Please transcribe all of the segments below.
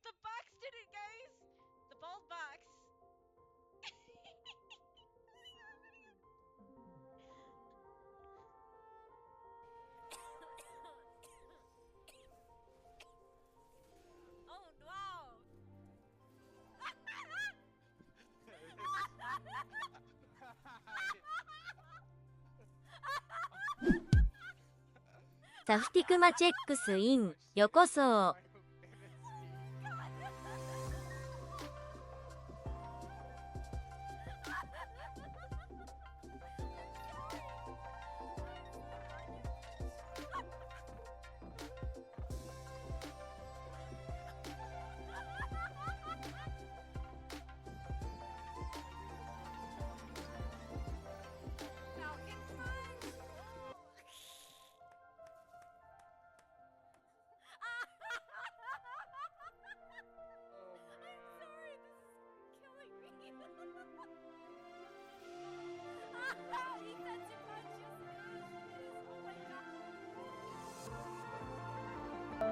The box did it, guys! The bald box. Oh wow! サフティクマチェックスイン、よこそ。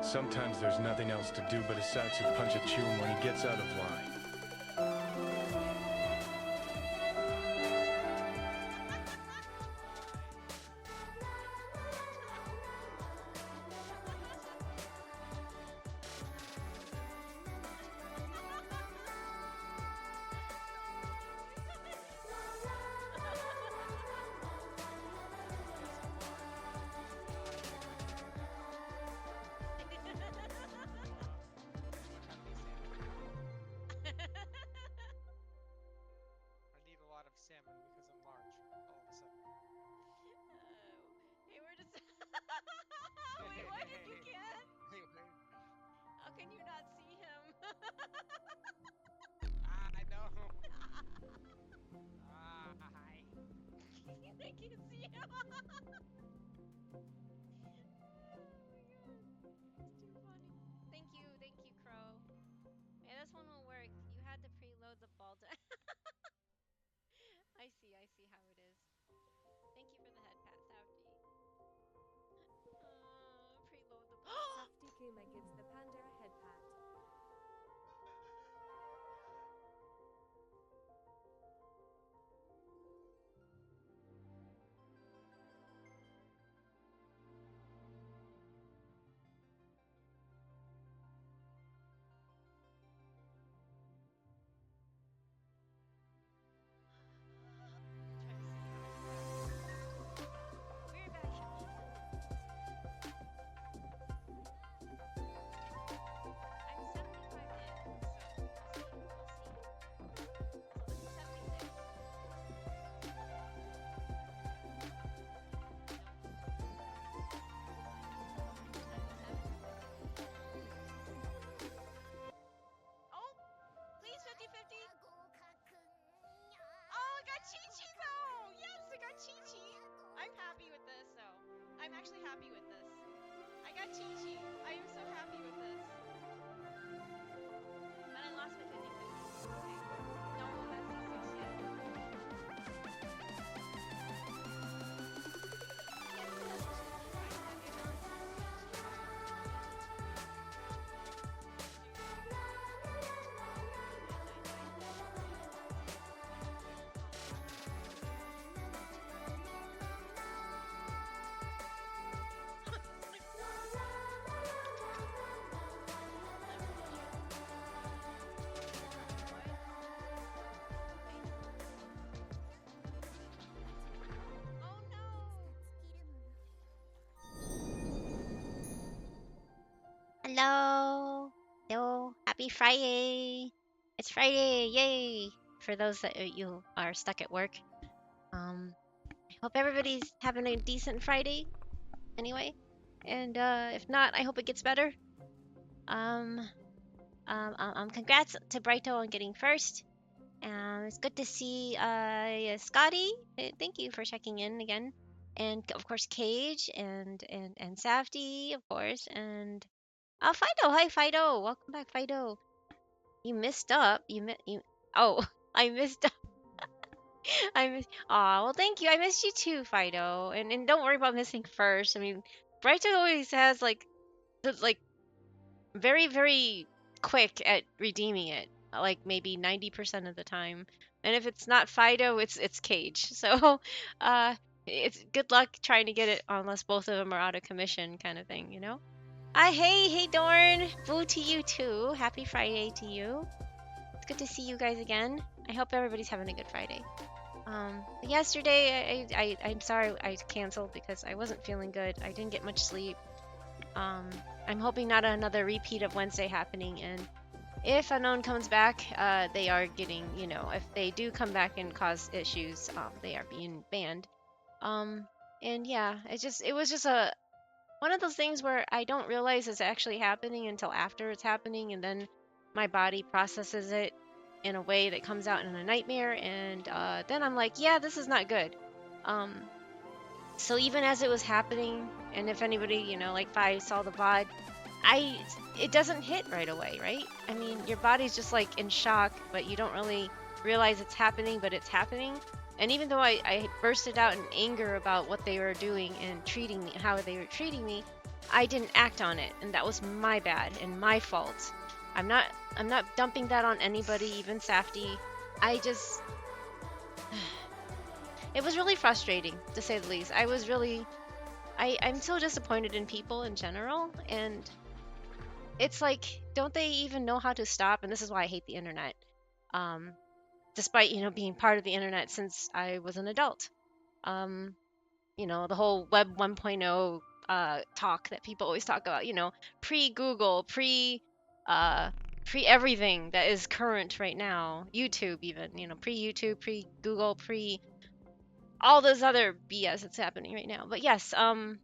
Sometimes there's nothing else to do but Asatsu punch a Chum when he gets out of line. I need a lot of salmon because I'm large. All of a sudden. Hey, we're just. Wait, what? You can't? How can you not see him? I know. Hi. I can't see him. Oh my god. It's too funny. Thank you, Crow. Hey, this one will work. You had to preload the ball. I see how it is. Thank you for the head pat, Safty. Preload the ball. Safety Kuma gives the panda a head pat. Hello. Hello. Happy Friday. It's Friday. Yay. For those that you are stuck at work. I hope everybody's having a decent Friday anyway. And if not, I hope it gets better. Congrats to Brighto on getting first. It's good to see Scotty. Thank you for checking in again. And of course Cage and Safety, of course, and Fido. Hi Fido. Welcome back, Fido. You missed up. You oh, I missed up. I miss Aw, well thank you. I missed you too, Fido. And don't worry about missing first. I mean, Brighto always has like very, very quick at redeeming it, like maybe 90% of the time. And if it's not Fido, it's Cage. So, uh, it's good luck trying to get it unless both of them are out of commission, kind of thing, you know? Hey Dorn, boo to you too. Happy Friday to you. It's good to see you guys again. I hope everybody's having a good Friday. Yesterday I'm sorry I canceled because I wasn't feeling good. I didn't get much sleep. I'm hoping not another repeat of Wednesday happening, and if Unknown comes back, they are getting, you know, if they do come back and cause issues, they are being banned. And yeah, it was just one of those things where I don't realize it's actually happening until after it's happening, and then my body processes it in a way that comes out in a nightmare, and then I'm like, yeah, this is not good. So even as it was happening, and if anybody, you know, like if I saw the VOD, it doesn't hit right away, right? I mean, your body's just like in shock, but you don't really realize it's happening, but it's happening. And even though I bursted out in anger about what they were doing and treating me, how they were treating me, I didn't act on it, and that was my bad and my fault. I'm not dumping that on anybody, even Safety. It was really frustrating, to say the least. I'm so disappointed in people in general, and it's like, don't they even know how to stop? And this is why I hate the internet. Despite, you know, being part of the internet since I was an adult. You know, the whole Web 1.0 talk that people always talk about, you know, pre-Google, pre-everything that is current right now. YouTube even, you know, pre-YouTube, pre-Google, all this other BS that's happening right now. But yes, I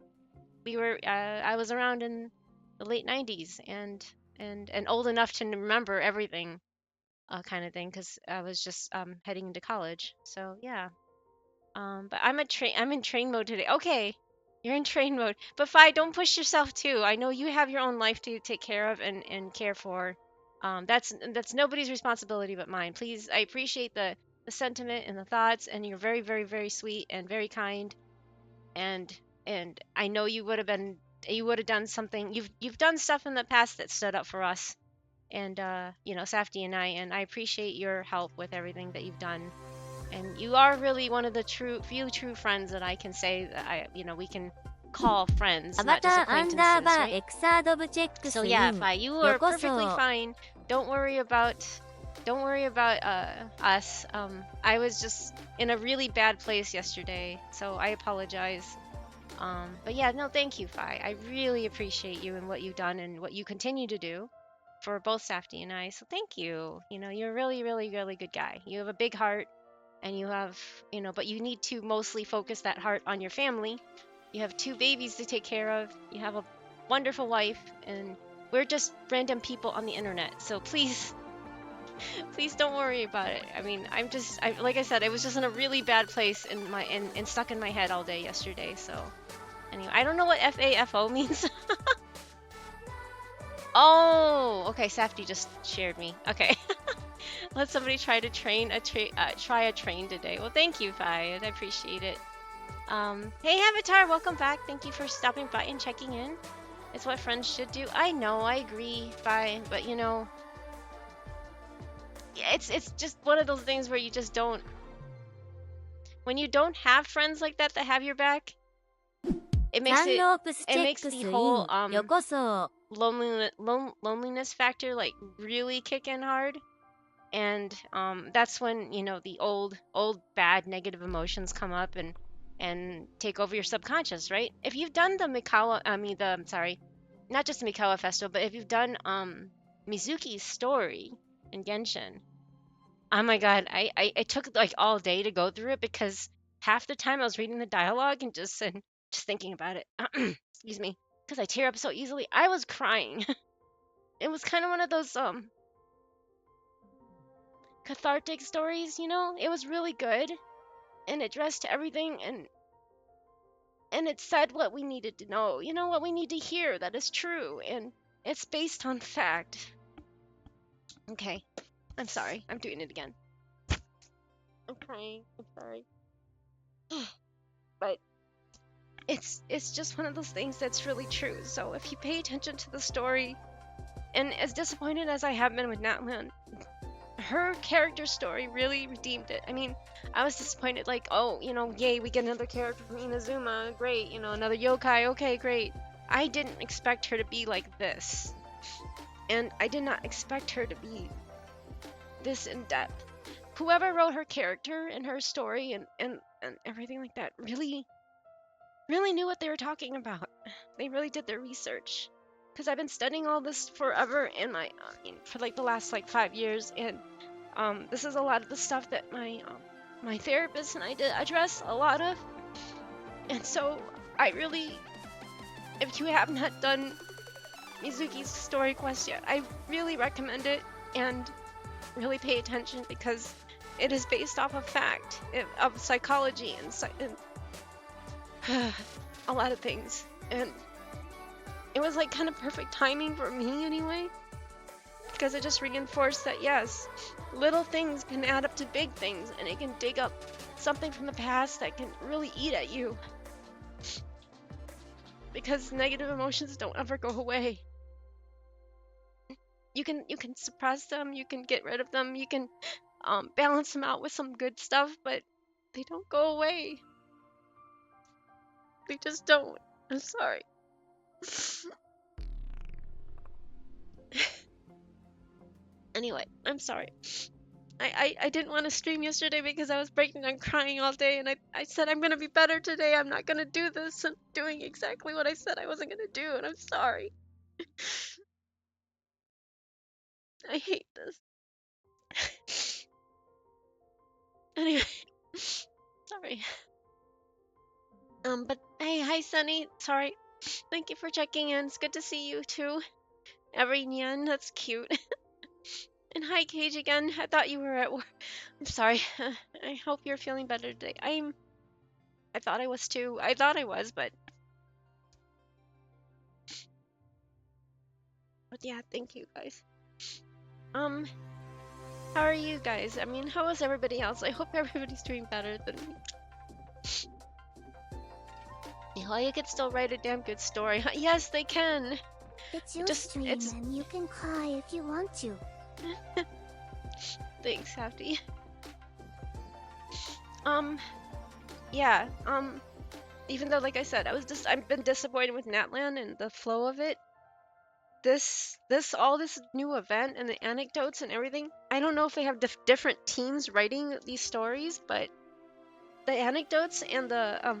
was around in the late 90s and old enough to remember everything, kind of thing, because I was just heading into college. So yeah. But I'm in train mode today. Okay, you're in train mode. But Fi, don't push yourself too. I know you have your own life to take care of and care for. That's nobody's responsibility but mine. Please, I appreciate the sentiment and the thoughts, and you're very, very, very sweet and very kind. And I know you would have done something. You've done stuff in the past that stood up for us. And you know, Safety and I appreciate your help with everything that you've done. And you are really one of the few true friends that I can say that we can call friends, ア not バ just ターアンダー acquaintances, バー right? エクサードブチェック So スイ yeah, ン Fi, you よ are こ perfectly そ fine. Don't worry about us. I was just in a really bad place yesterday, so I apologize. But yeah, no, thank you, Fi. I really appreciate you and what you've done and what you continue to do for both Safety and I. So thank you. You know, you're a really, really, really good guy. You have a big heart, and you have, you know, but you need to mostly focus that heart on your family. You have 2 babies to take care of. You have a wonderful wife, and we're just random people on the internet. So please, please don't worry about it. I mean, like I said, I was just in a really bad place and stuck in my head all day yesterday. So anyway, I don't know what FAFO means. Oh, okay. Safety just shared me. Okay. Let somebody try to try a train today. Well, thank you, Fi. I appreciate it. Hey, Avatar, welcome back. Thank you for stopping by and checking in. It's what friends should do. I know, I agree, Fi, but you know, it's just one of those things where you just don't. When you don't have friends like that have your back, it サンロープスチェッ makes クス the イン whole よこそ loneliness factor like really kick in hard. And that's when, you know, the old bad negative emotions come up and take over your subconscious, right? If you've done the not just the Mikawa Festival, but if you've done Mizuki's story in Genshin, oh my god, I took like all day to go through it because half the time I was reading the dialogue and just thinking about it. Excuse me, because I tear up so easily. I was crying. It was kind of one of those cathartic stories, you know? It was really good and it addressed everything and it said what we needed to know, you know, what we need to hear that is true and it's based on fact. Okay, I'm sorry. I'm doing it again. I'm crying. I'm sorry. But it's just one of those things that's really true. So if you pay attention to the story, and as disappointed as I have been with Natlan, her character story really redeemed it. I mean, I was disappointed, like, oh, you know, yay, we get another character from Inazuma, great, you know, another yokai, okay, great. I didn't expect her to be like this. And I did not expect her to be this in depth. Whoever wrote her character and her story and everything like that really knew what they were talking about. They really did their research. Because I've been studying all this forever in my, for like the last like 5 years, and this is a lot of the stuff that my therapist and I did address a lot of. And so I really, if you have not done Mizuki's story quest yet, I really recommend it and really pay attention because it is based off of fact, of psychology and a lot of things. And it was like kind of perfect timing for me anyway, because it just reinforced that yes, little things can add up to big things and it can dig up something from the past that can really eat at you. Because negative emotions don't ever go away. You can suppress them, you can get rid of them, you can balance them out with some good stuff, but they don't go away. They just don't. I'm sorry. Anyway, I'm sorry. I didn't want to stream yesterday because I was breaking down crying all day, and I said I'm gonna be better today. I'm not gonna do this. I'm doing exactly what I said I wasn't gonna do, and I'm sorry. I hate this. Anyway, sorry. But hey, hi Sunny. Sorry. Thank you for checking in. It's good to see you too. Everinian, that's cute. And hi Cage again. I thought you were at work. I'm sorry. I hope you're feeling better today. I thought I was too. I thought I was, but yeah, thank you guys. How are you guys? I mean, how is everybody else? I hope everybody's doing better than me. Well, you could still write a damn good story. Yes, they can. It's your Just- stream it's- and you can cry if you want to. Thanks, Hefty. Yeah, even though, like I said, I've been disappointed with Natlan and the flow of it. All this new event and the anecdotes and everything. I don't know if they have different teams writing these stories, but the anecdotes and the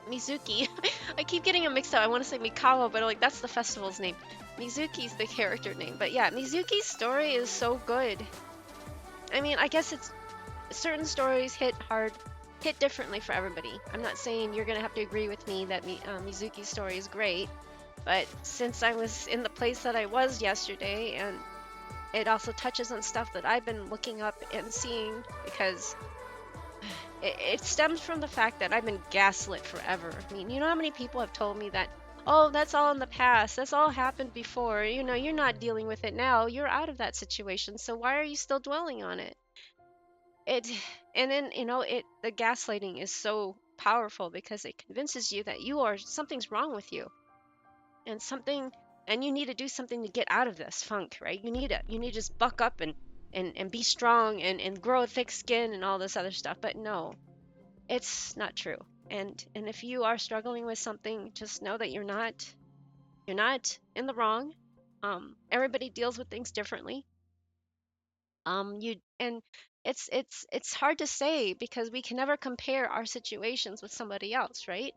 Mizuki. I keep getting them mixed up. I want to say Mikawa, but like that's the festival's name. Mizuki's the character name. But yeah, Mizuki's story is so good. I mean, I guess it's certain stories hit differently for everybody. I'm not saying you're gonna have to agree with me that Mizuki's story is great, but since I was in the place that I was yesterday, and it also touches on stuff that I've been looking up and seeing, because it stems from the fact that I've been gaslit forever. I mean, you know how many people have told me that, oh, that's all in the past, that's all happened before, you know, you're not dealing with it now, you're out of that situation, so why are you still dwelling on it? And then, you know, the gaslighting is so powerful because it convinces you that something's wrong with you, and you need to do something to get out of this funk, right? You need to just buck up and be strong and grow a thick skin and all this other stuff. But no, it's not true. And if you are struggling with something, just know that you're not in the wrong. Everybody deals with things differently. It's hard to say because we can never compare our situations with somebody else, right?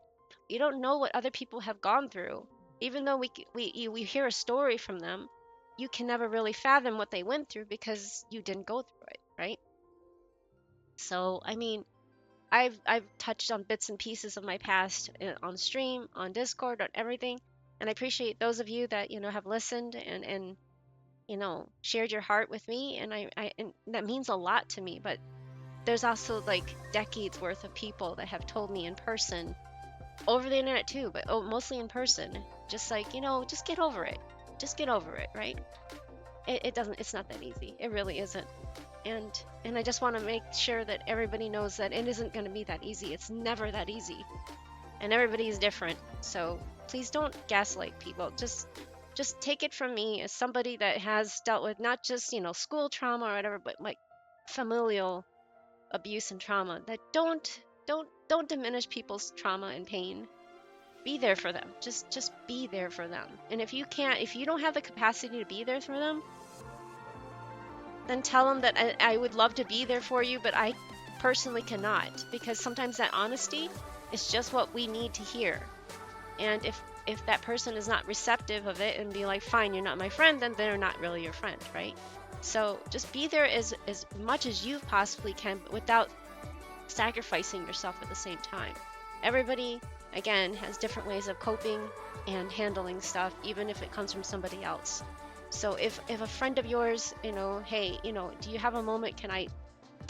You don't know what other people have gone through. Even though we hear a story from them, you can never really fathom what they went through because you didn't go through it, right? So, I mean, I've touched on bits and pieces of my past on stream, on Discord, on everything, and I appreciate those of you that have listened and shared your heart with me, and and that means a lot to me. But there's also like decades worth of people that have told me in person, over the internet too, but mostly in person, just like just get over it, just get over it, right? It doesn't. It's not that easy. It really isn't. And I just want to make sure that everybody knows that it isn't going to be that easy. It's never that easy, and everybody is different. So please don't gaslight people. Just take it from me as somebody that has dealt with not just school trauma or whatever, but like familial abuse and trauma. That don't diminish people's trauma and pain. Be there for them. Just be there for them. And if you don't have the capacity to be there for them, then tell them that I would love to be there for you, but I personally cannot, because sometimes that honesty is just what we need to hear. And if that person is not receptive of it and be like, fine, you're not my friend, then they're not really your friend, right? So just be there as much as you possibly can, but without sacrificing yourself at the same time. Everybody, again, has different ways of coping and handling stuff, even if it comes from somebody else. So if a friend of yours, hey, do you have a moment? Can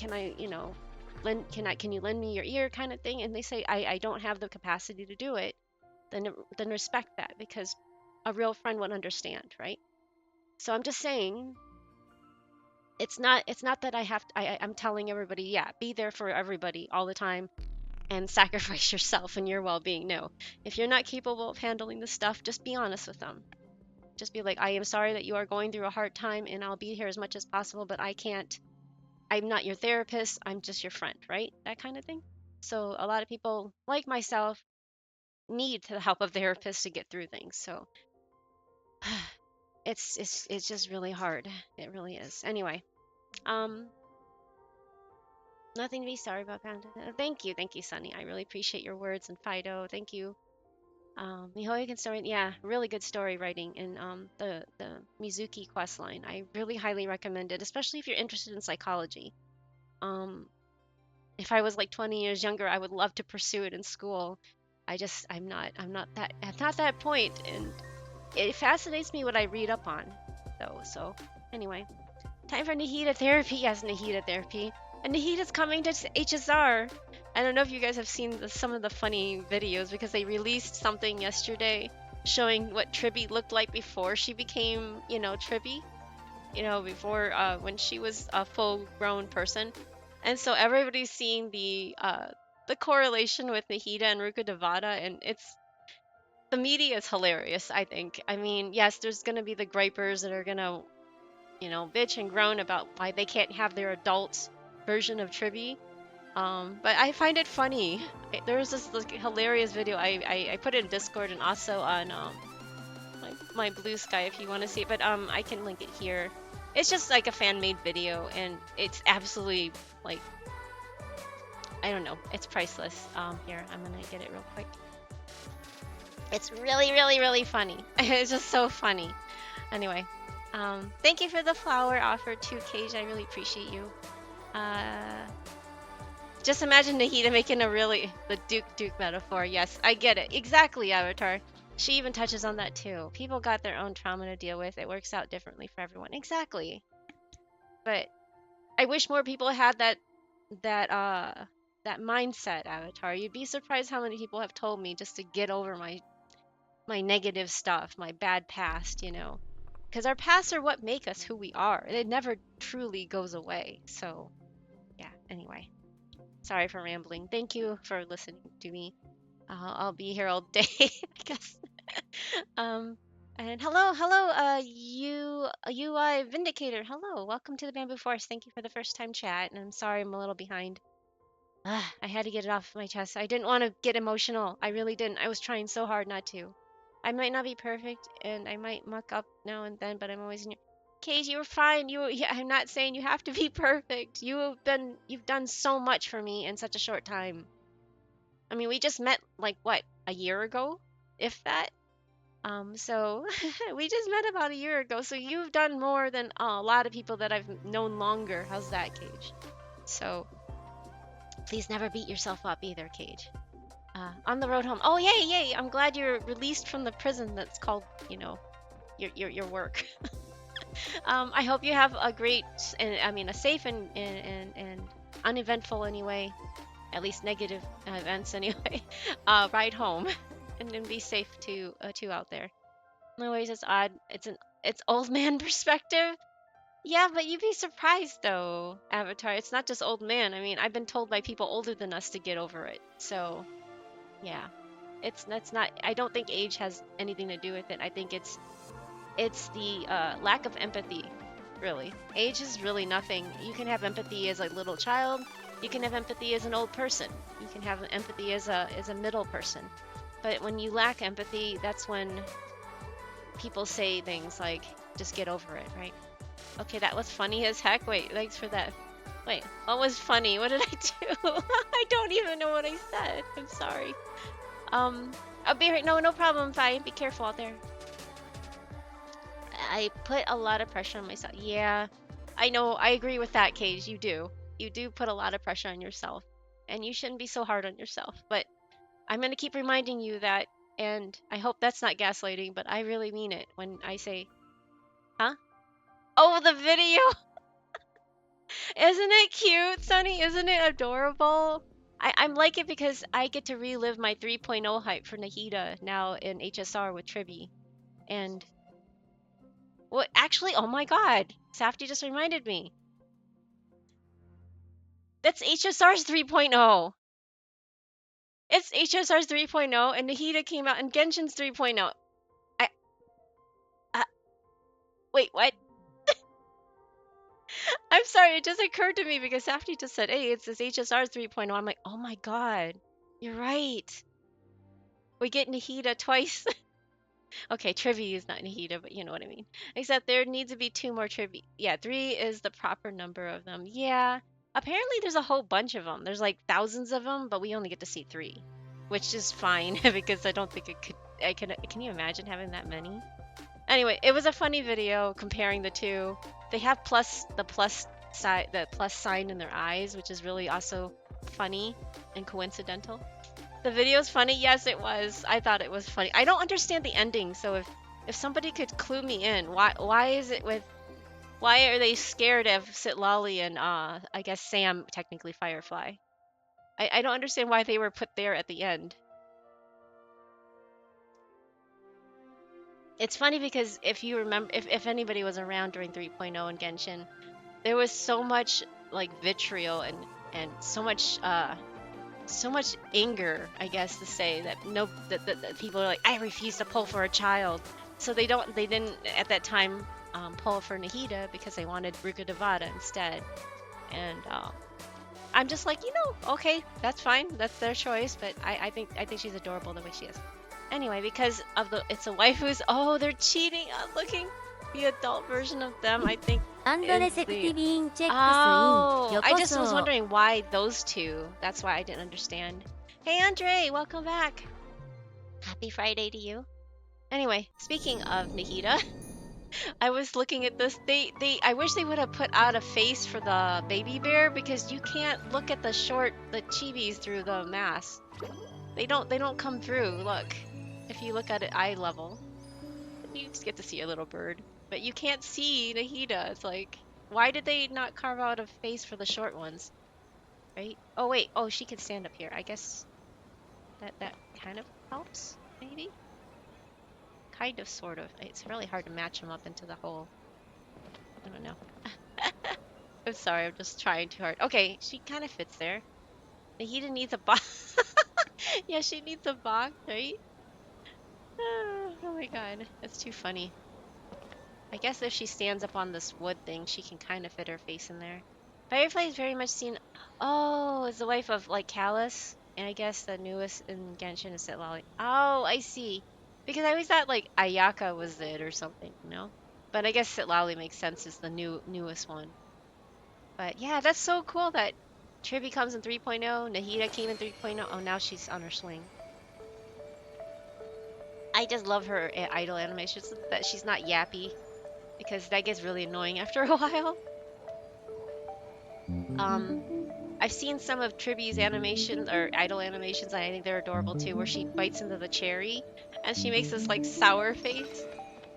you lend me your ear, kind of thing? And they say, I don't have the capacity to do it. Then respect that, because a real friend would understand, right? So I'm just saying, it's not that I'm telling everybody, yeah, be there for everybody all the time and sacrifice yourself and your well-being. No, if you're not capable of handling this stuff, just be honest with them. Just be like, I am sorry that you are going through a hard time, and I'll be here as much as possible, but I can't. I'm not your therapist. I'm just your friend, right? That kind of thing. So a lot of people, like myself, need the help of therapists to get through things. So it's just really hard. It really is. Anyway, nothing to be sorry about, Panda. Thank you, Sunny. I really appreciate your words, and Fido, thank you. Mihoyo can story, yeah, really good story writing in the Mizuki quest line. I really highly recommend it, especially if you're interested in psychology. If I was like 20 years younger, I would love to pursue it in school. I'm not that point, and it fascinates me what I read up on, though. So anyway, time for Nahida therapy. Yes, Nahida therapy, and Nahida's coming to HSR. I don't know if you guys have seen some of the funny videos, because they released something yesterday showing what Tribby looked like before she became, Tribby, before when she was a full-grown person. And so everybody's seeing the correlation with Nahida and Ruka Devada, and the media is hilarious, I think. I mean, yes, there's gonna be the gripers that are gonna, bitch and groan about why they can't have their adult version of Tribby. But I find it funny. There was this hilarious video. I put it in Discord and also on my Blue Sky if you want to see it. But I can link it here. It's just like a fan-made video, and it's absolutely like, I don't know. It's priceless. Here, I'm gonna get it real quick. It's really, really, really funny. It's just so funny. Anyway, thank you for the flower offer too, Cage. I really appreciate you. Just imagine Nahida making the Duke metaphor. Yes, I get it. Exactly, Avatar. She even touches on that too. People got their own trauma to deal with. It works out differently for everyone. Exactly. But I wish more people had that mindset, Avatar. You'd be surprised how many people have told me just to get over my negative stuff, my bad past, Because our pasts are what make us who we are. It never truly goes away. So, yeah, anyway. Sorry for rambling. Thank you for listening to me. I'll be here all day, I guess. And hello, UI Vindicator. Hello, welcome to the Bamboo Forest. Thank you for the first time chat. And I'm sorry I'm a little behind. I had to get it off my chest. I didn't want to get emotional. I really didn't. I was trying so hard not to. I might not be perfect, and I might muck up now and then, but I'm always in your Cage. You were fine. I'm not saying you have to be perfect. You've done so much for me in such a short time. I mean, we just met like what, a year ago, if that. So we just met about a year ago. So you've done more than a lot of people that I've known longer. How's that, Cage? So please never beat yourself up either, Cage. On the road home. Oh, yay, yay! I'm glad you're released from the prison that's called, your work. I hope you have a great, and I mean, a safe and uneventful anyway, at least negative events anyway, ride home, and then be safe too out there. No worries, it's odd. It's old man perspective. Yeah, but you'd be surprised though, Avatar. It's not just old man. I mean, I've been told by people older than us to get over it. So, yeah, that's not. I don't think age has anything to do with it. I think it's the lack of empathy, really. Age is really nothing. You can have empathy as a little child. You can have empathy as an old person. You can have empathy as a middle person. But when you lack empathy, that's when people say things like, just get over it, right? Okay, that was funny as heck. Wait, thanks for that. Wait, what was funny? What did I do? I don't even know what I said. I'm sorry. I'll be right. No problem. Fine. Be careful out there. I put a lot of pressure on myself. Yeah, I know. I agree with that, Cage. You do. You do put a lot of pressure on yourself. And you shouldn't be so hard on yourself. But I'm going to keep reminding you that. And I hope that's not gaslighting, but I really mean it when I say, huh? Oh, the video! Isn't it cute, Sunny? Isn't it adorable? I'm like it because I get to relive my 3.0 hype for Nahida now in HSR with Triby. And what actually, oh my god, Safety just reminded me. That's HSR's 3.0. It's HSR's 3.0 and Nahida came out and Genshin's 3.0. I wait, what? I'm sorry, it just occurred to me because Safety just said, hey, it's this HSR 3.0. I'm like, oh my god, you're right. We get Nahida twice. Okay, Trivi is not Nahida, but you know what I mean. Except there needs to be 2 more Trivi. Yeah, 3 is the proper number of them. Yeah, apparently there's a whole bunch of them. There's like thousands of them, but we only get to see 3, which is fine because I don't think it could. Can you imagine having that many? Anyway, it was a funny video comparing the two. They have the plus sign in their eyes, which is really also funny and coincidental. The video's funny. Yes, it was. I thought it was funny. I don't understand the ending, so if somebody could clue me in, why is it with why are they scared of Sitlali and I guess Sam, technically Firefly? I don't understand why they were put there at the end. It's funny because if you remember, if anybody was around during 3.0 and Genshin, there was so much like vitriol and so much anger, I guess to say, that that people are like, I refuse to pull for a child. So they didn't at that time pull for Nahida because they wanted Ruka Devada instead. And I'm just like, okay, that's fine, that's their choice. But I think she's adorable the way she is. Anyway, because of it's a waifus. Oh, they're cheating on looking the adult version of them. I think. Oh, I just was wondering why those two. That's why I didn't understand. Hey, Andre, welcome back. Happy Friday to you. Anyway, speaking of Nahida, I was looking at this. I wish they would have put out a face for the baby bear because you can't look at the chibis through the mask. They don't come through. Look, if you look at it eye level, you just get to see a little bird. But you can't see Nahida. It's like, why did they not carve out a face for the short ones? Right? Oh, wait. Oh, she can stand up here. I guess that kind of helps, maybe? Kind of, sort of. It's really hard to match them up into the hole. I don't know. I'm sorry. I'm just trying too hard. Okay, she kind of fits there. Nahida needs a box. Yeah, she needs a box, right? Oh my god. That's too funny. I guess if she stands up on this wood thing, she can kind of fit her face in there. Firefly is very much seen. Oh, is the wife of like Callus, and I guess the newest in Genshin is Sitlali. Oh, I see. Because I always thought like Ayaka was it or something, But I guess Sitlali makes sense as the newest one. But yeah, that's so cool that Triby comes in 3.0. Nahida came in 3.0. Oh, now she's on her swing. I just love her idol animations, that she's not yappy, because that gets really annoying after a while. I've seen some of Triby's animations or idol animations, and I think they're adorable too, where she bites into the cherry and she makes this like sour face.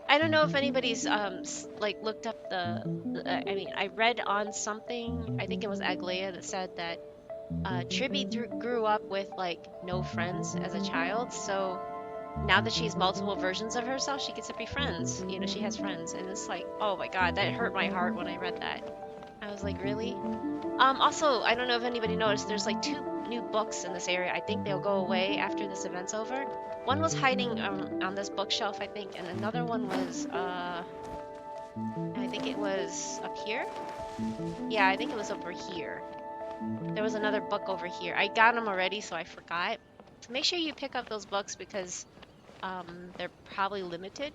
I don't know if anybody's like looked up I mean, I read on something, I think it was Aglaia, that said that Triby grew up with like no friends as a child, so now that she has multiple versions of herself, she gets to be friends. You know, she has friends, and it's like, oh my god, that hurt my heart when I read that. I was like, really? Also, I don't know if anybody noticed, there's like 2 new books in this area. I think they'll go away after this event's over. One was hiding on this bookshelf, I think, and another one was, I think it was up here? Yeah, I think it was over here. There was another book over here. I got them already, so I forgot. So make sure you pick up those books because they're probably limited.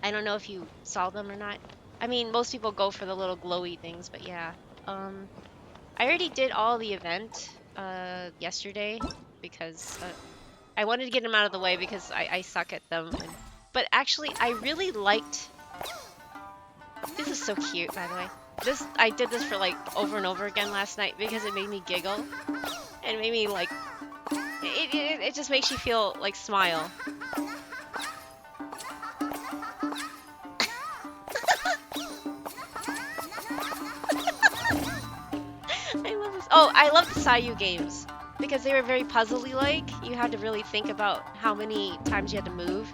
I don't know if you saw them or not. I mean, most people go for the little glowy things, but yeah. I already did all the event yesterday because I wanted to get them out of the way because I suck at them. But actually, I really liked... This is so cute, by the way. I did this for like over and over again last night because it made me giggle. And made me like... It just makes you feel like smile. Oh, I love the Sayu games because they were very puzzly like. You had to really think about how many times you had to move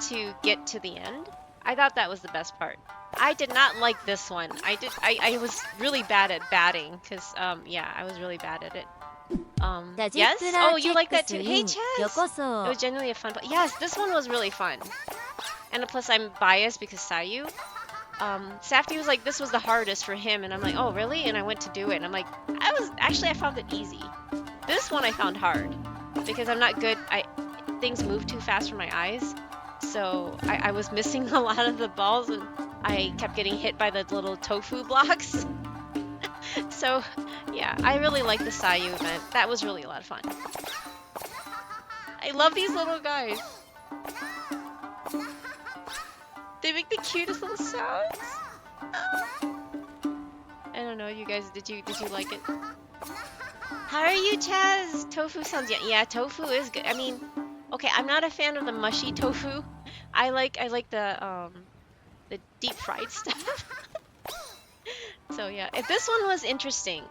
to get to the end. I thought that was the best part. I did not like this one. I was really bad at batting because yeah, I was really bad at it. Yes? Oh, you like that too? Hey, Chaz! It was genuinely a fun... Yes, this one was really fun. And plus, I'm biased because Sayu. Safety was like, this was the hardest for him. And I'm like, oh, really? And I went to do it. And I'm like, I found it easy. This one I found hard. Because I'm not good... Things move too fast for my eyes. So, I was missing a lot of the balls. And I kept getting hit by the little tofu blocks. So... Yeah, I really like the Sayu event. That was really a lot of fun. I love these little guys. They make the cutest little sounds. I don't know, you guys, did you like it? How are you, Chaz? Tofu sounds, yeah, tofu is good. I mean, okay, I'm not a fan of the mushy tofu. I like the deep fried stuff. So yeah, if this one was interesting.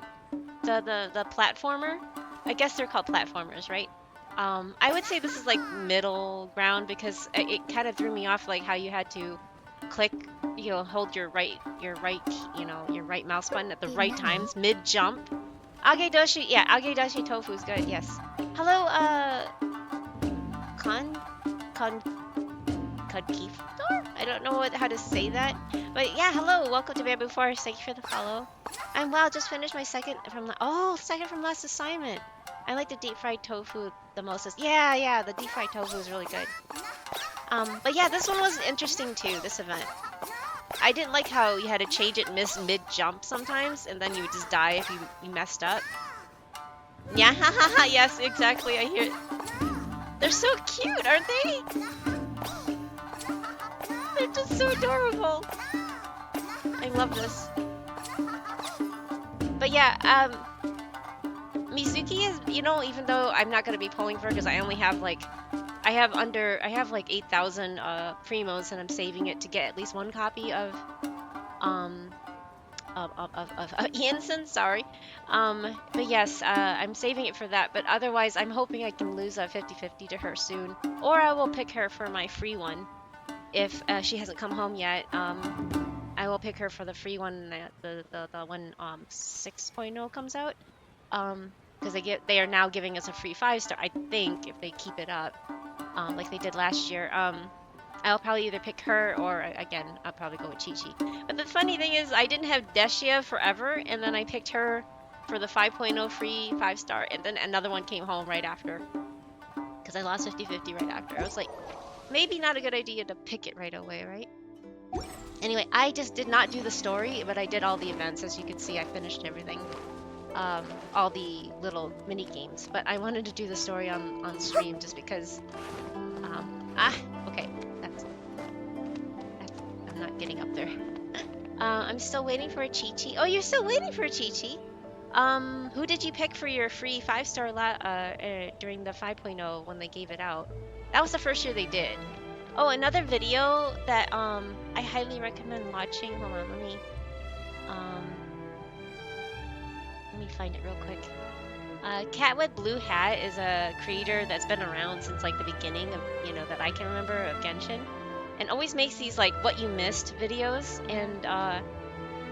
The platformer, I guess they're called platformers, right? I would say this is like middle ground because it kind of threw me off, like how you had to click, you know, hold your right mouse button at the right times mid jump. Agedashi, yeah, Agedashi tofu is good. Yes. Hello, Kiftor? I don't know how to say that, but yeah, hello, welcome to Bamboo Forest. Thank you for the follow. I'm wow, just finished my second from last assignment. I like the deep fried tofu the most. Yeah, the deep fried tofu is really good. But yeah, this one was interesting too. This event, I didn't like how you had to change it mid jump sometimes, and then you would just die if you messed up. Yeah, haha, yes, exactly. I hear it. They're so cute, aren't they? They're just so adorable. I love this. But yeah, Mizuki is, you know, even though I'm not going to be pulling for her because I only have like, I have like 8,000 primos and I'm saving it to get at least one copy of Ianson, sorry. But yes, I'm saving it for that, but otherwise I'm hoping I can lose a 50-50 to her soon, or I will pick her for my free one if she hasn't come home yet. I will pick her for the free one, the when 6.0 comes out, because they are now giving us a free 5-star, I think, if they keep it up, like they did last year. I'll probably either pick her or, again, I'll probably go with Chi-Chi. But the funny thing is, I didn't have Deshia forever, and then I picked her for the 5.0 free 5-star, and then another one came home right after, because I lost 50-50 right after. I was like, maybe not a good idea to pick it right away, right? Anyway, I just did not do the story, but I did all the events. As you can see, I finished everything. all the little mini games. But I wanted to do the story on stream just because. Okay, that's I'm not getting up there. I'm still waiting for a Chi-Chi. Oh, you're still waiting for a Chi-Chi? Who did you pick for your free 5-star during the 5.0 when they gave it out? That was the first year they did. Oh, another video that I highly recommend watching. Hold on, let me find it real quick. Cat with Blue Hat is a creator that's been around since like the beginning of, that I can remember of Genshin, and always makes these like what you missed videos. And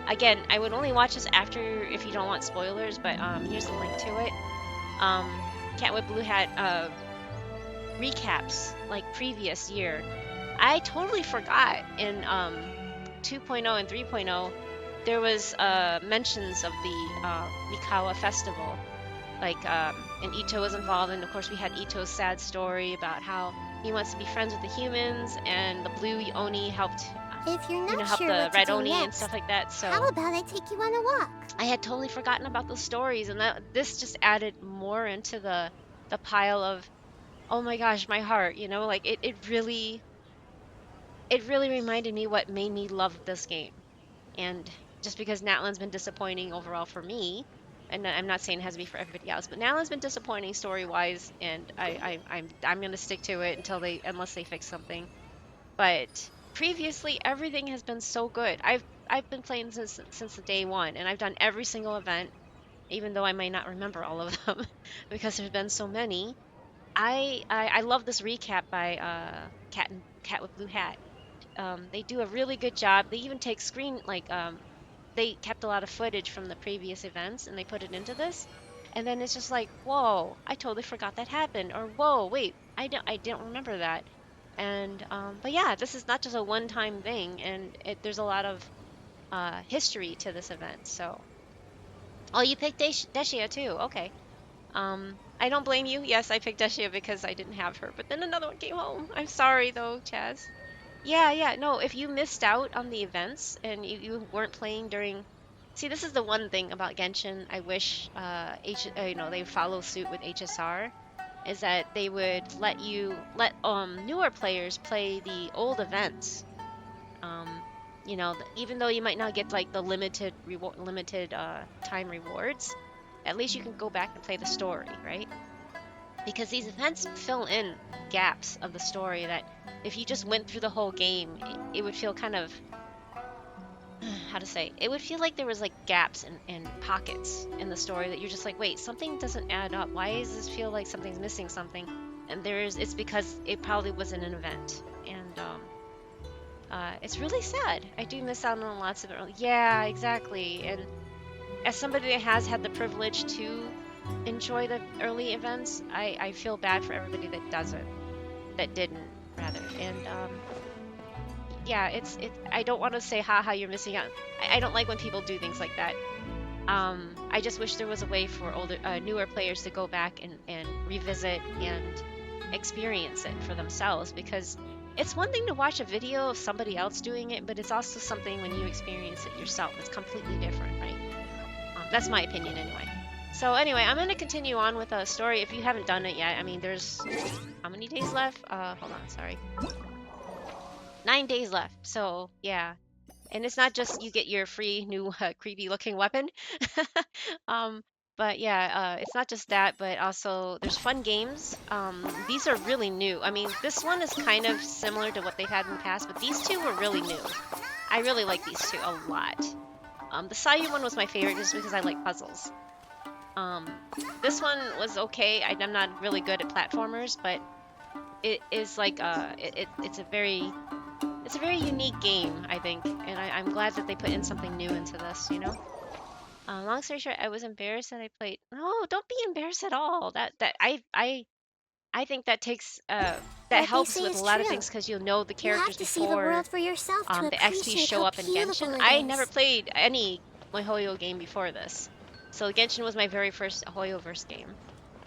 again, I would only watch this after if you don't want spoilers, but here's the link to it. Cat with Blue Hat recaps like previous year. I totally forgot in 2.0 and 3.0 there was mentions of the Mikawa festival. Like, and Ito was involved, and of course we had Ito's sad story about how he wants to be friends with the humans, and the blue Oni helped, If you're not help sure the what to red do Oni and next, stuff like that. So how about I take you on a walk? I had totally forgotten about those stories, and this just added more into the pile of, oh my gosh, my heart. Like it really reminded me what made me love this game. And just because Natlan's been disappointing overall for me, and I'm not saying it has to be for everybody else, but Natlan's been disappointing story-wise, and I'm gonna stick to it unless they fix something. But previously, everything has been so good. I've been playing since the day one, and I've done every single event, even though I may not remember all of them because there's been so many. I love this recap by Cat with Blue Hat. They do a really good job. They even take they kept a lot of footage from the previous events and they put it into this. And then it's just like, whoa, I totally forgot that happened. Or whoa, wait, I didn't remember that. And but yeah, this is not just a one-time thing, and there's a lot of history to this event. So, oh, you picked Deshia too. Okay. I don't blame you. Yes, I picked Deshia because I didn't have her, but then another one came home. I'm sorry though, Chaz. Yeah. No, if you missed out on the events and you weren't playing during, see, this is the one thing about Genshin. I wish they follow suit with HSR, is that they would let newer players play the old events. Even though you might not get like the limited time rewards, at least you can go back and play the story, right? Because these events fill in gaps of the story that if you just went through the whole game, it would feel kind of, how to say, it would feel like there was like gaps and pockets in the story that you're just like, wait, something doesn't add up. Why does this feel like something's missing something? And it's because it probably wasn't an event. And it's really sad. I do miss out on lots of it. Yeah, exactly. And as somebody that has had the privilege to enjoy the early events, I feel bad for everybody that didn't rather. And yeah, I don't want to say haha you're missing out. I don't like when people do things like that. I just wish there was a way for newer players to go back and revisit and experience it for themselves, because it's one thing to watch a video of somebody else doing it, but it's also something when you experience it yourself. It's completely different, right? That's my opinion anyway. So anyway, I'm going to continue on with a story. If you haven't done it yet, I mean, there's how many days left? Hold on, sorry. 9 days left. So yeah, and it's not just you get your free new creepy looking weapon. But yeah, it's not just that, but also there's fun games. These are really new. I mean, this one is kind of similar to what they've had in the past, but these two were really new. I really like these two a lot. The Sayu one was my favorite just because I like puzzles. This one was okay. I'm not really good at platformers, but it is like it's a very unique game, I think, and I'm glad that they put in something new into this. Long story short, I was embarrassed that I played. No, don't be embarrassed at all. I think that takes that What they helps say with is a lot of true. things because you'll know the You have characters to see the before world for yourself to the XP appreciate show how up in beautiful Genshin. it I is. never played any MiHoYo game before this, so Genshin was my very first HoYoverse game.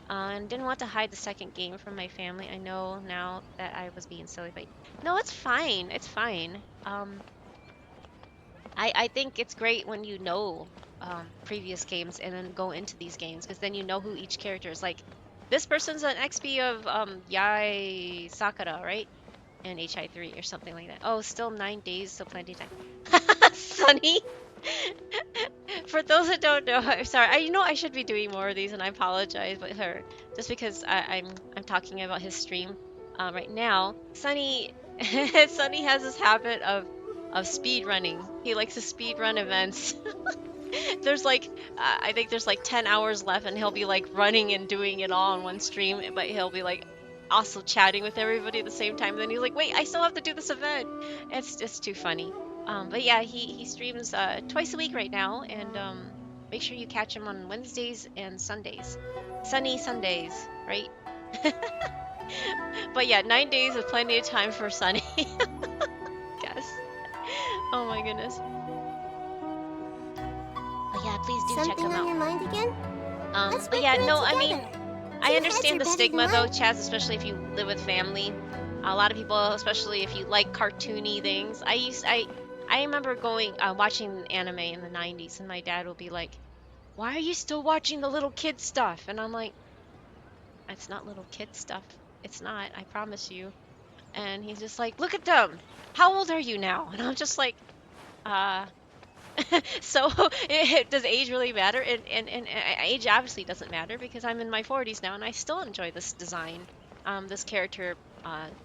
And didn't want to hide the second game from my family. I know now that I was being silly, but no, it's fine. It's fine. I think it's great when you know previous games and then go into these games, because then you know who each character is. Like, this person's an XP of Yai Sakura, right? And HI3 or something like that. Oh, still 9 days, so plenty of time. Sunny. For those that don't know, I'm sorry. I know I should be doing more of these, and I apologize, but her just because I'm talking about his stream right now. Sunny Sunny has this habit of speed running. He likes to speed run events. There's like I think there's like 10 hours left, and he'll be like running and doing it all in one stream, but he'll be like also chatting with everybody at the same time. Then he's like, wait, I still have to do this event. It's just too funny. But yeah, he streams twice a week right now, and make sure you catch him on Wednesdays and Sundays. Sunny Sundays, right? But yeah, 9 days is plenty of time for Sunny. Guess. Oh my goodness. But yeah, please do check Something him on out. your mind again? Let's But work yeah, through it no, I mean, together. I Two heads understand are the better stigma than though, one. Chaz, especially if you live with family. A lot of people, especially if you like cartoony things. I remember going watching anime in the 90s, and my dad will be like, "Why are you still watching the little kid stuff?" And I'm like, "It's not little kid stuff. It's not. I promise you." And he's just like, "Look at them. How old are you now?" And I'm just like, uh so does age really matter? And age obviously doesn't matter, because I'm in my 40s now and I still enjoy this design, this character,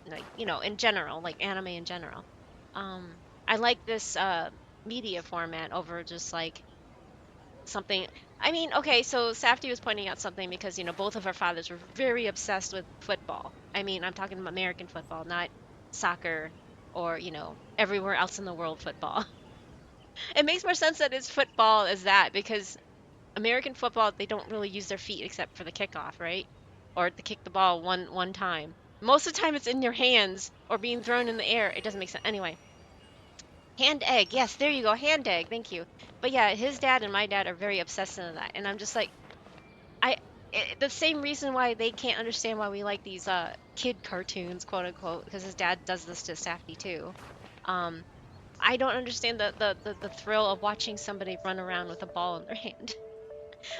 like, you know, in general, like anime in general. I like this media format over just like something. I mean, okay, so Safety was pointing out something, because, you know, both of our fathers were very obsessed with football. I mean, I'm talking about American football, not soccer or, you know, everywhere else in the world football. It makes more sense that it's football as that, because American football, they don't really use their feet except for the kickoff, right? Or to kick the ball one time. Most of the time it's in your hands or being thrown in the air. It doesn't make sense. Anyway, hand egg. Yes, there you go. Hand egg. Thank you. But yeah, his dad and my dad are very obsessed in that. And I'm just like, the same reason why they can't understand why we like these kid cartoons, quote unquote, because his dad does this to Safety too. Um, I don't understand the thrill of watching somebody run around with a ball in their hand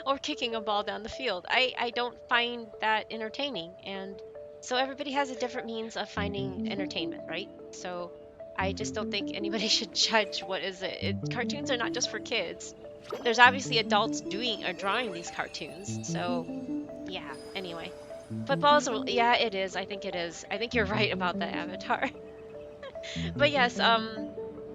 or kicking a ball down the field. I don't find that entertaining. And so everybody has a different means of finding entertainment, right? So I just don't think anybody should judge what is it. Cartoons are not just for kids. There's obviously adults doing or drawing these cartoons. So yeah, anyway. Football is, yeah, it is. I think it is. I think you're right about the Avatar. But yes,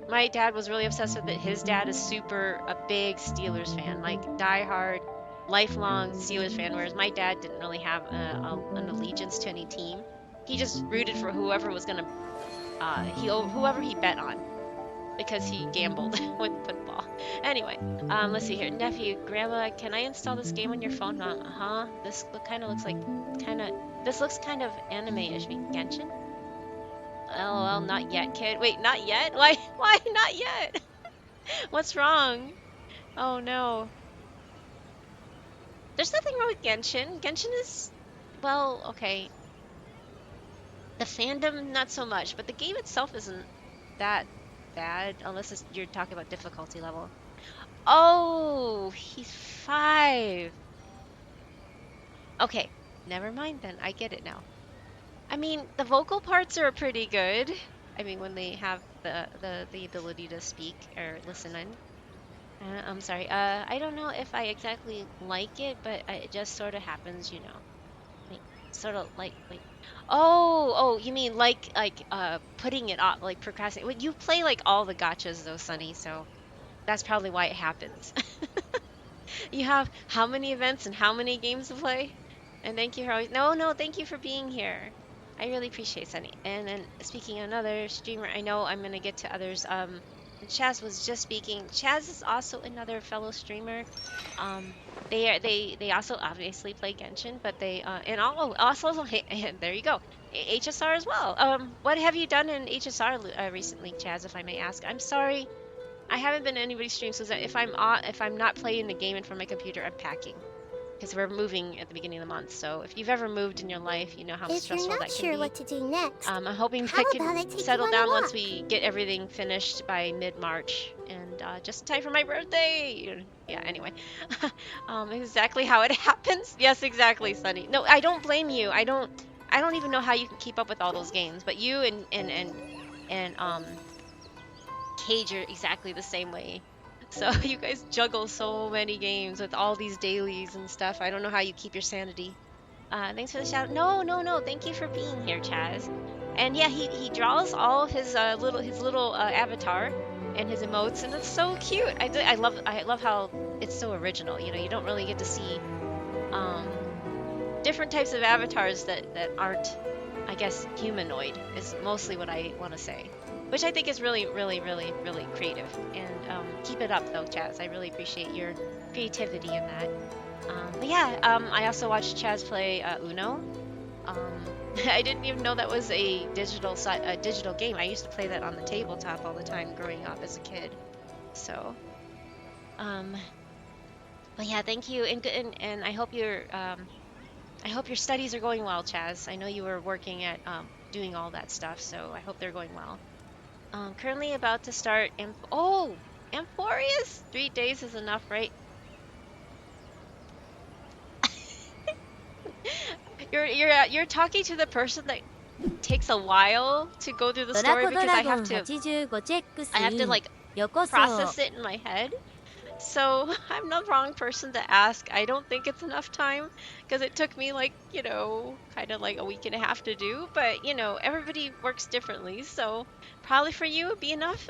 my dad was really obsessed with it. His dad is a big Steelers fan, like diehard, lifelong Steelers fan. Whereas my dad didn't really have an allegiance to any team. He just rooted for whoever was gonna, whoever he bet on, because he gambled with football. Anyway, let's see here. Nephew, Grandma, can I install this game on your phone? Mom, this this looks kind of anime-ish. Genshin? LOL, not yet, kid. Wait, not yet? Why not yet? What's wrong? Oh no. There's nothing wrong with Genshin. Genshin is, well, okay. The fandom, not so much, but the game itself isn't that bad, unless you're talking about difficulty level. Oh, he's 5. Okay, never mind then. I get it now. I mean, the vocal parts are pretty good. I mean, when they have the ability to speak or listen in. I'm sorry. I don't know if I exactly like it, but it just sort of happens, you know. Like, sort of like. Oh, you mean like putting it off, like procrastinating. Well, you play like all the gachas though, Sunny, so that's probably why it happens. You have how many events and how many games to play? And thank you for always. No, thank you for being here. I really appreciate Sunny. And then speaking of another streamer, I know I'm gonna get to others. Chaz was just speaking. Chaz is also another fellow streamer. They also obviously play Genshin, but they and also there you go, HSR as well. What have you done in HSR recently, Chaz, if I may ask? I'm sorry, I haven't been to anybody's stream, so that if I'm not playing the game in front of my computer, I'm packing. Because we're moving at the beginning of the month, so if you've ever moved in your life, you know how If stressful you're that not can sure be. what to do next, I'm hoping how I about I can take settle you on a down once walk? we get everything finished by mid-March, and just in time for my birthday. Yeah, anyway. Exactly how it happens. Yes, exactly, Sunny. No, I don't blame you. I don't even know how you can keep up with all those games, but you and Cage are exactly the same way. So you guys juggle so many games with all these dailies and stuff. I don't know how you keep your sanity. Thanks for the shout. No, no, no. Thank you for being here, Chaz. And yeah, he draws all of his little avatar and his emotes, and it's so cute. I love how it's so original. You know, you don't really get to see um, different types of avatars that aren't, I guess, humanoid. Is mostly what I want to say, which I think is really, really, really, really creative. And keep it up, though, Chaz. I really appreciate your creativity in that. But yeah, I also watched Chaz play Uno. I didn't even know that was a digital game. I used to play that on the tabletop all the time growing up as a kid. So, but yeah, thank you, and I hope your studies are going well, Chaz. I know you were working at doing all that stuff, so I hope they're going well. Currently about to start Amphorius. 3 days is enough, right? You're talking to the person that takes a while to go through the ドラ story コド because ラゴン85チェックス I have イ to ン like よこそ process it in my head. So I'm the wrong person to ask. I don't think it's enough time because it took me like, kind of like a week and a half to do, but everybody works differently. So probably for you it'd be enough.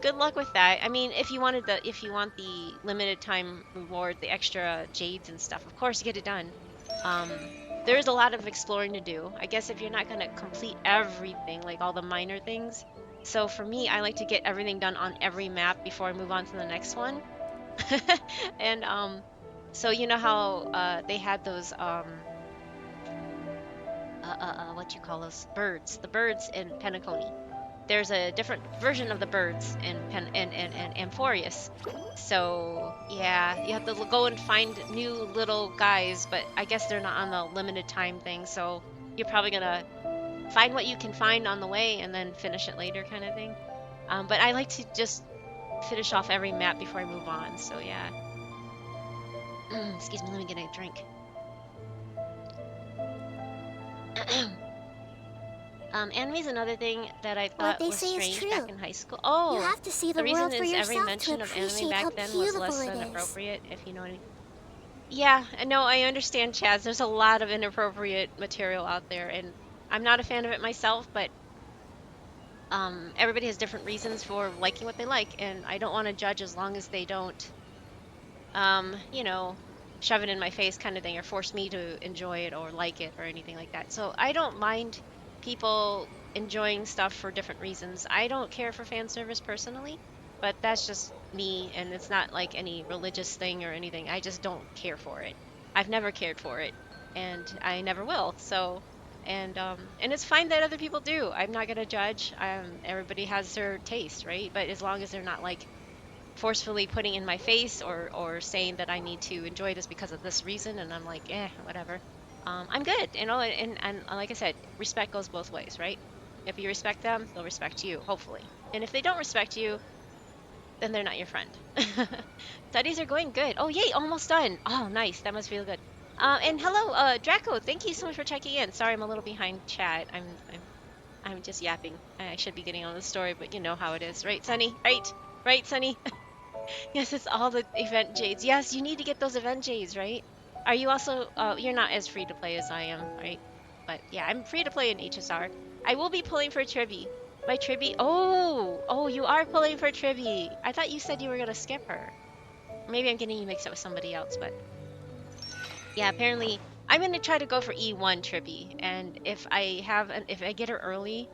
Good luck with that. I mean, if you want the limited time reward, the extra jades and stuff, of course get it done. There's a lot of exploring to do. I guess if you're not gonna complete everything, like all the minor things. So for me, I like to get everything done on every map before I move on to the next one. And so you know how they had those what you call those birds? The birds in Penacony. There's a different version of the birds in Amphorius. So yeah, you have to go and find new little guys, but I guess they're not on the limited time thing. So you're probably gonna find what you can find on the way and then finish it later, kind of thing. But I like to just finish off every map before I move on. So yeah. Excuse me, let me get a drink. Anime's another thing that I thought they was say is strange true. back in high school. Oh, You have to see the the reason world for is every yourself to mention of anime appreciate how back then was beautiful less it than is. appropriate, if you know what I mean. Yeah, I know, I understand, Chaz. There's a lot of inappropriate material out there, and I'm not a fan of it myself, but everybody has different reasons for liking what they like, and I don't want to judge as long as they don't, shove it in my face kind of thing, or force me to enjoy it or like it or anything like that. So I don't mind people enjoying stuff for different reasons. I don't care for fan service personally, but that's just me, and it's not like any religious thing or anything. I just don't care for it. I've never cared for it, and I never will. So, and it's fine that other people do. I'm not gonna judge. Everybody has their taste, right? But as long as they're not like forcefully putting in my face or saying that I need to enjoy this because of this reason, and I'm like, whatever. I'm good, and like I said, respect goes both ways, right? If you respect them, they'll respect you, hopefully. And if they don't respect you, then they're not your friend. Studies are going good. Oh, yay, almost done. Oh, nice. That must feel good. And hello, Draco. Thank you so much for checking in. Sorry, I'm a little behind chat. I'm just yapping. I should be getting on the story, but you know how it is, right, Sunny? Right, Sunny. Yes, it's all the event jades. Yes, you need to get those event jades, right? Are you also, you're not as free to play as I am, right? But yeah, I'm free to play in HSR. I will be pulling for Triby. My Triby, oh, you are pulling for Triby. I thought you said you were gonna skip her. Maybe I'm getting you mixed up with somebody else, but yeah, apparently I'm gonna try to go for E1 Triby. And if I get her early,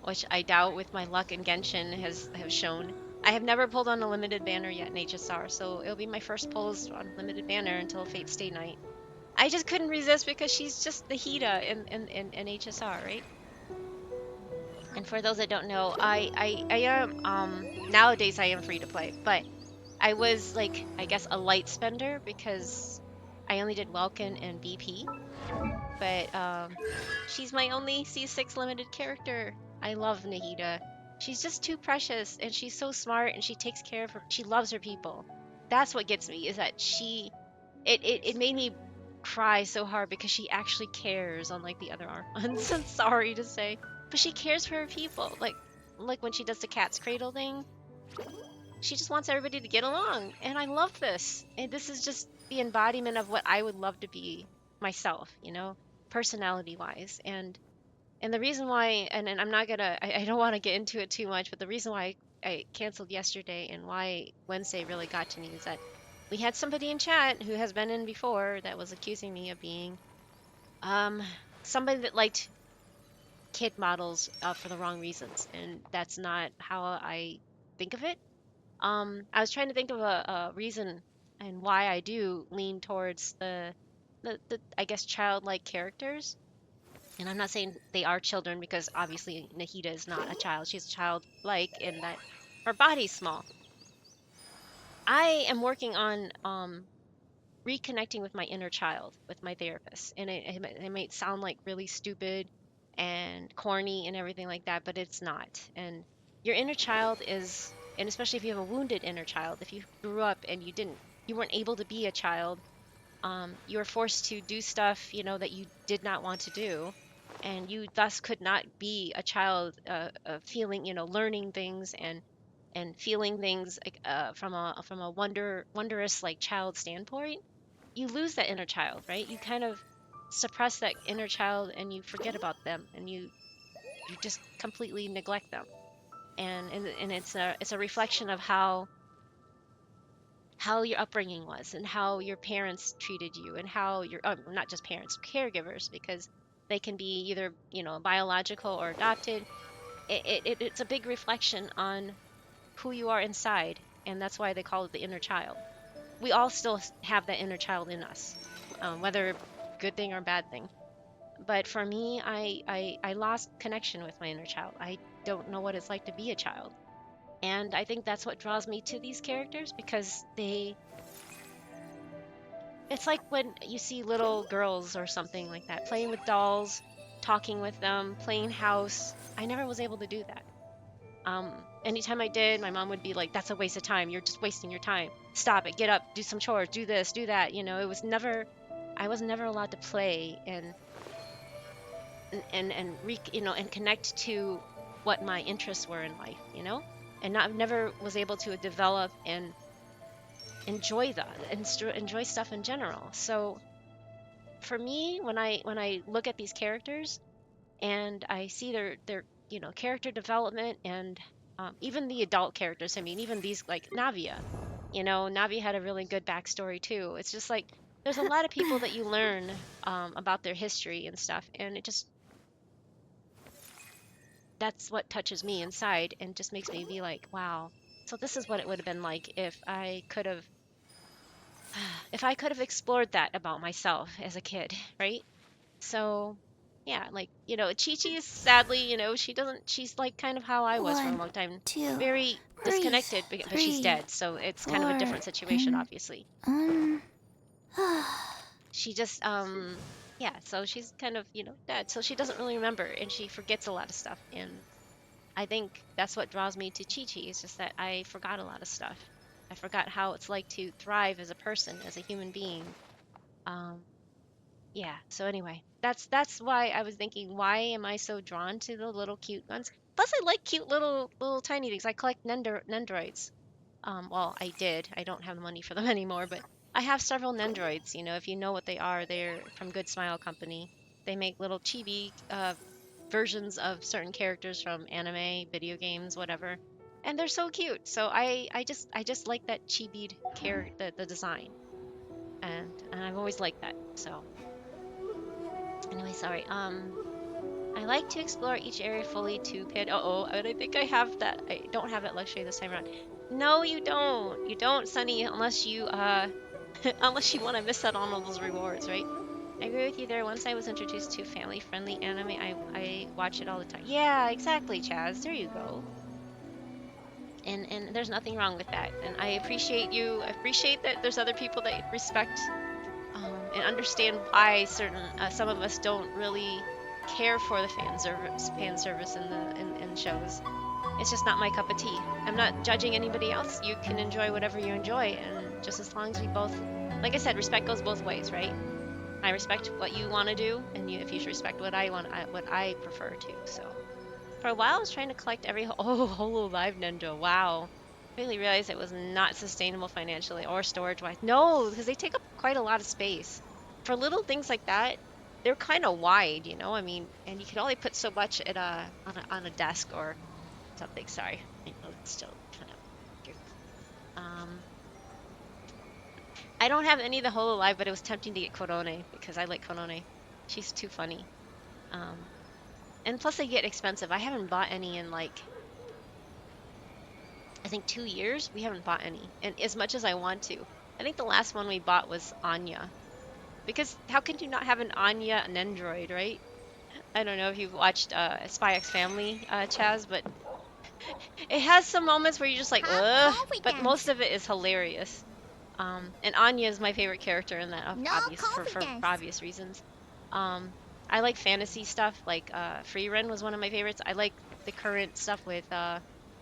which I doubt with my luck in Genshin have shown, I have never pulled on a limited banner yet in HSR, so it'll be my first pulls on limited banner until Fate Stay Night. I just couldn't resist because she's just the Hida in HSR, right? And for those that don't know, I am nowadays I am free to play, but I was like, I guess, a light spender because I only did Welkin and BP. But she's my only C6 limited character. I love Nahida. She's just too precious, and she's so smart, and she takes care of her. She loves her people. That's what gets me, is that it made me cry so hard because she actually cares, unlike the other Armans. I'm sorry to say, but she cares for her people. Like when she does the cat's cradle thing, she just wants everybody to get along, and I love this. And this is just the embodiment of what I would love to be myself, personality wise. And the reason why, and I'm not gonna, I don't want to get into it too much, but the reason why I canceled yesterday and why Wednesday really got to me is that we had somebody in chat who has been in before that was accusing me of being um somebody that liked kid models for the wrong reasons, and that's not how I think of it. I was trying to think of a reason and why I do lean towards the I guess childlike characters. And I'm not saying they are children because obviously Nahida is not a child. She's childlike in that her body's small. I am working on reconnecting with my inner child with my therapist. And it might sound like really stupid and corny and everything like that, but it's not. And your inner child is, and especially if you have a wounded inner child, if you grew up and you weren't able to be a child, you were forced to do stuff, that you did not want to do, and you thus could not be a child, feeling, learning things and feeling things like, from a wondrous like child standpoint. You lose that inner child, right? You kind of suppress that inner child and you forget about them, and you just completely neglect them. And it's a reflection of how your upbringing was and how your parents treated you, and how your not just parents, caregivers, because they can be either biological or adopted. It's a big reflection on who you are inside, and that's why they call it the inner child. We all still have that inner child in us, whether good thing or bad thing. But for me, I lost connection with my inner child. I don't know what it's like to be a child. And I think that's what draws me to these characters, because it's like when you see little girls or something like that playing with dolls, talking with them, playing house. I never was able to do that. Anytime I did, my mom would be like, "That's a waste of time. You're just wasting your time. Stop it. Get up. Do some chores. Do this. Do that." It was never. I was never allowed to play and connect to what my interests were in life. And never was able to develop and enjoy enjoy stuff in general. So for me, when I look at these characters and I see their character development, and even the adult characters, I mean, even these like Navia, Navi had a really good backstory too. It's just like there's a lot of people that you learn about their history and stuff, and that's what touches me inside and just makes me be like, wow. So this is what it would have been like if I could have explored that about myself as a kid, right? So, yeah, like, Chi-Chi is sadly, she's like kind of how I was for a long time, very disconnected, but she's dead, so it's kind of a different situation, obviously. She just, yeah, so she's kind of, dead, so she doesn't really remember, and she forgets a lot of stuff, and I think that's what draws me to Chi-Chi, is just that I forgot a lot of stuff. I forgot how it's like to thrive as a person, as a human being. Yeah, so anyway, that's why I was thinking, why am I so drawn to the little cute ones? Plus, I like cute little tiny things. I collect Nendroids. Well, I did. I don't have the money for them anymore, but I have several Nendroids. If you know what they are, they're from Good Smile Company. They make little chibi versions of certain characters from anime, video games, whatever, and they're so cute. So I just like that chibied the design, and I've always liked that. So. Anyway, sorry. I like to explore each area fully to pit. Uh-oh, and I think I have that. I don't have that luxury this time around. No, you don't. You don't, Sunny, unless you unless you want to miss out on all those rewards, right? I agree with you there. Once I was introduced to family-friendly anime, I watch it all the time. Yeah, exactly, Chaz. There you go. And there's nothing wrong with that. And I appreciate you. I appreciate that there's other people that respect and understand why some of us don't really care for the fan service in shows. It's just not my cup of tea. I'm not judging anybody else. You can enjoy whatever you enjoy, and just as long as we both, like I said, respect goes both ways, right? I respect what you want to do, and if you should respect what what I prefer to. So, for a while, I was trying to collect every Hololive Ninja. Wow, I really realized it was not sustainable financially or storage-wise. No, because they take up quite a lot of space. For little things like that, they're kind of wide, you know. I mean, and you can only put so much at on a desk or something. Sorry, I know it's still kind of. I don't have any of the Hololive, but it was tempting to get Korone because I like Korone. She's too funny. Um, and plus they get expensive. I haven't bought any in like, I think 2 years. We haven't bought any, and as much as I want to. I think the last one we bought was Anya. Because how can you not have an Anya Nendroid, right? I don't know if you've watched Spy X Family, Chaz, but it has some moments where you're just like, ugh, but most of it is hilarious. And Anya is my favorite character in that, for obvious reasons. I like fantasy stuff, like Free Run was one of my favorites. I like the current stuff with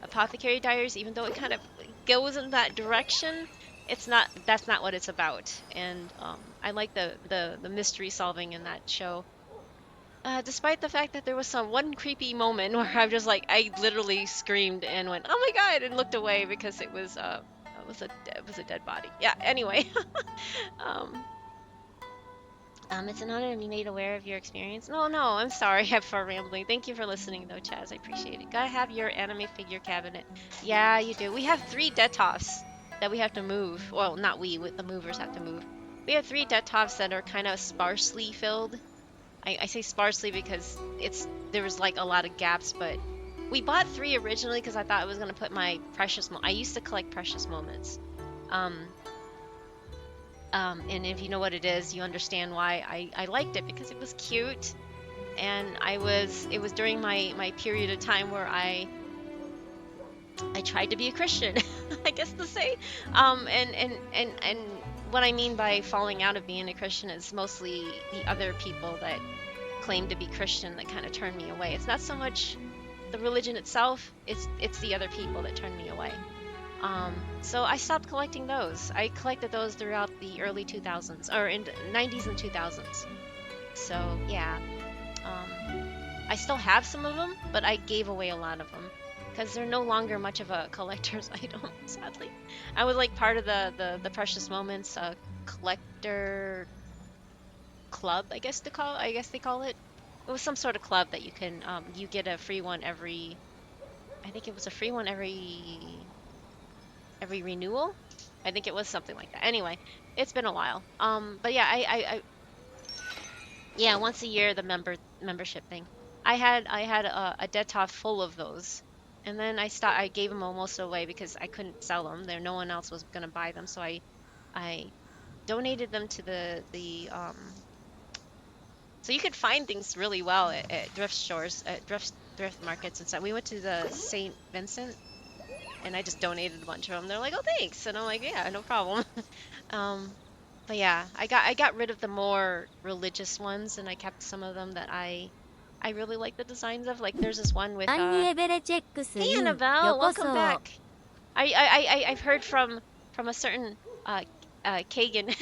Apothecary Diaries, even though it kind of goes in that direction. That's not what it's about. And I like the mystery solving in that show. Despite the fact that there was one creepy moment where I literally screamed and went, "Oh my god!" and looked away because it was a dead body. Yeah. Anyway, it's an honor to be made aware of your experience. No, I'm sorry for rambling. Thank you for listening, though, Chaz. I appreciate it. Gotta have your anime figure cabinet. Yeah, you do. We have 3 Detofs that we have to move. Well, not we, the movers have to move. We have 3 Detofs that are kind of sparsely filled. I say sparsely because there was like a lot of gaps, but we bought 3 originally because I thought I was gonna put my precious. I used to collect precious moments, and if you know what it is, you understand why I liked it, because it was cute, and it was during my period of time where I tried to be a Christian, I guess to say, and what I mean by falling out of being a Christian is mostly the other people that claim to be Christian that kind of turned me away. It's not so much the religion itself, it's the other people that turned me away. So I stopped collecting those. I collected those throughout the early 2000s, or in the 90s and 2000s. So yeah, I still have some of them, but I gave away a lot of them because they're no longer much of a collector's item, sadly. I was like part of the Precious Moments collector club, I guess they call it. It was some sort of club that you can you get a free one every. I think it was a free one every renewal. I think it was something like that. Anyway, it's been a while. But yeah, yeah, once a year the membership thing. I had a Detov full of those, and then I gave them almost away because I couldn't sell them. No one else was gonna buy them, so I donated them to the so you could find things really well at thrift stores, at thrift markets and stuff. We went to the St. Vincent, and I just donated a bunch of them. They're like, "Oh, thanks," and I'm like, "Yeah, no problem." But yeah, I got rid of the more religious ones, and I kept some of them that I really like the designs of. Like there's this one with Hey Annabelle, welcome back. I've heard from a certain Kagan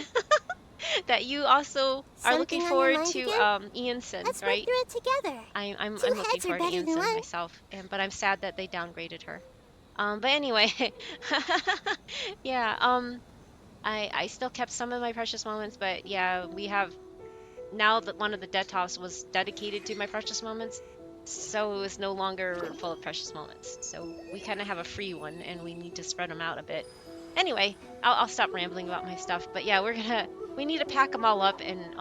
that you also are looking forward to Ianson, Let's right? work through it together. I'm Two looking heads are forward to better than Ianson one. myself, but I'm sad that they downgraded her. But anyway, yeah, I still kept some of my precious moments, but yeah, we have now that one of the Detovs was dedicated to my precious moments, so it was no longer full of precious moments. So we kind of have a free one, and we need to spread them out a bit. Anyway, I'll stop rambling about my stuff, but yeah, we need to pack them all up and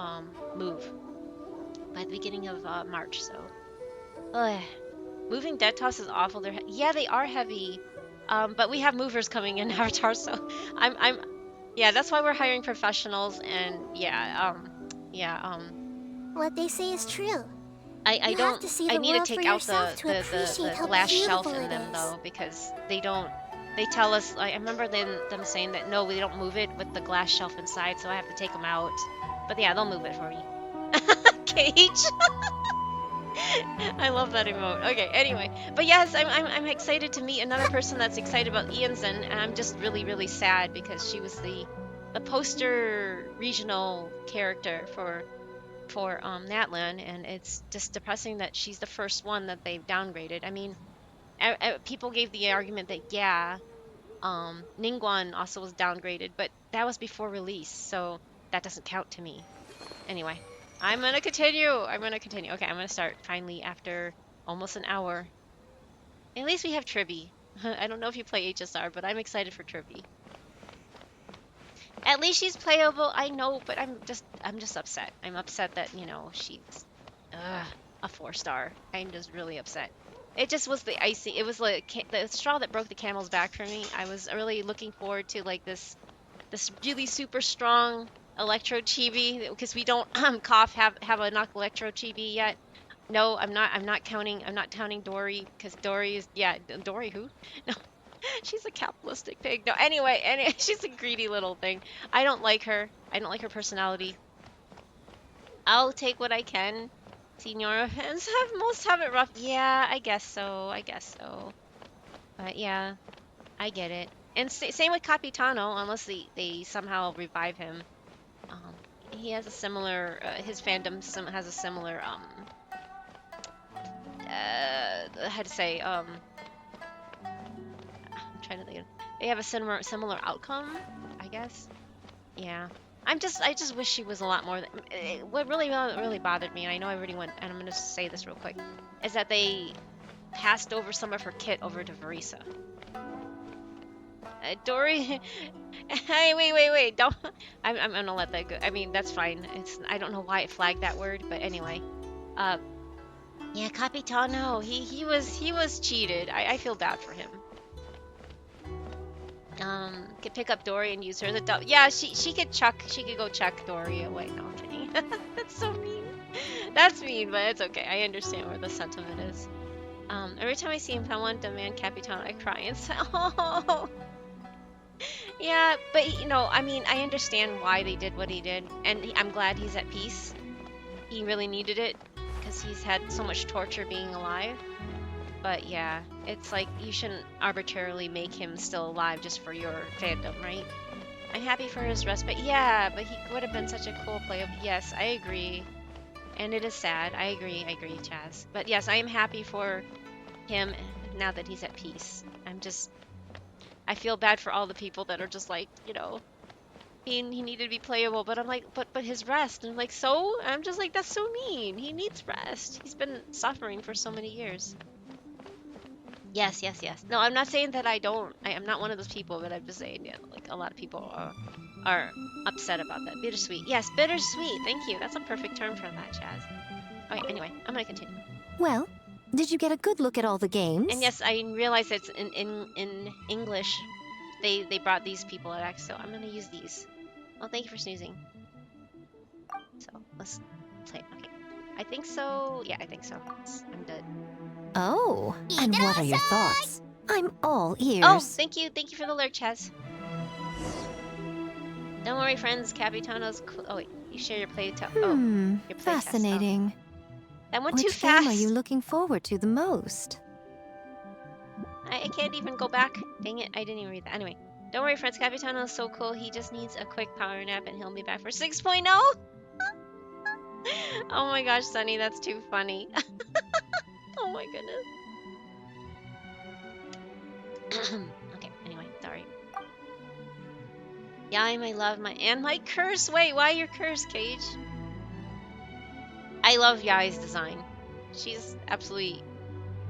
move by the beginning of March. So, moving Detos is awful. Yeah, they are heavy, but we have movers coming in Avatar, so yeah, that's why we're hiring professionals, and yeah, What they say is true. I You have to see I the need to world take for out yourself to the appreciate how glass shelf beautiful in it them is. though, because they tell us, I remember them saying that no, we don't move it with the glass shelf inside, so I have to take them out. But yeah, they'll move it for me. Cage. I love that emote. Okay, anyway. But yes, I'm excited to meet another person that's excited about Ianson, and I'm just really sad because she was the poster regional character for Natlan, and it's just depressing that she's the first one that they've downgraded. I mean, people gave the argument that yeah, Ningguang also was downgraded, but that was before release, so that doesn't count to me. Anyway, I'm gonna continue. Okay, I'm gonna start finally after almost an hour. At least we have Tribby. I don't know if you play HSR, but I'm excited for Tribby. At least she's playable. I know, but I'm just upset. I'm upset that she's a 4-star. I'm just really upset. It just was the icing. It was like the straw that broke the camel's back for me. I was really looking forward to like this really super strong electro chibi because we don't have enough electro chibi yet. No, I'm not counting Dory because Dory is Dory who? No, she's a capitalistic pig. No, anyway, she's a greedy little thing. I don't like her. I don't like her personality. I'll take what I can. Senora fans most have it rough. Yeah, I guess so. But yeah, I get it. And same with Capitano, unless they somehow revive him. He has a similar, his fandom has a similar, how to say, I'm trying to think of, they have a similar outcome, I guess. Yeah. I just wish she was a lot more. What really bothered me, and I know I already went, and I'm gonna say this real quick, is that they passed over some of her kit over to Verisa. Dory, hey, wait, don't. I'm gonna let that go. I mean, that's fine. I don't know why it flagged that word, but anyway. Yeah, Capitano, he was cheated. I feel bad for him. Could pick up Dory and use her as a yeah, she could go chuck Dory away. No, I'm kidding. That's so mean. That's mean, but it's okay. I understand where the sentiment is. Every time I see him, someone demand Capitano, I cry and say, oh. Yeah, but I mean, I understand why they did what he did, and I'm glad he's at peace. He really needed it because he's had so much torture being alive. But yeah, it's like you shouldn't arbitrarily make him still alive just for your fandom, right? I'm happy for his respite. Yeah, but he would have been such a cool player. Yes, I agree. And it is sad. I agree, Chaz. But yes, I am happy for him now that he's at peace. I feel bad for all the people that are just like, he needed to be playable, but I'm like, but his rest. And I'm like, so? I'm just like, that's so mean. He needs rest. He's been suffering for so many years. Yes. No, I'm not saying that I am not one of those people, but I'm just saying, yeah, like a lot of people are upset about that. Bittersweet. Yes, bittersweet. Thank you. That's a perfect term for that, Chaz. Okay, anyway, I'm gonna continue. Well, did you get a good look at all the games? And yes, I realize it's in English. They brought these people at so I'm gonna use these. Oh, thank you for snoozing. So let's play. Okay, I think so. Yeah, I think so. I'm done. Oh, and what are your thoughts? I'm all ears. Oh, thank you for the alert, Chaz. Don't worry, friends. Capitano's cool. Oh wait, you share your play test. Oh, your play fascinating. Test. Oh. That went Which too fast. game are you looking forward to the most? I can't even go back. Dang it, I didn't even read that. Anyway, don't worry, friends. Capitano is so cool. He just needs a quick power nap, and he'll be back for 6.0. Oh my gosh, Sunny, that's too funny. Oh my goodness. Okay, anyway, sorry. Yai, my love, my curse. Wait, why your curse, Cage? I love Yai's design. She's absolutely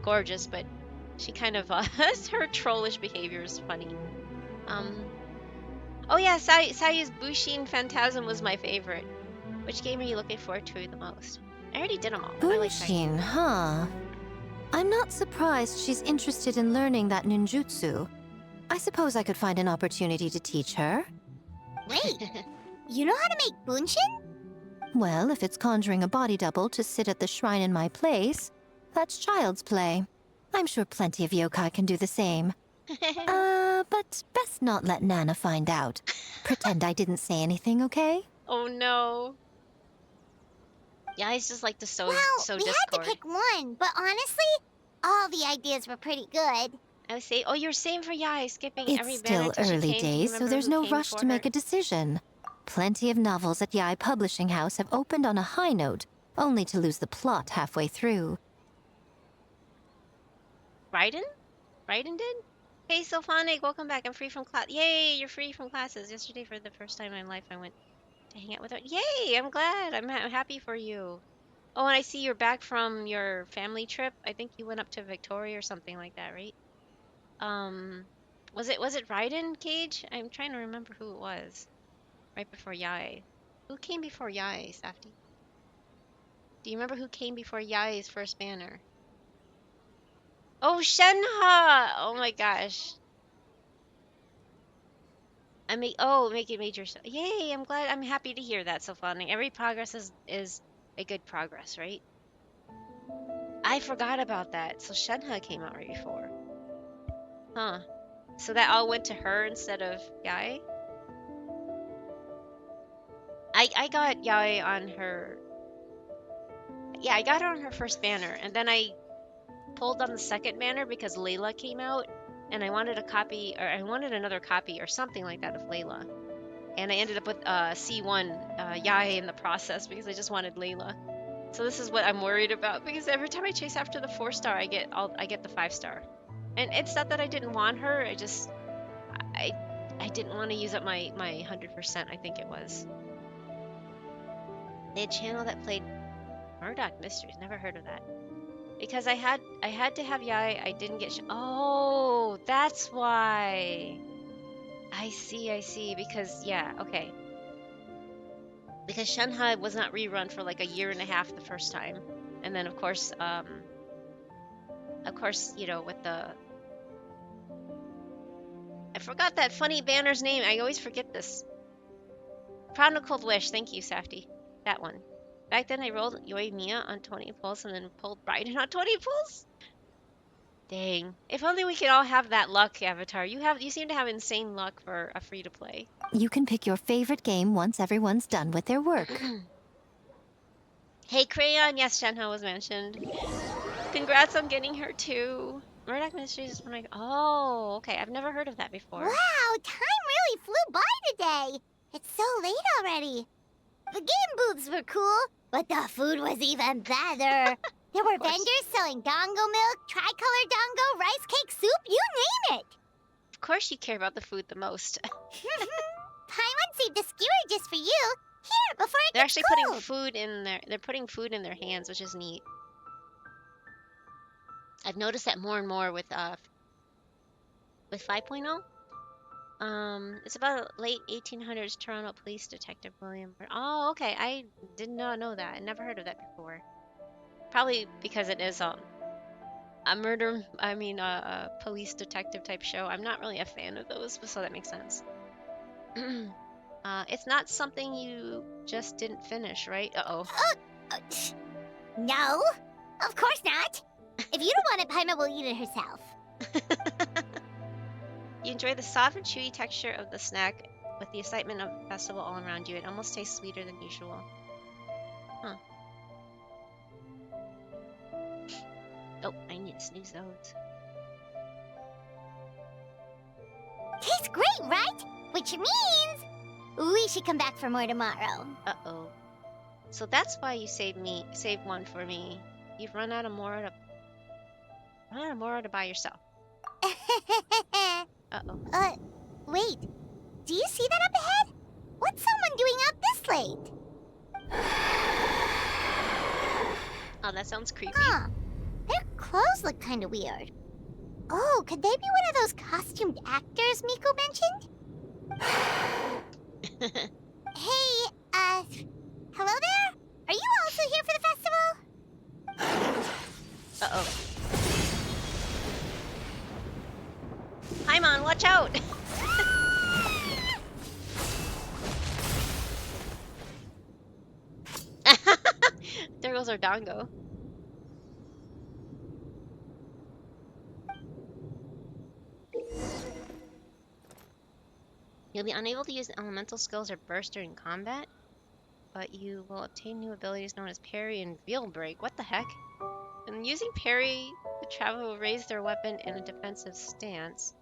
gorgeous, but she kind of her trollish behavior is funny. Oh yeah, Sayu's Bushin Phantasm was my favorite. Which game are you looking forward to the most? I already did them all. Bushin, huh? I'm not surprised she's interested in learning that ninjutsu. I suppose I could find an opportunity to teach her. Wait, you know how to make bunshin? Well, if it's conjuring a body double to sit at the shrine in my place, that's child's play. I'm sure plenty of yokai can do the same. But best not let Nana find out. Pretend I didn't say anything, okay? Oh no. Yeah, it's just like to sow Well, we had to discord. pick one, but honestly, all the ideas were pretty good. I would say, oh, you're same for Yai, skipping every It's banner still until she early came. Can you days, so remember there's who no came rush before to her? make a decision. Plenty of novels at Yai Publishing House have opened on a high note, only to lose the plot halfway through. Raiden? Raiden did? Hey, Sylphonic, welcome back. I'm free from class. Yay, you're free from classes. Yesterday, for the first time in my life, I went to hang out with her. Yay, I'm glad. I'm happy for you. Oh, and I see you're back from your family trip. I think you went up to Victoria or something like that, right? Um, was it Raiden, Cage? I'm trying to remember who it was. Right before Yai. Who came before Yai, Safty? Do you remember who came before Yai's first banner? Oh, Shenhe! Oh my gosh. Make it major. Yay! I'm glad. I'm happy to hear that, Sylphonic. Every progress is a good progress, right? I forgot about that. So Shenhe came out right before. Huh. So that all went to her instead of Yai? I got Yai on her. Yeah, I got her on her first banner, and then I pulled on the second banner because Layla came out, and I wanted a copy, or I wanted another copy or something like that of Layla. And I ended up with C1 Yai in the process because I just wanted Layla. So this is what I'm worried about because every time I chase after the 4-star, I get the 5-star. And it's not that I didn't want her. I I didn't want to use up my 100%. I think it was. They had a channel that played Murdoch Mysteries. Never heard of that. Because I had to have Yai. I didn't get. Oh, that's why. I see. Because yeah, okay. Because Shenhe was not rerun for like a year and a half the first time, and then of course, you know, with the I forgot that funny banner's name. I always forget this. Chronicled Wish. Thank you, Safty. That one. Back then, I rolled Yoimiya on 20 pulls and then pulled Bryden on 20 pulls. Dang. If only we could all have that luck, Avatar. You seem to have insane luck for a free to play. You can pick your favorite game once everyone's done with their work. Hey, Crayon. Yes, Shenhe was mentioned. Congrats on getting her too. Murdoch Mysteries is one of my. Oh, okay. I've never heard of that before. Wow, time really flew by today. It's so late already. The game booths were cool, but the food was even better. There were vendors selling dongo milk, tricolor dongo, rice cake soup, you name it. Of course you care about the food the most. Paimon saved a skewer just for you. Here, before it They're gets actually cold. putting food in their. They're putting food in their hands, which is neat. I've noticed that more and more with 5.0. It's about late 1800s Toronto police detective William. Oh, okay. I did not know that. I never heard of that before. Probably because it is a police detective type show. I'm not really a fan of those, so that makes sense. It's not something you just didn't finish, right? Uh-oh. No, of course not. If you don't want it, Paimon will eat it herself. You enjoy the soft and chewy texture of the snack with the excitement of the festival all around you. It almost tastes sweeter than usual. Huh. Oh, I need to snooze those. Tastes great, right? Which means we should come back for more tomorrow. Uh-oh. So that's why you saved one for me. You've run out of Mora to buy yourself. Uh-oh. Wait. Do you see that up ahead? What's someone doing out this late? Oh, that sounds creepy. Huh. Their clothes look kind of weird. Oh, could they be one of those costumed actors Miko mentioned? Hey, hello there? Are you also here for the festival? Uh-oh. Paimon, watch out! There goes our dongo. You'll be unable to use elemental skills or burst during combat? but you will obtain new abilities known as parry and veil break. What the heck? And using parry, the traveler will raise their weapon in a defensive stance,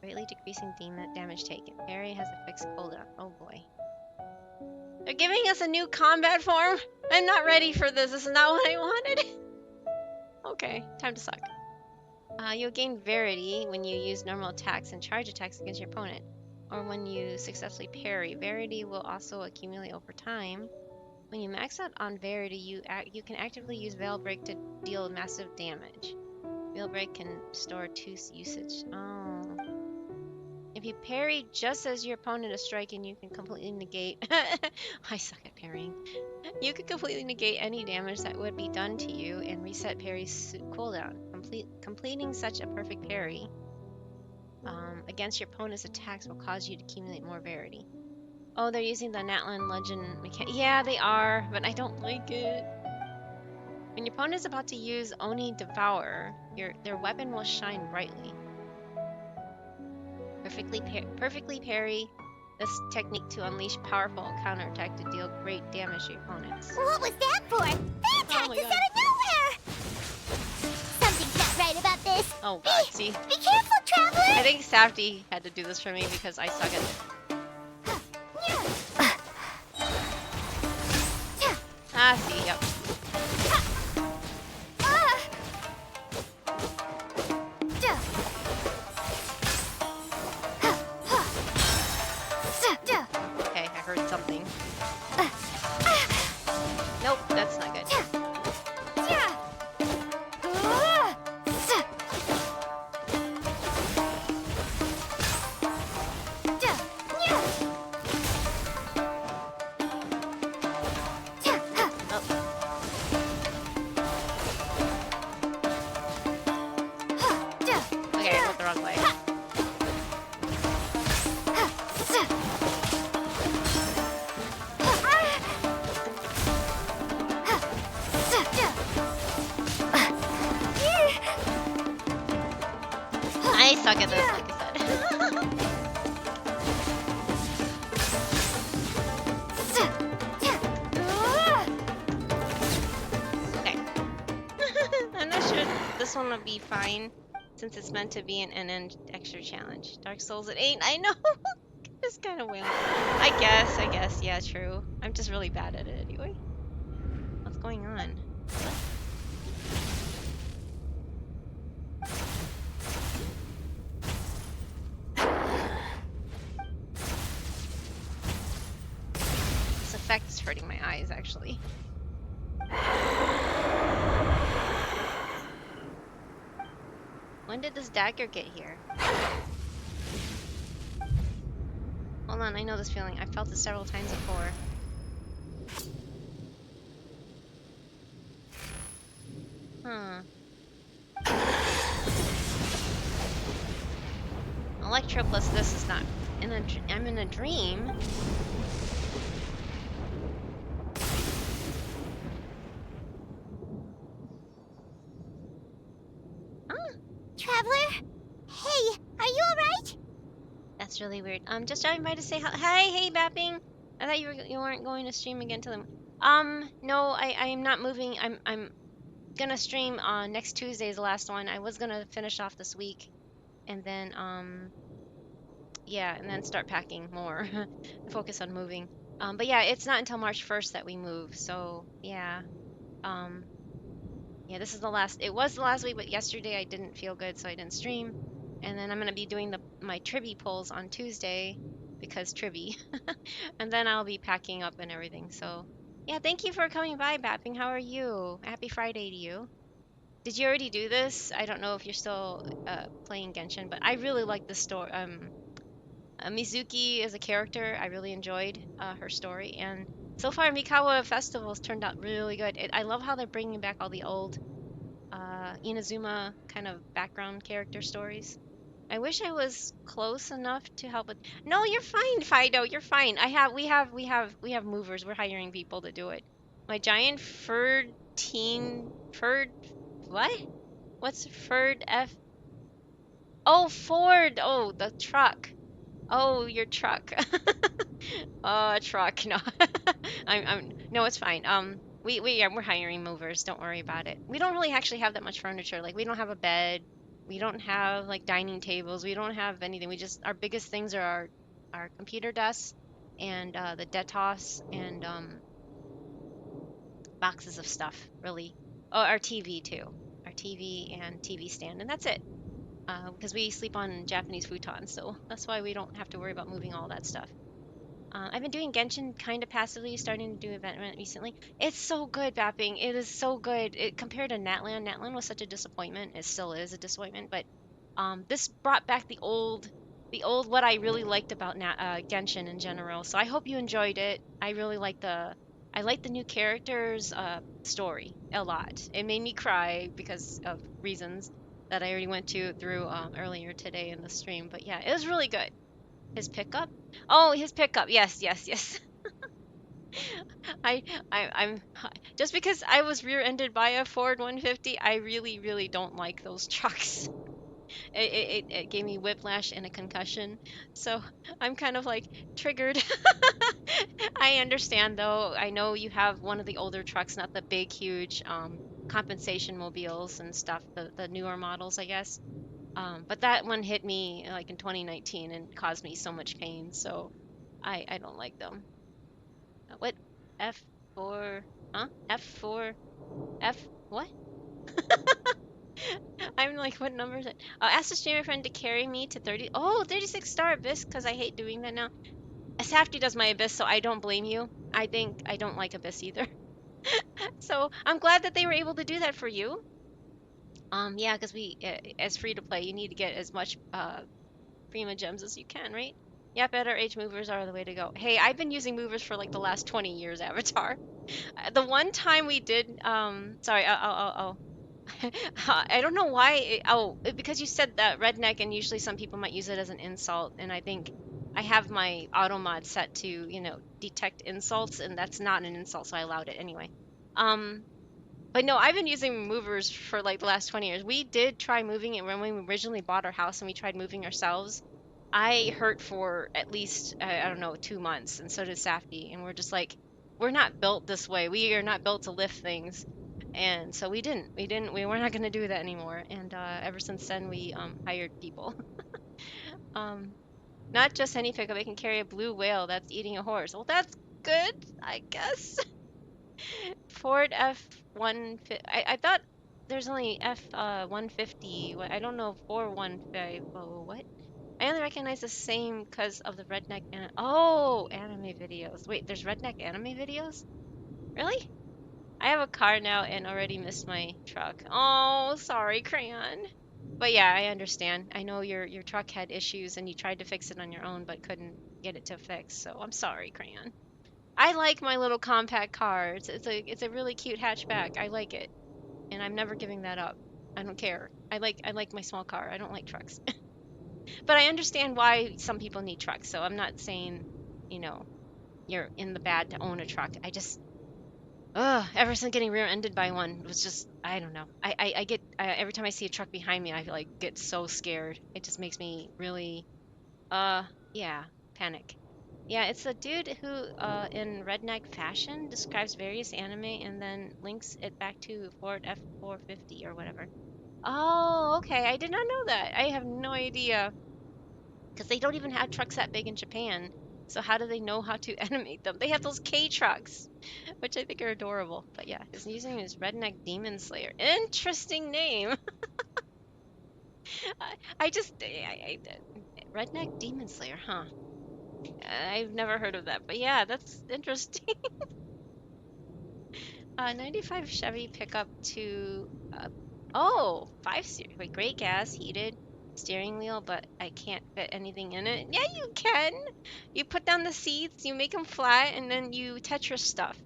greatly decreasing damage taken. Parry has a fixed cooldown. Oh boy. They're giving us a new combat form? I'm not ready for this. This is not what I wanted. Okay, time to suck. You'll gain Verity when you use normal attacks and charge attacks against your opponent, or when you successfully parry. Verity will also accumulate over time. When you max out on Verity, you can actively use Veil Break to deal massive damage. Veil Break can store 2 usage. Oh. If you parry just as your opponent is striking, you can completely negate... I suck at parrying. You can completely negate any damage that would be done to you and reset parry's cooldown. Completing such a perfect parry against your opponent's attacks will cause you to accumulate more Verity. Oh, they're using the Natlan Legend mechanic. Yeah, they are, but I don't like it. When your opponent is about to use Oni Devourer, their weapon will shine brightly. Perfectly parry this technique to unleash powerful counterattack to deal great damage to your opponents. What was that for? That attacked us out of nowhere! Something's not right about this. Oh god, see? Be careful, traveler! I think Safty had to do this for me because I suck at it. Ah, see, yep. Okay, I heard something. Nope, that's not good. Okay, I went the wrong way. I suck at this, like I said. Okay. I'm not sure this one will be fine since it's meant to be an extra challenge. Dark Souls at 8. I know. It's kind of weird. I guess. Yeah, true. I'm just really bad at it anyway. What's going on? This effect is hurting my eyes, actually. When did this dagger get here? Hold on, I know this feeling. I've felt it several times before. Huh. Electro plus this is not... I'm in a dream. Traveler? Hey, are you alright? That's really weird. Just driving by to say hi. Hey, Bapping. I thought you weren't going to stream again till the... No, I am not moving. I'm gonna stream next Tuesday is the last one. I was gonna finish off this week, and then yeah, and then start packing more. Focus on moving. But yeah, it's not until March 1st that we move. So yeah, yeah, this is the last. It was the last week, but yesterday I didn't feel good, so I didn't stream. And then I'm gonna be doing my Tribby pulls on Tuesday because Tribby, and then I'll be packing up and everything. So yeah, thank you for coming by, Bapping. How are you? Happy Friday to you. Did you already do this? I don't know if you're still playing Genshin, but I really like the story. Mizuki as a character, I really enjoyed her story, and so far Mikawa Festivals turned out really good. I love how they're bringing back all the old Inazuma kind of background character stories. I wish I was close enough to help with. No, you're fine, Fido. You're fine. We have movers. We're hiring people to do it. My giant furred what? What's Ford F? Oh, Ford. Oh, the truck. Oh, your truck. A truck. No, no, it's fine. We're hiring movers. Don't worry about it. We don't really actually have that much furniture. Like, we don't have a bed. We don't have like dining tables. We don't have anything. We just, our biggest things are our computer desks and the Detos and boxes of stuff, really. Oh, our TV too. Our TV and TV stand, and that's it. Because we sleep on Japanese futons, so that's why we don't have to worry about moving all that stuff. I've been doing Genshin kind of passively, starting to do event recently. It's so good, Bapping. It is so good. It compared to Natlan. Natlan was such a disappointment. It still is a disappointment, but this brought back the old what I really liked about Genshin in general. So I hope you enjoyed it. I like the new characters' story a lot. It made me cry because of reasons that I already went to through earlier today in the stream. But yeah, it was really good. His pickup? Oh, his pickup. Yes, yes, yes. I, I'm just because I was rear-ended by a Ford 150, I really, really don't like those trucks. It gave me whiplash and a concussion, so I'm kind of like triggered. I understand though. I know you have one of the older trucks, not the big, huge compensation mobiles and stuff, the newer models, I guess. But that one hit me like in 2019 and caused me so much pain, so I don't like them. What? F4? Huh? F4? F what? I'm like, what number is it? Ask the streamer friend to carry me to 30. Oh, 36-star Abyss, because I hate doing that now. Safety does my Abyss, so I don't blame you. I think I don't like Abyss either. So I'm glad that they were able to do that for you. Yeah, because as free to play, you need to get as much Prima gems as you can, right? Yeah, better age movers are the way to go. Hey, I've been using movers for like the last 20 years, Avatar. The one time we did, sorry, I don't know why. Because you said that redneck, and usually some people might use it as an insult, and I think I have my auto mod set to, detect insults, and that's not an insult, so I allowed it anyway. But no, I've been using movers for like the last 20 years. We did try moving it when we originally bought our house, and we tried moving ourselves. I hurt for at least, I don't know, 2 months, and so did Safety. And we're just like, we're not built this way. We are not built to lift things. And so we didn't. We were not going to do that anymore. And ever since then, we hired people. Um, Not just any pickup, it can carry a blue whale that's eating a horse. Well, that's good, I guess. Ford F-150. I thought there's only F-150. I don't know, 415. Oh, what? I only recognize the same because of the redneck anime videos. Wait, there's redneck anime videos? Really? I have a car now and already missed my truck. Oh, sorry, Crayon. But yeah, I understand. I know your truck had issues and you tried to fix it on your own but couldn't get it to fix. So I'm sorry, Crayon. I like my little compact car. It's a really cute hatchback. I like it, and I'm never giving that up. I don't care. I like my small car. I don't like trucks. But I understand why some people need trucks. So I'm not saying, you know, you're in the bad to own a truck. I just ever since getting rear-ended by one was just, I don't know. I get every time I see a truck behind me, I like get so scared. It just makes me really yeah, panic. Yeah, it's a dude who in redneck fashion describes various anime and then links it back to Ford F450 or whatever. Oh, okay. I did not know that. I have no idea because they don't even have trucks that big in Japan. So how do they know how to animate them? They have those K trucks, which I think are adorable. But yeah, his username is Redneck Demon Slayer. Interesting name. I just Redneck Demon Slayer, huh? I've never heard of that, but yeah, that's interesting. 95 Chevy pickup to oh, 5 series. Wait, great gas, heated steering wheel, but I can't fit anything in it. Yeah, you can. You put down the seats, you make them flat, and then you Tetris stuff.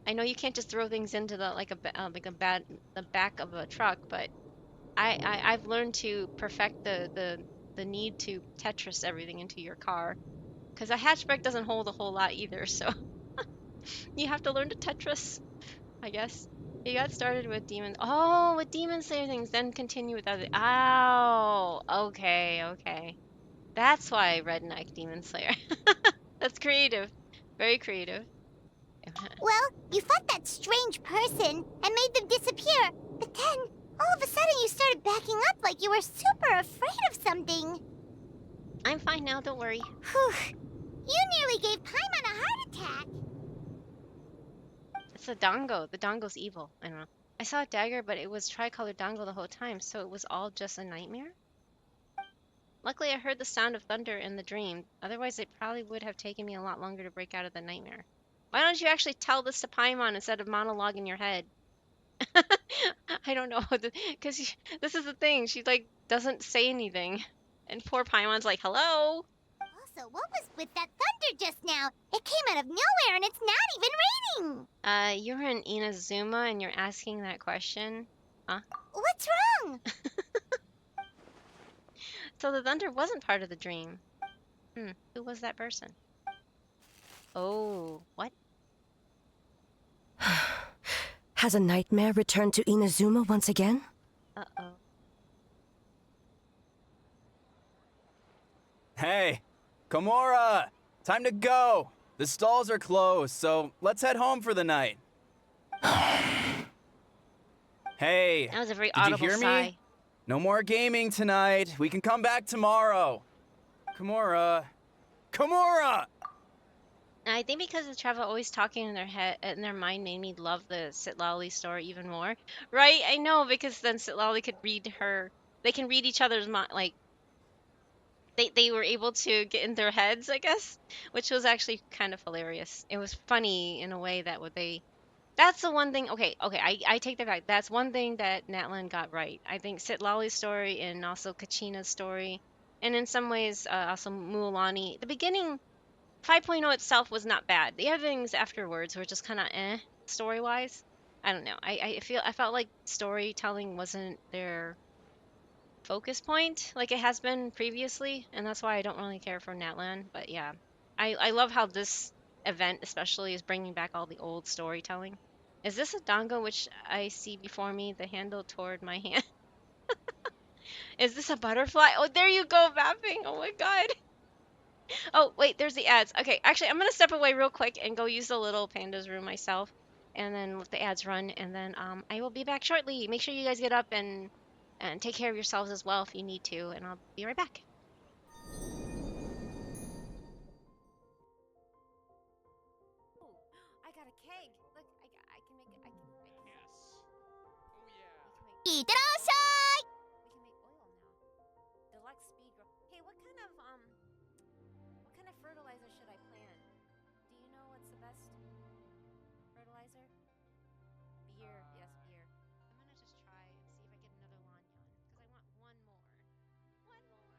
I know you can't just throw things into the the back of a truck, but I've learned to perfect the need to Tetris everything into your car because a hatchback doesn't hold a whole lot either, so you have to learn to Tetris, I guess. You got started with with Demon Slayer things, then continue with other. Oh, okay, okay. That's why Redneck Demon Slayer. That's creative. Very creative. Well, you fought that strange person and made them disappear, but then all of a sudden you started backing up like you were super afraid of something. I'm fine now, don't worry. Whew. You nearly gave Paimon a heart attack. It's the Dango. The Dango's evil. I don't know. I saw a dagger, but it was tricolored Dango the whole time, so it was all just a nightmare? Luckily, I heard the sound of thunder in the dream. Otherwise, it probably would have taken me a lot longer to break out of the nightmare. Why don't you actually tell this to Paimon instead of monologue in your head? I don't know, because this is the thing. She, like, doesn't say anything. And poor Paimon's like, hello? Also, what was with that thunder just now? It came out of nowhere and it's not even raining. You're in Inazuma and you're asking that question? Huh? What's wrong? So the thunder wasn't part of the dream. Who was that person? Oh, what? Has a nightmare returned to Inazuma once again? Uh-oh. Hey, Komura! Time to go! The stalls are closed, so let's head home for the night. Hey, That was a very did you audible hear sigh. me? No more gaming tonight. We can come back tomorrow. Komura. Komura! I think because the travel always talking in their head, in their mind, made me love the Sitlali story even more. Right? I know, because then Sitlali could read her. They can read each other's mind. Like they were able to get in their heads, I guess, which was actually kind of hilarious. It was funny in a way that would they. That's the one thing. Okay, I take that back. That's one thing that Natlan got right. I think Sitlali's story and also Kachina's story, and in some ways also Mualani. The beginning 5.0 itself was not bad. The other things afterwards were just kind of story wise. I don't know. I felt like storytelling wasn't their focus point like it has been previously, and that's why I don't really care for Natlan. But yeah, I love how this event especially is bringing back all the old storytelling. Is this a dango which I see before me, the handle toward my hand? Is this a butterfly? Oh, there you go, mapping. Oh my god. Oh, wait, there's the ads. Okay, actually, I'm gonna step away real quick and go use the little panda's room myself, and then let the ads run, and then I will be back shortly. Make sure you guys get up and take care of yourselves as well if you need to, and I'll be right back. I got a keg. Look, I can make it. Yes. Oh yeah. We いってらっしゃい! can make oil now. Deluxe speed grow. Hey, what kind of fertilizer should I plant? Do you know what's the best fertilizer? Beer. Yes, beer. I'm gonna just try and see if I get another Lanyon, because I want one more. One more.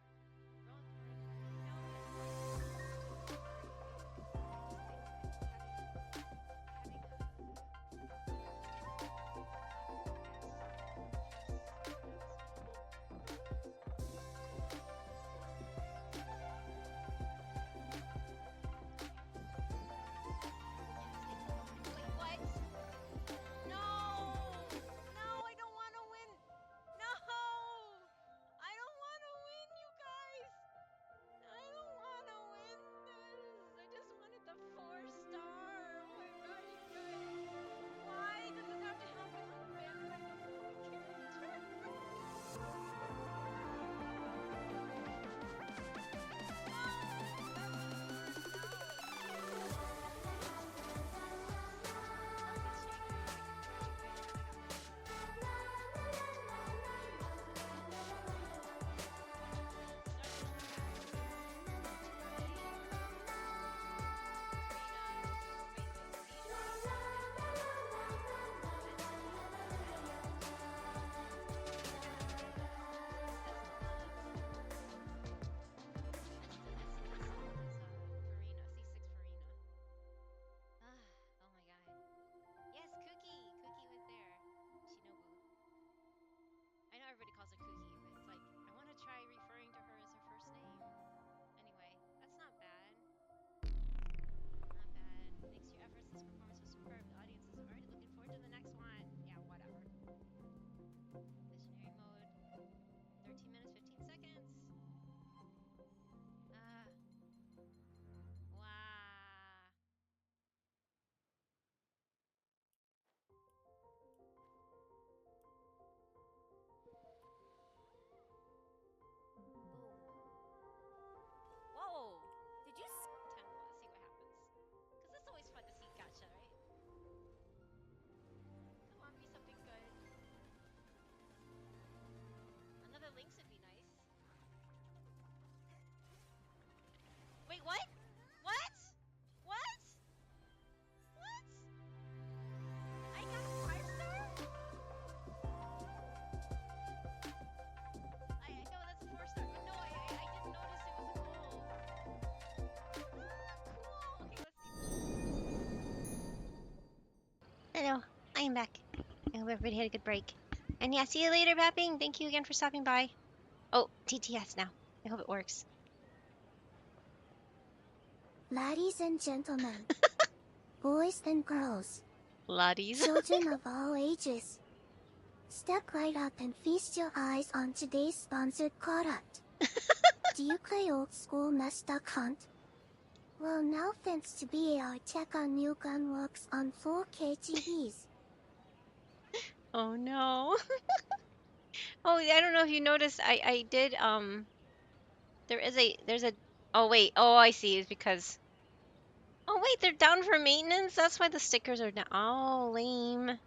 I'm back. I hope everybody had a good break. And yeah, see you later, Bapping. Thank you again for stopping by. Oh, TTS now. I hope it works. Ladies and gentlemen, boys and girls, Lotties. children of all ages, step right up and feast your eyes on today's sponsored product. Do you play old school messed up hunt? Well, now thanks to BAR Tech, our new gun works on 4K TVs. Oh no. Oh, I don't know if you noticed. I did there's a oh wait, oh I see, it's because oh wait, they're down for maintenance? That's why the stickers are down. Oh, lame.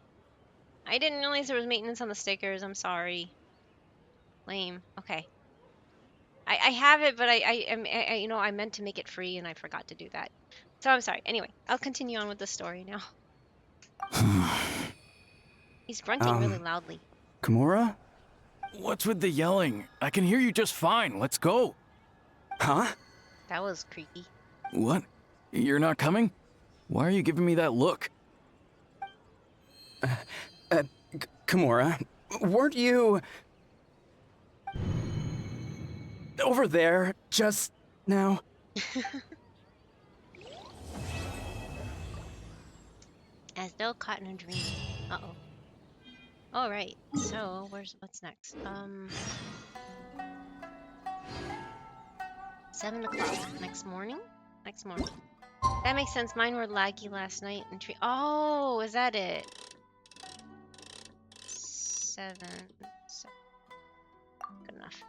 I didn't realize there was maintenance on the stickers. I'm sorry. Lame. Okay. I have it, but you know, I meant to make it free and I forgot to do that. So I'm sorry. Anyway, I'll continue on with the story now. He's grunting really loudly. Kimura? What's with the yelling? I can hear you just fine. Let's go. Huh? That was creepy. What? You're not coming? Why are you giving me that look? Kimura, weren't you over there just now? As though caught in a dream. Uh-oh. Alright, so what's next? 7 o'clock next morning? Next morning. That makes sense. Mine were laggy last night and oh, is that it? 7. Good enough.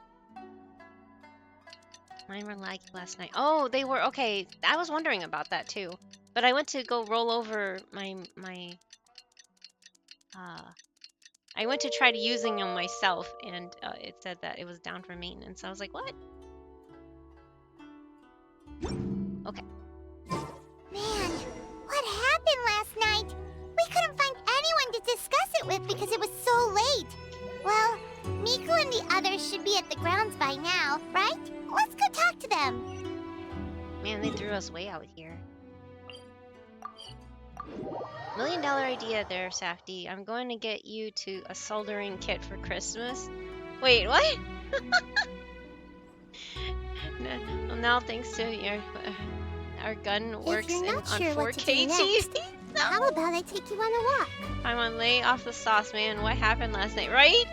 Mine were laggy last night. Oh, they were okay. I was wondering about that too. But I went to go roll over my I went to try using them myself, and it said that it was down for maintenance. I was like, what? Okay. Man, what happened last night? We couldn't find anyone to discuss it with because it was so late. Well, Miku and the others should be at the grounds by now, right? Let's go talk to them. Man, they threw us way out here. $1 million idea there, Safty. I'm going to get you to a soldering kit for Christmas. Wait, what? No, now thanks to our gun works If you're not on sure what to do 4K next, TV. how about I take you on a walk? I'm on lay off the sauce, man. What happened last night? Right?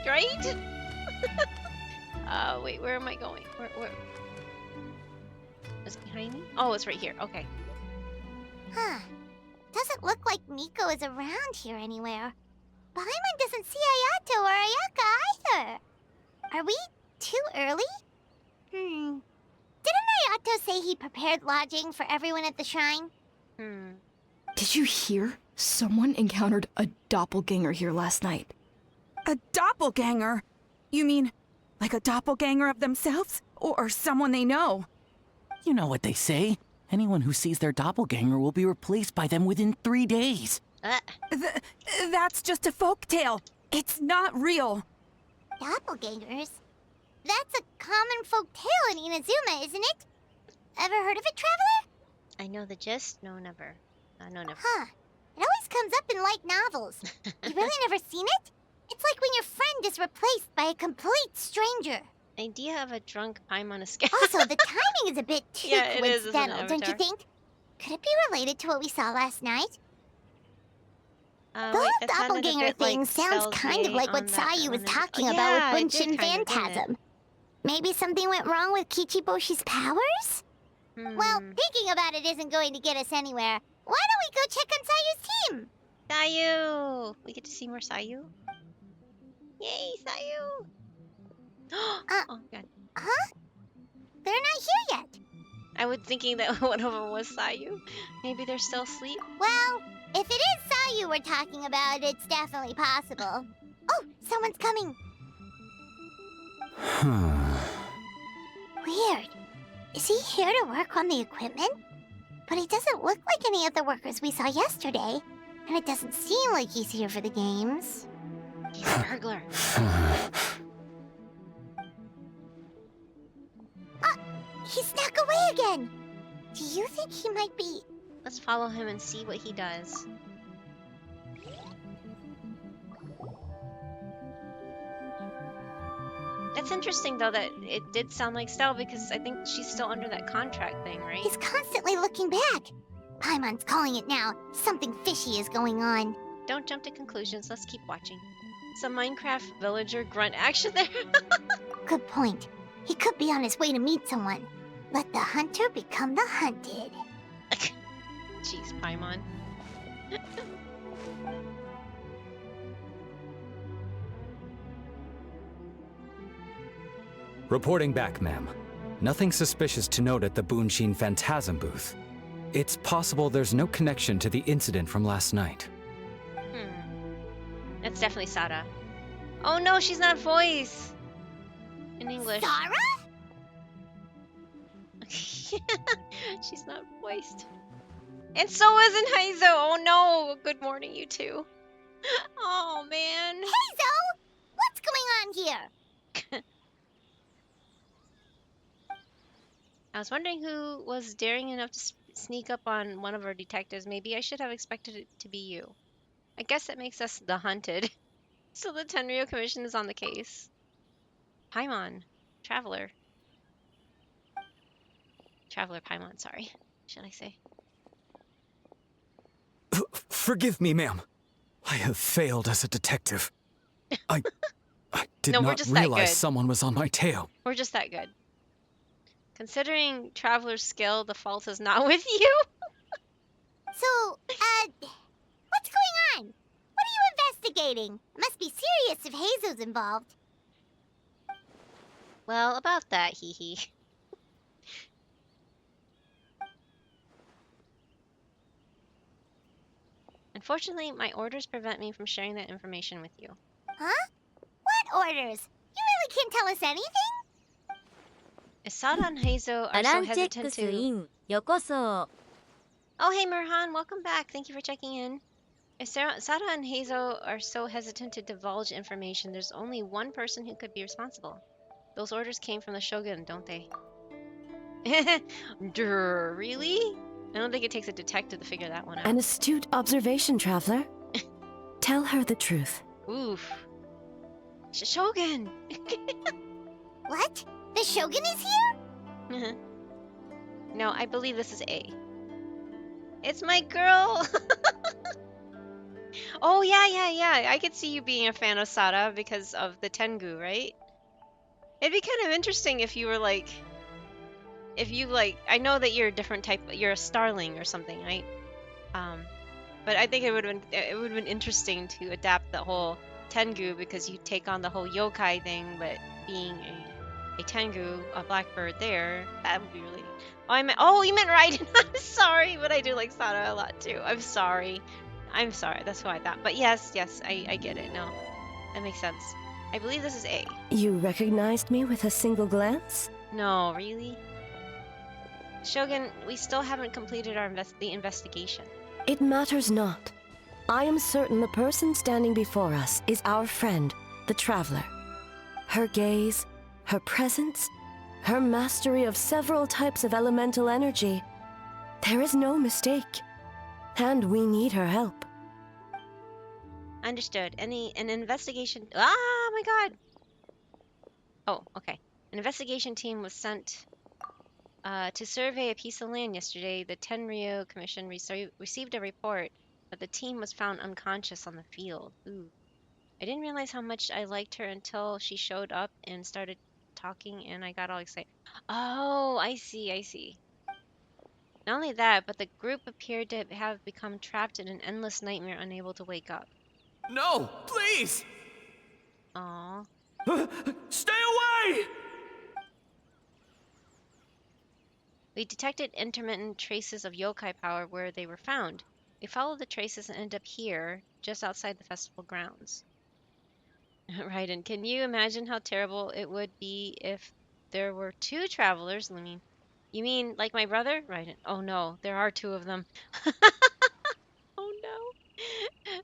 Wait, where am I going? Where? Is it behind me? Oh, it's right here. Okay. Huh. Doesn't look like Miko is around here anywhere. Paimon doesn't see Ayato or Ayaka either. Are we too early? Didn't Ayato say he prepared lodging for everyone at the shrine? Did you hear? Someone encountered a doppelganger here last night. A doppelganger? You mean like a doppelganger of themselves? Or someone they know? You know what they say. Anyone who sees their doppelganger will be replaced by them within 3 days. That's just a folktale. It's not real. Doppelgangers? That's a common folk tale in Inazuma, isn't it? Ever heard of it, Traveler? I know the gist. No, never. No, never. Huh. It always comes up in light novels. You really never seen it? It's like when your friend is replaced by a complete stranger. Idea of a drunk Paimon escape. Also, the timing is a bit too Yeah, it is, isn't it, coincidental, don't you Avatar? think? Could it be related to what we saw last night? The Wait, whole that sounded a doppelganger bit like thing sounds Cells kind of Day like on what that Sayu was one. talking Oh, about yeah, with it did Bunshin kind of, didn't it? Phantasm. Maybe something went wrong with Kichiboshi's powers? Well, thinking about it isn't going to get us anywhere. Why don't we go check on Sayu's team? Sayu! We get to see more Sayu? Yay, Sayu! Oh, God. Huh? They're not here yet. I was thinking that one of them was Sayu. Maybe they're still asleep? Well, if it is Sayu we're talking about, it's definitely possible. Oh, someone's coming. Weird. Is he here to work on the equipment? But he doesn't look like any of the workers we saw yesterday. And it doesn't seem like he's here for the games. He's a burglar. He snuck away again. Do you think he might be... Let's follow him and see what he does. That's interesting though that it did sound like Stella because I think she's still under that contract thing, right? He's constantly looking back. Paimon's calling it now. Something fishy is going on. Don't jump to conclusions. Let's keep watching. Some Minecraft villager grunt action there. Good point. He could be on his way to meet someone. Let the hunter become the hunted. Jeez, Paimon. Reporting back, ma'am. Nothing suspicious to note at the Bunshin Phantasm booth. It's possible there's no connection to the incident from last night. That's definitely Sada. Oh no, she's not voice in English. Sarah? She's not voiced. And so isn't Heizo. Oh no. Good morning, you two. Oh man. Heizo! What's going on here? I was wondering who was daring enough to sneak up on one of our detectives. Maybe I should have expected it to be you. I guess that makes us the hunted. So the Tenryo Commission is on the case. Paimon. Traveler. Traveler Paimon, sorry. Should I say? Forgive me, ma'am. I have failed as a detective. I did No, we're not just that realize good. someone was on my tail. We're just that good. Considering Traveler's skill, the fault is not with you. So, what's going on? What are you investigating? It must be serious if Heizo's involved. Well, about that, hee hee. Unfortunately, my orders prevent me from sharing that information with you. Huh? What orders? You really can't tell us anything? Isada and Heizo are ア so ランチェッ hesitant クス to... インよこそ Oh, hey Murhan, welcome back. Thank you for checking in. Isada and Heizo are so hesitant to divulge information. There's only one person who could be responsible. Those orders came from the Shogun, don't they? Durr, really? I don't think it takes a detective to figure that one out. An astute observation, Traveler. Tell her the truth. Oof. Shogun! What? The Shogun is here? No, I believe this is A. It's my girl! Oh, yeah. I could see you being a fan of Sada because of the Tengu, right? It'd be kind of interesting if you were like... If you like... I know that you're a different type... You're a starling or something, right? But I think it would have been interesting to adapt the whole Tengu because you take on the whole yokai thing, but being a Tengu, a blackbird there, that would be really... Oh, you meant Raiden. I'm sorry, but I do like Sada a lot too. I'm sorry. That's what I thought. But yes, I get it. No, that makes sense. I believe this is A. You recognized me with a single glance? No, really? Shogun, we still haven't completed our investigation. It matters not. I am certain the person standing before us is our friend, the Traveler. Her gaze, her presence, her mastery of several types of elemental energy. There is no mistake. And we need her help. Understood. An investigation... Ah, my god! Oh, okay. An investigation team was sent to survey a piece of land yesterday. The Tenryo Commission received a report that the team was found unconscious on the field. Ooh. I didn't realize how much I liked her until she showed up and started talking, and I got all excited. Oh, I see. Not only that, but the group appeared to have become trapped in an endless nightmare, unable to wake up. No, please! Aww. Stay away! We detected intermittent traces of yokai power where they were found. We followed the traces and ended up here, just outside the festival grounds. Raiden, can you imagine how terrible it would be if there were two travelers? You mean like my brother? Raiden. Oh no, there are two of them. Oh no.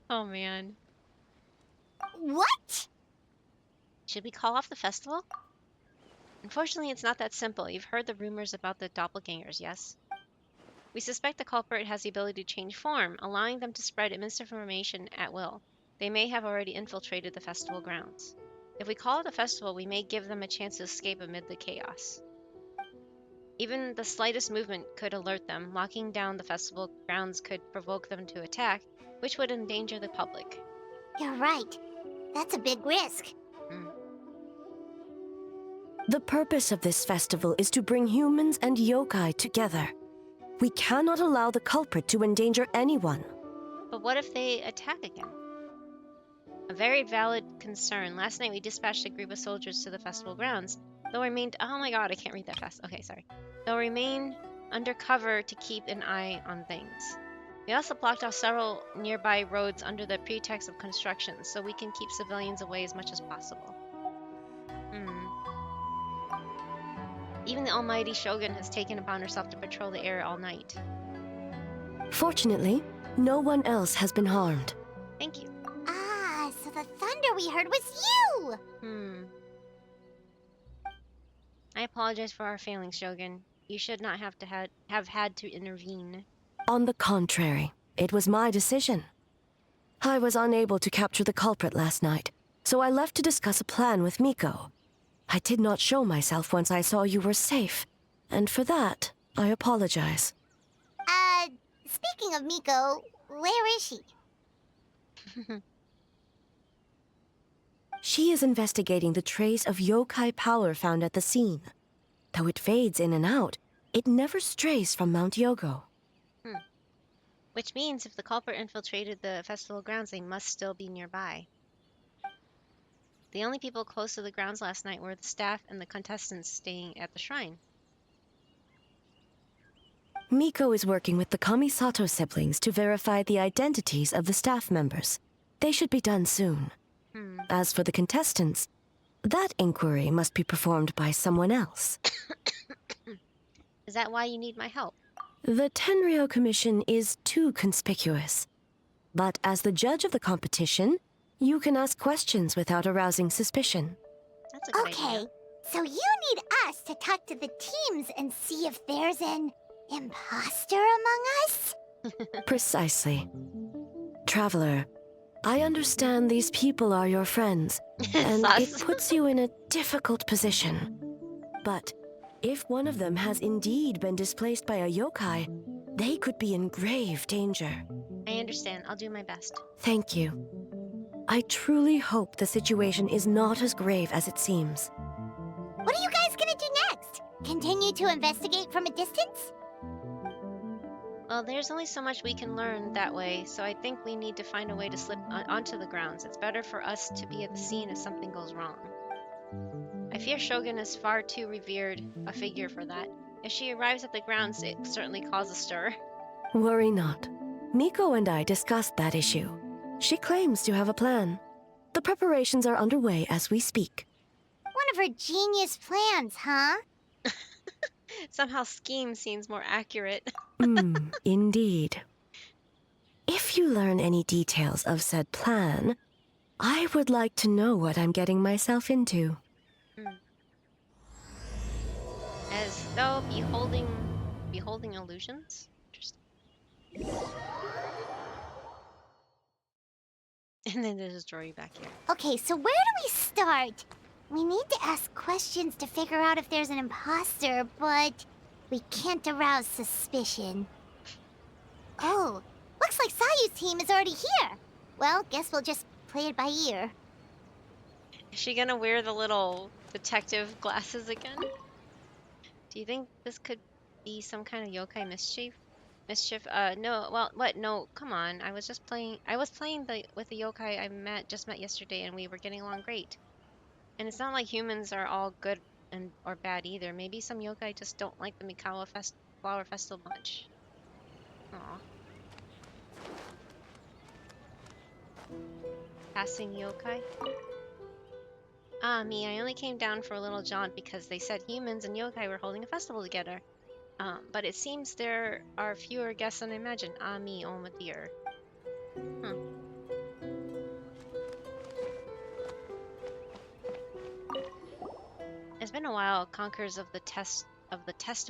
Oh man. What? Should we call off the festival? Unfortunately, it's not that simple. You've heard the rumors about the doppelgangers, yes? We suspect the culprit has the ability to change form, allowing them to spread misinformation at will. They may have already infiltrated the festival grounds. If we call it a festival, we may give them a chance to escape amid the chaos. Even the slightest movement could alert them. Locking down the festival grounds could provoke them to attack, which would endanger the public. You're right. That's a big risk. The purpose of this festival is to bring humans and yokai together. We cannot allow the culprit to endanger anyone. But what if they attack again? A very valid concern. Last night we dispatched a group of soldiers to the festival grounds. They'll remain... Oh my god, I can't read that fast. Okay, sorry. They'll remain undercover to keep an eye on things. We also blocked off several nearby roads under the pretext of construction, so we can keep civilians away as much as possible. Even the almighty Shogun has taken upon herself to patrol the area all night. Fortunately, no one else has been harmed. Thank you. Ah, so the thunder we heard was you! I apologize for our failings, Shogun. You should not have had to intervene. On the contrary, it was my decision. I was unable to capture the culprit last night, so I left to discuss a plan with Miko. I did not show myself once I saw you were safe, and for that, I apologize. Speaking of Miko, where is she? She is investigating the trace of yokai power found at the scene. Though it fades in and out, it never strays from Mount Yogo. Which means if the culprit infiltrated the festival grounds, they must still be nearby. The only people close to the grounds last night were the staff and the contestants staying at the shrine. Miko is working with the Kamisato siblings to verify the identities of the staff members. They should be done soon. As for the contestants, that inquiry must be performed by someone else. Is that why you need my help? The Tenryou Commission is too conspicuous. But as the judge of the competition, you can ask questions without arousing suspicion. That's a good Okay, idea. so you need us to talk to the teams and see if there's an imposter among us? Precisely. Traveler, I understand these people are your friends, and it puts you in a difficult position. But if one of them has indeed been displaced by a yokai, they could be in grave danger. I understand. I'll do my best. Thank you. I truly hope the situation is not as grave as it seems. What are you guys gonna do next? Continue to investigate from a distance? Well, there's only so much we can learn that way, so I think we need to find a way to slip onto the grounds. It's better for us to be at the scene if something goes wrong. I fear Shogun is far too revered a figure for that. If she arrives at the grounds, it certainly cause a stir. Worry not. Miko and I discussed that issue. She claims to have a plan. The preparations are underway as we speak. One of her genius plans, huh? Somehow scheme seems more accurate. Indeed. If you learn any details of said plan, I would like to know what I'm getting myself into. As though beholding illusions? Interesting. And then there's a story back here. Okay, so where do we start? We need to ask questions to figure out if there's an imposter, but we can't arouse suspicion. Oh, looks like Sayu's team is already here. Well, guess we'll just play it by ear. Is she gonna wear the little detective glasses again? Do you think this could be some kind of yokai mischief? No, well, what? No, come on. I was playing with the yokai I just met yesterday, and we were getting along great. And it's not like humans are all good or bad either. Maybe some yokai just don't like the Mikawa Flower Festival much. Aw. Passing yokai? Ah, me, I only came down for a little jaunt because they said humans and yokai were holding a festival together. But it seems there are fewer guests than I imagined. Ah, me, oh my dear. It's been a while, conquerors of the test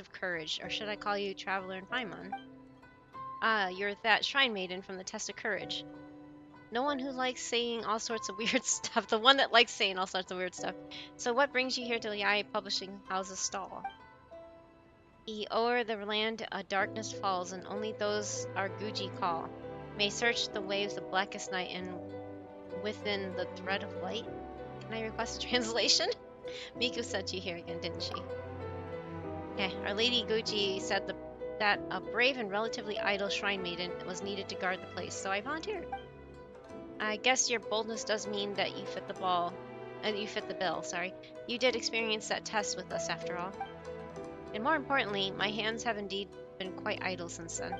of courage, or should I call you Traveler and Paimon? Ah, you're that shrine maiden from the test of courage. No one who likes saying all sorts of weird stuff. The one that likes saying all sorts of weird stuff. So what brings you here to Yai Publishing House's stall? O'er the land darkness falls, and only those our Guji call may search the waves of blackest night and within the thread of light. Can I request a translation? Miku sent you here again, didn't she? Okay, Our Lady Guji said that a brave and relatively idle shrine maiden was needed to guard the place, so I volunteered. I guess your boldness does mean that you fit the bill, sorry. You did experience that test with us after all. And more importantly, my hands have indeed been quite idle since then.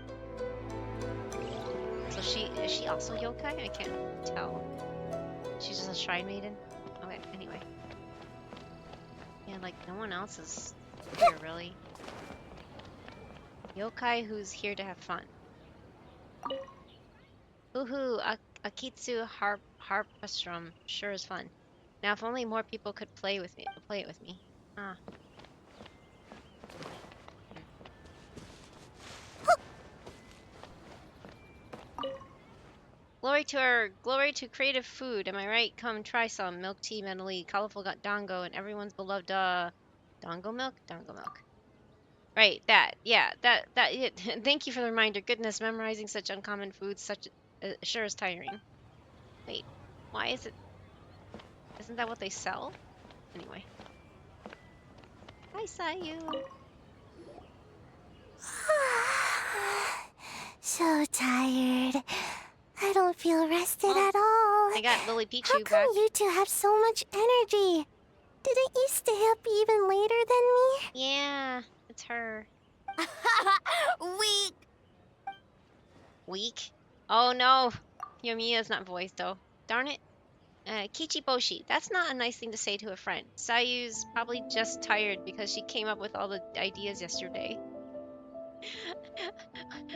So is she also yokai? I can't tell. She's just a shrine maiden? Okay, anyway. Yeah, like no one else is here really. Yokai who's here to have fun. Woohoo, Akitsu Harpastrum sure is fun. Now if only more people could play it with me. Ah. Glory to creative food, am I right? Come try some. Milk tea, mentally, colorful got dango, and everyone's beloved dango milk? Dango milk. Right, that. Thank you for the reminder. Goodness, memorizing such uncommon foods sure is tiring. Wait, why is it? Isn't that what they sell? Anyway. Hi, Sayu. So tired. I don't feel rested at all. I got Lily Pichu How come you two have so much energy? Didn't you stay up even later than me? Yeah, it's her. Weak. Weak? Oh no, Yomiya's not voiced though. Darn it. Kichiboshi, that's not a nice thing to say to a friend. Sayu's probably just tired because she came up with all the ideas yesterday.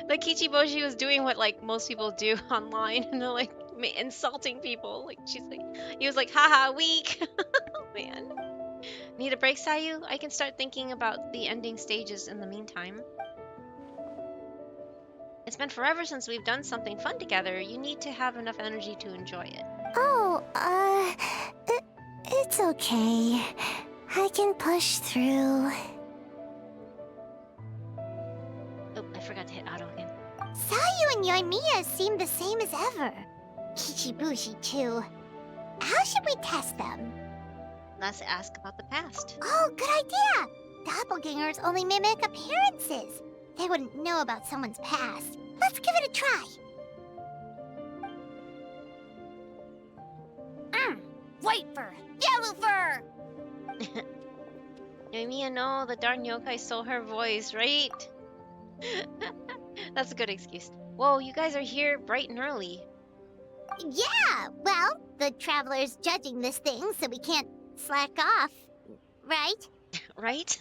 Like Kichiboshi was doing what like most people do online, and they're like insulting people. Like he was like, haha, weak. Oh man. Need a break, Sayu? I can start thinking about the ending stages in the meantime. It's been forever since we've done something fun together. You need to have enough energy to enjoy it. Oh, it's okay. I can push through. Oh, I forgot to hit auto again. Sayu and Yoimiya seem the same as ever. Kichibushi too. How should we test them? Let's ask about the past. Oh, good idea! Doppelgangers only mimic appearances. They wouldn't know about someone's past. Let's give it a try. White fur, yellow fur! Yoimiya, no, the darn yokai stole her voice, right? That's a good excuse. Whoa, you guys are here bright and early. Yeah, well, the Traveler's judging this thing, so we can't slack off, right? Right?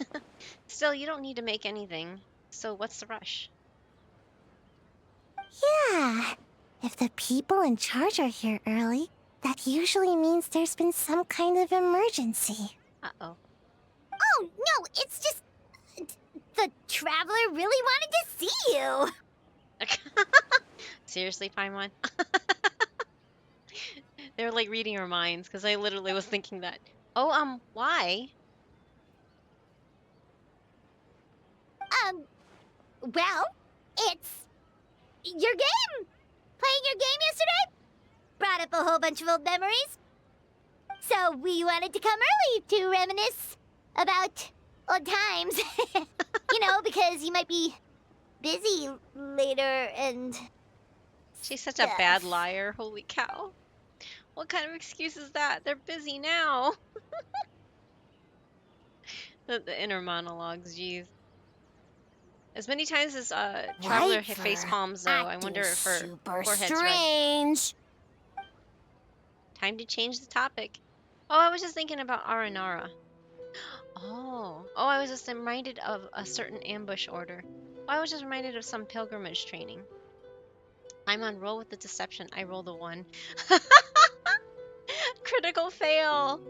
Still, you don't need to make anything. So what's the rush? Yeah, if the people in charge are here early, that usually means there's been some kind of emergency. Uh-oh. Oh, no, it's just... The Traveler really wanted to see you! Seriously, Paimon? They're like reading our minds, because I literally was thinking that. Oh, why? Well, it's... your game! Playing your game yesterday? Brought up a whole bunch of old memories. So we wanted to come early to reminisce about old times. You know, because you might be busy later and... She's such a bad liar, holy cow. What kind of excuse is that? They're busy now. The inner monologues, jeez. As many times as Traveler hit face palms, though, I wonder if her forehead's strange. Red. Time to change the topic. Oh, I was just thinking about Aranara. Oh, I was just reminded of a certain ambush order. Oh, I was just reminded of some pilgrimage training. I'm on roll with the deception. I rolled a 1. Critical fail.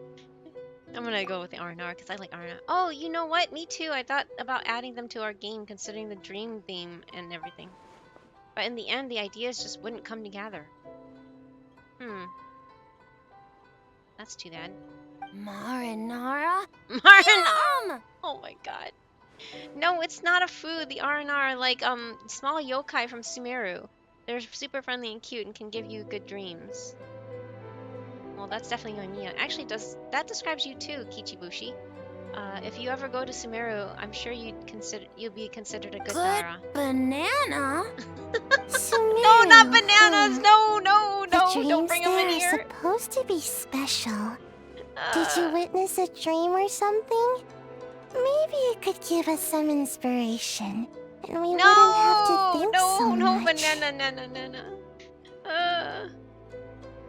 I'm gonna go with the Arnar because I like Arnar. Oh, you know what? Me too. I thought about adding them to our game considering the dream theme and everything. But in the end, the ideas just wouldn't come together. That's too bad. Marinara? Marinara! Oh my god. No, it's not a food. The R&R are like small yokai from Sumeru. They're super friendly and cute and can give you good dreams. Well, that's definitely Yoimiya. Actually, that describes you too, Kichibushi. If you ever go to Sumeru, I'm sure you'll be considered a good Dara. Banana? No, not bananas! No, no, The no! dreams Don't bring them in there are here. supposed to be special. Did you witness a dream or something? Maybe it could give us some inspiration, and we wouldn't have to think so no, much. banana.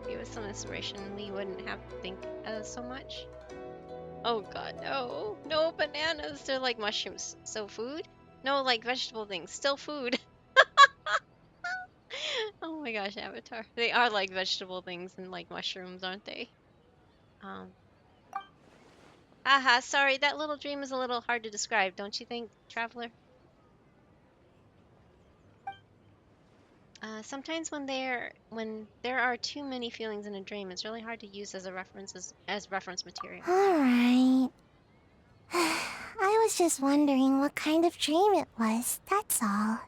Give us some inspiration. We wouldn't have to think so much. Oh god, no. No bananas. They're like mushrooms. So food? No, like vegetable things. Still food. Oh my gosh, Avatar. They are like vegetable things and like mushrooms, aren't they? Haha, sorry, that little dream is a little hard to describe, don't you think, Traveler? Sometimes when there are too many feelings in a dream, it's really hard to use as reference material. Alright. I was just wondering what kind of dream it was, that's all.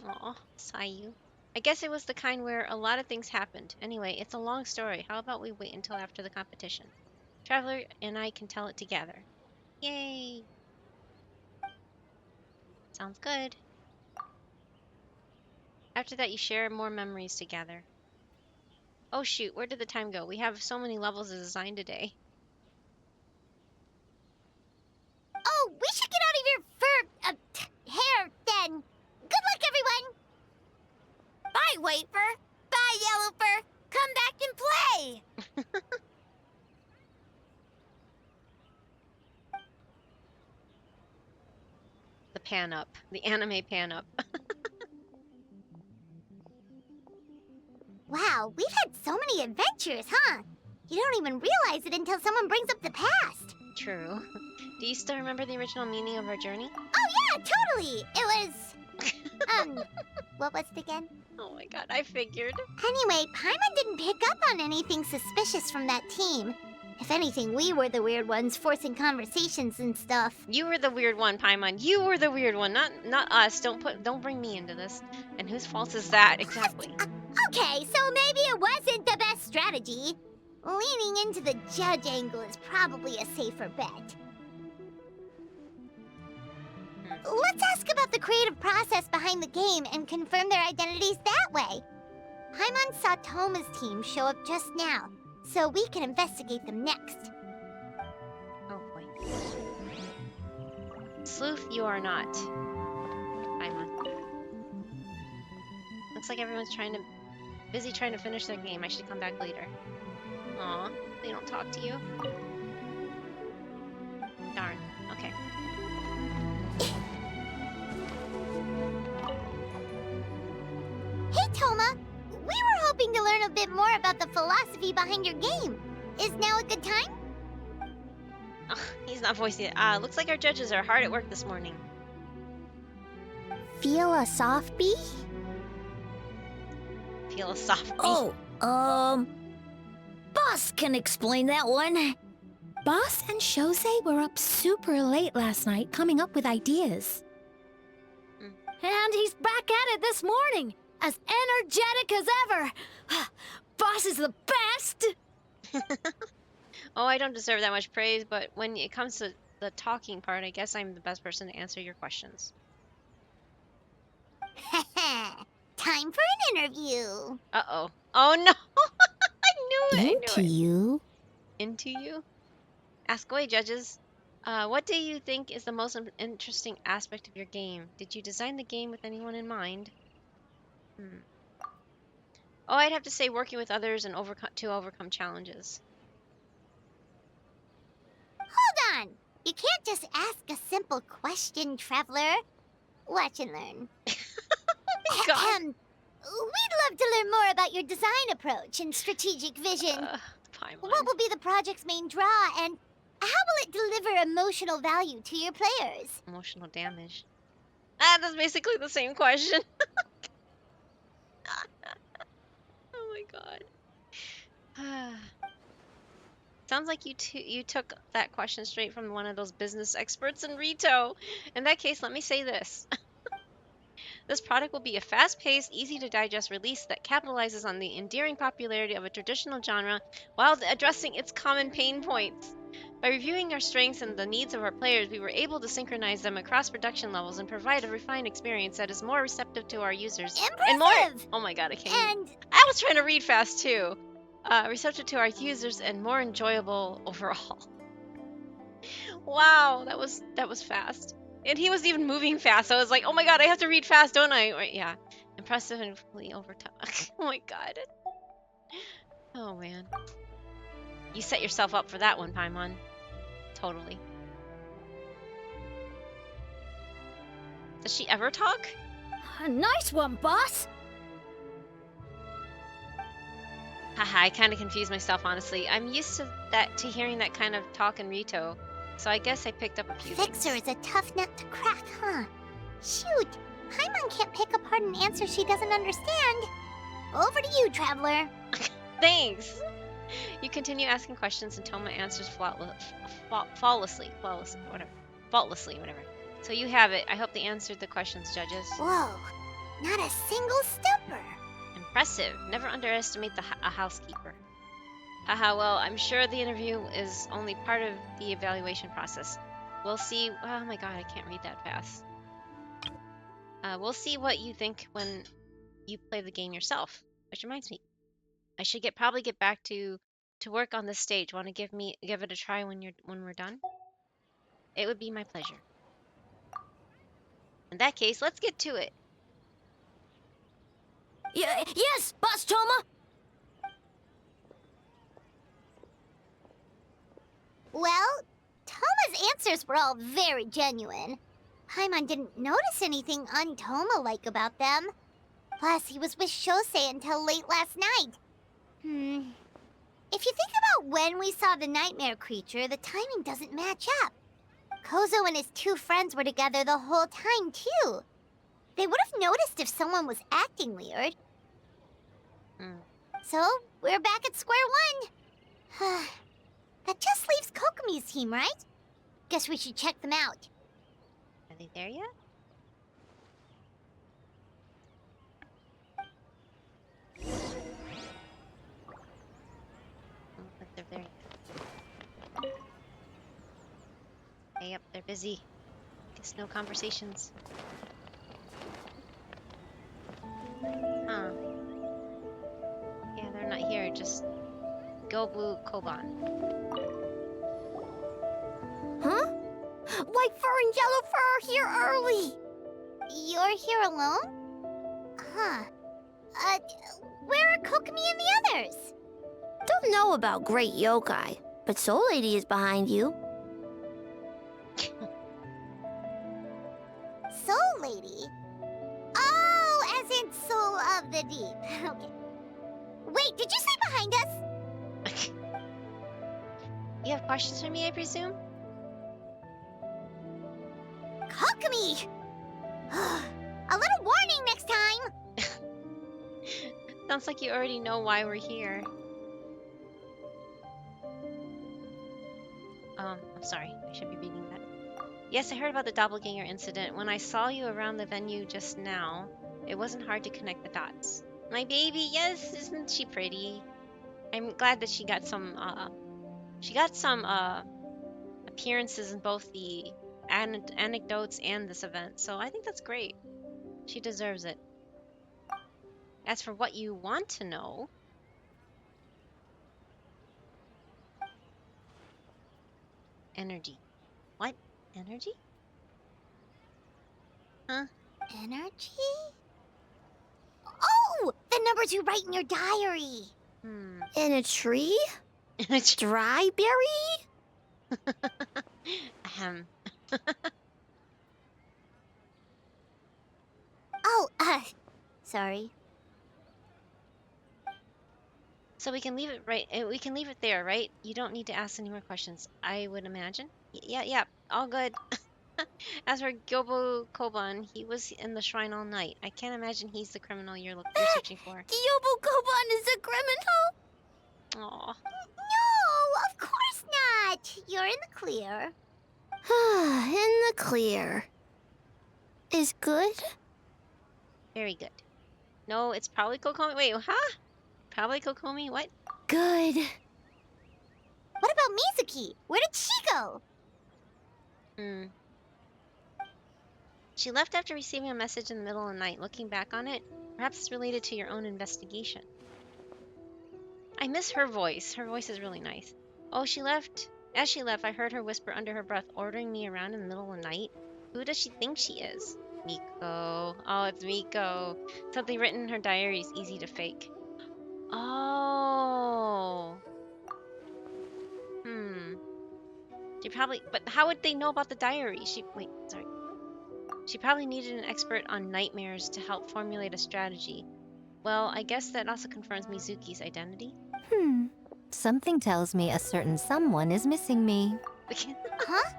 Aw, Sayu. I guess it was the kind where a lot of things happened. Anyway, it's a long story. How about we wait until after the competition? Traveler and I can tell it together. Yay! Sounds good. After that, you share more memories together. Oh shoot, where did the time go? We have so many levels to design today. Oh, we should get out of your hair then. Good luck, everyone. Bye, Wafer. Bye, Yellow Fur. Come back and play. The pan up. The anime pan up. Wow, we've had so many adventures, huh? You don't even realize it until someone brings up the past. True. Do you still remember the original meaning of our journey? Oh yeah, totally. It was... what was it again? Oh my god, I figured. Anyway, Paimon didn't pick up on anything suspicious from that team. If anything, we were the weird ones forcing conversations and stuff. You were the weird one, Paimon. You were the weird one, not us. Don't bring me into this. And whose fault is that exactly? Okay, so maybe it wasn't the best strategy. Leaning into the judge angle is probably a safer bet. Let's ask about the creative process behind the game and confirm their identities that way. Paimon saw Toma's team show up just now, so we can investigate them next. Oh boy. Sleuth, you are not. Paimon. Looks like everyone's busy trying to finish their game. I should come back later. Aw, they don't talk to you? Darn. Okay. Hey, Toma! We were hoping to learn a bit more about the philosophy behind your game. Is now a good time? Ugh, he's not voicing it. Looks like our judges are hard at work this morning. Philosophy? Philosophy. Oh, Boss can explain that one. Boss and Shosei were up super late last night coming up with ideas. And he's back at it this morning, as energetic as ever. Boss is the best! Oh, I don't deserve that much praise, but when it comes to the talking part, I guess I'm the best person to answer your questions. Time for an interview. Uh-oh. Oh no! I knew it! Into you? Into you? Ask away, judges. What do you think is the most interesting aspect of your game? Did you design the game with anyone in mind? Oh, I'd have to say working with others and to overcome challenges. Hold on! You can't just ask a simple question, Traveler. Watch and learn. We'd love to learn more about your design approach and strategic vision. What will be the project's main draw, and how will it deliver emotional value to your players? Emotional damage. That's basically the same question. Oh my god. Sounds like you took that question straight from one of those business experts in Rito. In that case, let me say this. This product will be a fast-paced, easy-to-digest release that capitalizes on the endearing popularity of a traditional genre while addressing its common pain points. By reviewing our strengths and the needs of our players, we were able to synchronize them across production levels and provide a refined experience that is more receptive to our users. Impressive! And more. Oh my god, I can't. And I was trying to read fast too. Receptive to our users and more enjoyable overall. Wow, that was fast. And he was even moving fast. So I was like, oh my god, I have to read fast, don't I? Right, yeah. Impressive and fully over time. Oh my god. Oh man. You set yourself up for that one, Paimon. Totally. Does she ever talk? Nice one, boss. Haha, I kind of confused myself, honestly. I'm used to hearing that kind of talk in Rito. So I guess I picked up a few Fixer things. is a tough nut to crack, huh? Shoot, Paimon can't pick apart an answer she doesn't understand. Over to you, Traveler. Thanks! You continue asking questions and Toma answers faultlessly, whatever. So you have it. I hope they answered the questions, judges. Whoa, not a single stupper. Impressive. Never underestimate a housekeeper. Haha, well, I'm sure the interview is only part of the evaluation process. We'll see. Oh my god, I can't read that fast. We'll see what you think when you play the game yourself. Which reminds me, I should probably get back to work on this stage. Want to give it a try when we're done? It would be my pleasure. In that case, let's get to it. Yes, Boss Toma. Well, Toma's answers were all very genuine. Paimon didn't notice anything un-Toma-like about them. Plus, he was with Shosei until late last night. If you think about when we saw the nightmare creature, the timing doesn't match up. Kozo and his two friends were together the whole time, too. They would have noticed if someone was acting weird. So, we're back at square one. That just leaves Kokomi's team, right? Guess we should check them out. Are they there yet? I don't think they're there yet. Hey, yep, they're busy. Guess no conversations. Huh. Yeah, they're not here, just Gobu Koban. Huh? White fur and yellow fur are here early. You're here alone? Huh. Where are Kokomi and the others? Don't know about Great Yokai, but Soul Lady is behind you. Soul Lady? Oh, as in Soul of the Deep. Okay. Wait, did you say behind us? You have questions for me, I presume? Kokomi! A little warning next time! Sounds like you already know why we're here. I'm sorry. I should be reading that. Yes, I heard about the doppelganger incident. When I saw you around the venue just now, it wasn't hard to connect the dots. My baby, yes, isn't she pretty? I'm glad that she got some appearances in both the anecdotes and this event, so I think that's great. She deserves it. As for what you want to know, energy. What? Energy? Huh? Energy? Oh! The numbers you write in your diary! In a tree? Dry berry? Ahem. Oh, sorry. So we can leave it we can leave it there, right? You don't need to ask any more questions, I would imagine. Yeah, all good. As for Gyobo Koban, he was in the shrine all night. I can't imagine he's the criminal you're searching for. Gyobo Koban is a criminal? Aw. No, of course not. You're in the clear. In the clear. Is good? Very good. No, it's probably Kokomi. Wait, huh? Probably Kokomi? What? Good. What about Mizuki? Where did she go? Hmm. She left after receiving a message in the middle of the night. Looking back on it, perhaps it's related to your own investigation. I miss her voice. Her voice is really nice. Oh, she left. As she left, I heard her whisper under her breath, ordering me around in the middle of the night. Who does she think she is? Miko. Oh, it's Miko. Something written in her diary is easy to fake. Oh. She probably. But how would they know about the diary? Wait, sorry. She probably needed an expert on nightmares to help formulate a strategy. Well, I guess that also confirms Mizuki's identity. Something tells me a certain someone is missing me. Huh?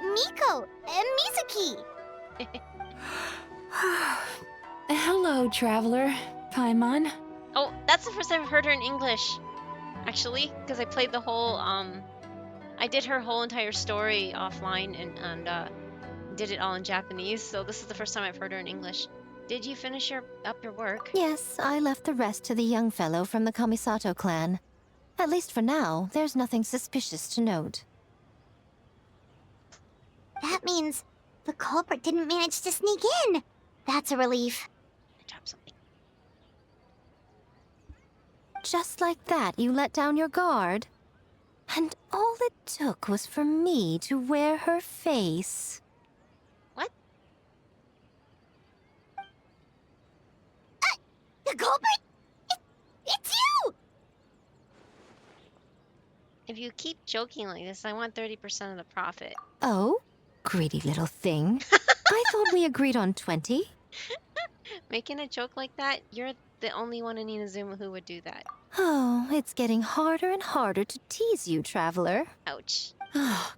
Miko and Mizuki. Hello, traveler. Paimon. Oh, that's the first time I've heard her in English. Actually, because I played the whole, I did her whole entire story offline and did it all in Japanese, so this is the first time I've heard her in English. Did you finish up your work? Yes, I left the rest to the young fellow from the Kamisato clan. At least for now, there's nothing suspicious to note. That means the culprit didn't manage to sneak in. That's a relief. I dropped something. Just like that, you let down your guard? And all it took was for me to wear her face. What? The culprit? It's you! If you keep joking like this, I want 30% of the profit. Oh? Greedy little thing. I thought we agreed on 20. Making a joke like that, you're the only one in Inazuma who would do that. Oh, it's getting harder and harder to tease you, traveler. Ouch.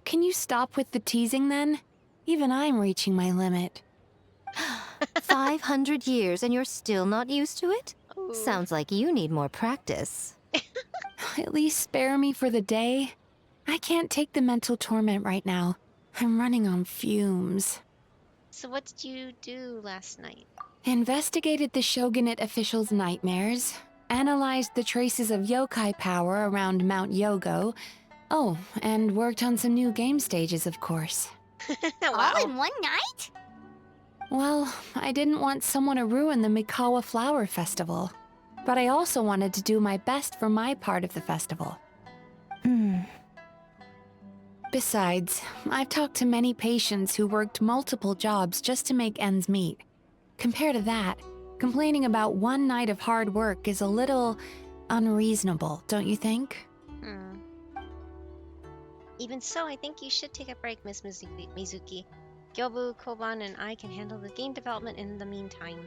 Can you stop with the teasing then? Even I'm reaching my limit. 500 years and you're still not used to it? Ooh. Sounds like you need more practice. At least spare me for the day. I can't take the mental torment right now. I'm running on fumes. So what did you do last night? Investigated the shogunate officials' nightmares, analyzed the traces of yokai power around Mount Yogo. Oh, and worked on some new game stages, of course. Wow. All in one night? Well, I didn't want someone to ruin the Mikawa Flower Festival. But I also wanted to do my best for my part of the festival. Besides, I've talked to many patients who worked multiple jobs just to make ends meet. Compared to that, complaining about one night of hard work is a little unreasonable, don't you think? Even so, I think you should take a break, Miss Mizuki. Gyobu, Koban, and I can handle the game development in the meantime.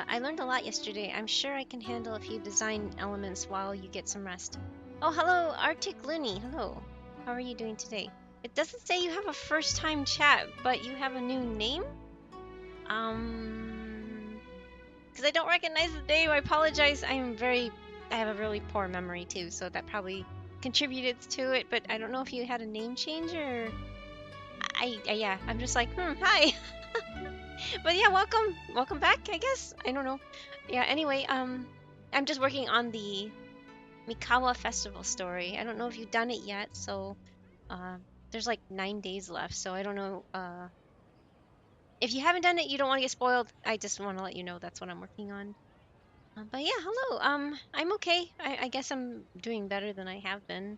I learned a lot yesterday. I'm sure I can handle a few design elements while you get some rest. Oh, hello, Arctic Looney. Hello. How are you doing today? It doesn't say you have a first-time chat, but you have a new name? Because I don't recognize the name. I apologize. I have a really poor memory too, so that probably contributed to it, but I don't know if you had a name change or... yeah, I'm just like, hi. But yeah, welcome back, I guess. I don't know. Yeah, anyway, I'm just working on the Mikawa Festival story. I don't know if you've done it yet, so there's like 9 days left, so I don't know. If you haven't done it, you don't want to get spoiled. I just want to let you know that's what I'm working on. But yeah, hello. I'm okay. I guess I'm doing better than I have been.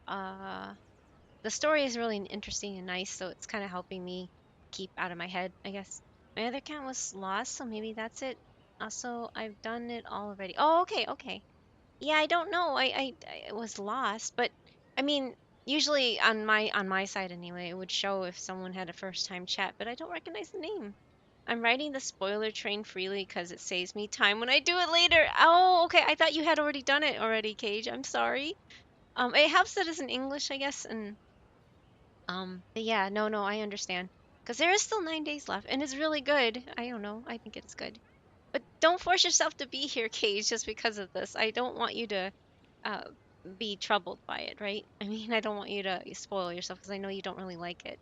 The story is really interesting and nice, so it's kind of helping me keep out of my head, I guess. My other account was lost, so maybe that's it. Also, I've done it all already. Oh, okay. Yeah, I don't know. I was lost, but I mean, usually on my side anyway, it would show if someone had a first time chat, but I don't recognize the name. I'm riding the spoiler train freely because it saves me time when I do it later. Oh, okay. I thought you had already done it already, Cage. I'm sorry. It helps that it's in English, I guess, and but yeah, no, I understand. Because there is still 9 days left, and it's really good. I don't know. I think it's good. But don't force yourself to be here, Cage, just because of this. I don't want you to uh, be troubled by it, right? I mean, I don't want you to spoil yourself because I know you don't really like it.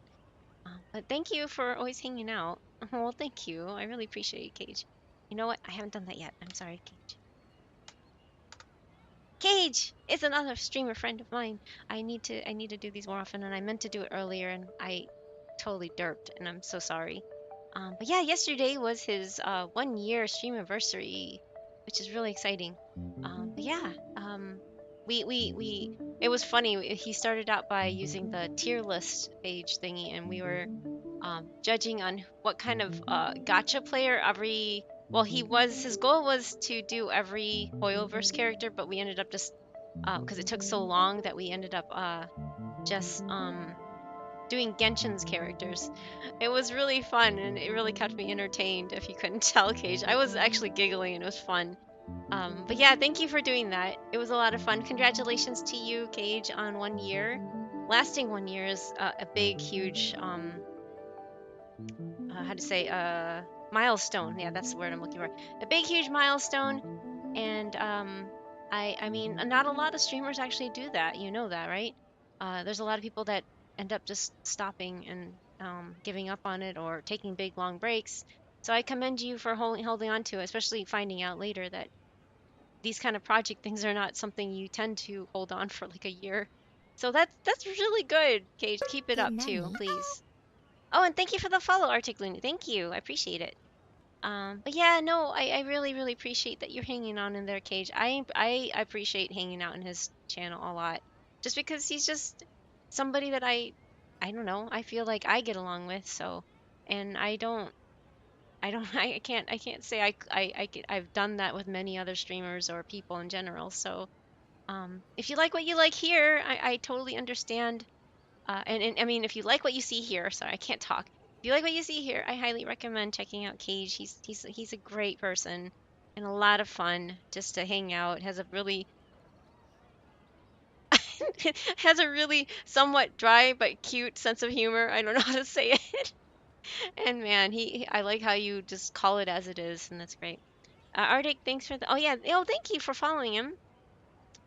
But thank you for always hanging out. Well, thank you. I really appreciate you, Cage. You know what? I haven't done that yet. I'm sorry, Cage. Cage is another streamer friend of mine. I need to do these more often, and I meant to do it earlier, and I totally derped, and I'm so sorry. But yeah, yesterday was his 1 year stream anniversary, which is really exciting. But yeah, we it was funny. He started out by using the tier list page thingy, and we were judging on what kind of gacha player every. Well, his goal was to do every Hoyoverse character, but we ended up just because it took so long that we ended up just doing Genshin's characters. It was really fun and it really kept me entertained. If you couldn't tell, Cage, I was actually giggling and it was fun. But yeah, thank you for doing that. It was a lot of fun. Congratulations to you, Cage, on 1 year. Lasting 1 year is a big, huge how to say milestone. Yeah, that's the word I'm looking for. A big, huge milestone. And I mean, not a lot of streamers actually do that. You know that, right? There's a lot of people that end up just stopping and giving up on it or taking big long breaks. So I commend you for holding on to it, especially finding out later that these kind of project things are not something you tend to hold on for like a year. So that's really good, Cage. Keep it up too, please. Oh, and thank you for the follow, Arctic Looney. Thank you. I appreciate it. But yeah, no, I really, really appreciate that you're hanging on in there, Cage. I appreciate hanging out in his channel a lot, just because he's just somebody that I don't know, I feel like I get along with. So, and I don't, I can't say I've done that with many other streamers or people in general. So, if you like what you like here, I totally understand. And I mean, if you like what you see here, sorry, I can't talk. If you like what you see here, I highly recommend checking out Cage. He's a great person and a lot of fun just to hang out. Has a really has a really somewhat dry but cute sense of humor. I don't know how to say it. And man, I like how you just call it as it is, and that's great. Arctic, thanks for the. Oh yeah, oh thank you for following him.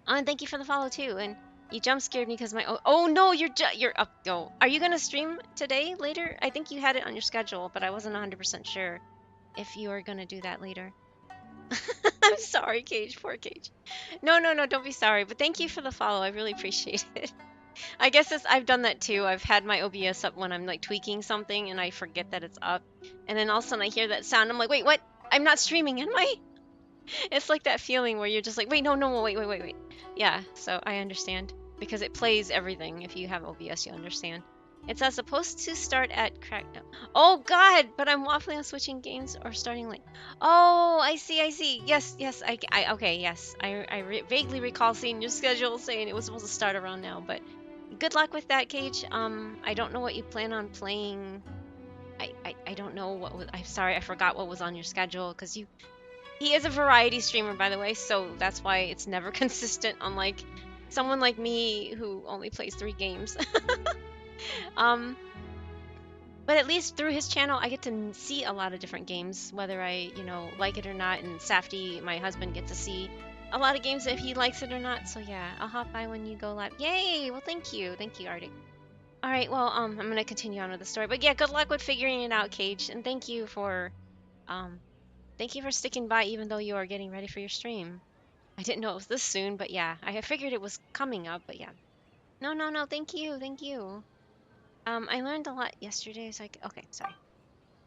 And thank you for the follow too. And you jump scared me because my oh no, you're up. Oh, are you gonna stream today later? I think you had it on your schedule, but I wasn't 100% sure if you were gonna do that later. I'm sorry, Cage. Poor Cage. No, no, no. Don't be sorry. But thank you for the follow. I really appreciate it. I guess I've done that too. I've had my OBS up when I'm like tweaking something and I forget that it's up, and then all of a sudden I hear that sound. I'm like, wait, what? I'm not streaming, am I? It's like that feeling where you're just like, wait, no, no, wait, wait, wait, wait. Yeah, so I understand because it plays everything. If you have OBS, you understand. It's supposed to start at crack. Oh God! But I'm waffling on switching games or starting late. Oh, I see, I see. Yes, yes. Okay, yes. I vaguely recall seeing your schedule saying it was supposed to start around now. But good luck with that, Cage. I don't know what you plan on playing. I don't know what was. I'm sorry, I forgot what was on your schedule because he is a variety streamer, by the way, so that's why it's never consistent, unlike someone like me who only plays 3 games. um, but at least through his channel, I get to see a lot of different games, whether I, like it or not. And Safty, my husband, gets to see a lot of games if he likes it or not. So yeah, I'll hop by when you go live. Yay! Well, thank you, Arctic. All right, well, I'm gonna continue on with the story, but yeah, good luck with figuring it out, Cage, and thank you for sticking by even though you are getting ready for your stream. I didn't know it was this soon, but yeah, I figured it was coming up, but yeah. No, no, no, thank you, thank you. I learned a lot yesterday, so okay, sorry.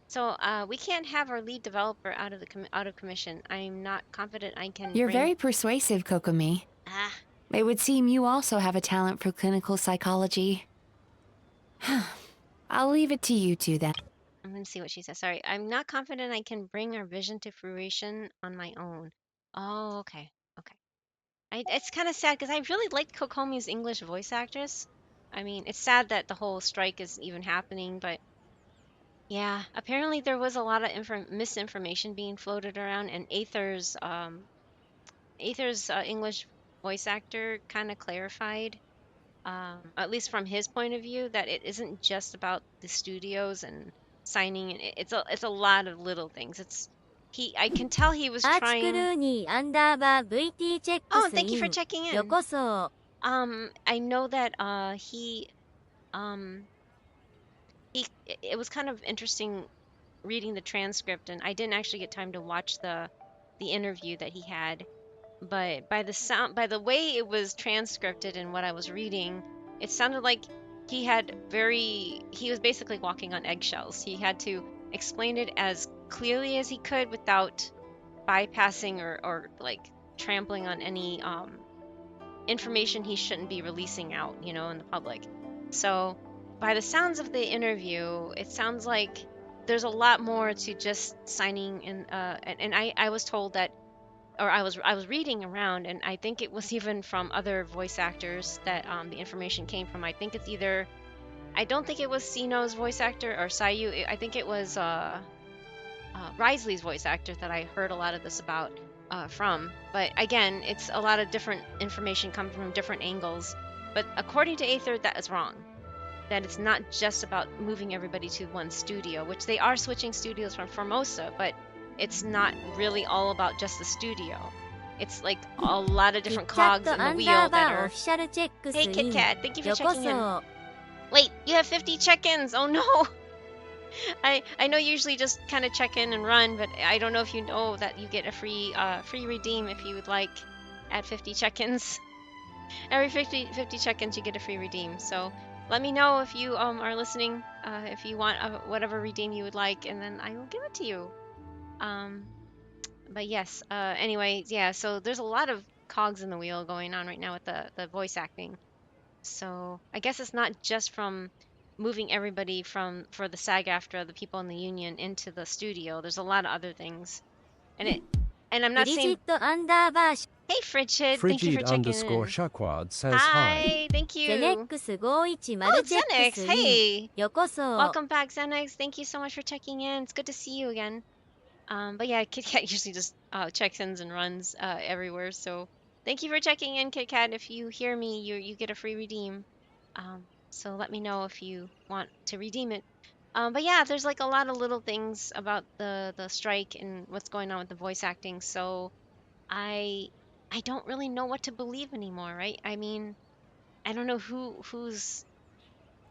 So, we can't have our lead developer out of commission. I'm not confident I can You're bring... very persuasive, Kokomi. Ah. It would seem you also have a talent for clinical psychology. I'll leave it to you two then. I'm gonna see what she says. Sorry, I'm not confident I can bring our vision to fruition on my own. Oh, okay, okay. It's kind of sad because I really liked Kokomi's English voice actress. I mean, it's sad that the whole strike is even happening, but yeah, apparently there was a lot of misinformation being floated around, and Aether's English voice actor kind of clarified, at least from his point of view, that it isn't just about the studios and signing. It's a lot of little things. I can tell he was アーチクル trying. ーニーアンダーバー VT チェック Oh, ス thank you イ for ン checking in. よこそ I know that um it was kind of interesting reading the transcript, and I didn't actually get time to watch the interview that he had. But by the way it was transcripted and what I was reading, it sounded like he was basically walking on eggshells. He had to explain it as clearly as he could without bypassing or like trampling on any information he shouldn't be releasing out, in the public. So, by the sounds of the interview, it sounds like there's a lot more to just signing in. And I was told that, or I was reading around, and I think it was even from other voice actors that the information came from. I think it's either, I don't think it was Sino's voice actor or Sayu. I think it was Risley's voice actor that I heard a lot of this about from. But again, it's a lot of different information coming from different angles. But according to Aether, that is wrong. That it's not just about moving everybody to one studio, which they are switching studios from Formosa, but it's not really all about just the studio. It's like a lot of different キッチャッ cogs ト in ア the ンダー wheel バ that ーオ are. フィシャルチェックス Hey イ Kit ン Kat, thank you for よこ checking in. そ Wait, you have 50 check-ins. Oh no. I know you usually just kind of check in and run, but I don't know if you know that you get a free redeem if you would like at 50 check-ins. Every 50 check-ins you get a free redeem. So let me know if you are listening, if you want whatever redeem you would like, and then I will give it to you. But yes, anyway, yeah, so there's a lot of cogs in the wheel going on right now with the voice acting. So I guess it's not just from moving everybody for the SAG-AFTRA, the people in the union, into the studio. There's a lot of other things. And I'm フ not リジ saying. ットアンダーバー Hey Frigid, thank you for checking in. Shaquad says hi. Hi, thank ゼネッ you. クス51マル Oh, チェック Xenix, スイン hey. よこそ Welcome back, Xenix. Thank you so much for checking in. It's good to see you again. But yeah, Kit Kat usually just checks in and runs everywhere. So thank you for checking in, Kit Kat. If you hear me, you get a free redeem. So let me know if you want to redeem it. But yeah, there's like a lot of little things about the strike and what's going on with the voice acting. So I don't really know what to believe anymore, right? I mean, I don't know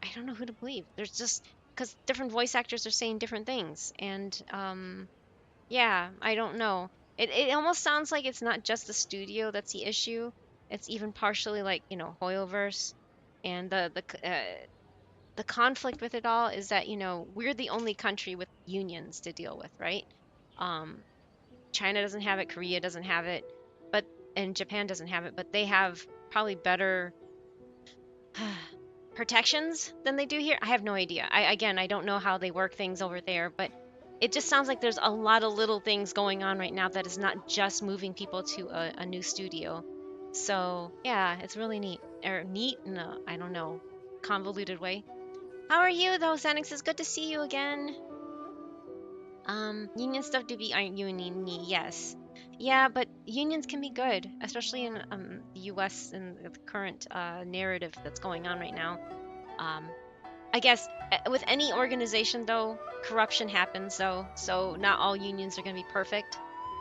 I don't know who to believe. There's just because different voice actors are saying different things, and yeah, I don't know. It almost sounds like it's not just the studio that's the issue. It's even partially like, Hoyoverse, and the conflict with it all is that, we're the only country with unions to deal with, right? Um, China doesn't have it, Korea doesn't have it, and Japan doesn't have it, but they have probably better protections than they do here. I have no idea. I don't know how they work things over there, but it just sounds like there's a lot of little things going on right now that is not just moving people to a new studio. So yeah, it's really neat. Or neat in a, I don't know, convoluted way. How are you though, Xenix? It's good to see you again. Union stuff do be union, yes. Yeah, but unions can be good, especially in the US and the current narrative that's going on right now. I guess with any organization though, corruption happens though, so not all unions are going to be perfect.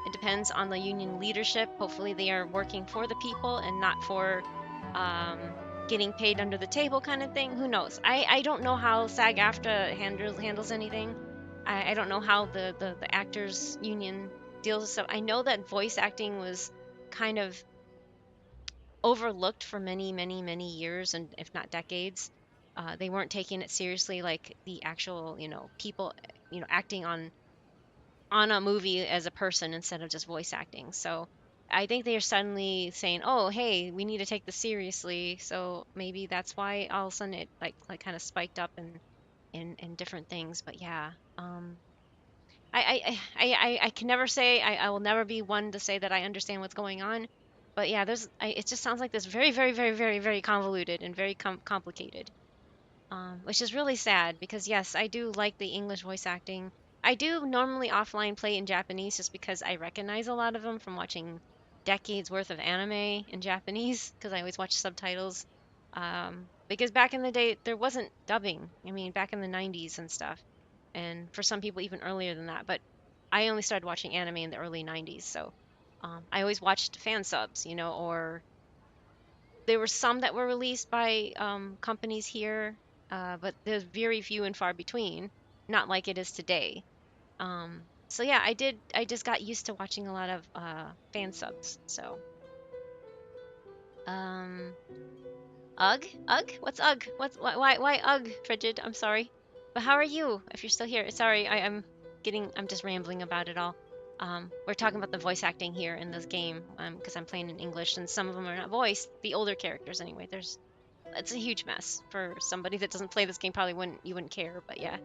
It depends on the union leadership. Hopefully they are working for the people and not for getting paid under the table kind of thing. Who knows? I don't know how SAG-AFTRA handles anything. I don't know how the actors union deals with stuff. I know that voice acting was kind of overlooked for many, many, many years, and if not decades. They weren't taking it seriously like the actual, people, acting on a movie as a person instead of just voice acting. So I think they are suddenly saying, "Oh, hey, we need to take this seriously." So maybe that's why all of a sudden it like kind of spiked up in different things. But yeah, I can never say I will never be one to say that I understand what's going on. But yeah, it just sounds like this very, very, very, very, very convoluted and very complicated. Which is really sad because yes, I do like the English voice acting. I do normally offline play in Japanese just because I recognize a lot of them from watching decades worth of anime in Japanese because I always watch subtitles. Because back in the day there wasn't dubbing. I mean, back in the 90s and stuff. And for some people even earlier than that, but I only started watching anime in the early 90s, so I always watched fan subs, or there were some that were released by companies here, but there's very few and far between, not like it is today. So yeah, I just got used to watching a lot of fan subs. So, um, Ugg? What's Ugg? Why Ugg, Frigid? I'm sorry. But how are you? If you're still here. Sorry, I'm just rambling about it all. We're talking about the voice acting here in this game, because I'm playing in English and some of them are not voiced. The older characters anyway. It's a huge mess. For somebody that doesn't play this game, probably wouldn't care, but yeah.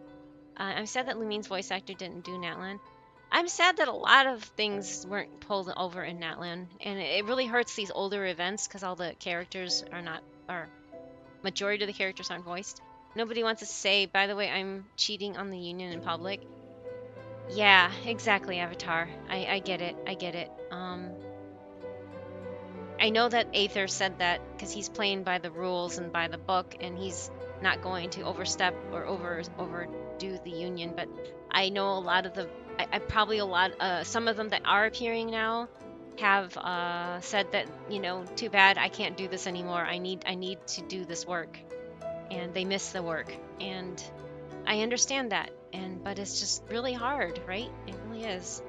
I'm sad that Lumine's voice actor didn't do Natlan. I'm sad that a lot of things weren't pulled over in Natlan, and it really hurts these older events because all the characters are not, or majority of the characters aren't voiced. Nobody wants to say, by the way, I'm cheating on the Union in public. Yeah, exactly, Avatar. I get it. I get it. I know that Aether said that because he's playing by the rules and by the book, and he's not going to overstep or overdo the Union. But I know a lot of some of them that are appearing now have said that, too bad, I can't do this anymore. I need to do this work, and they miss the work, and I understand that. But it's just really hard, right? It really is.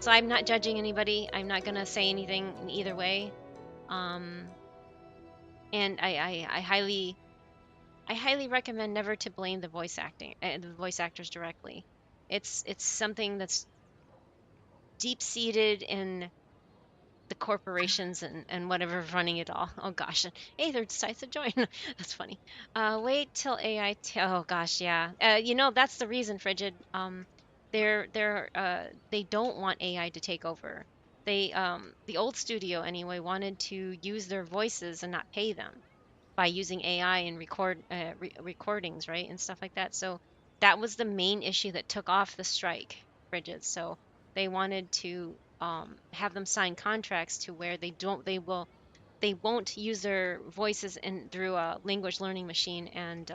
So I'm not judging anybody. I'm not gonna say anything in either way. And I highly recommend never to blame the voice actors directly. It's something that's deep seated in the corporations and whatever's running it all. Oh gosh, Aether decides to join. That's funny. Wait till AI. Oh gosh, yeah. That's the reason, Frigid. They don't want AI to take over. The old studio anyway wanted to use their voices and not pay them by using AI and recordings, right, and stuff like that. So that was the main issue that took off the strike, Bridget. So they wanted to have them sign contracts to where they won't use their voices through a language learning machine and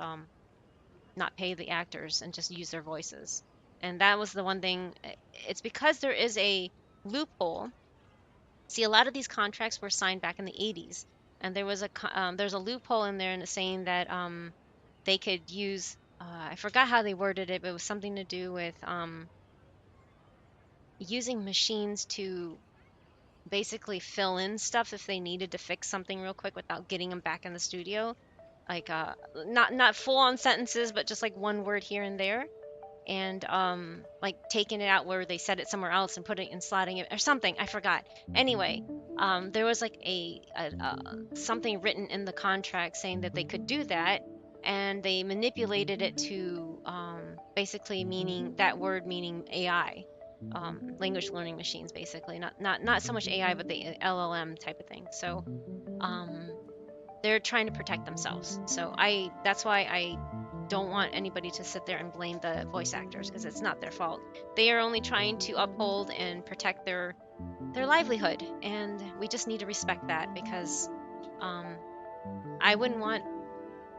not pay the actors and just use their voices. And that was the one thing. It's because there is a loophole. See, a lot of these contracts were signed back in the 80s, and there's a loophole in there in saying that they could use, I forgot how they worded it, but it was something to do with using machines to basically fill in stuff if they needed to fix something real quick without getting them back in the studio, like not full on sentences, but just like one word here and there, and like taking it out where they said it somewhere else and putting it and slotting it or something. I forgot. Anyway, there was like a something written in the contract saying that they could do that, and they manipulated it to basically meaning that word meaning AI, language learning machines, basically not so much AI, but the LLM type of thing. So they're trying to protect themselves. So that's why I don't want anybody to sit there and blame the voice actors, because it's not their fault. They are only trying to uphold and protect their livelihood, and we just need to respect that, because I wouldn't want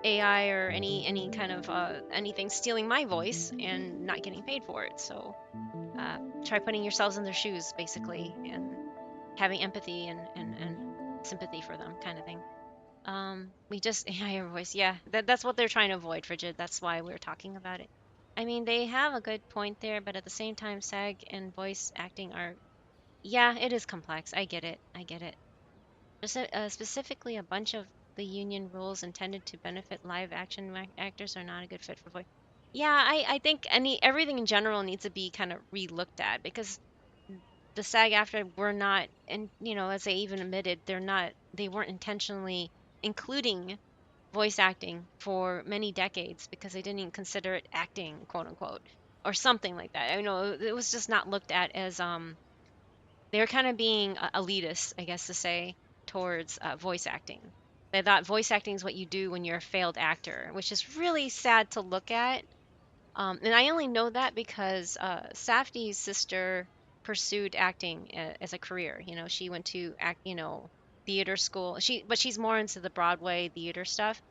AI or any kind of anything stealing my voice and not getting paid for it. So try putting yourselves in their shoes, basically, and having empathy and sympathy for them, kind of thing. We just AI your voice. Yeah, that's what they're trying to avoid, Frigid. That's why we're talking about it. I mean, they have a good point there, but at the same time, SAG and voice acting are, yeah, it is complex. I get it. I get it. Just specifically, a bunch of the union rules intended to benefit live action actors are not a good fit for voice. Yeah, I think everything in general needs to be kind of re-looked at, because the SAG after were not, and as they even admitted, they weren't intentionally including voice acting for many decades because they didn't even consider it acting, quote unquote, or something like that. I know it was just not looked at as they're kind of being elitist, I guess to say, towards voice acting. They thought voice acting is what you do when you're a failed actor, which is really sad to look at. And I only know that because Safdie's sister pursued acting as a career. She went to theater school. But she's more into the Broadway theater stuff.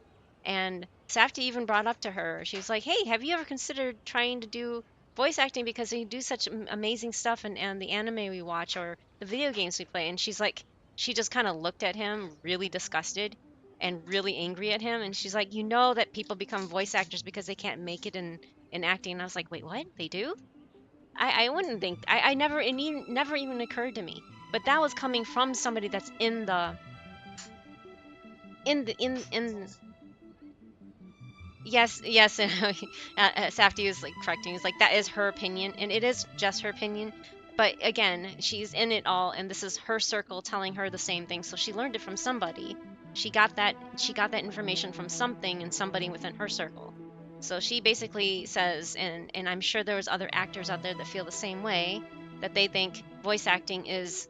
And Safdie even brought up to her, she was like, "Hey, have you ever considered trying to do voice acting because we do such amazing stuff and the anime we watch or the video games we play. And she's like, she just kind of looked at him really disgusted and really angry at him. And she's like, you know that people become voice actors because they can't make it in acting. And I was like, wait, what? They do? I wouldn't think. I never, never even occurred to me. But that was coming from somebody that's in the in yes, yes. Safety was like correcting. He's like, that is her opinion, and it is just her opinion. But again, she's in it all, and this is her circle telling her the same thing. So she learned it from somebody. She got that information from something and somebody within her circle. So she basically says, and I'm sure there was other actors out there that feel the same way, that they think voice acting is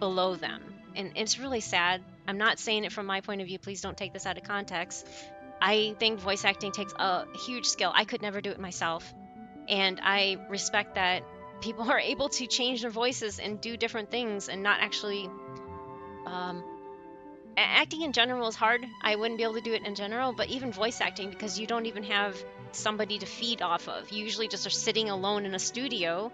below them, and it's really sad. I'm not saying it from my point of view. Please don't take this out of context. I think voice acting takes a huge skill. I could never do it myself. And I respect that people are able to change their voices and do different things and not actually. Acting in general is hard. I wouldn't be able to do it in general, but even voice acting, because you don't even have somebody to feed off of. You usually just are sitting alone in a studio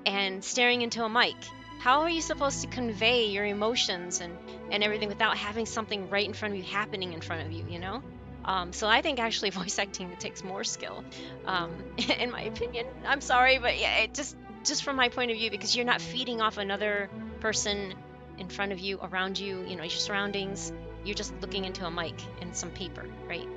and staring into a mic. How are you supposed to convey your emotions and everything without having something right in front of you happening in front of you, you know? So I think actually voice acting takes more skill, in my opinion. I'm sorry, but yeah, it just from my point of view, because you're not feeding off another person in front of you, around you, you know, your surroundings. You're just looking into a mic and some paper, right?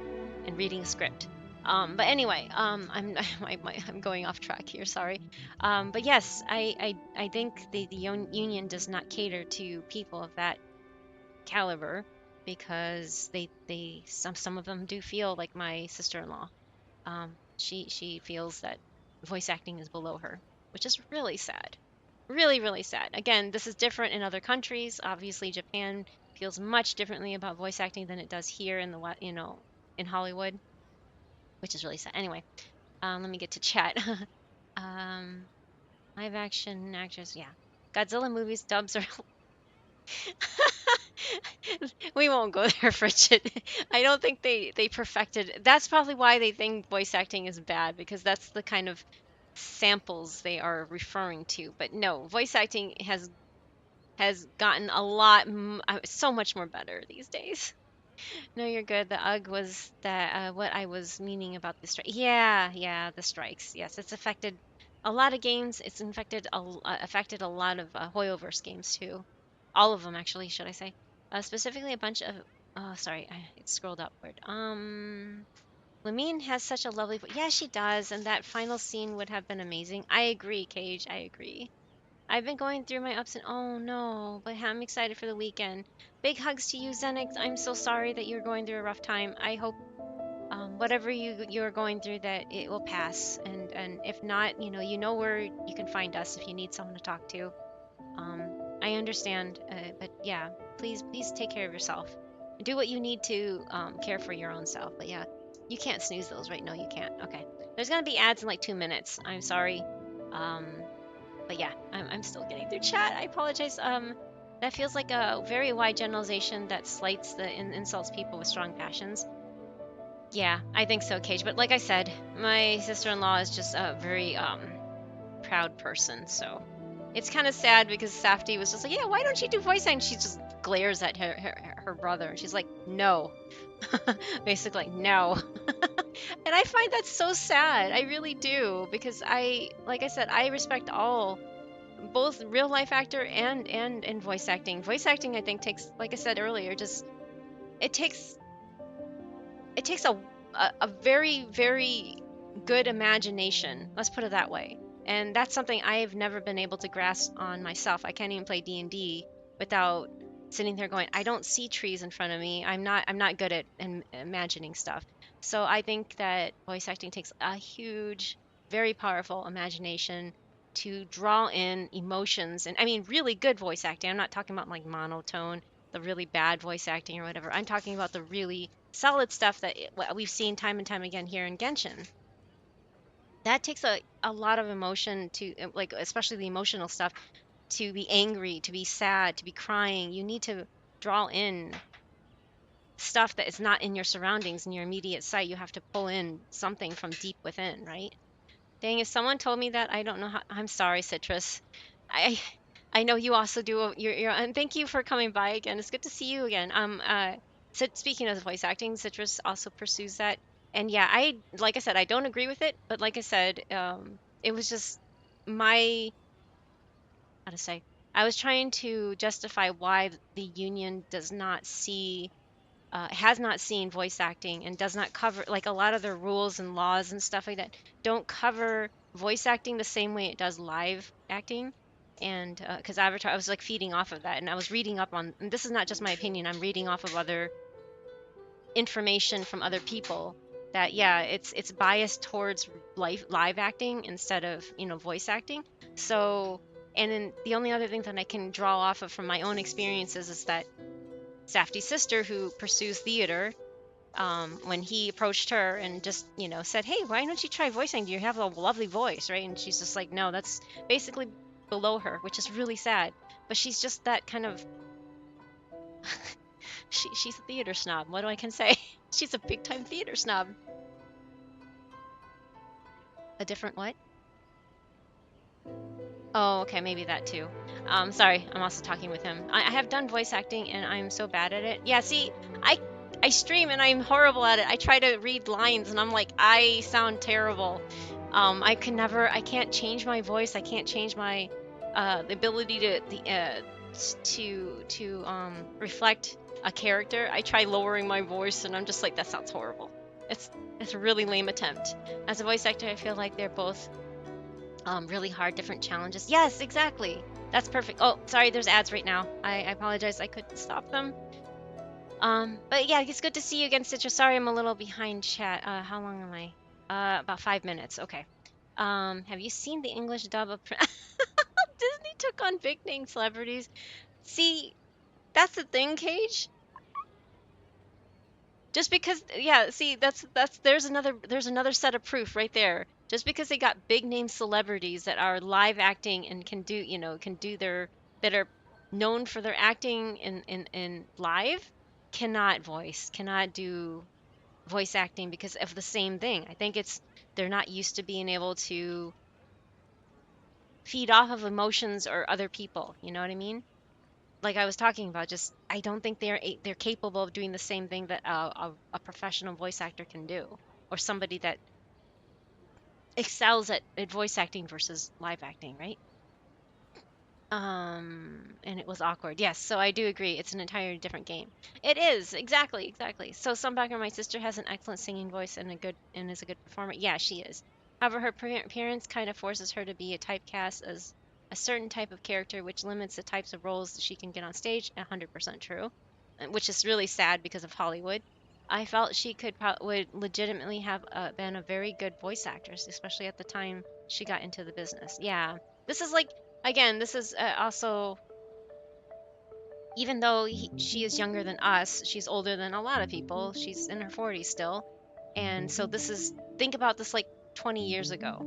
And reading a script. But anyway, I'm going off track here. Sorry. But yes, I think the union does not cater to people of that caliber, because some of them do feel like my sister-in-law. She feels that voice acting is below her, which is really sad. Really, really sad. Again, this is different in other countries. Obviously, Japan feels much differently about voice acting than it does here in in Hollywood, which is really sad. Anyway, let me get to chat. um, Live action actors, yeah. Godzilla movies dubs are. We won't go there, Frigid. I don't think they perfected. That's probably why they think voice acting is bad, because that's the kind of samples they are referring to. But no, voice acting has gotten a lot so much more better these days. No, you're good. The UG was that what I was meaning about the strike. Yeah, yeah, the strikes. Yes, it's affected a lot of games. It's affected a lot of Hoyoverse games too. All of them, actually, should I say? Specifically, a bunch of. Oh, sorry, it scrolled upward. Lamine has such a lovely voice. Yeah, she does, and that final scene would have been amazing. I agree, Cage. I agree. I've been going through my ups and oh no, but I'm excited for the weekend. Big hugs to you, Zenix. I'm so sorry that you're going through a rough time. I hope whatever you're going through, that it will pass. And if not, you know where you can find us if you need someone to talk to. I understand, but yeah, please take care of yourself. Do what you need to care for your own self. But yeah, you can't snooze those, right? No, you can't. Okay. There's gonna be ads in like 2 minutes. I'm sorry. But yeah, I'm still getting through chat. I apologize. That feels like a very wide generalization that slights and insults people with strong passions. Yeah, I think so, Cage. But like I said, my sister-in-law is just a very proud person. So it's kind of sad, because Safty was just like, yeah, why don't you do voice acting? She just glares at her brother, and she's like, no. Basically, like, no. And I find that so sad. I really do, because like I said, I respect all, both real life actor and voice acting. Voice acting, I think, takes, like I said earlier, just it takes a very, very good imagination. Let's put it that way. And that's something I've never been able to grasp on myself. I can't even play D&D without sitting there going, I don't see trees in front of me. I'm not good at imagining stuff. So I think that voice acting takes a huge, very powerful imagination to draw in emotions. And I mean, really good voice acting. I'm not talking about like monotone, the really bad voice acting or whatever. I'm talking about the really solid stuff that we've seen time and time again here in Genshin. That takes a lot of emotion to, like, especially the emotional stuff, to be angry, to be sad, to be crying. You need to draw in stuff that is not in your surroundings, in your immediate sight. You have to pull in something from deep within, right? Dang, if someone told me that, I don't know how. I'm sorry, Citrus. I I know you also do. And thank you for coming by again. It's good to see you again. Speaking of voice acting, Citrus also pursues that. And yeah, like I said, I don't agree with it, but like I said, it was just my how to say. I was trying to justify why the union does not see has not seen voice acting and does not cover like a lot of the rules and laws and stuff like that don't cover voice acting the same way it does live acting. And because Avatar, I was like feeding off of that, and I was reading up on. And this is not just my opinion. I'm reading off of other information from other people that yeah, it's biased towards live acting instead of voice acting. So and then the only other thing that I can draw off of from my own experiences is that Safdie's sister, who pursues theater, when he approached her and just said, hey, why don't you try voicing, you have a lovely voice, right? And she's just like, no, that's basically below her, which is really sad. But she's just that kind of she's a theater snob. What do I can say? She's a big time theater snob. A different what? Oh, okay, maybe that too. Sorry, I'm also talking with him. I have done voice acting and I'm so bad at it. Yeah, see, I stream and I'm horrible at it. I try to read lines and I'm like, I sound terrible. I can't change my voice. I can't change my the ability to reflect a character. I try lowering my voice and I'm just like, that sounds horrible. It's a really lame attempt. As a voice actor, I feel like they're both really hard, different challenges. Yes, exactly. That's perfect. Oh, sorry, there's ads right now. I apologize. I couldn't stop them. But yeah, it's good to see you again, Citra. Sorry, I'm a little behind chat. How long am I? About 5 minutes. Okay. Have you seen the English dub of Disney took on big name celebrities? See, that's the thing, Cage. Just because, yeah, see, there's another set of proof right there. Just because they got big name celebrities that are live acting and can do their that are known for their acting in live, cannot do voice acting because of the same thing. I think they're not used to being able to feed off of emotions or other people. You know what I mean? Like I was talking about, just I don't think they're capable of doing the same thing that a professional voice actor can do, or somebody that excels at voice acting versus live acting, right? And it was awkward. Yes, so I do agree. It's an entirely different game. It is exactly. So some background, my sister has an excellent singing voice and is a good performer. Yeah, she is. However, her appearance kind of forces her to be a typecast as a certain type of character, which limits the types of roles that she can get on stage. 100% true, which is really sad because of Hollywood. I felt she would legitimately have been a very good voice actress, especially at the time she got into the business. Yeah, this is like again, this is also, even though she is younger than us, she's older than a lot of people. She's in her 40s still. And so think about this like 20 years ago.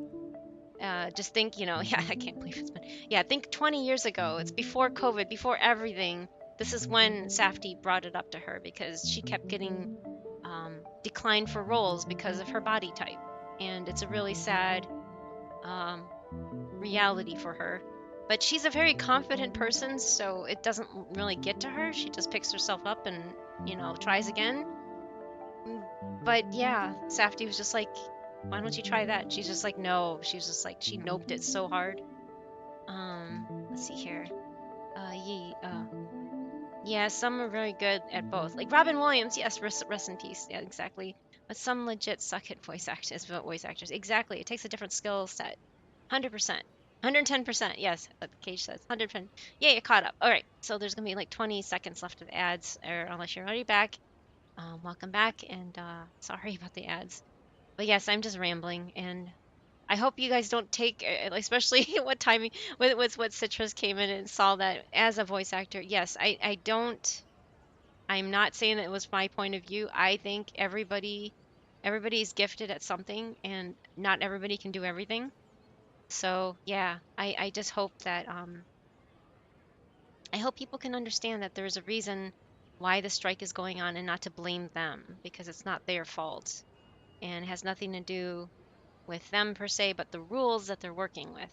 Just think, yeah, I can't believe it's been, yeah, think 20 years ago. It's before COVID, before everything. This is when Safdie brought it up to her because she kept getting declined for roles because of her body type. And it's a really sad reality for her. But she's a very confident person, so it doesn't really get to her. She just picks herself up and, tries again. But yeah, Safdie was just like, why don't you try that? She's just like, no. She's just like, she noped it so hard. Let's see here. Yeah, some are very good at both. Like Robin Williams, yes, rest in peace. Yeah, exactly. But some legit suck at voice actors. Exactly. It takes a different skill set. 100%. 110%. Yes, what Cage says. 110. Yeah, you caught up. All right. So there's going to be like 20 seconds left of ads, or unless you're already back. Welcome back, and sorry about the ads. But yes, I'm just rambling, and I hope you guys don't take, especially what timing, with what Citrus came in and saw that as a voice actor. Yes, I don't, I'm not saying that it was my point of view. I think everybody's gifted at something, and not everybody can do everything. So yeah, I just hope that I hope people can understand that there's a reason why the strike is going on and not to blame them because it's not their fault and it has nothing to do with them per se, but the rules that they're working with.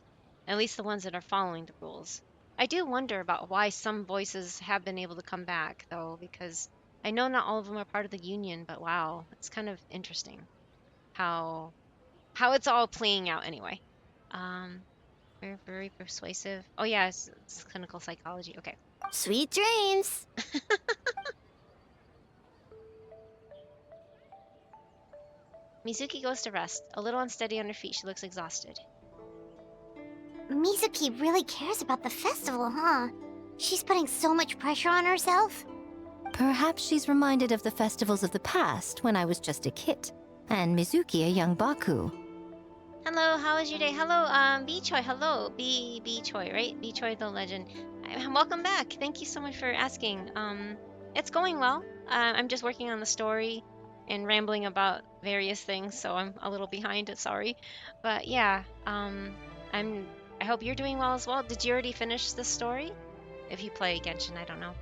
At least the ones that are following the rules. I do wonder about why some voices have been able to come back, though, because I know not all of them are part of the union, but wow, it's kind of interesting how it's all playing out anyway. Very, very persuasive. Oh yeah, it's clinical psychology. Okay. Sweet dreams. Mizuki goes to rest. A little unsteady on her feet, she looks exhausted. Mizuki really cares about the festival, huh? She's putting so much pressure on herself. Perhaps she's reminded of the festivals of the past when I was just a kid, and Mizuki a young Baku. Hello, how was your day? Hello, B-Choi, hello. B-Choi, right? B-Choi the legend. Welcome back. Thank you so much for asking. It's going well. I'm just working on the story and rambling about various things, so I'm a little behind, sorry. But yeah, I hope you're doing well as well. Did you already finish the story? If you play Genshin, I don't know.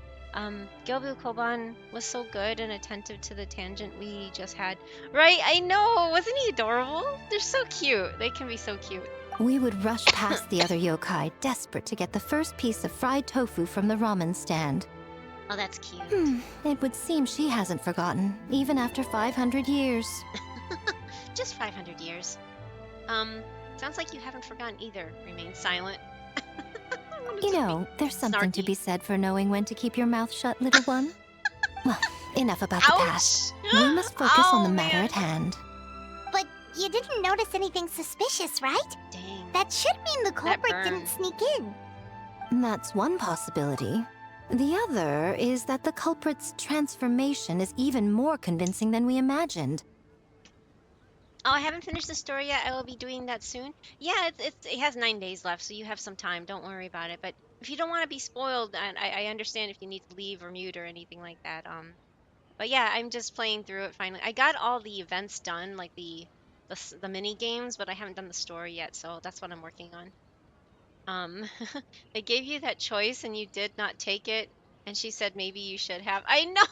Gyobu Koban was so good and attentive to the tangent we just had. Right, I know! Wasn't he adorable? They're so cute. They can be so cute. We would rush past the other yokai, desperate to get the first piece of fried tofu from the ramen stand. Oh, that's cute. It would seem she hasn't forgotten, even after 500 years. Just 500 years. Sounds like you haven't forgotten either. Remain silent. You know, there's something to be said for knowing when to keep your mouth shut, little one. Well, enough about the past. We must focus on the matter at hand. But you didn't notice anything suspicious, right? Dang. That should mean the culprit burn. didn't sneak in. That's one possibility. The other is that the culprit's transformation is even more convincing than we imagined. Oh, I haven't finished the story yet. I will be doing that soon. Yeah, it has 9 days left, so you have some time. Don't worry about it. But if you don't want to be spoiled, and I understand if you need to leave or mute or anything like that. But yeah, I'm just playing through it finally. I got all the events done, like the mini games, but I haven't done the story yet, so that's what I'm working on. They gave you that choice and you did not take it, and she said maybe you should have. I know.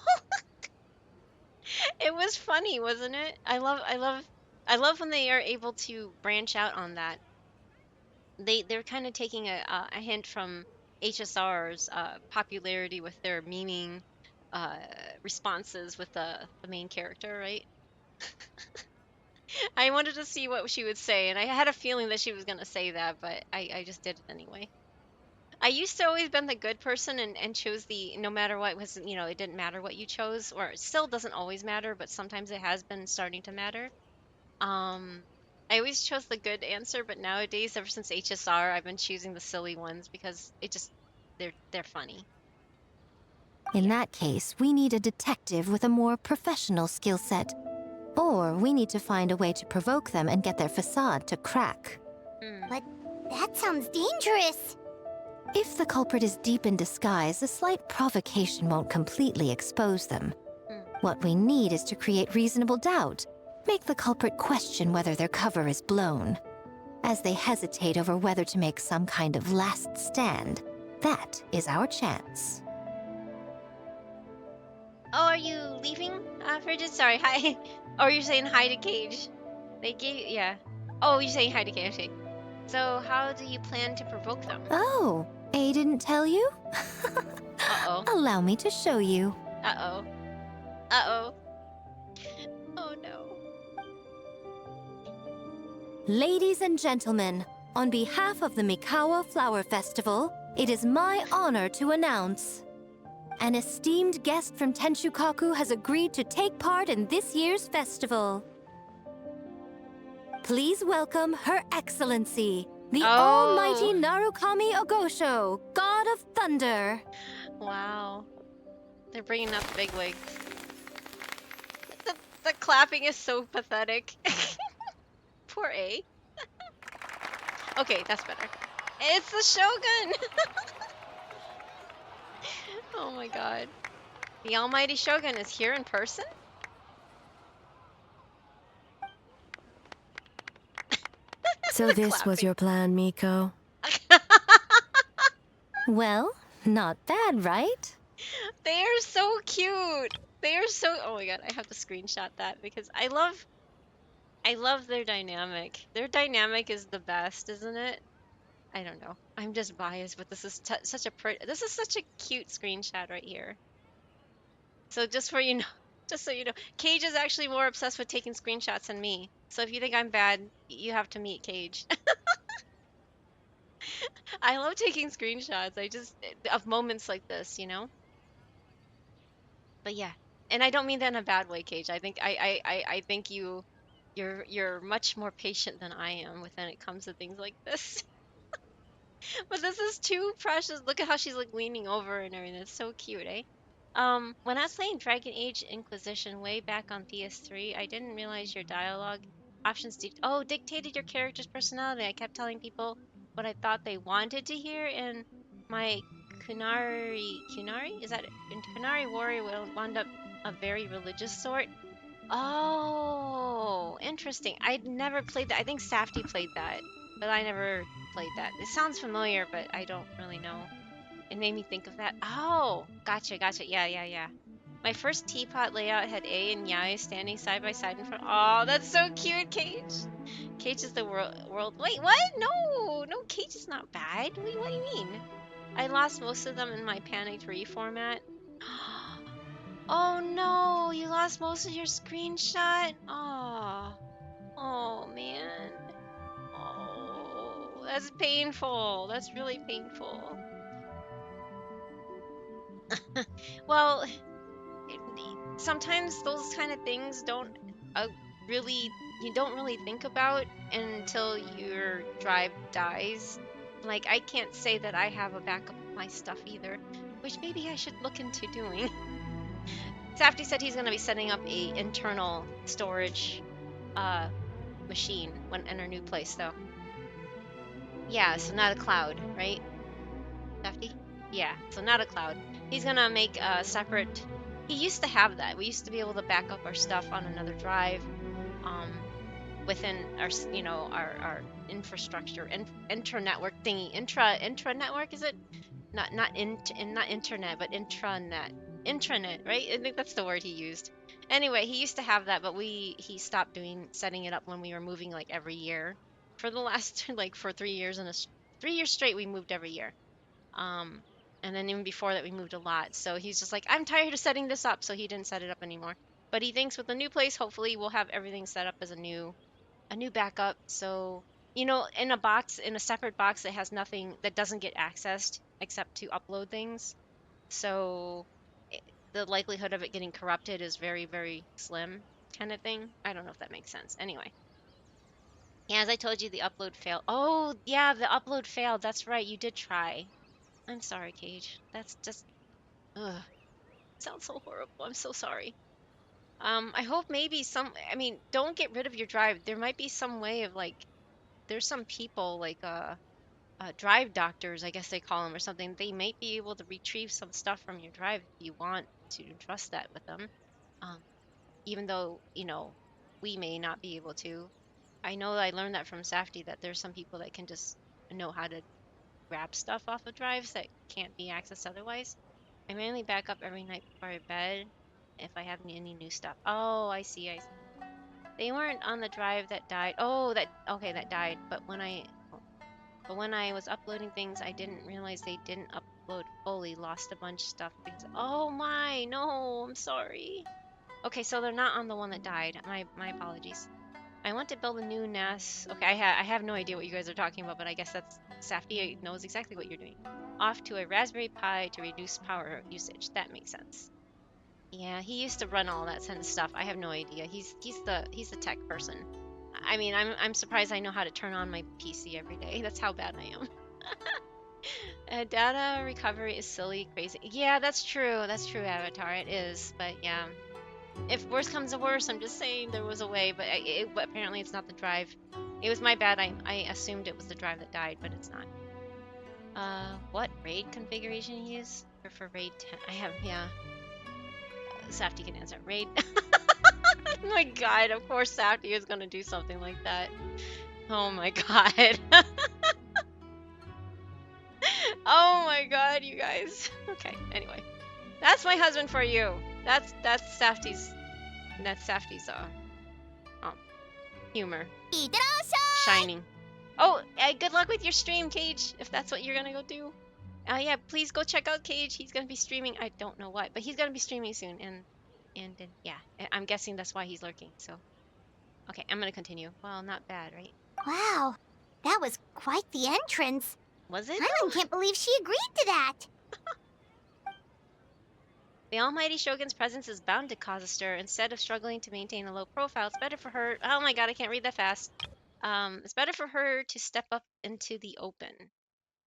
It was funny, wasn't it? I love when they are able to branch out on that. They're kind of taking a hint from HSR's popularity with their memeing responses with the main character, right? I wanted to see what she would say, and I had a feeling that she was gonna say that, but I just did it anyway. I used to always been the good person and chose the no matter what was, you know, it didn't matter what you chose, or it still doesn't always matter, but sometimes it has been starting to matter. I always chose the good answer, but nowadays, ever since HSR, I've been choosing the silly ones because they're funny. In that case, we need a detective with a more professional skill set. Or we need to find a way to provoke them and get their facade to crack. But that sounds dangerous. If the culprit is deep in disguise, a slight provocation won't completely expose them. What we need is to create reasonable doubt. Make the culprit question whether their cover is blown. As they hesitate over whether to make some kind of last stand, that is our chance. Oh, are you leaving, Frigid? Sorry, hi. Oh, you're saying hi to Cage. They gave, yeah. Oh, you're saying hi to Cage, okay. So, how do you plan to provoke them? Oh, A didn't tell you? Uh-oh. Allow me to show you. Uh-oh. Uh-oh. Oh, no. Ladies and gentlemen, on behalf of the Mikawa Flower Festival, it is my honor to announce an esteemed guest from Tenshukaku has agreed to take part in this year's festival. Please welcome Her Excellency, the Almighty Narukami Ogosho, God of Thunder. Wow. They're bringing out the bigwigs. The clapping is so pathetic. Poor A. Okay, that's better. It's the Shogun! Oh my god. The almighty Shogun is here in person? So this was your plan, Miko? Well, not bad, right? They are so cute! They are so... Oh my god, I have to screenshot that because I love I love their dynamic. Their dynamic is the best, isn't it? I don't know. I'm just biased, but this is such a this is such a cute screenshot right here. So just for you know, just so you know, Cage is actually more obsessed with taking screenshots than me. So if you think I'm bad, you have to meet Cage. I love taking screenshots. I just of moments like this, you know. But yeah, and I don't mean that in a bad way, Cage. I think I think you're much more patient than I am when it comes to things like this. But this is too precious. Look at how she's like leaning over and everything. It's so cute, eh? When I was playing Dragon Age Inquisition way back on PS3, I didn't realize your dialogue options dictated your character's personality. I kept telling people what I thought they wanted to hear, and my Kunari is that it? And Kunari warrior will wound up a very religious sort. Oh, interesting. I'd never played that. I think Safety played that, but I never played that. It sounds familiar, but I don't really know. It made me think of that. Oh, gotcha. Yeah. My first teapot layout had A and Yai standing side by side in front. Oh, that's so cute, Cage. Cage is the world. Wait, what? No, Cage is not bad. Wait, what do you mean? I lost most of them in my panicked reformat. Oh no, you lost most of your screenshot? Oh man. Oh, that's painful. That's really painful. Well, sometimes those kind of things uh, you don't really think about until your drive dies. Like, I can't say that I have a backup of my stuff either, which maybe I should look into doing. Safety said he's going to be setting up a internal storage machine in our new place, though. Yeah, so not a cloud, right, Safety? Yeah, so not a cloud. He's going to make a separate... He used to have that. We used to be able to back up our stuff on another drive within our, our infrastructure, intra-network thingy. Intra-network, is it? Not internet, but intranet, right? I think that's the word he used. Anyway, he used to have that, but he stopped setting it up when we were moving like every year. For the last for 3 years 3 years straight, we moved every year. And then even before that, we moved a lot. So he's just like, I'm tired of setting this up, so he didn't set it up anymore. But he thinks with the new place, hopefully we'll have everything set up as a new backup. So, in a separate box that has nothing, that doesn't get accessed except to upload things. So the likelihood of it getting corrupted is very, very slim, kind of thing. I don't know if that makes sense. Anyway. Yeah, as I told you, the upload failed. Oh, yeah, the upload failed. That's right. You did try. I'm sorry, Cage. That's just, ugh. Sounds so horrible. I'm so sorry. I hope maybe don't get rid of your drive. There might be some way of there's some people drive doctors, I guess they call them, or something. They might be able to retrieve some stuff from your drive if you want to trust that with them. Even though, we may not be able to. I know I learned that from Safety, that there's some people that can just know how to grab stuff off of drives that can't be accessed otherwise. I mainly back up every night before I bed if I have any new stuff. Oh, I see. They weren't on the drive that died. Oh, that died. But when I was uploading things, I didn't realize they didn't upload fully. Lost a bunch of stuff because... Oh my, no, I'm sorry. Okay, so they're not on the one that died. My apologies. I want to build a new NAS. Okay, I have no idea what you guys are talking about, but I guess that's... Safety knows exactly what you're doing. Off to a Raspberry Pi to reduce power usage. That makes sense. Yeah, he used to run all that kind of stuff. I have no idea. He's the tech person. I mean, I'm surprised I know how to turn on my PC every day. That's how bad I am. Data recovery is silly, crazy. Yeah, that's true. That's true, Avatar. It is. But yeah, if worse comes to worse, I'm just saying there was a way. But apparently it's not the drive. It was my bad. I assumed it was the drive that died, but it's not. What raid configuration you use? For raid 10? I have, yeah. Safety can answer. Raid. Oh my god, of course Safety is gonna do something like that. Oh my god. Oh my god, you guys. Okay, anyway. That's my husband for you. That's Safty's humor. Shining. Oh, good luck with your stream, Cage, if that's what you're gonna go do. Yeah, please go check out Cage. He's gonna be streaming. I don't know what, but he's gonna be streaming soon, and yeah, I'm guessing that's why he's lurking. So, okay, I'm gonna continue. Well, not bad, right? Wow, that was quite the entrance. Was it? Paimon can't believe she agreed to that. The almighty Shogun's presence is bound to cause a stir. Instead of struggling to maintain a low profile, it's better for her. Oh my god, I can't read that fast. It's better for her to step up into the open.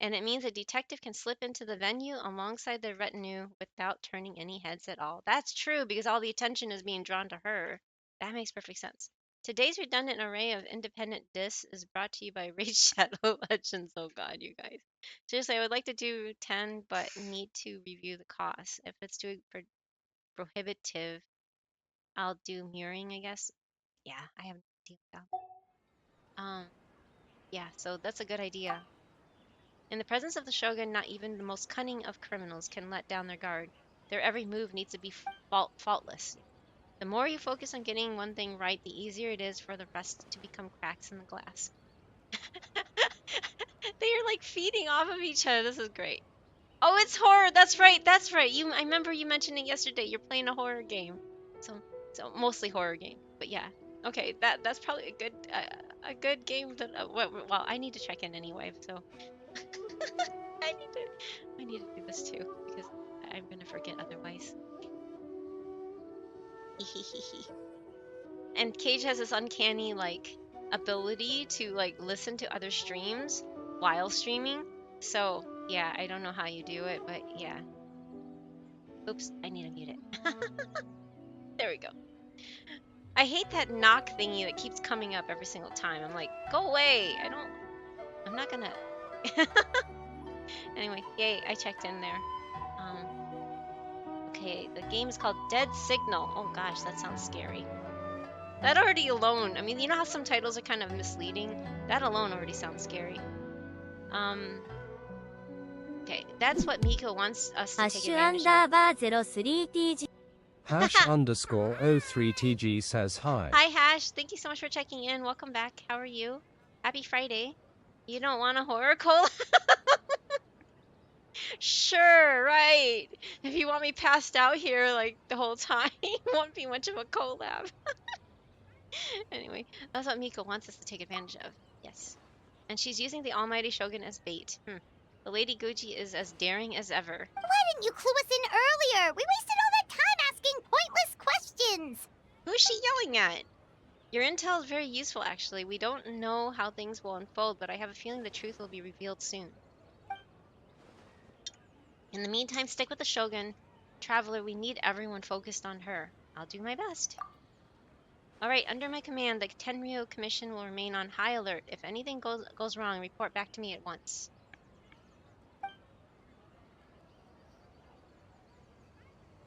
And it means a detective can slip into the venue alongside their retinue without turning any heads at all. That's true, because all the attention is being drawn to her. That makes perfect sense. Today's redundant array of independent discs is brought to you by Raid Shadow Legends. Oh god, you guys. Seriously, I would like to do 10, but need to review the cost. If it's too prohibitive, I'll do mirroring, I guess. Yeah, I have no idea. Yeah, so that's a good idea. In the presence of the Shogun, not even the most cunning of criminals can let down their guard. Their every move needs to be faultless. The more you focus on getting one thing right, the easier it is for the rest to become cracks in the glass. They are like feeding off of each other. This is great. Oh, it's horror. That's right. That's right. I remember you mentioning yesterday. You're playing a horror game. So mostly horror game. But yeah. Okay. That's probably a good game. Well, I need to check in anyway. So I need to do this too because I'm gonna forget otherwise. And Cage has this uncanny like ability to like listen to other streams while streaming. So yeah, I don't know how you do it, but yeah. Oops, I need to mute it. There we go. I hate that knock thingy that keeps coming up every single time. I'm like, go away. I'm not gonna. Anyway, yay, I checked in there. Okay, the game is called Dead Signal. Oh gosh, that sounds scary. That already alone, I mean, you know how some titles are kind of misleading? That alone already sounds scary. Okay, that's what Miko wants us to take advantage of. #_03TG says hi. Hi Hash, thank you so much for checking in. Welcome back. How are you? Happy Friday. You don't want a horror collab? Sure, right. If you want me passed out here like the whole time, it won't be much of a collab. Anyway, that's what Miko wants us to take advantage of. Yes. And she's using the almighty Shogun as bait. The Lady Gucci is as daring as ever. Why didn't you clue us in earlier? We wasted all that time asking pointless questions. Who's she yelling at? Your intel is very useful, actually. We don't know how things will unfold, but I have a feeling the truth will be revealed soon. In the meantime, stick with the Shogun. Traveler, we need everyone focused on her. I'll do my best. Alright, under my command, the Tenryo Commission will remain on high alert. If anything goes wrong, report back to me at once.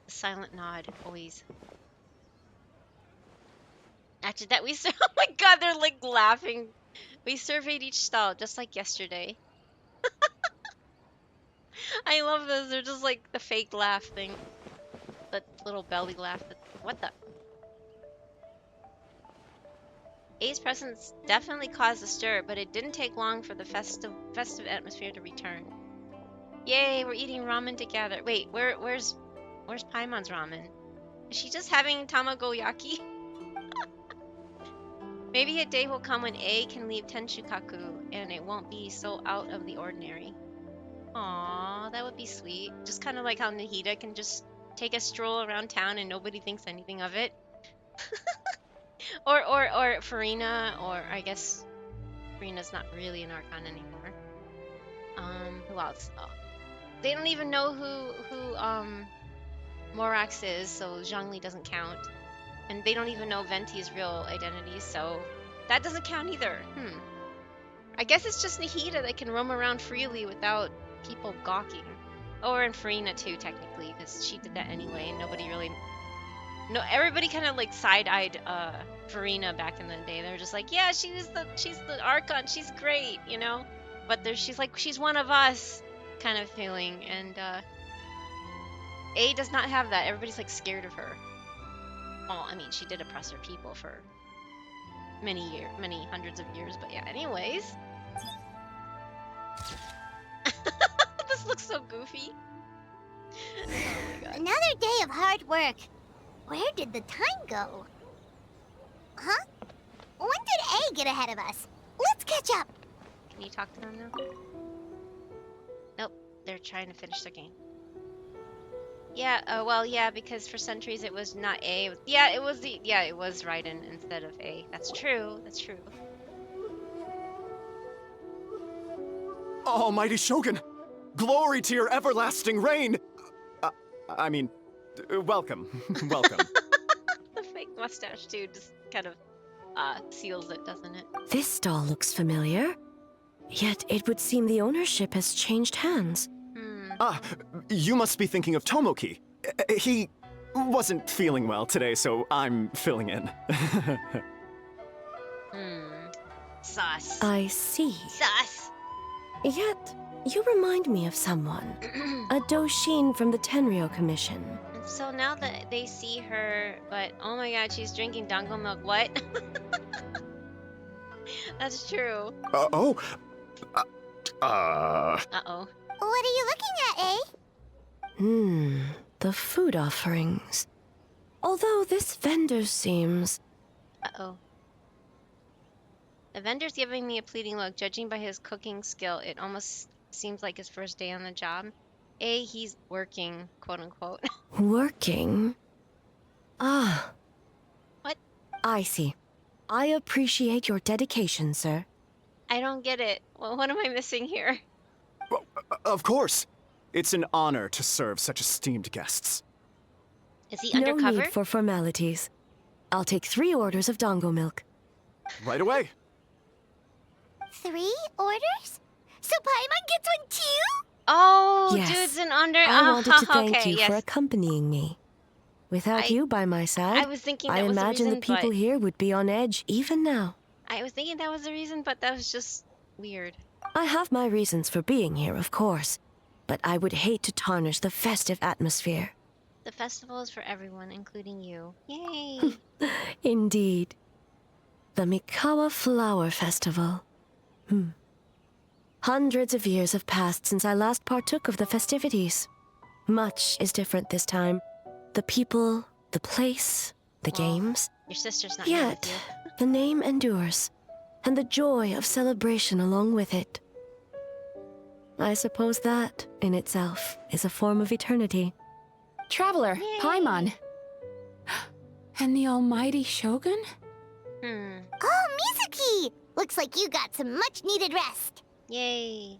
A silent nod, always. After that, oh my god, they're like laughing. We surveyed each stall, just like yesterday. I love this, they're just like the fake laugh thing. That little belly laugh. What the? A's presence definitely caused a stir, but it didn't take long for the festive atmosphere to return. Yay, we're eating ramen together. Wait, where's Paimon's ramen? Is she just having tamagoyaki? Maybe a day will come when A can leave Tenshukaku, and it won't be so out of the ordinary. Aww, that would be sweet. Just kind of like how Nahida can just take a stroll around town and nobody thinks anything of it. or Farina, or I guess Farina's not really an Archon anymore. Who else? Oh, they don't even know who Morax is, so Zhongli doesn't count. And they don't even know Venti's real identity, so that doesn't count either. I guess it's just Nahida that can roam around freely without people gawking. Or in Farina too, technically, because she did that anyway, and nobody really... No, everybody kind of like side-eyed Farina back in the day. They were just like, yeah, she's the Archon, she's great, you know? But she's like, she's one of us, kind of feeling, and A does not have that. Everybody's like scared of her. Well, I mean, she did oppress her people for many hundreds of years. But yeah, anyways. This looks so goofy. Oh my god. Another day of hard work. Where did the time go? Huh? When did A get ahead of us? Let's catch up. Can you talk to them now? Nope, they're trying to finish their game. Yeah, well, yeah, because for centuries it was not A. It was Raiden instead of A. That's true. That's true. Almighty Shogun! Glory to your everlasting reign! Welcome. Welcome. The fake mustache too just kind of seals it, doesn't it? This doll looks familiar. Yet it would seem the ownership has changed hands. You must be thinking of Tomoki. He wasn't feeling well today, so I'm filling in. Sus. I see. Sus. Yet, you remind me of someone. A Doshin from the Tenryo Commission. So now that they see her, but oh my god, she's drinking dango milk. What? That's true. Uh-oh. Uh-oh. What are you looking at, eh? The food offerings. Although this vendor seems... Uh-oh. The vendor's giving me a pleading look. Judging by his cooking skill, it almost seems like his first day on the job. A, he's working, quote-unquote. Working? Ah. What? I see. I appreciate your dedication, sir. I don't get it. Well, what am I missing here? Well, of course. It's an honor to serve such esteemed guests. Is he No undercover? need for formalities. I'll take 3 orders of dango milk. Right away. 3 orders? So Paimon gets one too? Oh, Yes. dude's an under. I wanted to thank okay, you yes. for accompanying me. Without you by my side, I was thinking that I was the imagine reason, the people but- here would be on edge even now. I was thinking that was the reason, but that was just weird. I have my reasons for being here, of course, but I would hate to tarnish the festive atmosphere. The festival is for everyone, including you. Yay! Indeed. The Mikawa Flower Festival. Hundreds of years have passed since I last partook of the festivities. Much is different this time. The people, the place, the games. Your sister's not here with Yet, you. the name endures, and the joy of celebration along with it. I suppose that, in itself, is a form of eternity. Traveler, Paimon. And the almighty Shogun? Oh, Mizuki! Looks like you got some much-needed rest. Yay.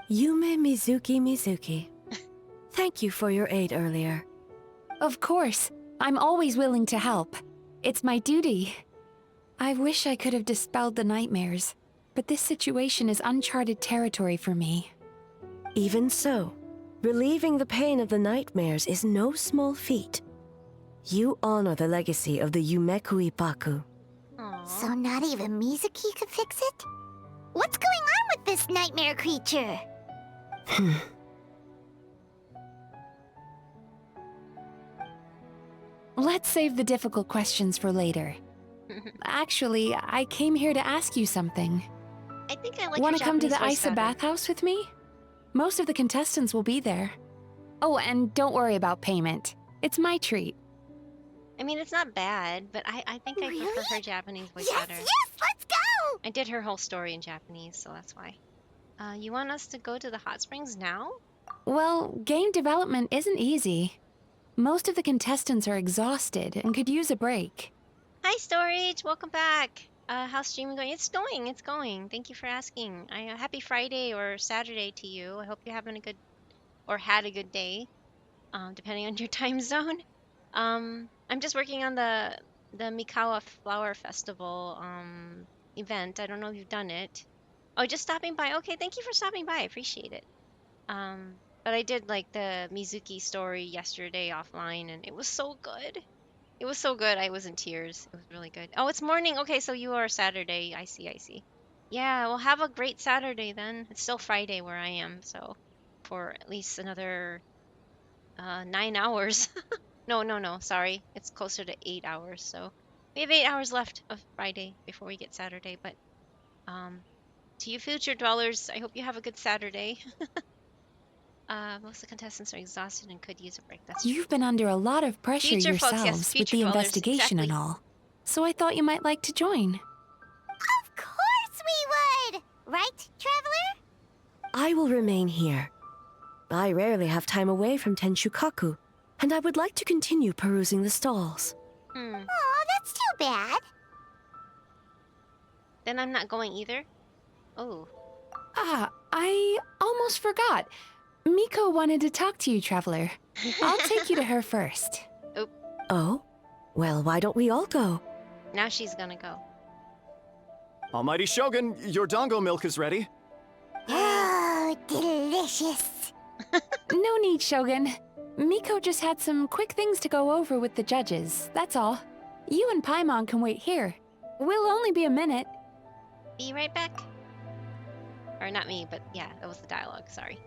Yume Mizuki. Thank you for your aid earlier. Of course. I'm always willing to help. It's my duty. I wish I could have dispelled the nightmares, but this situation is uncharted territory for me. Even so, relieving the pain of the nightmares is no small feat. You honor the legacy of the Yumekui Baku. So not even Mizuki could fix it? What's going on with this nightmare creature? Let's save the difficult questions for later. Actually, I came here to ask you something. I think I like Want to come to the Japanese voice Isa better. bathhouse with me? Most of the contestants will be there. Oh, and don't worry about payment. It's my treat. I mean, it's not bad, but I think I prefer her Japanese voice better. Yes, let's go! I did her whole story in Japanese, so that's why. You want us to go to the hot springs now? Well, game development isn't easy. Most of the contestants are exhausted and could use a break. Hi, Storage! Welcome back! How's streaming going? It's going. Thank you for asking. Happy Friday or Saturday to you. I hope you're having a good, or had a good day, depending on your time zone. I'm just working on the Mikawa Flower Festival event. I don't know if you've done it. Oh, just stopping by. Okay, thank you for stopping by. I appreciate it. But I did like the Mizuki story yesterday offline, and it was so good. It was so good. I was in tears. It was really good. Oh, it's morning. Okay, so you are Saturday. I see. Yeah, well, have a great Saturday then. It's still Friday where I am, so for at least another 9 hours. No, sorry. It's closer to 8 hours, so We have 8 hours left of Friday before we get Saturday, but to you future dwellers, I hope you have a good Saturday. Most of the contestants are exhausted and could use a break. That's You've been under a lot of pressure future folks, yes, yourselves with future the dwellers, investigation exactly. and all. So I thought you might like to join. Of course we would! Right, Traveler? I will remain here. I rarely have time away from Tenshukaku, and I would like to continue perusing the stalls. Aw, that's too bad. Then I'm not going either? Oh. Ah, I almost forgot. Miko wanted to talk to you, Traveler. I'll take you to her first. Oh? Well, why don't we all go? Now she's gonna go. Almighty Shogun, your dango milk is ready. Oh, delicious. No need, Shogun. Miko just had some quick things to go over with the judges, that's all. You and Paimon can wait here. We'll only be a minute. Be right back. Or not me, but yeah, that was the dialogue, sorry.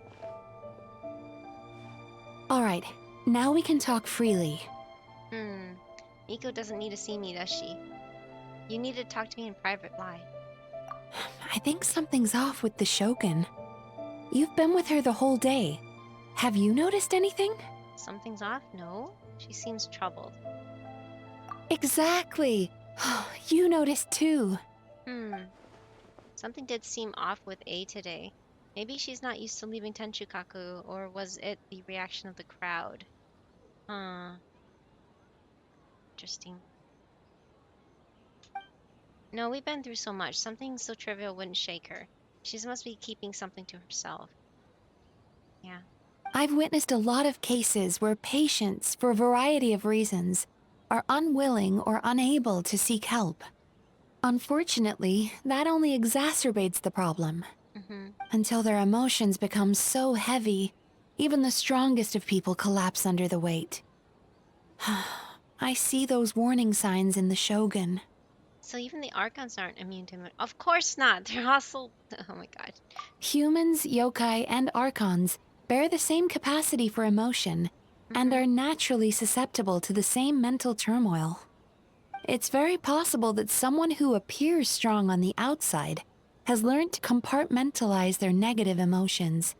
Alright, now we can talk freely. Miko doesn't need to see me, does she? You need to talk to me in private, why? I think something's off with the Shogun. You've been with her the whole day. Have you noticed anything? Something's off? No. She seems troubled. Exactly. You noticed too. Something did seem off with A today. Maybe she's not used to leaving Tenshukaku, or was it the reaction of the crowd? Interesting. No, we've been through so much. Something so trivial wouldn't shake her. She must be keeping something to herself. Yeah. I've witnessed a lot of cases where patients, for a variety of reasons, are unwilling or unable to seek help. Unfortunately, that only exacerbates the problem. Until their emotions become so heavy, even the strongest of people collapse under the weight. I see those warning signs in the Shogun. So even the Archons aren't immune to it. Of course not. They're also... Oh my god. Humans, yokai, and archons bear the same capacity for emotion and are naturally susceptible to the same mental turmoil. It's very possible that someone who appears strong on the outside has learned to compartmentalize their negative emotions,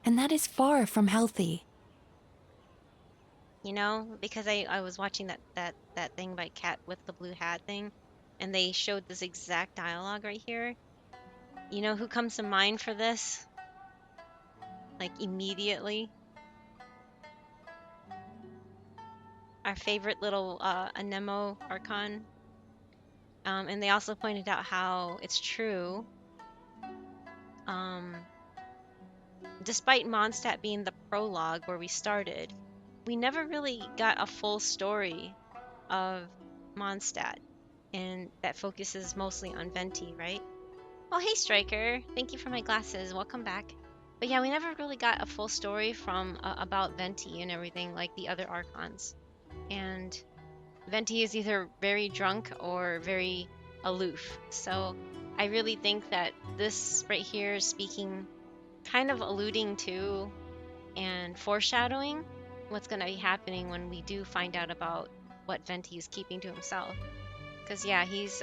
and that is far from healthy. You know, because I was watching that thing by Cat with the blue hat thing, and they showed this exact dialogue right here. You know who comes to mind for this? Like, immediately? Our favorite little Anemo Archon. And they also pointed out how it's true. Despite Mondstadt being the prologue where we started, we never really got a full story of Mondstadt, and that focuses mostly on Venti, right? Oh, hey Striker, thank you for my glasses, welcome back. But yeah, we never really got a full story from about Venti and everything like the other Archons. And Venti is either very drunk or very aloof. So I really think that this right here is speaking, kind of alluding to and foreshadowing what's going to be happening when we do find out about what Venti is keeping to himself. Because yeah, he's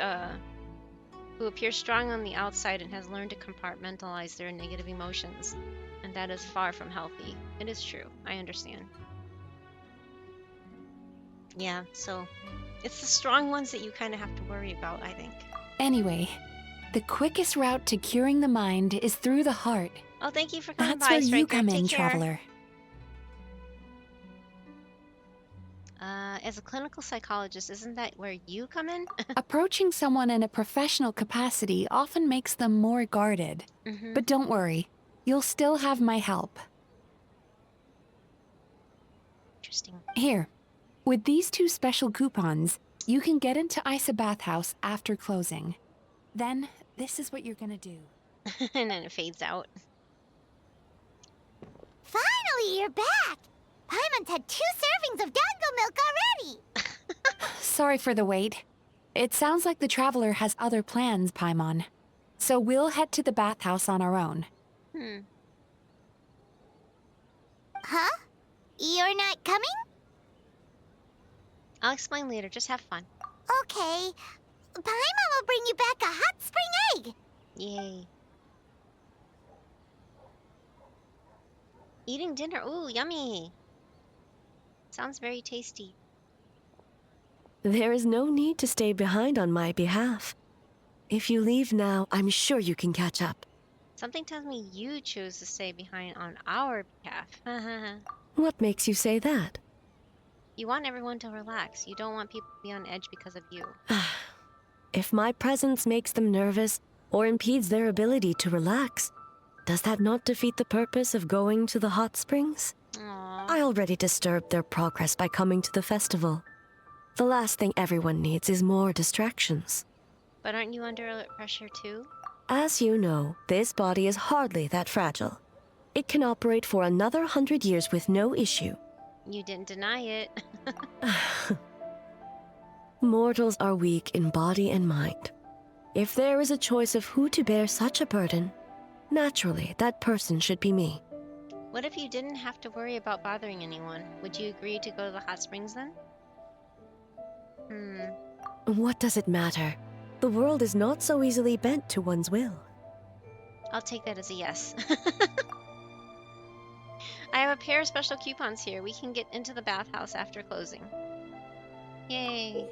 who appears strong on the outside and has learned to compartmentalize their negative emotions, and that is far from healthy. It is true, I understand. Yeah, so it's the strong ones that you kind of have to worry about, I think. Anyway, the quickest route to curing the mind is through the heart. Oh, thank you for coming That's by, where Striker. you come Take in, care. Traveler. As a clinical psychologist, isn't that where you come in? Approaching someone in a professional capacity often makes them more guarded. But don't worry, you'll still have my help. Interesting. Here, with these 2 special coupons, you can get into Isa Bathhouse after closing. Then, this is what you're gonna do. And then it fades out. Finally, you're back! Paimon's had 2 servings of dango milk already! Sorry for the wait. It sounds like the Traveler has other plans, Paimon. So we'll head to the bathhouse on our own. Huh? You're not coming? I'll explain later, just have fun. Okay. Paimon will bring you back a hot spring egg. Yay. Eating dinner. Ooh, yummy. Sounds very tasty. There is no need to stay behind on my behalf. If you leave now, I'm sure you can catch up. Something tells me you chose to stay behind on our behalf. What makes you say that? You want everyone to relax. You don't want people to be on edge because of you. If my presence makes them nervous or impedes their ability to relax, does that not defeat the purpose of going to the hot springs? Aww. I already disturbed their progress by coming to the festival. The last thing everyone needs is more distractions. But aren't you under pressure too? As you know, this body is hardly that fragile. It can operate for another 100 years with no issue. You didn't deny it. Mortals are weak in body and mind. If there is a choice of who to bear such a burden, naturally, that person should be me. What if you didn't have to worry about bothering anyone? Would you agree to go to the hot springs then? What does it matter? The world is not so easily bent to one's will. I'll take that as a yes. I have a pair of special coupons here. We can get into the bathhouse after closing. Yay.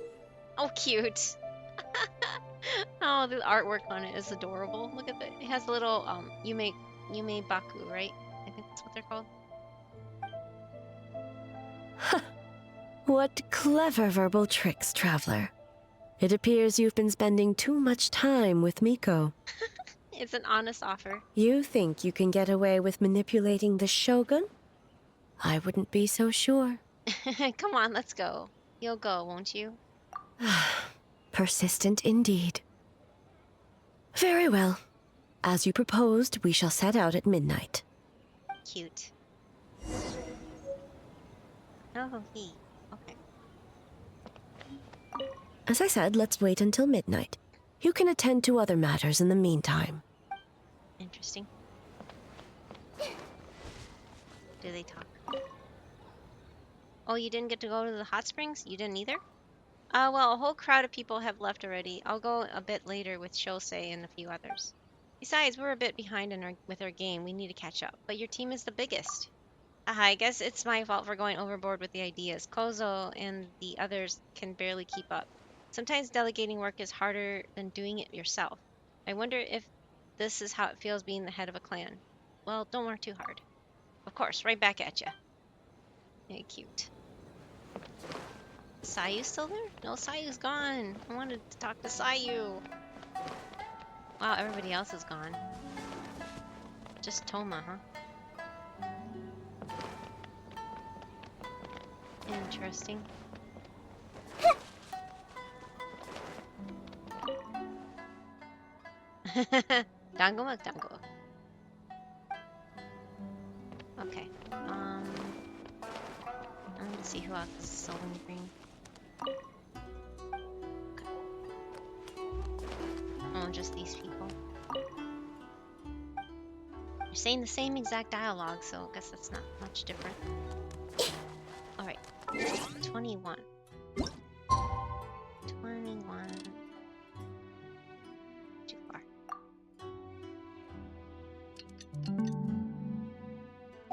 Oh, cute. Oh, the artwork on it is adorable. Look at that. It has a little Yume Baku, right? I think that's what they're called. What clever verbal tricks, Traveler. It appears you've been spending too much time with Miko. It's an honest offer. You think you can get away with manipulating the Shogun? I wouldn't be so sure. Come on, let's go. You'll go, won't you? Persistent indeed. Very well. As you proposed, we shall set out at midnight. Cute. Oh, he. Okay. As I said, let's wait until midnight. You can attend to other matters in the meantime. Interesting. Do they talk? Oh, you didn't get to go to the hot springs? You didn't either? Well, a whole crowd of people have left already. I'll go a bit later with Shosei and a few others. Besides, we're a bit behind with our game. We need to catch up. But your team is the biggest. I guess it's my fault for going overboard with the ideas. Kozo and the others can barely keep up. Sometimes delegating work is harder than doing it yourself. I wonder if this is how it feels being the head of a clan. Well, don't work too hard. Of course, right back at ya. Yeah, cute. Sayu still there? No, Sayu's gone. I wanted to talk to Sayu. Wow, everybody else is gone. Just Toma, huh? Interesting. Dango milk, dango. Okay. I'm gonna see who else is still lingering. Okay. Oh, just these people. They're saying the same exact dialogue, so I guess that's not much different. Alright. 21. 21. Too far.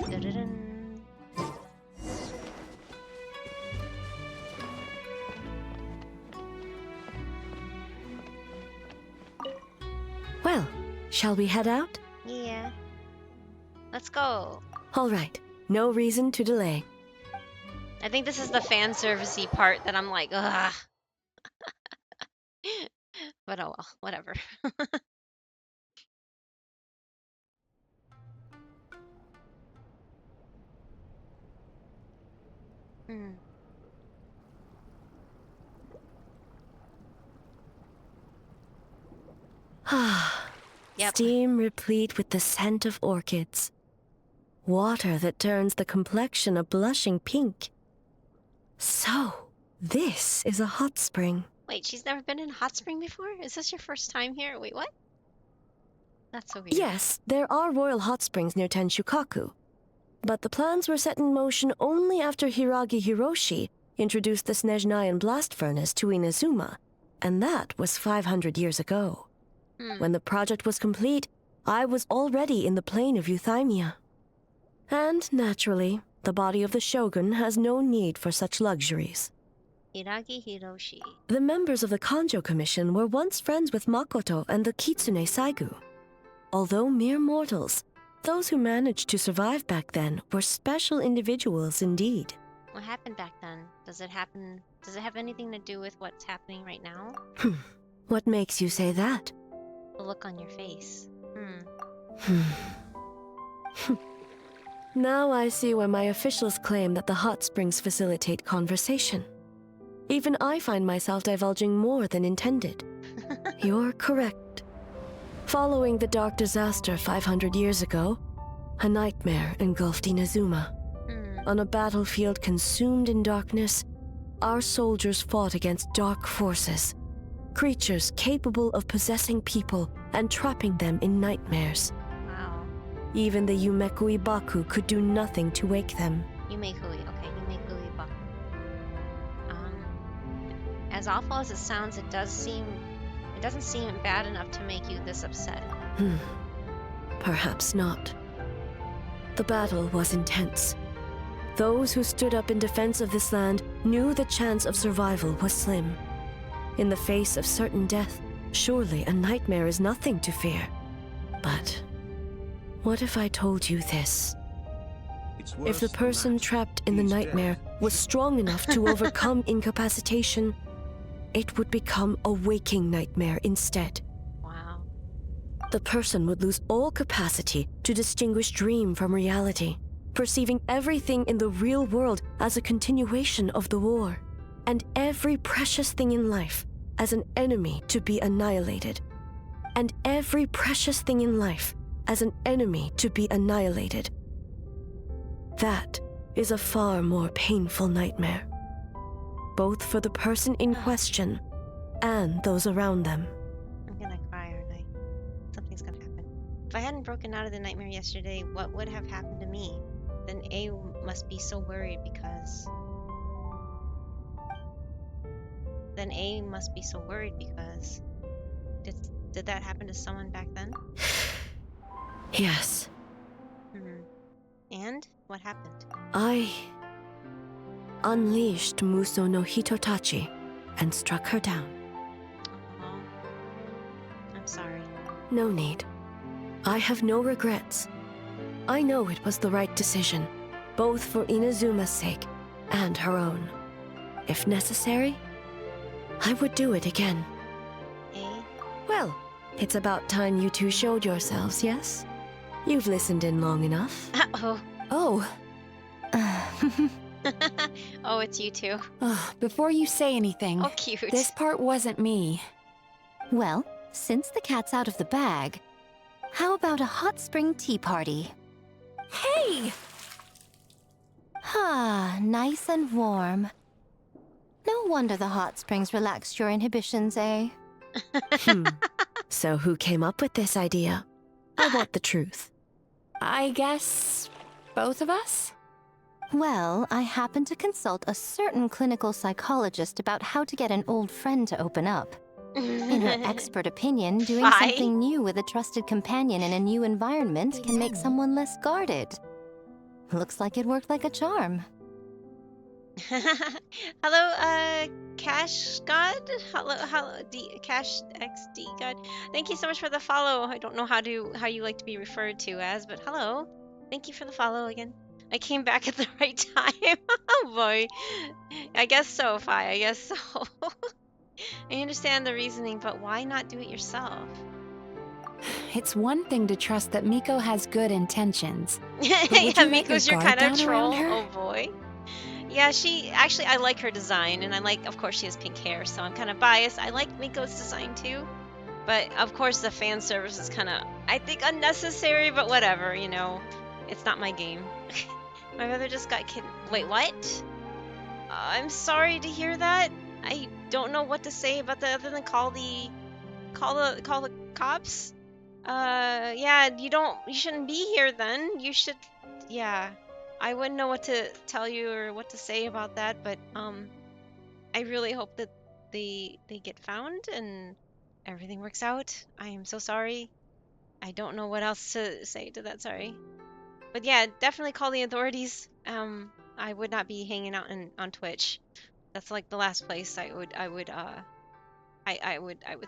Dun-dun-dun. Well, shall we head out? Yeah. Let's go. All right. No reason to delay. I think this is the fan servicey part that I'm like, ugh. But oh well, whatever. Yep. Steam replete with the scent of orchids. Water that turns the complexion a blushing pink. So, this is a hot spring. Wait, she's never been in a hot spring before? Is this your first time here? Wait, what? That's so weird. Yes, there are royal hot springs near Tenshukaku. But the plans were set in motion only after Hiragi Hiroshi, introduced the Snezhnayan blast furnace to Inazuma, and that was 500 years ago. When the project was complete, I was already in the plain of Euthymia. And naturally, the body of the shogun has no need for such luxuries. Hiragi Hiroshi. The members of the Kanjo Commission were once friends with Makoto and the Kitsune Saigu. Although mere mortals, those who managed to survive back then were special individuals indeed. What happened back then? Does it have anything to do with what's happening right now? What makes you say that? The look on your face. Now I see why my officials claim that the hot springs facilitate conversation. Even I find myself divulging more than intended. You're correct. Following the dark disaster 500 years ago, a nightmare engulfed Inazuma. On a battlefield consumed in darkness, our soldiers fought against dark forces, creatures capable of possessing people and trapping them in nightmares. Wow. Even the Yumekui Baku could do nothing to wake them. Yumekui, okay, Yumekui Baku. As awful as it sounds, it doesn't seem bad enough to make you this upset. Perhaps not. The battle was intense. Those who stood up in defense of this land knew the chance of survival was slim. In the face of certain death, surely a nightmare is nothing to fear. But what if I told you this? If the person trapped in the nightmare was strong enough to overcome incapacitation, it would become a waking nightmare instead. Wow. The person would lose all capacity to distinguish dream from reality, perceiving everything in the real world as a continuation of the war, and every precious thing in life as an enemy to be annihilated. And every precious thing in life as an enemy to be annihilated. That is a far more painful nightmare, both for the person in question and those around them. I'm gonna cry, aren't I? Something's gonna happen. If I hadn't broken out of the nightmare yesterday, what would have happened to me? Then A must be so worried because... Did that happen to someone back then? Yes. And? What happened? I unleashed Muso no Hitotachi and struck her down. Oh. I'm sorry. No need. I have no regrets. I know it was the right decision, both for Inazuma's sake and her own. If necessary, I would do it again. Well, it's about time you two showed yourselves, yes? You've listened in long enough. Oh. Oh, it's you two. Before you say anything, oh, cute. This part wasn't me. Well, since the cat's out of the bag, how about a hot spring tea party? Hey! Ah, nice and warm. No wonder the hot springs relaxed your inhibitions, eh? So who came up with this idea? I want the truth. I guess both of us? Well, I happened to consult a certain clinical psychologist about how to get an old friend to open up. In her expert opinion, doing something new with a trusted companion in a new environment can make someone less guarded. Looks like it worked like a charm. Hello, Cash God? Hello, Cash XD God. Thank you so much for the follow. I don't know how you like to be referred to as, but hello. Thank you for the follow again. I came back at the right time. Oh boy. I guess so, Fi. I guess so. I understand the reasoning, but why not do it yourself? It's one thing to trust that Miko has good intentions. Yeah, Miko's your kind of troll. Her? Oh boy. Yeah, I like her design, and I like, of course, she has pink hair, so I'm kind of biased. I like Miko's design too, but of course the fan service is kind of, I think, unnecessary, but whatever, you know. It's not my game. My brother just got kidnapped. Wait, what? I'm sorry to hear that. I don't know what to say about that other than call the cops. Yeah, you shouldn't be here then. You should, yeah. I wouldn't know what to tell you or what to say about that, but I really hope that they get found and everything works out. I am so sorry. I don't know what else to say to that. Sorry. But yeah, definitely call the authorities. I would not be hanging out on Twitch. That's like the last place I would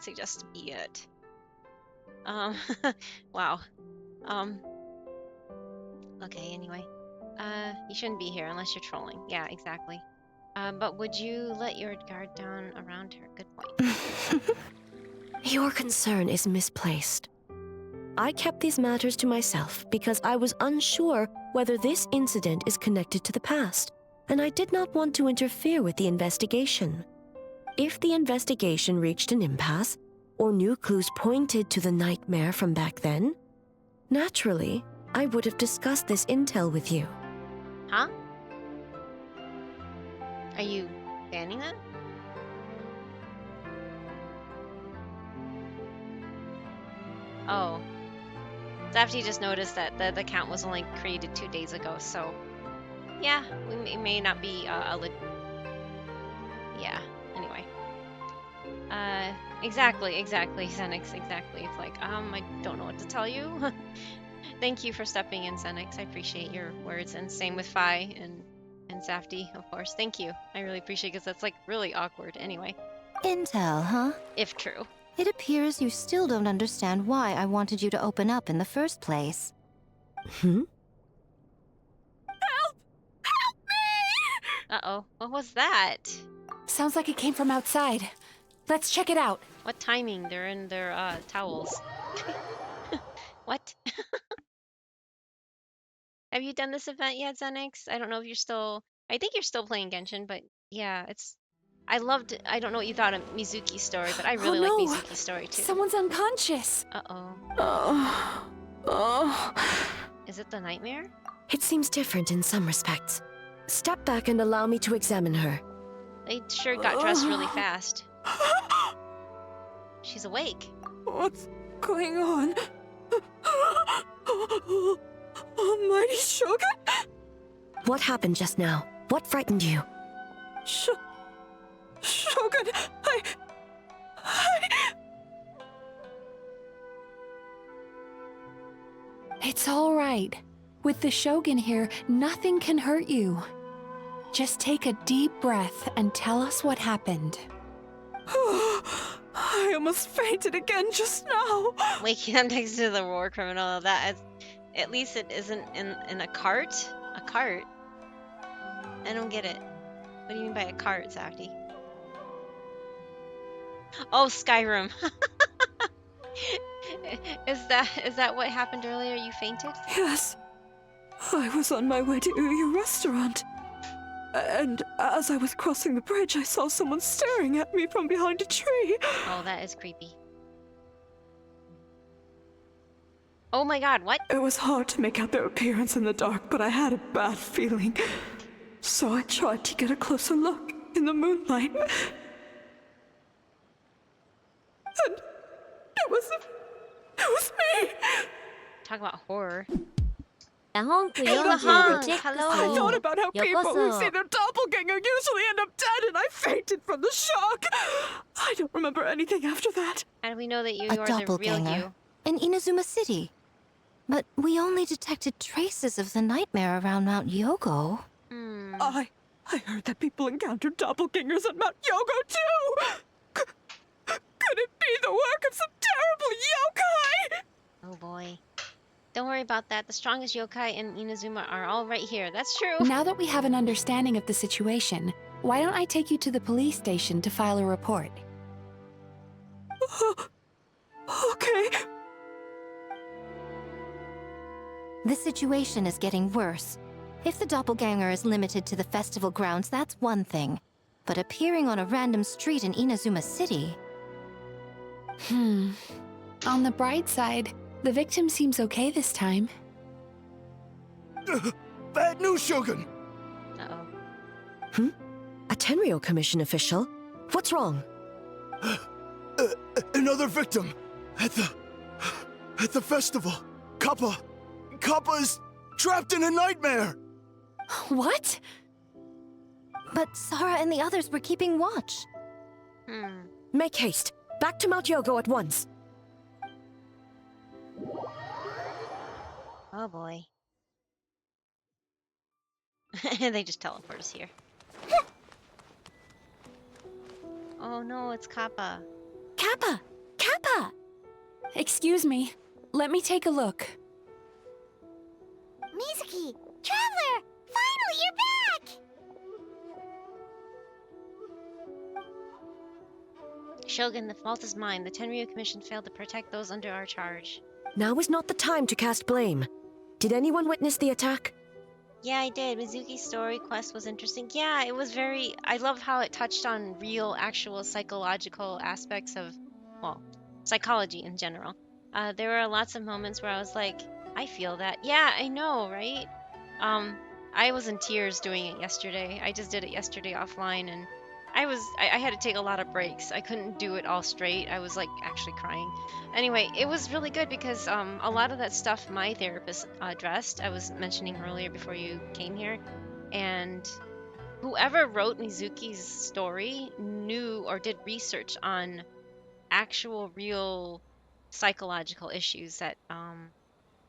suggest to be at. Wow. Okay, anyway. You shouldn't be here unless you're trolling. Yeah, exactly. But would you let your guard down around her? Good point. Your concern is misplaced. I kept these matters to myself because I was unsure whether this incident is connected to the past, and I did not want to interfere with the investigation. If the investigation reached an impasse, or new clues pointed to the nightmare from back then, naturally, I would have discussed this intel with you. Huh? Are you banning that? Oh. Zafty just noticed that the account was only created 2 days ago, so yeah, we may not be yeah, anyway. Exactly, Xenix, exactly. It's like, I don't know what to tell you. Thank you for stepping in, Xenix. I appreciate your words, and same with Phi and Zafty, of course. Thank you. I really appreciate it, because that's like really awkward anyway. Intel, huh? If true. It appears you still don't understand why I wanted you to open up in the first place. Hmm? Uh-oh. What was that? Sounds like it came from outside. Let's check it out. What timing? They're in their towels. What? Have you done this event yet, Xenix? I don't know if you're still... I think you're still playing Genshin, but yeah, it's... I don't know what you thought of Mizuki's story, but I really like Mizuki's story too. Someone's unconscious. Uh-oh. Is it the nightmare? It seems different in some respects. Step back and allow me to examine her. They sure got dressed really fast. She's awake. What's going on? Almighty Shogun? What happened just now? What frightened you? Shogun, It's all right. With the Shogun here, nothing can hurt you. Just take a deep breath and tell us what happened. I almost fainted again just now. Waking up next to the war criminal, at least it isn't in a cart? A cart? I don't get it. What do you mean by a cart, Zafty? Oh, Skyrim. Is that what happened earlier? You fainted? Yes. I was on my way to your restaurant. And as I was crossing the bridge, I saw someone staring at me from behind a tree. Oh, that is creepy. Oh my god, what? It was hard to make out their appearance in the dark, but I had a bad feeling. So I tried to get a closer look in the moonlight. And it was me! Talk about horror. I thought about how people who see their doppelganger usually end up dead, and I fainted from the shock. I don't remember anything after that. How do we know that you A are the real doppelganger you? in Inazuma City. But we only detected traces of the nightmare around Mount Yogo. I heard that people encountered doppelgangers at Mount Yogo too! Could it be the work of some terrible yokai? Oh boy. Don't worry about that. The strongest yokai in Inazuma are all right here. That's true. Now that we have an understanding of the situation, why don't I take you to the police station to file a report? Okay. The situation is getting worse. If the doppelganger is limited to the festival grounds, that's one thing. But appearing on a random street in Inazuma City... On the bright side, the victim seems okay this time. Bad news, Shogun! Uh-oh. A Tenryo Commission official? What's wrong? Another victim! At the festival! Kappa is trapped in a nightmare! What? But Sara and the others were keeping watch. Make haste. Back to Mount Yogo at once. Oh boy. They just teleport us here. Oh no, it's Kappa. Kappa! Kappa! Excuse me. Let me take a look. Mizuki! Traveler! Finally, you're back! Shogun, the fault is mine. The Tenryu Commission failed to protect those under our charge. Now is not the time to cast blame. Did anyone witness the attack? Yeah, I did. Mizuki's story quest was interesting. Yeah, it was very... I love how it touched on real, actual psychological aspects of, well, psychology in general. There were lots of moments where I was like, I feel that. Yeah, I know, right? I was in tears doing it yesterday. I just did it yesterday offline, and I had to take a lot of breaks. I couldn't do it all straight. I was like actually crying. Anyway, it was really good because a lot of that stuff my therapist addressed. I was mentioning earlier before you came here, and whoever wrote Mizuki's story knew or did research on actual real psychological issues that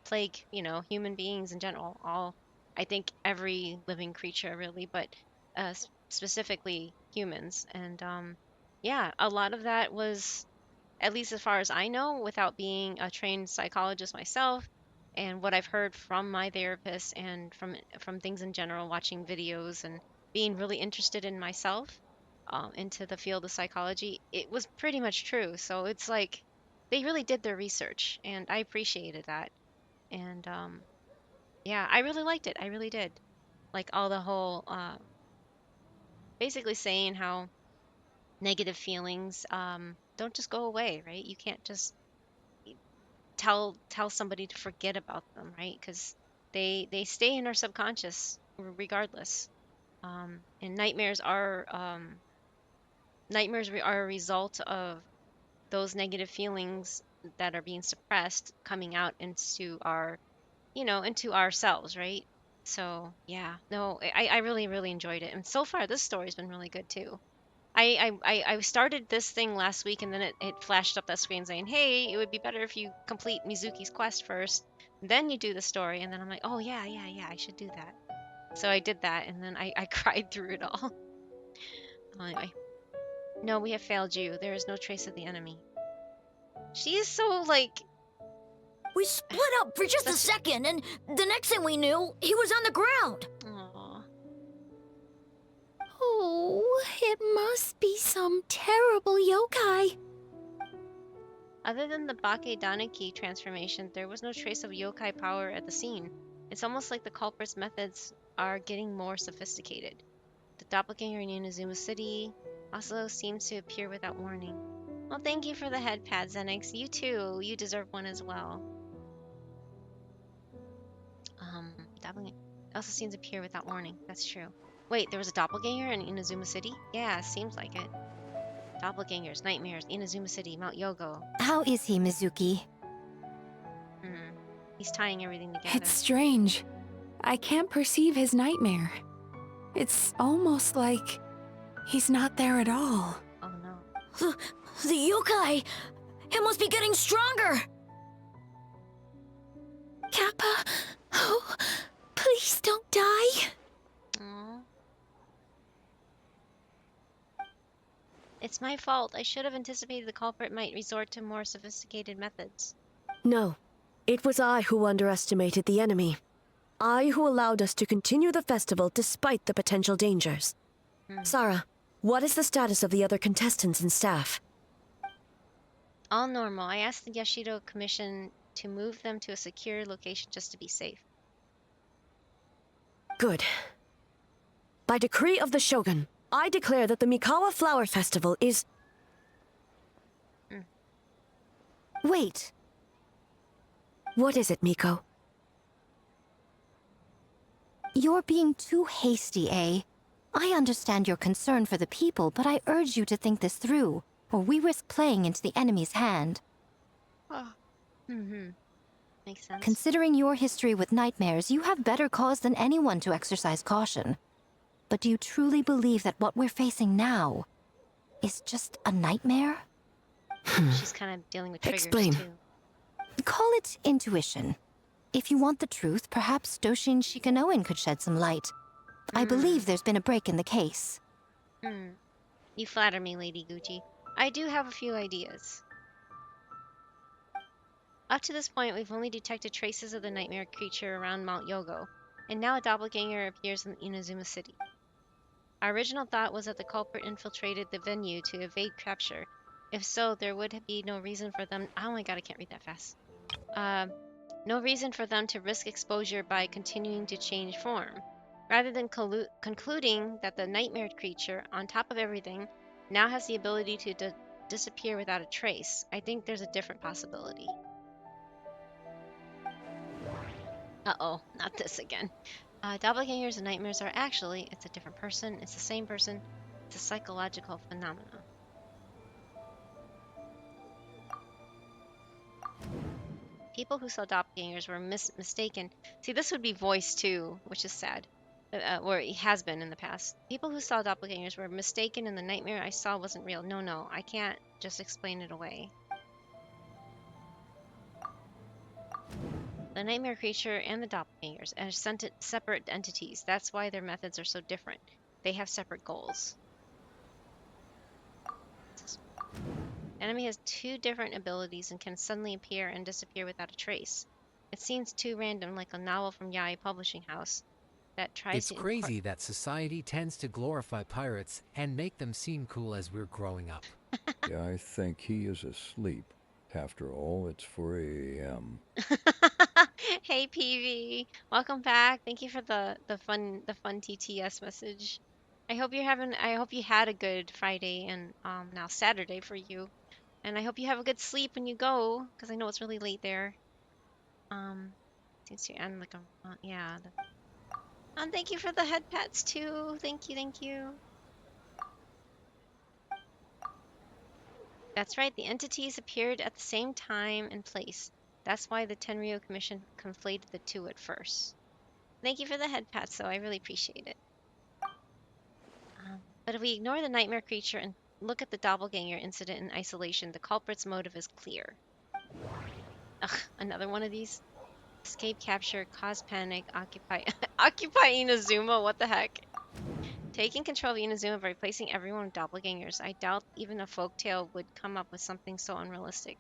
plague, human beings in general. I think every living creature really, but specifically humans. And yeah, a lot of that was, at least as far as I know, without being a trained psychologist myself, and what I've heard from my therapist and from things in general, watching videos and being really interested in myself, into the field of psychology, it was pretty much true. So it's like they really did their research, and I appreciated that. And yeah, I really liked it. I really did. Like all the whole, basically saying how negative feelings don't just go away, right? You can't just tell somebody to forget about them, right? Because they stay in our subconscious regardless. And nightmares are a result of those negative feelings that are being suppressed coming out into our, into ourselves, right? So yeah, no, I really, really enjoyed it. And so far this story's been really good too. I started this thing last week, and then it flashed up that screen saying, hey, it would be better if you complete Mizuki's quest first, then you do the story. And then I'm like, oh yeah, I should do that. So I did that, and then I cried through it all. Anyway. No, we have failed you. There is no trace of the enemy. She is so, like... We split up for just a second, and the next thing we knew, he was on the ground. Aww. Oh, it must be some terrible yokai. Other than the Bake Daneki transformation, there was no trace of yokai power at the scene. It's almost like the culprit's methods are getting more sophisticated. The doppelganger in Inazuma City also seems to appear without warning. Well, thank you for the head pad, Zenix. You too. You deserve one as well. Doppelganger also seems to appear without warning. That's true. Wait, there was a doppelganger in Inazuma City? Yeah, seems like it. Doppelgangers, nightmares, Inazuma City, Mount Yogo. How is he, Mizuki? He's tying everything together. It's strange. I can't perceive his nightmare. It's almost like he's not there at all. Oh no. The yokai! It must be getting stronger! Kappa, oh, please don't die. Aww. It's my fault. I should have anticipated the culprit might resort to more sophisticated methods. No. It was I who underestimated the enemy. I who allowed us to continue the festival despite the potential dangers. Sara, what is the status of the other contestants and staff? All normal. I asked the Yashido Commission to move them to a secure location just to be safe. Good. By decree of the Shogun, I declare that the Mikawa Flower Festival is... Wait. What is it, Miko? You're being too hasty, eh? I understand your concern for the people, but I urge you to think this through, or we risk playing into the enemy's hand. Makes sense. Considering your history with nightmares, you have better cause than anyone to exercise caution. But do you truly believe that what we're facing now is just a nightmare? She's kind of dealing with triggers Explain. too. Call it intuition. If you want the truth, perhaps Doshin Shikanoin could shed some light. I believe there's been a break in the case. You flatter me, Lady Gucci. I do have a few ideas. Up to this point, we've only detected traces of the nightmare creature around Mount Yogo, and now a doppelganger appears in Inazuma City. Our original thought was that the culprit infiltrated the venue to evade capture. If so, there would be no reason for them— oh my god, I can't read that fast. No reason for them to risk exposure by continuing to change form. Rather than concluding that the nightmare creature, on top of everything, now has the ability to disappear without a trace, I think there's a different possibility. Uh-oh, not this again. Doppelgangers and nightmares are actually— it's a different person, it's the same person, it's a psychological phenomenon. People who saw doppelgangers were mistaken. See, this would be voiced too, which is sad. Or it has been in the past. People who saw doppelgangers were mistaken and the nightmare I saw wasn't real. No, I can't just explain it away. The nightmare creature and the doppelgangers are separate entities. That's why their methods are so different. They have separate goals. Enemy has two different abilities and can suddenly appear and disappear without a trace. It seems too random, like a novel from Yaoi Publishing House that tries It's to— crazy that society tends to glorify pirates and make them seem cool as we're growing up. Yeah, I think he is asleep. After all, it's 4 a.m. Hey PV, welcome back. Thank you for the fun TTS message. I hope you had a good Friday and now Saturday for you. And I hope you have a good sleep when you go, because I know it's really late there. Seems to end like a yeah. And thank you for the head pats too. Thank you. That's right, the entities appeared at the same time and place. That's why the Tenryo Commission conflated the two at first. Thank you for the head pats, though. I really appreciate it. But if we ignore the nightmare creature and look at the doppelganger incident in isolation, the culprit's motive is clear. Ugh, another one of these. Escape, capture, cause panic, occupy Inazuma, what the heck? Taking control of Inazuma by replacing everyone with doppelgangers. I doubt even a folktale would come up with something so unrealistic.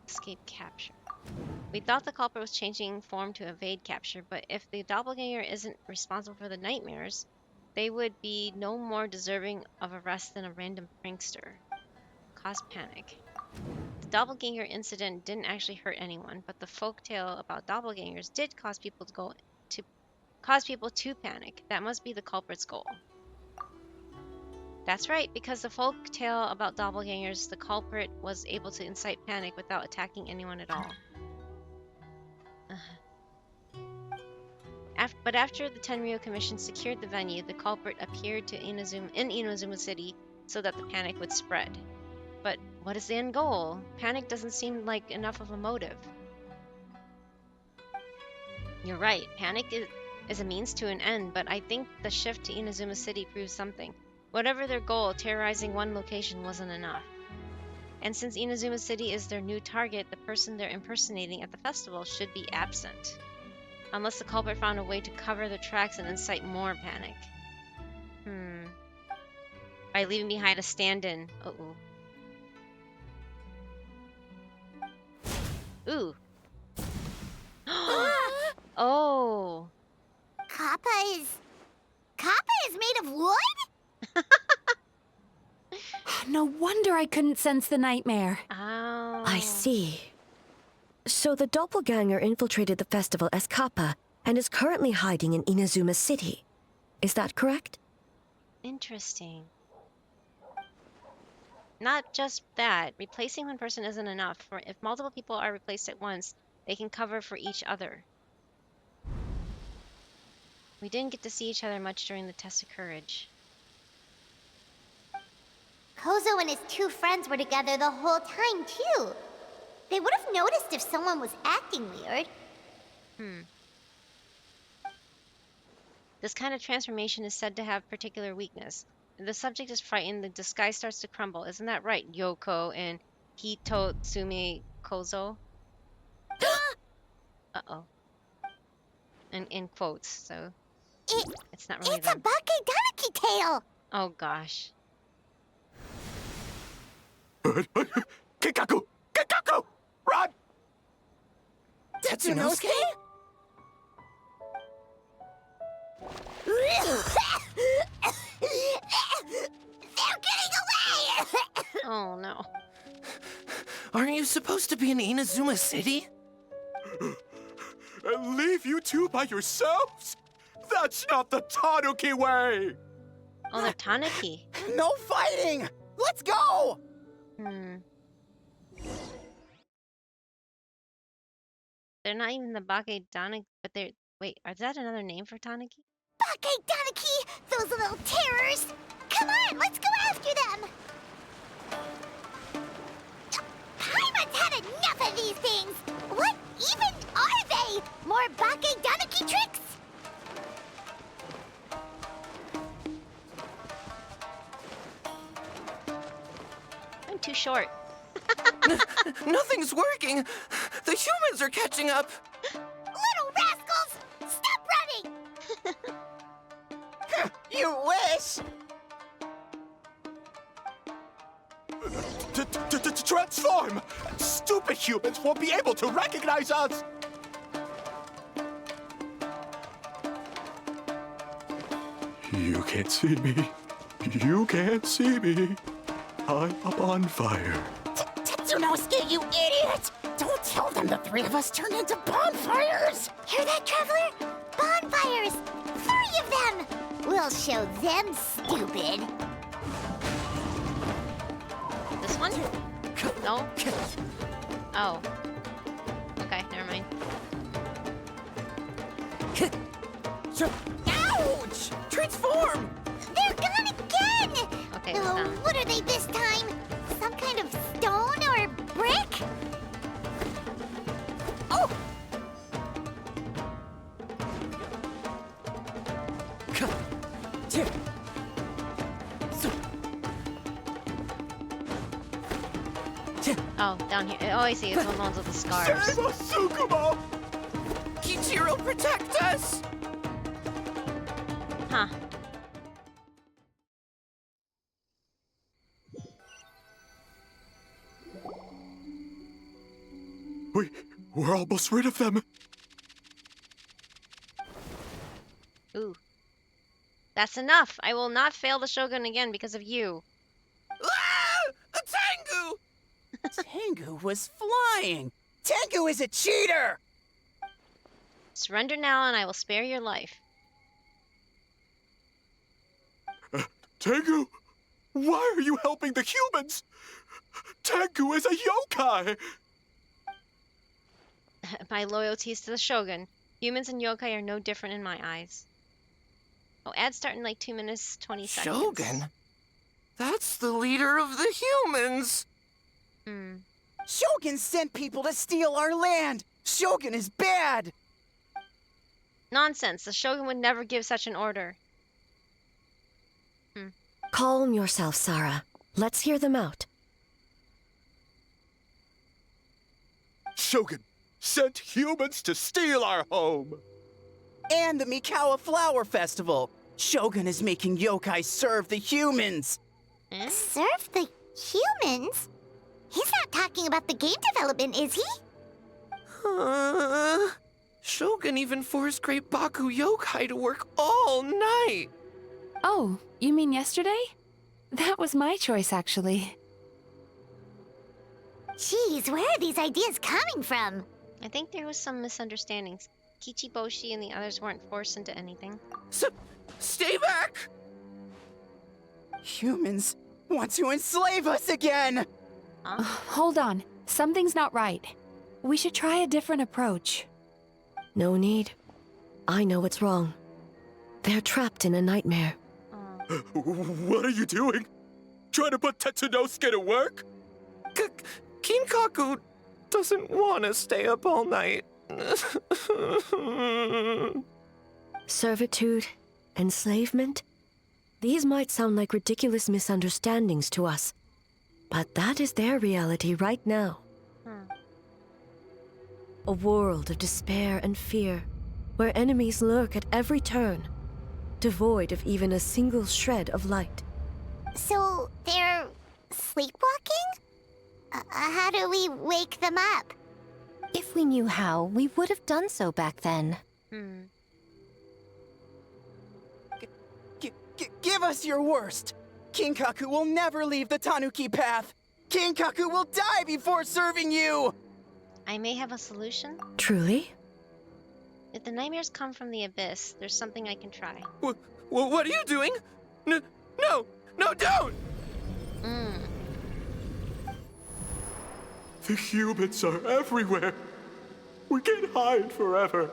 Escape, capture. We thought the culprit was changing form to evade capture, but if the doppelganger isn't responsible for the nightmares, they would be no more deserving of arrest than a random prankster. Cause panic. The doppelganger incident didn't actually hurt anyone, but the folktale about doppelgangers did cause people to panic. That must be the culprit's goal. That's right, because the folktale about doppelgangers, the culprit was able to incite panic without attacking anyone at all. But after the Tenryo Commission secured the venue, the culprit appeared in Inazuma City so that the panic would spread. But what is the end goal? Panic doesn't seem like enough of a motive. You're right, panic is a means to an end, but I think the shift to Inazuma City proves something. Whatever their goal, terrorizing one location wasn't enough. And since Inazuma City is their new target, the person they're impersonating at the festival should be absent. Unless the culprit found a way to cover their tracks and incite more panic. By leaving behind a stand-in. Ooh. Oh. Kappa is made of wood? No wonder I couldn't sense the nightmare. Oh. I see. So the doppelganger infiltrated the festival as Kappa and is currently hiding in Inazuma City. Is that correct? Interesting. Not just that, replacing one person isn't enough. For if multiple people are replaced at once, they can cover for each other. We didn't get to see each other much during the test of courage. Kozo and his two friends were together the whole time, too. They would have noticed if someone was acting weird. This kind of transformation is said to have particular weakness. If the subject is frightened, the disguise starts to crumble. Isn't that right, Yoko and Hitotsumi Kozo? Uh-oh. And in quotes, so it's not really It's a Bakedaniki tail! Oh gosh. Kikaku! Kikaku! Run! Tetsunosuke? They're getting away! Oh no. Aren't you supposed to be in Inazuma City? And leave you two by yourselves? That's not the Tanuki way! Oh, they're Tanuki. No fighting! Let's go! They're not even the Bakedaniki, but they're... Wait, is that another name for Tanuki? Bakedaniki! Those little terrors! Come on, let's go after them! Paimon's had enough of these things! What even are they? More Bakedaniki tricks? I'm too short. Nothing's working! The humans are catching up! Little rascals! Stop running! You wish! Transform! Stupid humans won't be able to recognize us! You can't see me. You can't see me. I'm up on fire. Tetsunosuke, you idiot! Don't tell them the three of us turned into bonfires! Hear that, Traveler? Bonfires! 3 of them! We'll show them, stupid. This one? No? Oh. Okay, never mind. Ouch! Transform! They're gone again! Okay, Oh, what are they this time? Some kind of stone or brick? Oh! Oh, down here. Oh, I see. It's one of the ones with the scars. Save us, Tsukumo! Kichiro, protect us! Huh. We're almost rid of them. Ooh. That's enough. I will not fail the Shogun again because of you. Ah! A Tengu! Tengu was flying! Tengu is a cheater! Surrender now and I will spare your life. Tengu, why are you helping the humans? Tengu is a yokai! My loyalty is to the Shogun. Humans and yokai are no different in my eyes. Oh, ad start in like 2 minutes, 20 seconds. Shogun? That's the leader of the humans! Shogun sent people to steal our land! Shogun is bad! Nonsense. The Shogun would never give such an order. Calm yourself, Sarah. Let's hear them out. Shogun sent humans to steal our home! And the Mikawa Flower Festival! Shogun is making yokai serve the humans! Serve the humans? He's not talking about the game development, is he? Shogun even forced Great Baku Yokai to work all night! Oh, you mean yesterday? That was my choice, actually. Jeez, where are these ideas coming from? I think there was some misunderstandings. Kichiboshi and the others weren't forced into anything. Stay back! Humans want to enslave us again! Hold on. Something's not right. We should try a different approach. No need. I know what's wrong. They're trapped in a nightmare. What are you doing? Trying to put Tetsunosuke to work? Kinkaku, doesn't want to stay up all night. Servitude, enslavement, these might sound like ridiculous misunderstandings to us, but that is their reality right now. A world of despair and fear, where enemies lurk at every turn, devoid of even a single shred of light. So, they're sleepwalking? How do we wake them up? If we knew how, we would have done so back then. Give us your worst! Kinkaku will never leave the Tanuki path! Kinkaku will die before serving you! I may have a solution. Truly? If the nightmares come from the abyss, there's something I can try. What are you doing? No, don't! The humans are everywhere. We can't hide forever.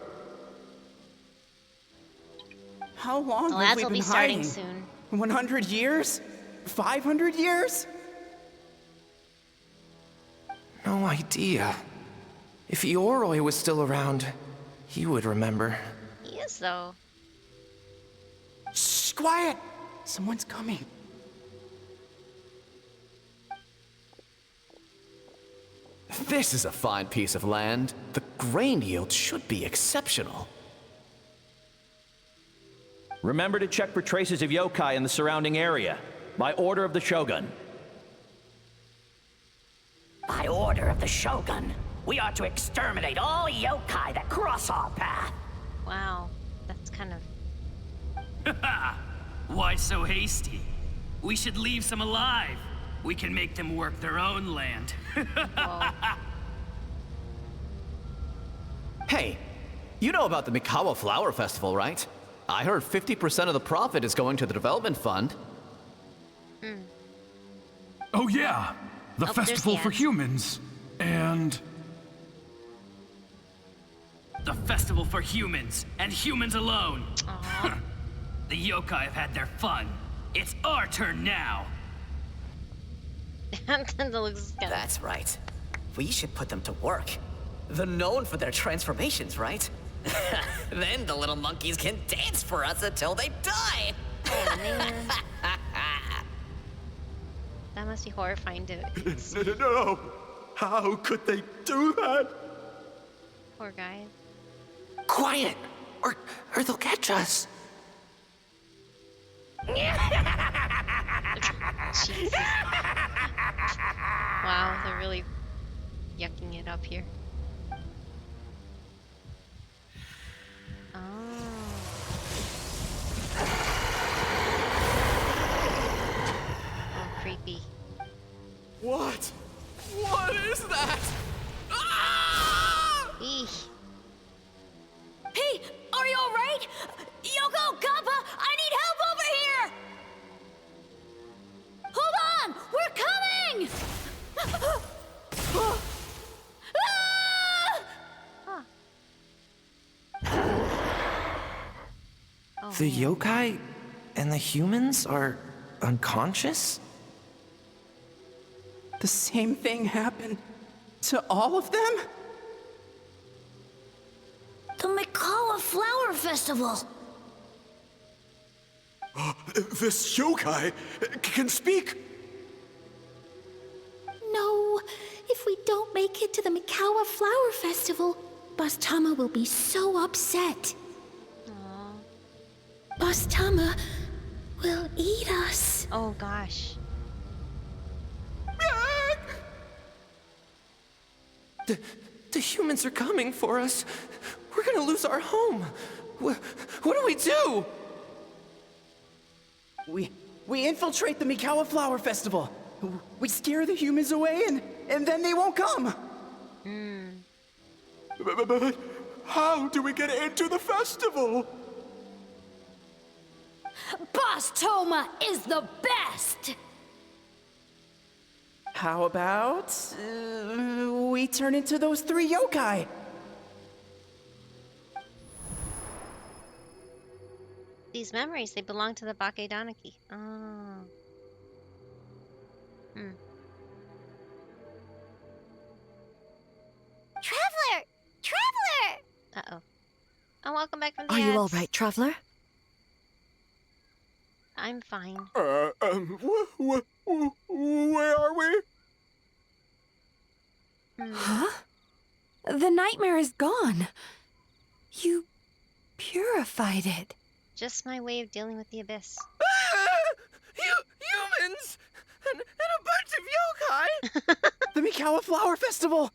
How long The have lads we will been be starting hiding? soon. 100 years? 500 years? No idea. If Yoroi was still around, he would remember. He is, though. Shh, quiet! Someone's coming. This is a fine piece of land. The grain yield should be exceptional. Remember to check for traces of yokai in the surrounding area. By order of the Shogun. By order of the Shogun, we are to exterminate all yokai that cross our path. Wow, that's kind of... Why so hasty? We should leave some alive. We can make them work their own land. Hey, you know about the Mikawa Flower Festival, right? I heard 50% of the profit is going to the development fund. Oh yeah, the Oh, festival there's for the ads. humans. And The festival for humans, and humans alone. The yokai have had their fun. It's our turn now. That's right. We should put them to work. They're known for their transformations, right? Then the little monkeys can dance for us until they die. Oh, man. That must be horrifying to... no, how could they do that? Poor guy. Quiet, or they'll catch us. Jesus. Wow, they're really yucking it up here. Oh. Oh, creepy. What? What is that? Eesh. Hey, are you alright? Yoko, Kappa, I need help over here! Hold on! We're coming! The yokai and the humans are unconscious? The same thing happened to all of them? The Mikawa Flower Festival! This yokai can speak. No, if we don't make it to the Mikawa Flower Festival, Boss Tama will be so upset. Boss Tama will eat us. Oh gosh. The humans are coming for us. We're gonna lose our home. What do we do? We infiltrate the Mikawa Flower Festival. We scare the humans away and then they won't come. But how do we get into the festival? Boss Toma is the best! How about we turn into those 3 yokai? These memories, they belong to the Bakedanaki. Oh. And welcome back from the Are you all ads. right, traveler? I'm fine. Where are we? Huh? The nightmare is gone. You purified it. Just my way of dealing with the abyss. Humans! And a bunch of yokai! The Mikawa Flower Festival!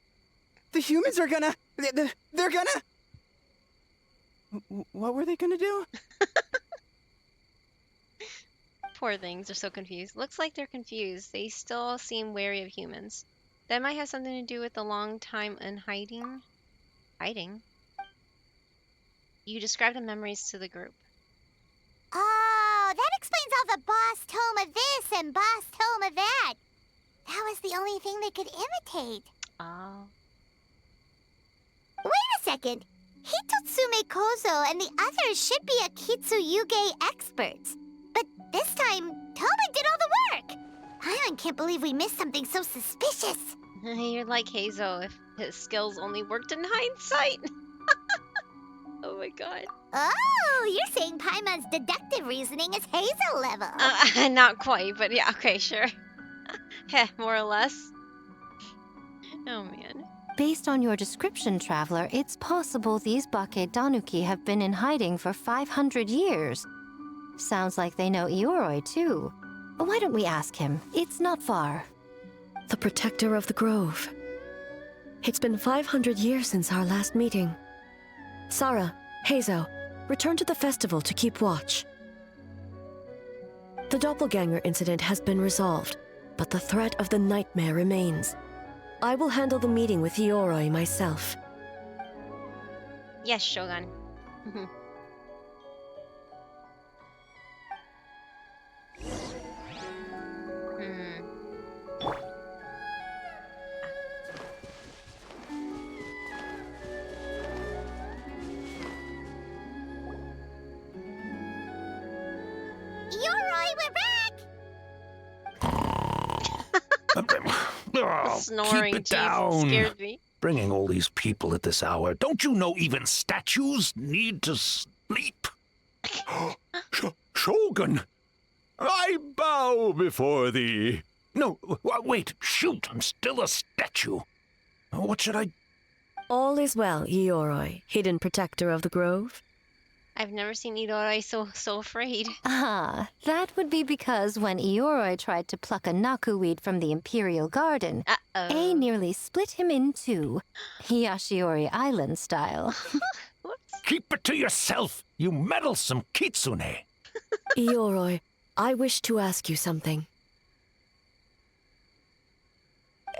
The humans are gonna... They're gonna... What were they gonna do? Poor things, they're so confused. Looks like they're confused. They still seem wary of humans. That might have something to do with the long time in hiding. Hiding? You describe the memories to the group. Oh, that explains all the boss tome of this and boss tome of that. That was the only thing they could imitate. Oh. Wait a second. Hitotsume Kozo and the others should be Kitsuyuge experts. But this time, Toma did all the work. I can't believe we missed something so suspicious. You're like Hazo if his skills only worked in hindsight. Oh my god. Oh, you're saying Paimon's deductive reasoning is Hazel level. Not quite, but yeah, okay, sure. Heh, more or less. Oh man. Based on your description, Traveler, it's possible these Bake Danuki have been in hiding for 500 years. Sounds like they know Ioroi, too. Why don't we ask him? It's not far. The protector of the grove. It's been 500 years since our last meeting. Sarah, Hazo, return to the festival to keep watch. The doppelganger incident has been resolved, but the threat of the nightmare remains. I will handle the meeting with Ioroi myself. Yes, Shogun. Ioroi, we're back! Snoring, Keep it jeez, down. scared me. Bringing all these people at this hour. Don't you know even statues need to sleep? Shogun, I bow before thee. No, wait, shoot, I'm still a statue. What should I... All is well, Ioroi, hidden protector of the grove. I've never seen Ioroi so afraid. Ah, that would be because when Ioroi tried to pluck a nakuweed from the Imperial Garden, A nearly split him in two, Yashiori Island style. Keep it to yourself, you meddlesome kitsune. Ioroi, I wish to ask you something.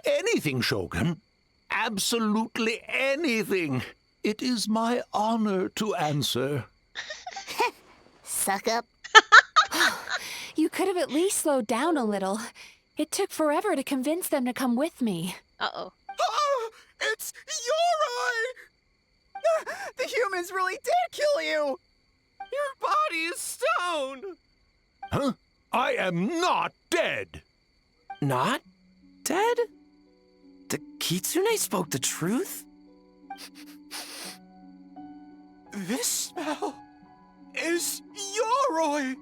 Anything, Shogun. Absolutely anything. It is my honor to answer. Suck up. You could have at least slowed down a little. It took forever to convince them to come with me. Uh-oh. Oh, it's Ioroi! The humans really did kill you! Your body is stone! Huh? I am not dead. Not dead? The Kitsune spoke the truth? This smell is Ioroi!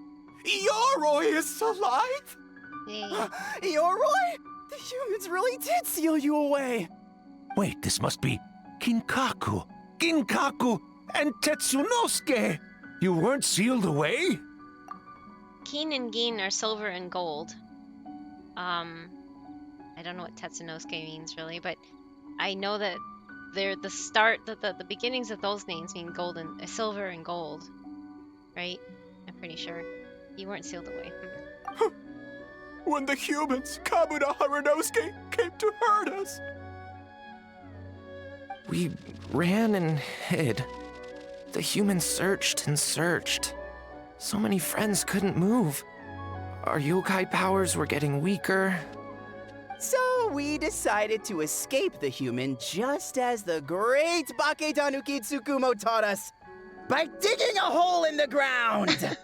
Ioroi is alive! Ioroi? The humans really did seal you away! Wait, this must be Kinkaku, and Tetsunosuke. You weren't sealed away? Kin and Gin are silver and gold. I don't know what Tetsunosuke means really, but I know that they're the start, the beginnings of those names mean golden, silver and gold, right? I'm pretty sure. You weren't sealed away. When the humans, Kabuda Harunosuke, came to hurt us. We ran and hid. The humans searched and searched. So many friends couldn't move. Our yokai powers were getting weaker. So we decided to escape the human just as the great Bake Tanuki Tsukumo taught us, by digging a hole in the ground!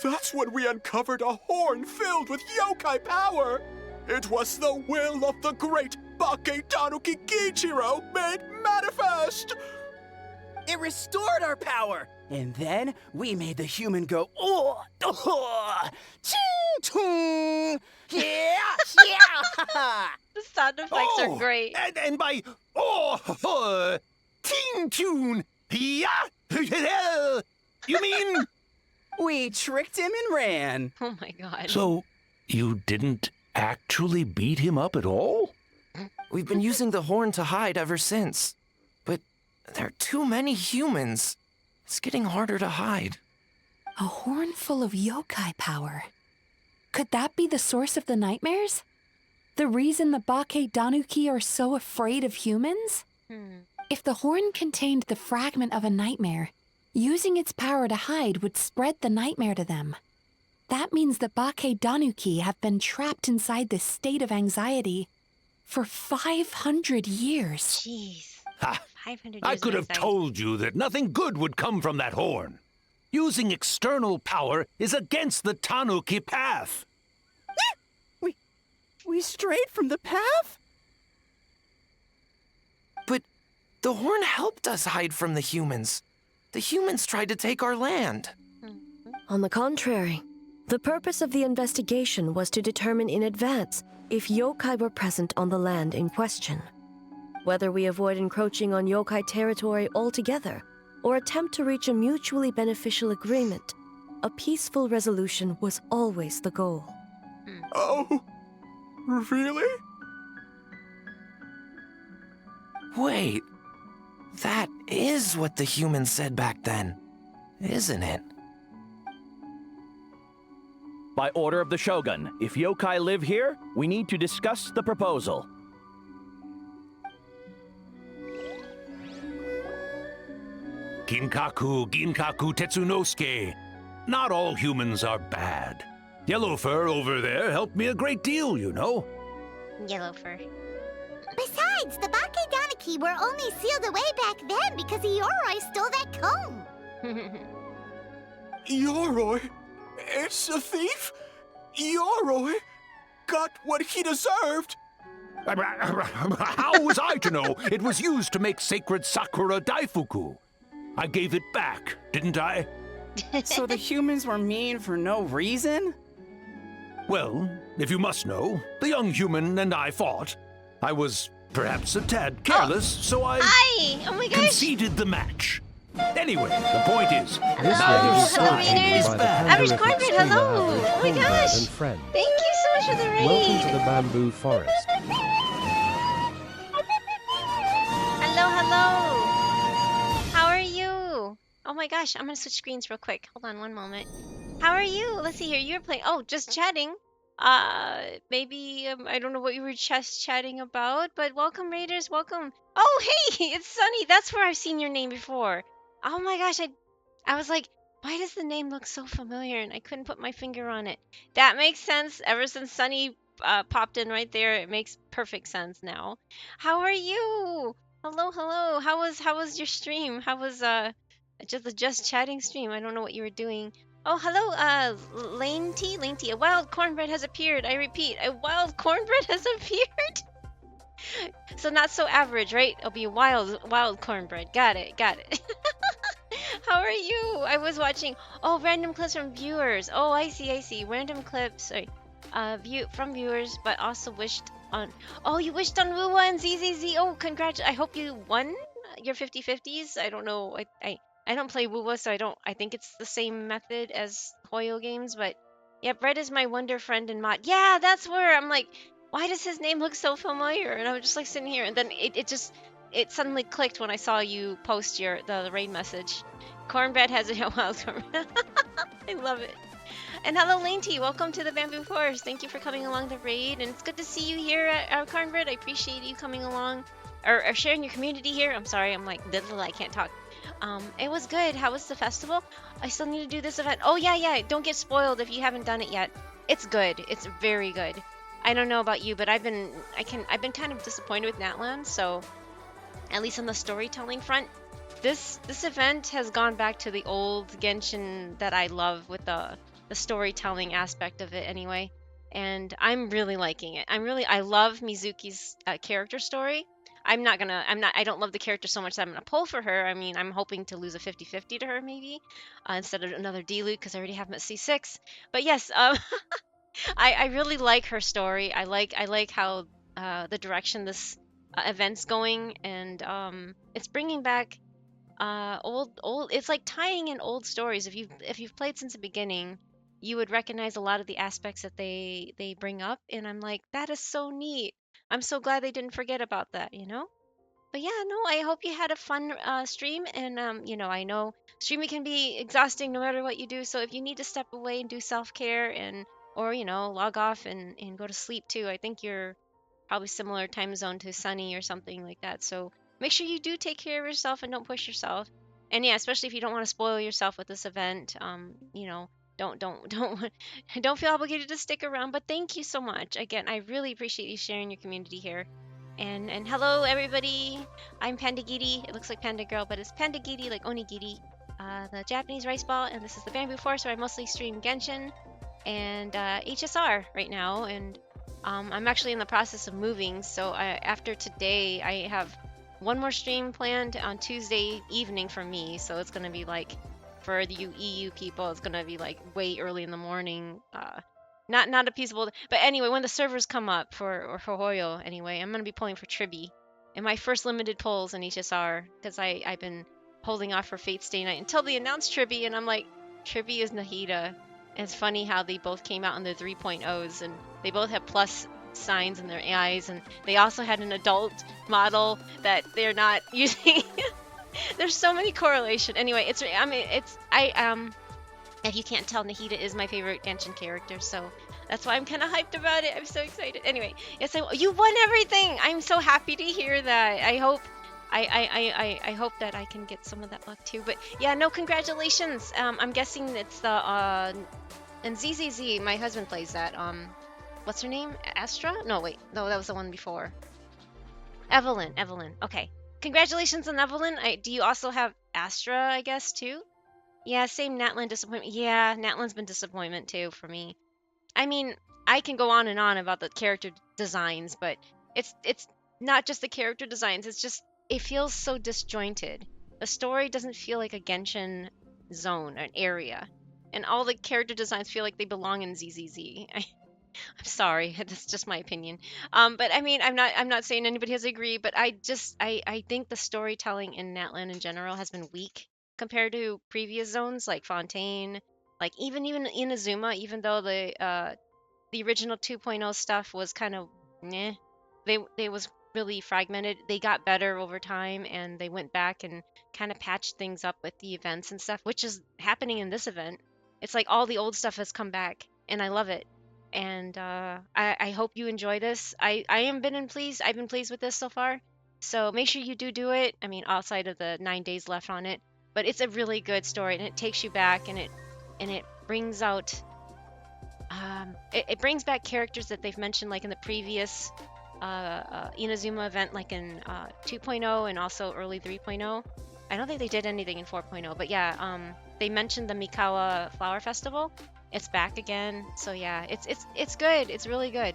That's when we uncovered a horn filled with yokai power. It was the will of the great Bake Tanuki Kiichiro made manifest. It restored our power. And then we made the human go, oh, oh, ching, yeah, yeah. The sound effects are great. And by ting tune, yeah, you mean? We tricked him and ran. Oh my god. So, you didn't actually beat him up at all? We've been using the horn to hide ever since. But there are too many humans. It's getting harder to hide. A horn full of yokai power. Could that be the source of the nightmares? The reason the Bakedanuki are so afraid of humans? If the horn contained the fragment of a nightmare, using its power to hide would spread the nightmare to them. That means the Bakedanuki have been trapped inside this state of anxiety for 500 years. Jeez. Ha! 500 years I could of have anxiety. told you that nothing good would come from that horn. Using external power is against the Tanuki path. We strayed from the path? But the horn helped us hide from the humans. The humans tried to take our land. On the contrary, the purpose of the investigation was to determine in advance if yokai were present on the land in question. Whether we avoid encroaching on yokai territory altogether or attempt to reach a mutually beneficial agreement, a peaceful resolution was always the goal. Oh, really? Wait, that is what the humans said back then, isn't it? By order of the Shogun, if yokai live here, we need to discuss the proposal. Ginkaku Tetsunosuke. Not all humans are bad. Yellow Fur over there helped me a great deal, you know. Yellow fur. Besides, the Bakedanuki were only sealed away back then because Ioroi stole that comb. Yoroi? It's a thief? Yoroi got what he deserved. How was I to know it was used to make sacred Sakura Daifuku? I gave it back, didn't I? So the humans were mean for no reason? Well, if you must know, the young human and I fought. I was perhaps a tad careless, so I Oh my gosh. conceded the match. Anyway, the point is, Hello, readers. Average Cornbread, hello. Oh my gosh. And friend. Thank you so much for the raid. Welcome to the bamboo forest. Hello, hello. How are you? Oh my gosh, I'm gonna switch screens real quick. Hold on one moment. How are you? Let's see here. You're playing. Oh, just chatting. Maybe I don't know what you were just chatting about, but welcome, raiders. Welcome. Oh, hey, it's Sunny. That's where I've seen your name before. Oh my gosh, I was like, why does the name look so familiar? And I couldn't put my finger on it. That makes sense. Ever since Sunny popped in right there, it makes perfect sense now. How are you? Hello, hello. How was your stream? How was just chatting stream? I don't know what you were doing. Oh, hello, Lane T. A wild cornbread has appeared. I repeat, a wild cornbread has appeared. So not so average, right? It'll be wild cornbread. Got it. How are you? I was watching. Oh, random clips from viewers. Oh, I see. Random clips. Sorry. From viewers, but also wished on. Oh, you wished on Wuwa and ZZZ. Oh, congrats! I hope you won your 50/50s. I don't know. I don't play Wuwa, so I think it's the same method as Hoyo games, but yeah, Brett is my wonder friend and mod. Yeah, that's where I'm like, why does his name look so familiar? And I was just like sitting here, and then it suddenly clicked when I saw you post the raid message. Cornbread has a wild cornbread. I love it. And hello, Lane T. Welcome to the Bamboo Forest. Thank you for coming along the raid, and it's good to see you here at Cornbread. I appreciate you coming along or sharing your community here. I'm sorry, I'm like I can't talk. It was good. How was the festival? I still need to do this event. Oh yeah. Don't get spoiled if you haven't done it yet. It's good. It's very good. I don't know about you, but I've been kind of disappointed with Natland. So, at least on the storytelling front, this event has gone back to the old Genshin that I love with the storytelling aspect of it anyway. And I'm really liking it. I love Mizuki's character story. I don't love the character so much that I'm gonna pull for her. I mean, I'm hoping to lose a 50-50 to her maybe, instead of another D-Loot because I already have him at C6. But yes, I really like her story. I like how the direction this event's going, and it's bringing back old. It's like tying in old stories. If you've played since the beginning, you would recognize a lot of the aspects that they bring up, and I'm like, that is so neat. I'm so glad they didn't forget about that, you know? But yeah, no, I hope you had a fun stream, and I know streaming can be exhausting no matter what you do. So if you need to step away and do self-care, and or log off and go to sleep too. I think you're probably similar time zone to Sunny or something like that. So make sure you do take care of yourself and don't push yourself. And yeah, especially if you don't want to spoil yourself with this event, don't don't feel obligated to stick around. But thank you so much again. I really appreciate you sharing your community here. And hello everybody. I'm Pandagiri. It looks like Panda Girl, but it's Pandagiri, like onigiri, the Japanese rice ball. And this is the Bamboo Forest, where I mostly stream Genshin and HSR right now. And I'm actually in the process of moving, so after today I have one more stream planned on Tuesday evening for me. So it's gonna be like, for the EU people, it's gonna be like way early in the morning. Not a peaceable, but anyway, when the servers come up for Hoyo, anyway, I'm gonna be pulling for Tribi, and my first limited pulls in HSR, because I've been holding off for Fate Stay Night until they announced Tribi, and I'm like, Tribi is Nahida. And it's funny how they both came out in their 3.0s, and they both have plus signs in their eyes, and they also had an adult model that they're not using. There's so many correlation. Anyway, if you can't tell, Nahida is my favorite Genshin character, so that's why I'm kind of hyped about it. I'm so excited. Anyway, yes, you won everything. I'm so happy to hear that. I hope that I can get some of that luck too. But yeah, no, congratulations. I'm guessing it's the and ZZZ. My husband plays that. What's her name? Astra? No, wait. No, that was the one before. Evelyn. Okay. Congratulations on Evelyn. Do you also have Astra, I guess, too? Yeah, same Natlin disappointment. Yeah, Natlin's been disappointment too for me. I mean, I can go on and on about the character designs, but it's not just the character designs. It's just, it feels so disjointed. The story doesn't feel like a Genshin zone, an area, and all the character designs feel like they belong in ZZZ. I'm sorry, that's just my opinion. But I mean, I'm not saying anybody has agreed, but I think the storytelling in Natlan in general has been weak compared to previous zones like Fontaine, like even Inazuma, even though the original 2.0 stuff was kind of meh. They was really fragmented. They got better over time, and they went back and kind of patched things up with the events and stuff, which is happening in this event. It's like all the old stuff has come back, and I love it. And I hope you enjoy this. I've been pleased with this so far. So make sure you do it. I mean, outside of the 9 days left on it, but it's a really good story, and it takes you back, and it brings out it brings back characters that they've mentioned, like in the previous Inazuma event, like in 2.0 and also early 3.0. I don't think they did anything in 4.0, but yeah, they mentioned the Mikawa Flower Festival. It's back again, so yeah, it's good. It's really good.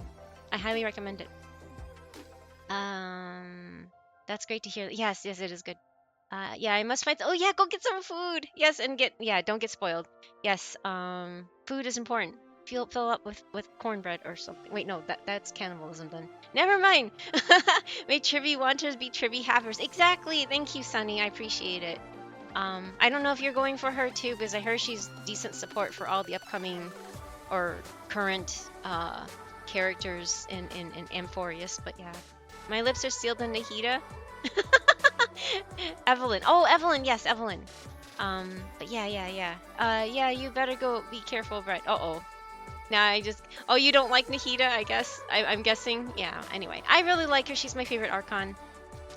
I highly recommend it. That's great to hear. Yes, it is good. Yeah, I must find. Oh yeah, go get some food. Yes, and don't get spoiled. Yes, food is important. Fill up with cornbread or something. Wait, no, that's cannibalism then. Never mind. May Trivi Wanters be Trivi Havers. Exactly. Thank you, Sunny. I appreciate it. I don't know if you're going for her too, because I heard she's decent support for all the upcoming or current characters in Amphorius. But yeah, my lips are sealed on Nahida. Evelyn. Oh, Evelyn. Yes, Evelyn. But yeah. Yeah, you better go be careful, Brett. Uh-oh. Nah, you don't like Nahida, I guess? I'm guessing? Yeah, anyway. I really like her. She's my favorite Archon.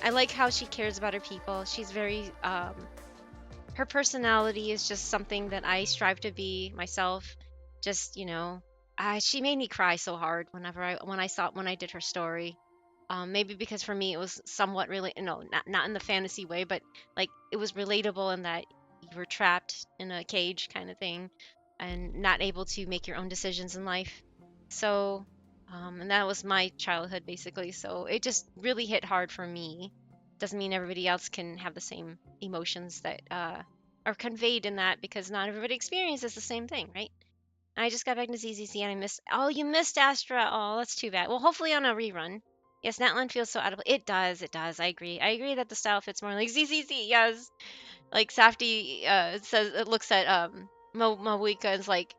I like how she cares about her people. She's very, her personality is just something that I strive to be myself. Just, she made me cry so hard when I did her story. Maybe because for me it was somewhat really, not in the fantasy way, but like it was relatable in that you were trapped in a cage kind of thing and not able to make your own decisions in life. So And that was my childhood basically. So it just really hit hard for me. Doesn't mean everybody else can have the same emotions that are conveyed in that, because not everybody experiences the same thing, right? I just got back to ZZC and I missed. Oh, you missed Astra. Oh, that's too bad. Well, hopefully on a rerun. Yes, Natlan feels so out of. It does. It does. I agree. I agree that the style fits more like ZZC. Yes. Like Safty says, it looks at Mawika and is like,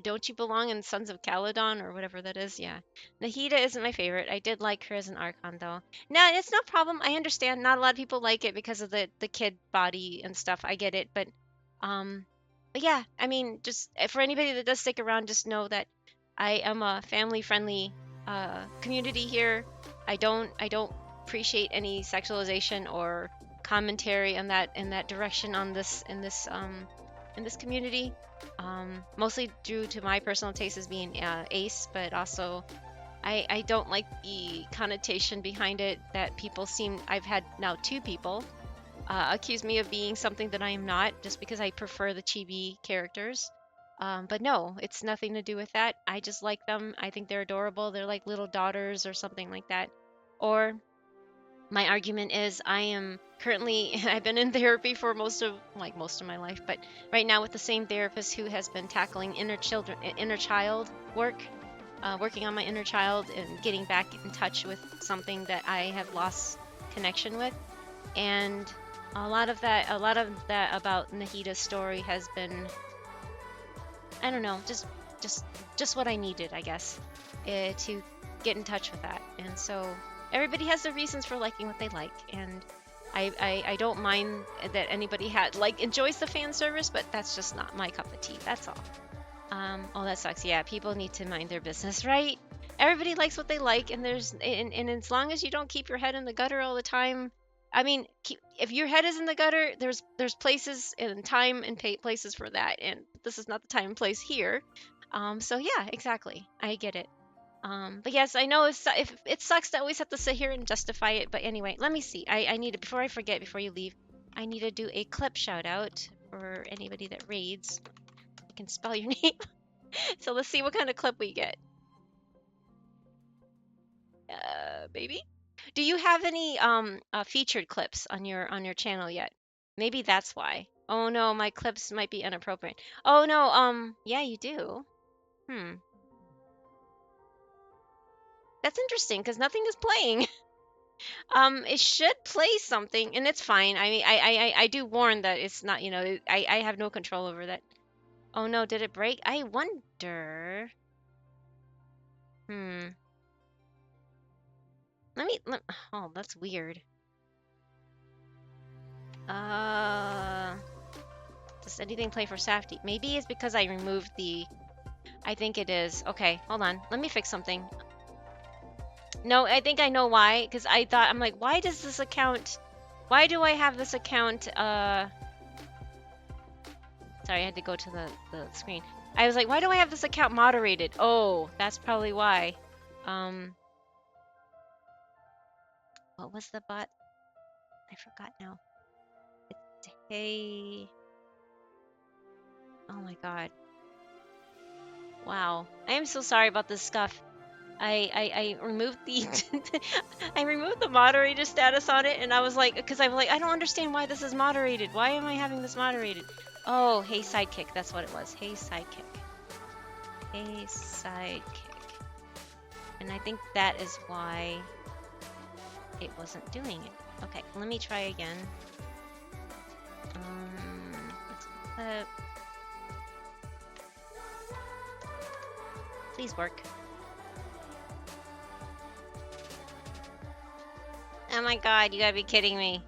don't you belong in Sons of Caledon or whatever that is? Yeah. Nahida isn't my favorite. I did like her as an Archon though. No, it's no problem. I understand. Not a lot of people like it because of the kid body and stuff. I get it, but yeah, I mean, just for anybody that does stick around, just know that I am a family-friendly community here. I don't appreciate any sexualization or commentary in that direction on this in this community. Mostly due to my personal taste as being ace, but also I don't like the connotation behind it that people seem. I've had now 2 people accuse me of being something that I am not, just because I prefer the chibi characters. But no, it's nothing to do with that. I just like them. I think they're adorable. They're like little daughters or something like that. Or my argument is I am currently I've been in therapy for most of my life, but right now with the same therapist who has been tackling inner child work, working on my inner child and getting back in touch with something that I have lost connection with. And a lot of that about Nahida's story has been, I don't know, just what I needed, I guess, to get in touch with that. And so everybody has their reasons for liking what they like, and I don't mind that anybody enjoys the fan service, but that's just not my cup of tea. That's all. Oh, that sucks. Yeah, people need to mind their business, right? Everybody likes what they like, and and as long as you don't keep your head in the gutter all the time. I mean, if your head is in the gutter, there's places and time and places for that, and this is not the time and place here. So yeah, exactly. I get it. But yes, I know if it sucks to always have to sit here and justify it. But anyway, let me see. I need to, before I forget, before you leave, I need to do a clip shout out for anybody that raids. I can spell your name. So let's see what kind of clip we get. Baby, do you have any featured clips on your channel yet? Maybe that's why. Oh no, my clips might be inappropriate. Oh no, yeah, you do. That's interesting because nothing is playing. It should play something, and it's fine. I mean, I do warn that it's not, I have no control over that. Oh no, did it break? I wonder. Oh, that's weird. Does anything play for Safety? Maybe it's because I removed the. I think it is. Okay, hold on. Let me fix something. No, I think I know why. Because I'm like, why does this account? Why do I have this account? Sorry, I had to go to the screen. I was like, why do I have this account moderated? Oh, that's probably why. What was the bot? I forgot now. It's hey. Oh my god. Wow. I am so sorry about this scuff. I removed the I removed the moderator status on it, and I was like, because I'm like, I don't understand why this is moderated. Why am I having this moderated? Oh, hey sidekick. That's what it was. Hey sidekick. Hey sidekick. And I think that is why it wasn't doing it. Okay, let me try again. Please work. Oh my god, you gotta be kidding me.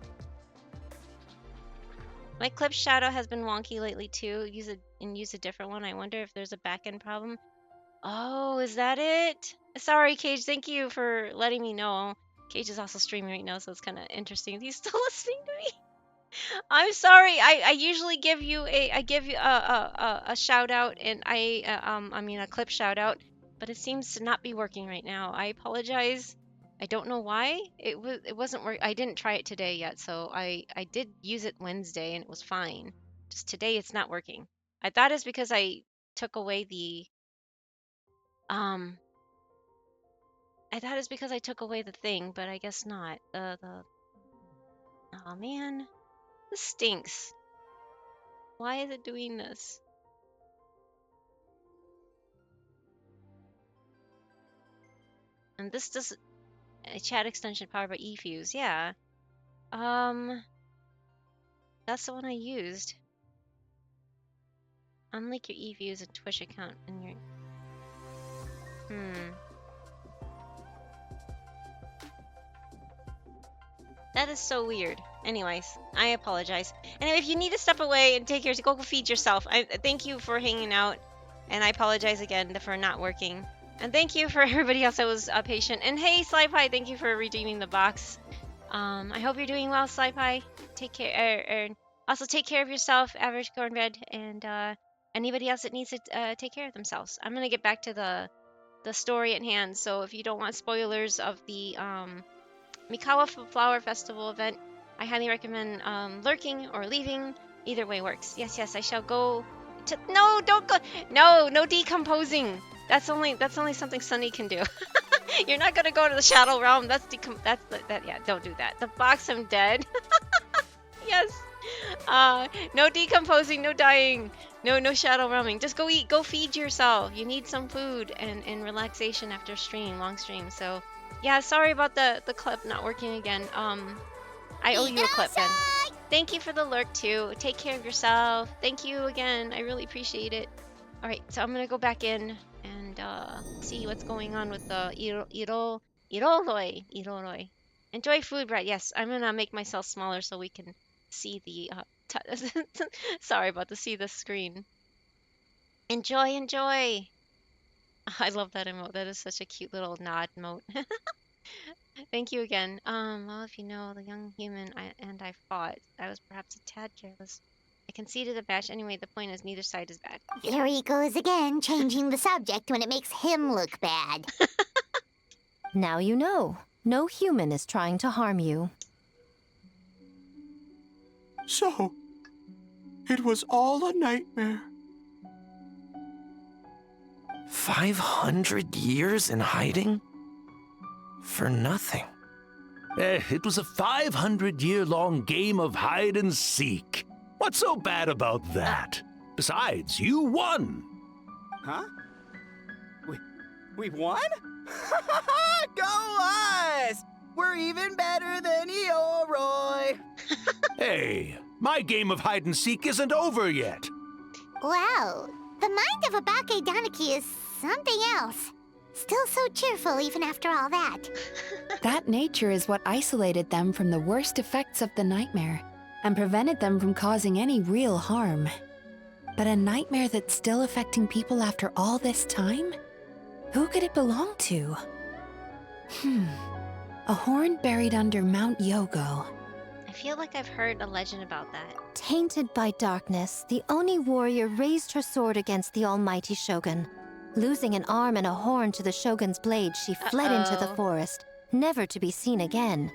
My clip shadow has been wonky lately too. Use a different one. I wonder if there's a backend problem. Oh, is that it? Sorry, Cage. Thank you for letting me know. Cage is also streaming right now, so it's kind of interesting. He's still listening to me. I'm sorry. I usually give you a shout out, and I mean a clip shout out, but it seems to not be working right now. I apologize. I don't know why. It wasn't work. I didn't try it today yet, so I did use it Wednesday and it was fine. Just today it's not working. I thought it's because I took away the I thought it's because I took away the thing, but I guess not. Oh man, this stinks. Why is it doing this? And this does a chat extension powered by eFuse. Yeah. That's the one I used. Unlink your eFuse and Twitch account in your. That is so weird. Anyways, I apologize. Anyway, if you need to step away and take yours, go feed yourself. I thank you for hanging out, and I apologize again for not working. And thank you for everybody else that was patient. And hey, Sly-Pie, thank you for redeeming the box. I hope you're doing well, Sly-Pie. Take care. Also, take care of yourself, Average Cornbread, and anybody else that needs to take care of themselves. I'm gonna get back to the story at hand. So if you don't want spoilers of the Mikawa Flower Festival event, I highly recommend lurking or leaving. Either way works. Yes, I shall go to. No, don't go. No decomposing. That's only something Sunny can do. You're not gonna go to the Shadow Realm. Yeah, don't do that. The box, I'm dead. Yes. No decomposing, no dying, no shadow realming. Just go eat, go feed yourself. You need some food and relaxation after long stream. So, yeah, sorry about the clip not working again. I owe you a clip then. Thank you for the lurk too. Take care of yourself. Thank you again. I really appreciate it. All right, so I'm gonna go back in and see what's going on with the Iroroi. Enjoy food, Brett. Yes, I'm gonna make myself smaller so we can see the sorry about to see the screen. Enjoy. I love that emote. That is such a cute little nod emote. Thank you again. Well, if you know the young human I fought, I was perhaps a tad careless. I conceded a match. Anyway, the point is neither side is bad. Here he goes again, changing the subject when it makes him look bad. Now you know. No human is trying to harm you. So, it was all a nightmare. 500 years in hiding? For nothing. It was a 500-year-long game of hide and seek. What's so bad about that? Besides, you won. Huh? We won? Go us! We're even better than Ioroi! Hey, my game of hide and seek isn't over yet. Wow, the mind of a Bakedaniki is something else. Still so cheerful even after all that. That nature is what isolated them from the worst effects of the nightmare and prevented them from causing any real harm. But a nightmare that's still affecting people after all this time? Who could it belong to? A horn buried under Mount Yogo. I feel like I've heard a legend about that. Tainted by darkness, the Oni warrior raised her sword against the almighty shogun. Losing an arm and a horn to the shogun's blade, she fled into the forest, never to be seen again.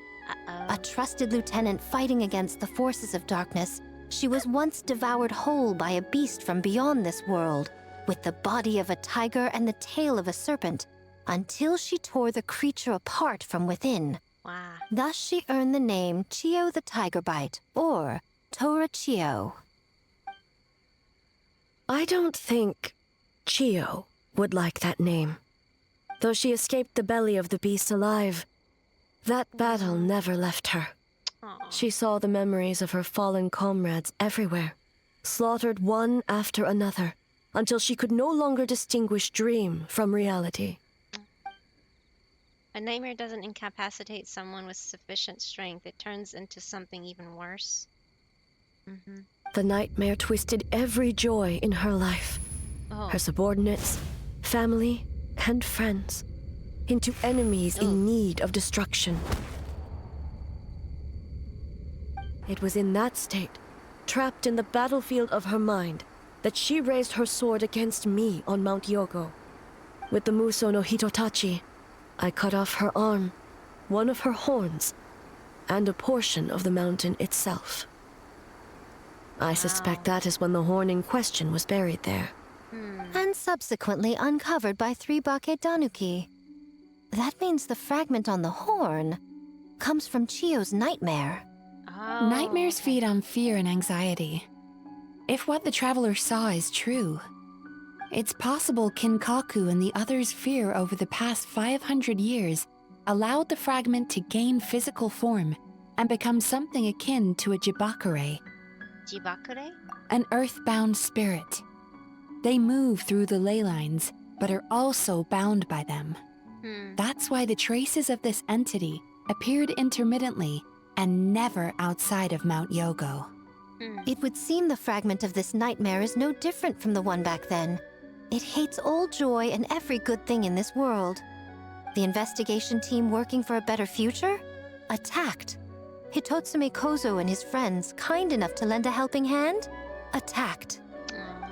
A trusted lieutenant fighting against the forces of darkness, she was once devoured whole by a beast from beyond this world, with the body of a tiger and the tail of a serpent, until she tore the creature apart from within. Wow. Thus she earned the name Chio the Tigerbite, or Tora Chio. I don't think Chio would like that name. Though she escaped the belly of the beast alive, that battle never left her. She saw the memories of her fallen comrades everywhere, slaughtered one after another, until she could no longer distinguish dream from reality. A nightmare doesn't incapacitate someone with sufficient strength. It turns into something even worse. The nightmare twisted every joy in her life. Her subordinates, family, and friends into enemies in need of destruction. It was in that state, trapped in the battlefield of her mind, that she raised her sword against me on Mount Yogo. With the Muso no Hitotachi, I cut off her arm, one of her horns, and a portion of the mountain itself. I suspect that is when the horn in question was buried there. And subsequently uncovered by 3 Bakedanuki. That means the fragment on the horn comes from Chio's nightmare. Oh, Nightmares feed on fear and anxiety. If what the traveler saw is true, it's possible Kinkaku and the others' fear over the past 500 years allowed the fragment to gain physical form and become something akin to a jibakure, Jibakure? an earthbound spirit. They move through the ley lines, but are also bound by them. That's why the traces of this entity appeared intermittently and never outside of Mount Yogo. It would seem the fragment of this nightmare is no different from the one back then. It hates all joy and every good thing in this world. The investigation team working for a better future? Attacked. Hitotsume Kozo and his friends, kind enough to lend a helping hand? Attacked.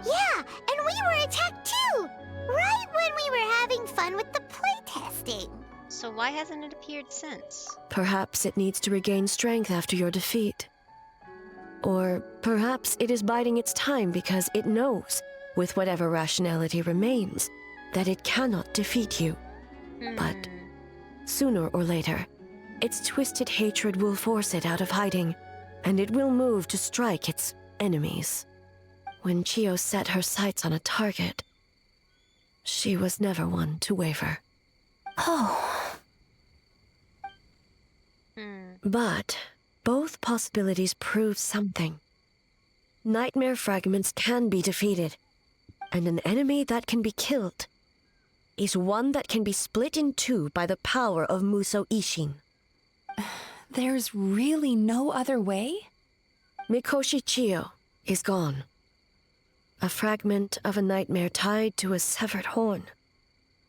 Yeah, and we were attacked too! Right when we were having fun with the playtesting. So why hasn't it appeared since? Perhaps it needs to regain strength after your defeat. Or perhaps it is biding its time because it knows, with whatever rationality remains, that it cannot defeat you. But sooner or later, its twisted hatred will force it out of hiding, and it will move to strike its enemies. When Chio set her sights on a target, she was never one to waver. Oh. But both possibilities prove something. Nightmare fragments can be defeated, and an enemy that can be killed is one that can be split in two by the power of Muso Ishin. There's really no other way? Mikoshi Chio is gone. A fragment of a nightmare tied to a severed horn.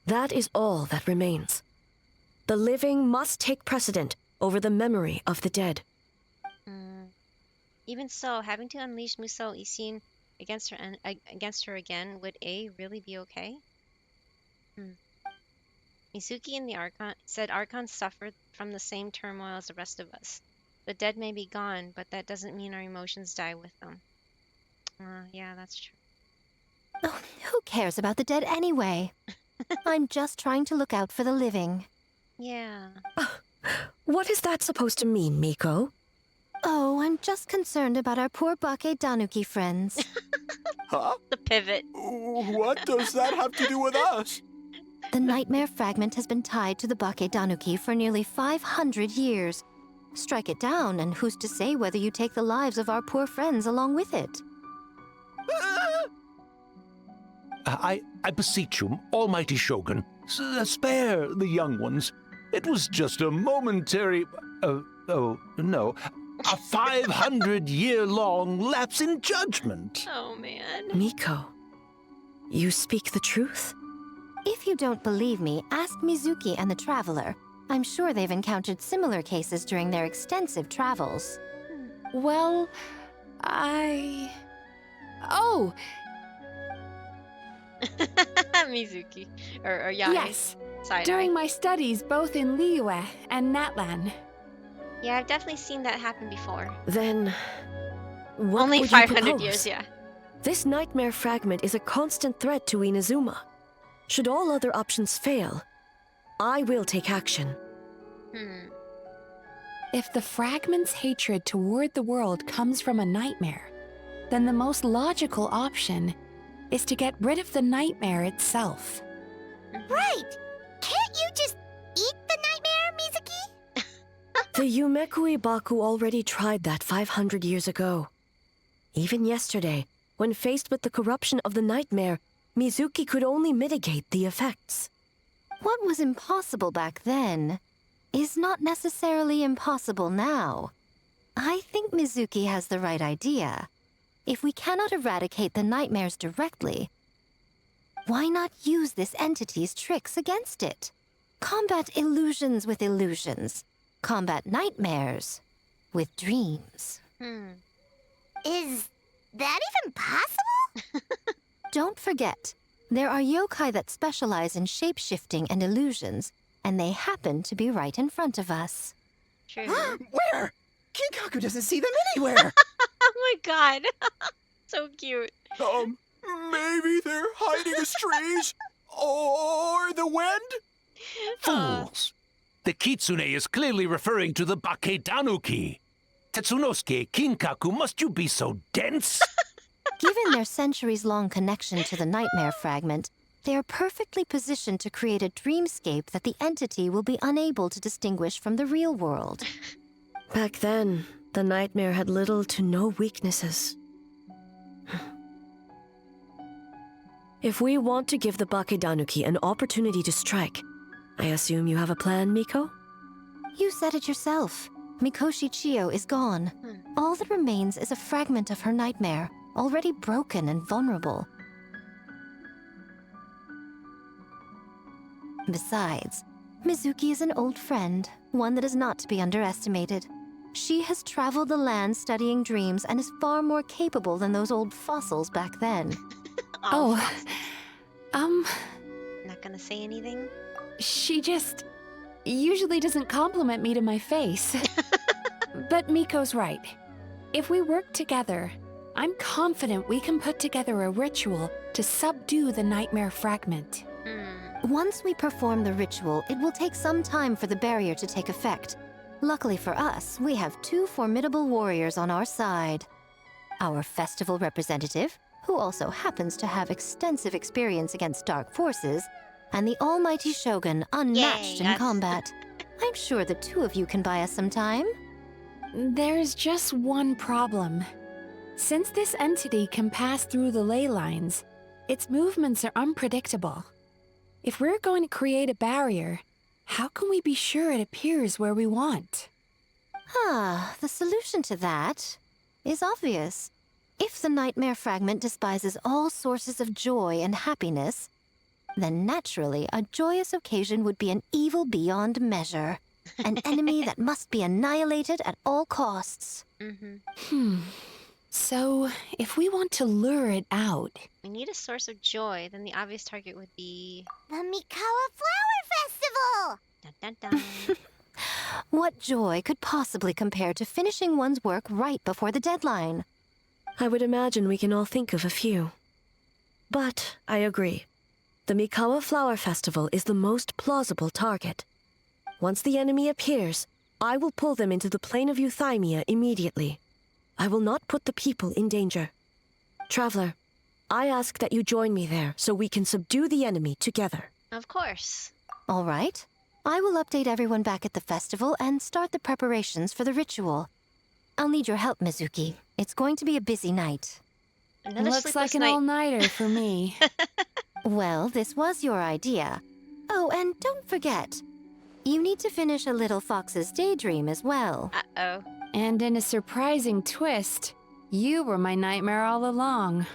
That is all that remains. The living must take precedent over the memory of the dead. Even so, having to unleash Muso Ishin against her again, would A really be okay? Mizuki and the Archon said Archons suffered from the same turmoil as the rest of us. The dead may be gone, but that doesn't mean our emotions die with them. Yeah, that's true. Oh, who cares about the dead anyway? I'm just trying to look out for the living. Yeah. What is that supposed to mean, Miko? Oh, I'm just concerned about our poor Bake Danuki friends. Huh? The pivot. What does that have to do with us? The nightmare fragment has been tied to the Bake Danuki for nearly 500 years. Strike it down, and who's to say whether you take the lives of our poor friends along with it? I beseech you, almighty Shogun, spare the young ones. It was just a momentary... oh, no. A 500-year-long lapse in judgment. Oh, man. Miko, you speak the truth? If you don't believe me, ask Mizuki and the Traveler. I'm sure they've encountered similar cases during their extensive travels. Well, Oh! Mizuki. Or Yai. Yes. Side During eye. my studies both in Liyue and Natlan. Yeah, I've definitely seen that happen before. Then... what Only would you 500 propose? years, yeah. This nightmare fragment is a constant threat to Inazuma. Should all other options fail, I will take action. If the fragment's hatred toward the world comes from a nightmare, then the most logical option is to get rid of the nightmare itself. Right! Can't you just eat the nightmare, Mizuki? The Yumekui Baku already tried that 500 years ago. Even yesterday, when faced with the corruption of the nightmare, Mizuki could only mitigate the effects. What was impossible back then is not necessarily impossible now. I think Mizuki has the right idea. If we cannot eradicate the nightmares directly, why not use this entity's tricks against it? Combat illusions with illusions. Combat nightmares with dreams. Is that even possible? Don't forget, there are yokai that specialize in shape-shifting and illusions, and they happen to be right in front of us. True. Where? Kinkaku doesn't see them anywhere. Oh my god. So cute. Maybe they're hiding as trees? Or the wind? Fools! The kitsune is clearly referring to the Baketanuki. Tetsunosuke, Kinkaku, must you be so dense? Given their centuries-long connection to the nightmare fragment, they are perfectly positioned to create a dreamscape that the entity will be unable to distinguish from the real world. Back then, the nightmare had little to no weaknesses. If we want to give the Bakedanuki an opportunity to strike, I assume you have a plan, Miko? You said it yourself. Mikoshi Chiyo is gone. All that remains is a fragment of her nightmare, already broken and vulnerable. Besides, Mizuki is an old friend, one that is not to be underestimated. She has traveled the land studying dreams and is far more capable than those old fossils back then. Not gonna say anything? She just usually doesn't compliment me to my face. But Miko's right. If we work together, I'm confident we can put together a ritual to subdue the nightmare fragment. Once we perform the ritual, it will take some time for the barrier to take effect. Luckily for us, we have two formidable warriors on our side. Our festival representative, who also happens to have extensive experience against dark forces, and the almighty Shogun, unmatched in combat. I'm sure the two of you can buy us some time. There's just one problem. Since this entity can pass through the ley lines, its movements are unpredictable. If we're going to create a barrier, how can we be sure it appears where we want? The solution to that is obvious. If the nightmare fragment despises all sources of joy and happiness, then naturally a joyous occasion would be an evil beyond measure. An enemy that must be annihilated at all costs. So, if we want to lure it out... We need a source of joy, then the obvious target would be... The Mikawa Flower Festival! Dun, dun, dun. What joy could possibly compare to finishing one's work right before the deadline? I would imagine we can all think of a few. But I agree. The Mikawa Flower Festival is the most plausible target. Once the enemy appears, I will pull them into the plane of Euthymia immediately. I will not put the people in danger. Traveler, I ask that you join me there so we can subdue the enemy together. Of course. All right. I will update everyone back at the festival and start the preparations for the ritual. I'll need your help, Mizuki. It's going to be a busy night. Looks like an all-nighter for me. Well, this was your idea. Oh, and don't forget, you need to finish a little fox's daydream as well. Uh-oh. And in a surprising twist, you were my nightmare all along.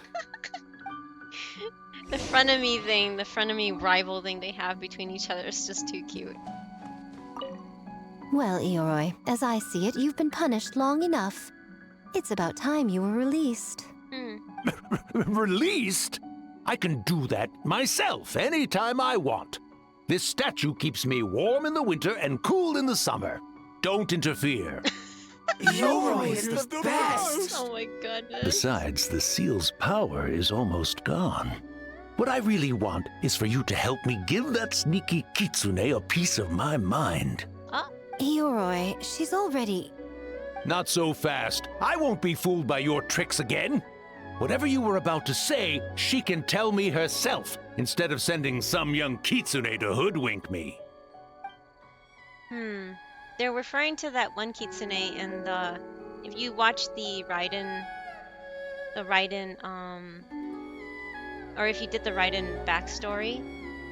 The frenemy thing, the frenemy rival thing they have between each other is just too cute. Well, Ioroi, as I see it, you've been punished long enough. It's about time you were released. Released? I can do that myself anytime I want. This statue keeps me warm in the winter and cool in the summer. Don't interfere. Yoroi is the best! Oh my goodness. Besides, the seal's power is almost gone. What I really want is for you to help me give that sneaky kitsune a piece of my mind. Ioroi, she's already... Not so fast. I won't be fooled by your tricks again. Whatever you were about to say, she can tell me herself, instead of sending some young kitsune to hoodwink me. They're referring to that one kitsune in the... If you watch the Raiden... or if you did the Raiden backstory,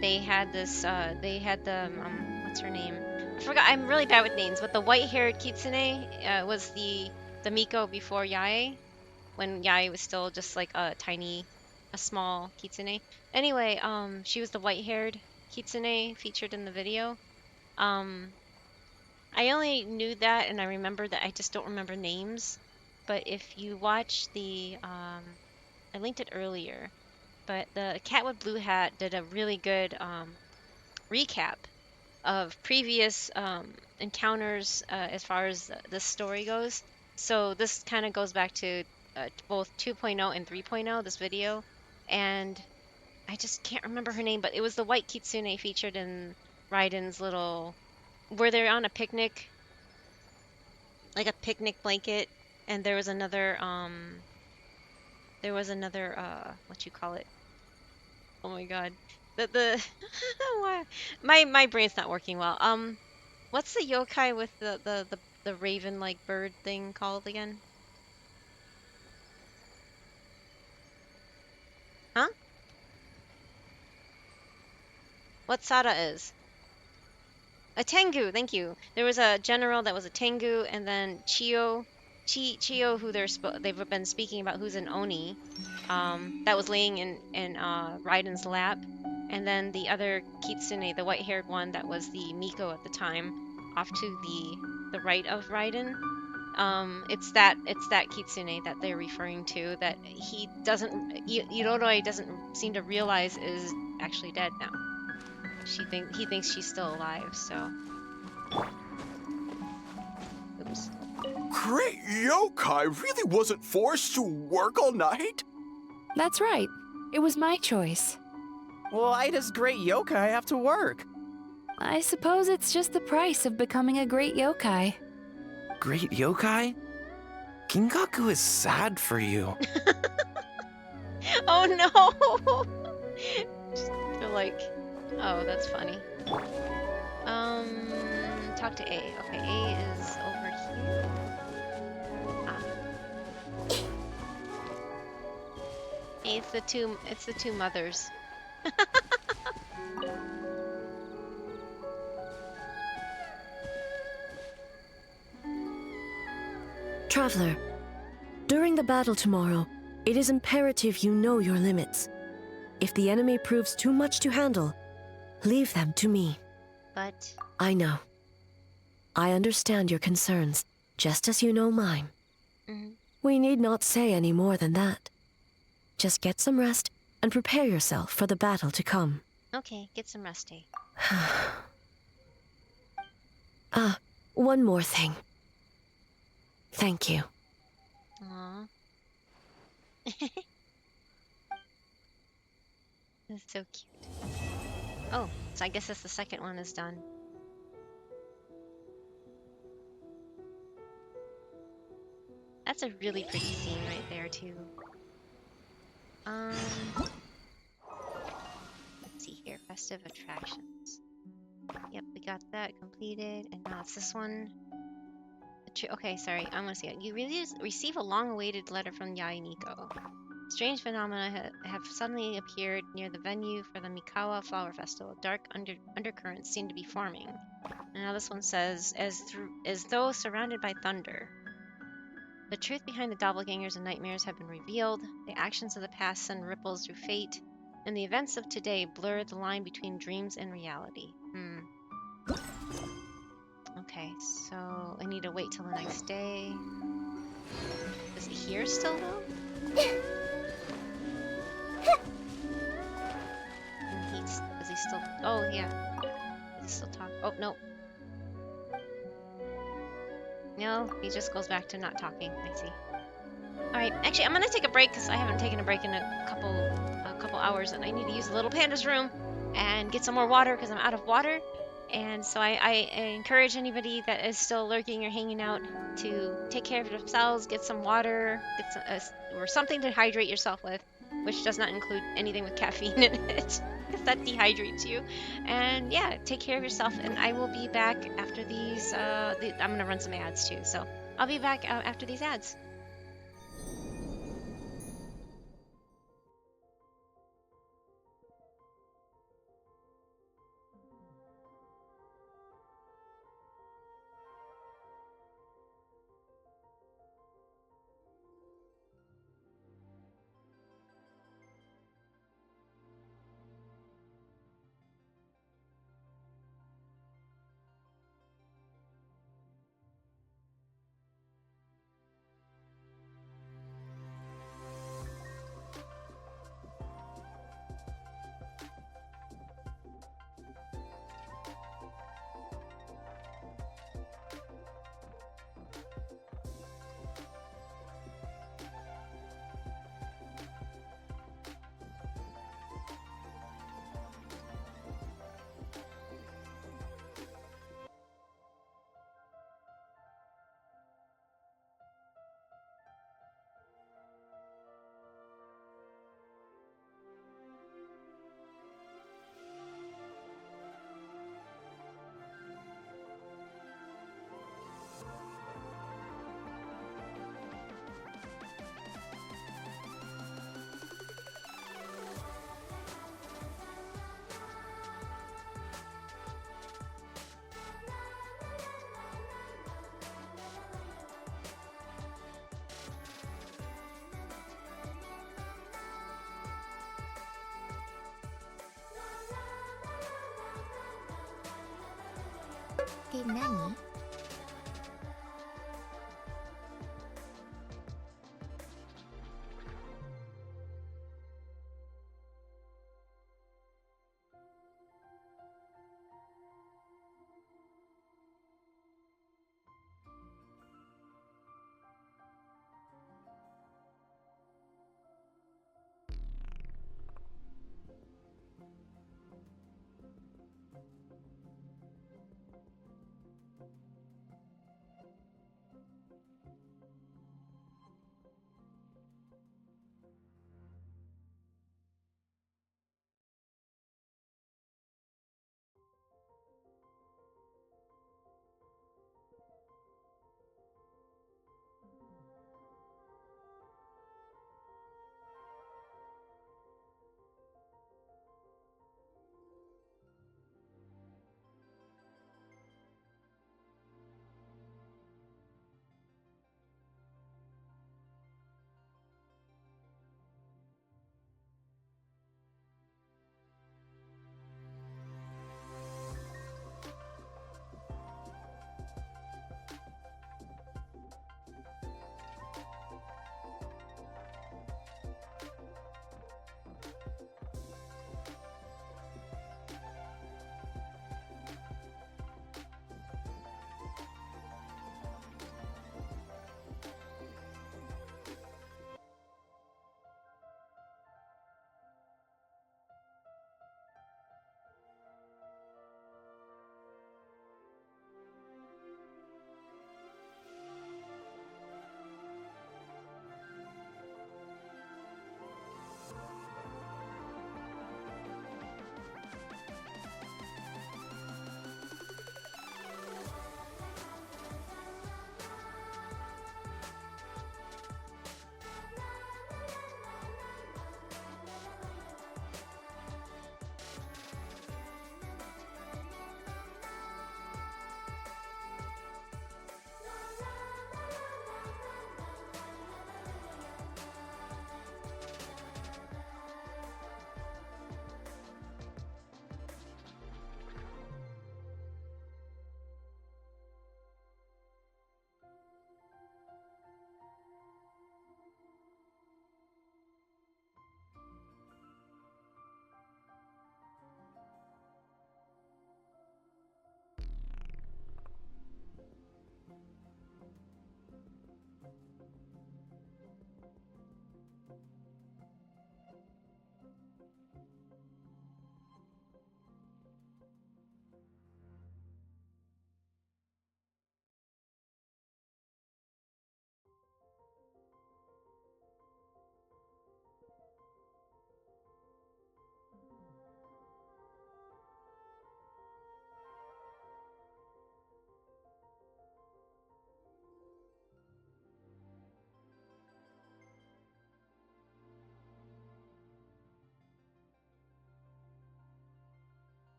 they had this, what's her name? I forgot, I'm really bad with names, but the white-haired kitsune was the Miko before Yae, when Yae was still just like a small kitsune. Anyway, she was the white-haired kitsune featured in the video. I only knew that, and I remember that. I just don't remember names. But if you watch the, I linked it earlier, but the Cat with Blue Hat did a really good recap of previous encounters as far as this story goes. So this kind of goes back to both 2.0 and 3.0, this video. And I just can't remember her name, but it was the white kitsune featured in Raiden's little, where they're on a picnic, like a picnic blanket, and there was another what you call it? Oh my god. The why my brain's not working well. What's the yokai with the raven like bird thing called again? Huh? What Sada is? A Tengu, thank you. There was a general that was a Tengu, and then Chio, who they've been speaking about, who's an Oni, that was laying in Raiden's lap, and then the other Kitsune, the white-haired one, that was the Miko at the time, off to the right of Raiden. It's that Kitsune that they're referring to, that he doesn't, Yoroi doesn't seem to realize is actually dead now. He thinks she's still alive, so. Oops. Great yokai really wasn't forced to work all night? That's right. It was my choice. Why does great yokai have to work? I suppose it's just the price of becoming a great yokai. Great yokai? Kingaku is sad for you. Oh no! Just feel like, oh, that's funny. Talk to A. Okay, A is over here. Ah. It's the two mothers. Traveler, during the battle tomorrow, it is imperative you know your limits. If the enemy proves too much to handle, leave them to me. But... I know. I understand your concerns, just as you know mine. We need not say any more than that. Just get some rest and prepare yourself for the battle to come. Okay, get some rest, A. One more thing. Thank you. Aww. That's so cute. Oh, so I guess that's the second one is done. That's a really pretty scene right there, too. Let's see here. Festive attractions. Yep, we got that completed. And now it's this one. Okay, sorry. I'm gonna see it. You receive a long-awaited letter from Yai Nico. Strange phenomena have suddenly appeared near the venue for the Mikawa Flower Festival. Dark undercurrents seem to be forming. And now this one says, as though surrounded by thunder. The truth behind the doppelgangers and nightmares have been revealed. The actions of the past send ripples through fate, and the events of today blur the line between dreams and reality. Okay, so I need to wait till the next day. Is it here still, though? Is he still... Oh, yeah. Does he still talk? Oh, no. No, he just goes back to not talking. I see. Alright, actually, I'm gonna take a break because I haven't taken a break in a couple hours, and I need to use the little panda's room and get some more water because I'm out of water. And so I encourage anybody that is still lurking or hanging out to take care of themselves, get some water, get some, or something to hydrate yourself with, which does not include anything with caffeine in it, because that dehydrates you. And yeah, take care of yourself, and I will be back after these, I'm going to run some ads too, so I'll be back after these ads. nani?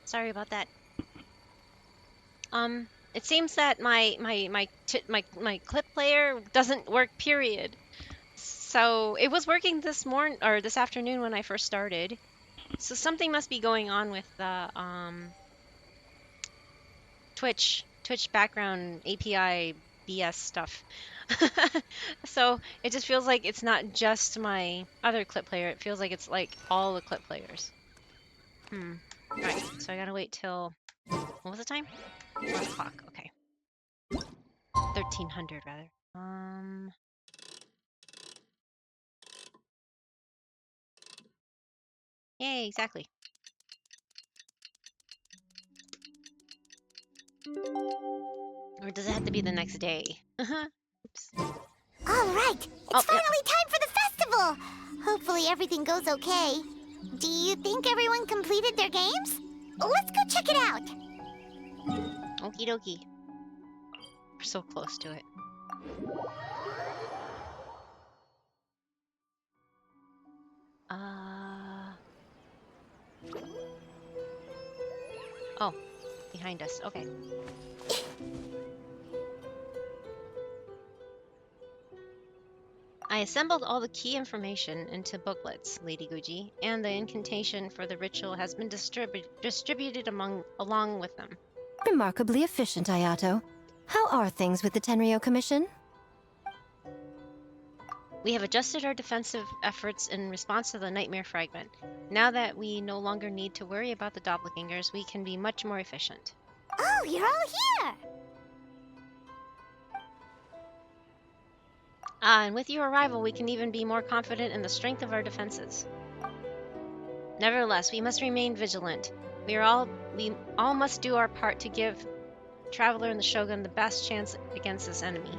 Sorry about that. It seems that my clip player doesn't work, period. So it was working this morning or this afternoon when I first started. So something must be going on with the Twitch background API BS stuff. So it just feels like it's not just my other clip player. It feels like it's like all the clip players. Right. So I gotta wait till, what was the time? 1 o'clock. Okay. 1300 rather. Yay, exactly. Or does it have to be the next day? Oops. All All right, it's finally time for the festival. Hopefully everything goes okay. Do you think everyone completed their games? Let's go check it out. Okie dokie. We're so close to it. Oh, behind us. Okay. I assembled all the key information into booklets, Lady Guji, and the incantation for the ritual has been distributed along with them. Remarkably efficient, Ayato. How are things with the Tenryo Commission? We have adjusted our defensive efforts in response to the Nightmare Fragment. Now that we no longer need to worry about the doppelgangers, we can be much more efficient. Oh, you're all here! And with your arrival, we can even be more confident in the strength of our defenses. Nevertheless, we must remain vigilant. We all must do our part to give Traveler and the Shogun the best chance against this enemy.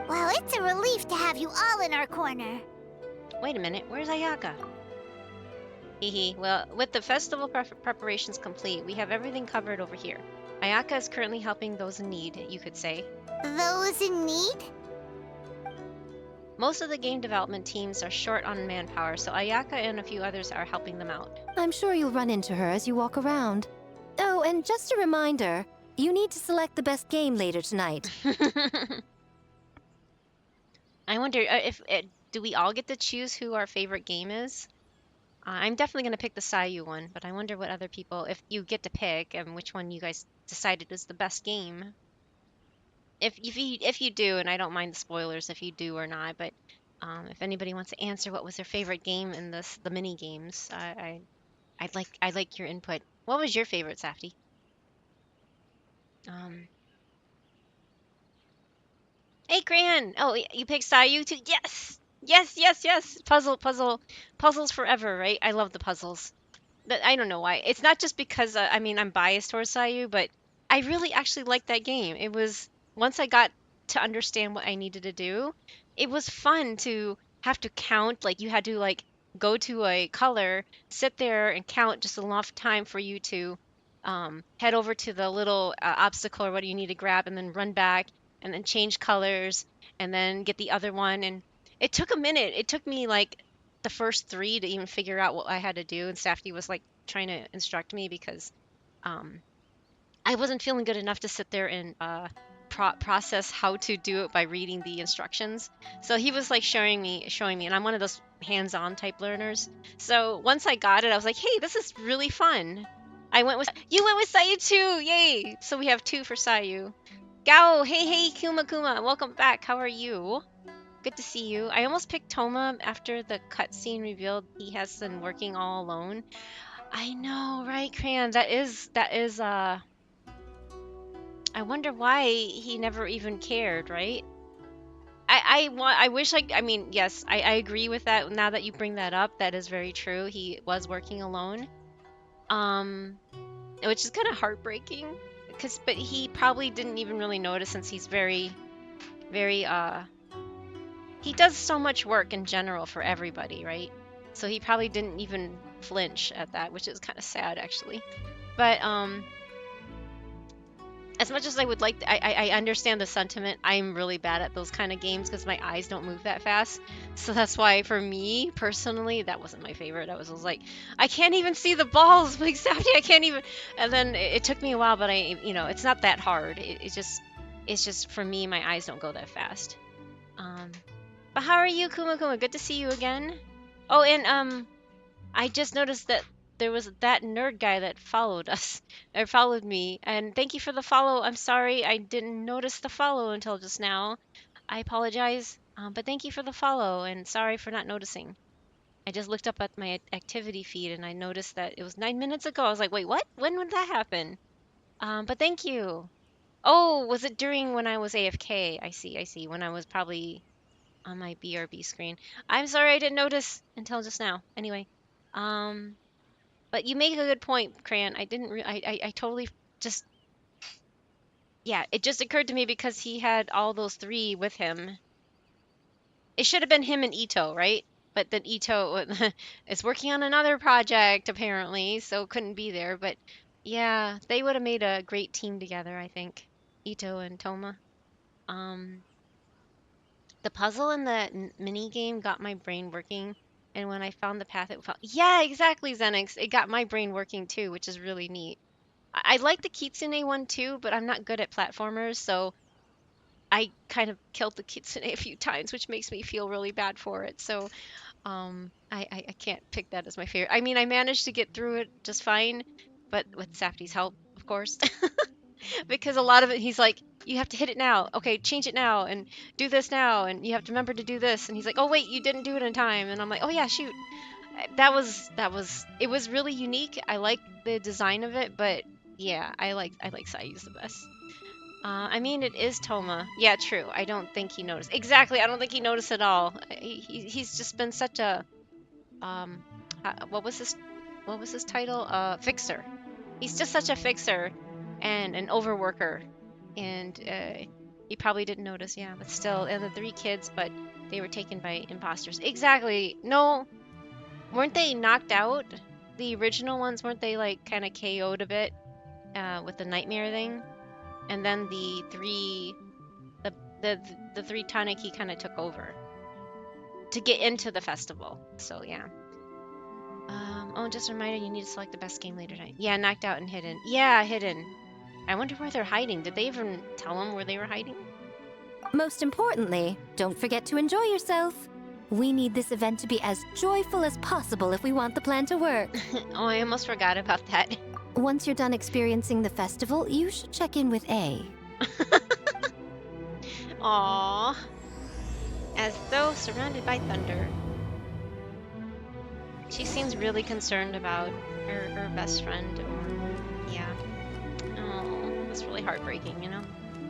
Well, it's a relief to have you all in our corner. Wait a minute, where's Ayaka? Hehe, well, with the festival preparations complete, we have everything covered over here. Ayaka is currently helping those in need, you could say. Those in need? Most of the game development teams are short on manpower, so Ayaka and a few others are helping them out. I'm sure you'll run into her as you walk around. Oh, and just a reminder, you need to select the best game later tonight. I wonder if do we all get to choose who our favorite game is? I'm definitely going to pick the Sayu one, but I wonder what other people, if you get to pick, and which one you guys decided is the best game. If you do, and I don't mind the spoilers if you do or not, but if anybody wants to answer what was their favorite game in the mini games, I'd like your input. What was your favorite, Safty? Hey, Crayon! Oh, you picked Sayu too? Yes! Yes, yes, yes! Puzzles forever, right? I love the puzzles. I don't know why. It's not just because, I mean, I'm biased towards Sayu, but I really actually liked that game. It was, once I got to understand what I needed to do, it was fun to have to count. Like, you had to, like, go to a color, sit there and count just enough time for you to head over to the little obstacle or what you need to grab, and then run back, and then change colors, and then get the other one. And it took a minute. It took me, like, the first 3 to even figure out what I had to do, and Safety was like trying to instruct me because I wasn't feeling good enough to sit there and process how to do it by reading the instructions. So he was like showing me, and I'm one of those hands-on type learners. So once I got it, I was like, hey, this is really fun. You went with Sayu too, yay! So we have 2 for Sayu. Gao, hey, Kuma, welcome back. How are you? Good to see you. I almost picked Toma after the cutscene revealed he has been working all alone. I know, right, Crayon? That is, I wonder why he never even cared, right? I wish I mean, yes, I agree with that. Now that you bring that up, that is very true. He was working alone. Which is kind of heartbreaking. But he probably didn't even really notice, since he's very, he does so much work in general for everybody, right? So he probably didn't even flinch at that, which is kind of sad, actually. But as much as I would like, I understand the sentiment. I'm really bad at those kind of games because my eyes don't move that fast. So that's why, for me personally, that wasn't my favorite. I was like, I can't even see the balls, like, Safety, I can't even. And then it took me a while, but it's not that hard. It's just for me, my eyes don't go that fast. But how are you, Kuma? Good to see you again. Oh, and I just noticed that there was that nerd guy that followed us, or followed me, and thank you for the follow. I'm sorry I didn't notice the follow until just now. I apologize, but thank you for the follow, and sorry for not noticing. I just looked up at my activity feed, and I noticed that it was 9 minutes ago. I was like, wait, what? When would that happen? But thank you. Oh, was it during when I was AFK? I see. When I was probably on my BRB screen. I'm sorry I didn't notice until just now. Anyway, but you make a good point, Crayon. I totally just, yeah, it just occurred to me because he had all those 3 with him. It should have been him and Ito, right? But then Ito is working on another project apparently, so couldn't be there. But yeah, they would have made a great team together, I think. Ito and Toma. Um, the puzzle in the mini game got my brain working, and when I found the path, it felt yeah, exactly, Zenix. It got my brain working too, which is really neat. I like the Kitsune one too, but I'm not good at platformers, so I kind of killed the Kitsune a few times, which makes me feel really bad for it. So I can't pick that as my favorite. I mean, I managed to get through it just fine, but with Safty's help, of course. Because a lot of it, he's like, you have to hit it now. Okay, change it now and do this now, and you have to remember to do this. And he's like, oh wait, you didn't do it in time. And I'm like, oh yeah, shoot. It was really unique. I like the design of it, but yeah, I like Sayu's the best. I mean, it is Toma. Yeah, true. I don't think he noticed. Exactly. I don't think he noticed at all. He's just been such a what was his title? Fixer. He's just such a fixer and an overworker, and he probably didn't notice. Yeah, but still, and the 3 kids, but they were taken by imposters. Exactly. No, weren't they knocked out? The original ones, weren't they like kind of KO'd a bit with the nightmare thing? And then the 3 Taniki kind of took over to get into the festival. So yeah. Oh, just a reminder, you need to select the best game later tonight. Yeah, knocked out and hidden. Yeah, hidden. I wonder where they're hiding. Did they even tell them where they were hiding? Most importantly, don't forget to enjoy yourself. We need this event to be as joyful as possible if we want the plan to work. Oh, I almost forgot about that. Once you're done experiencing the festival, you should check in with A. Aww. As though surrounded by thunder. She seems really concerned about her best friend. Yeah. Oh, that's really heartbreaking, you know?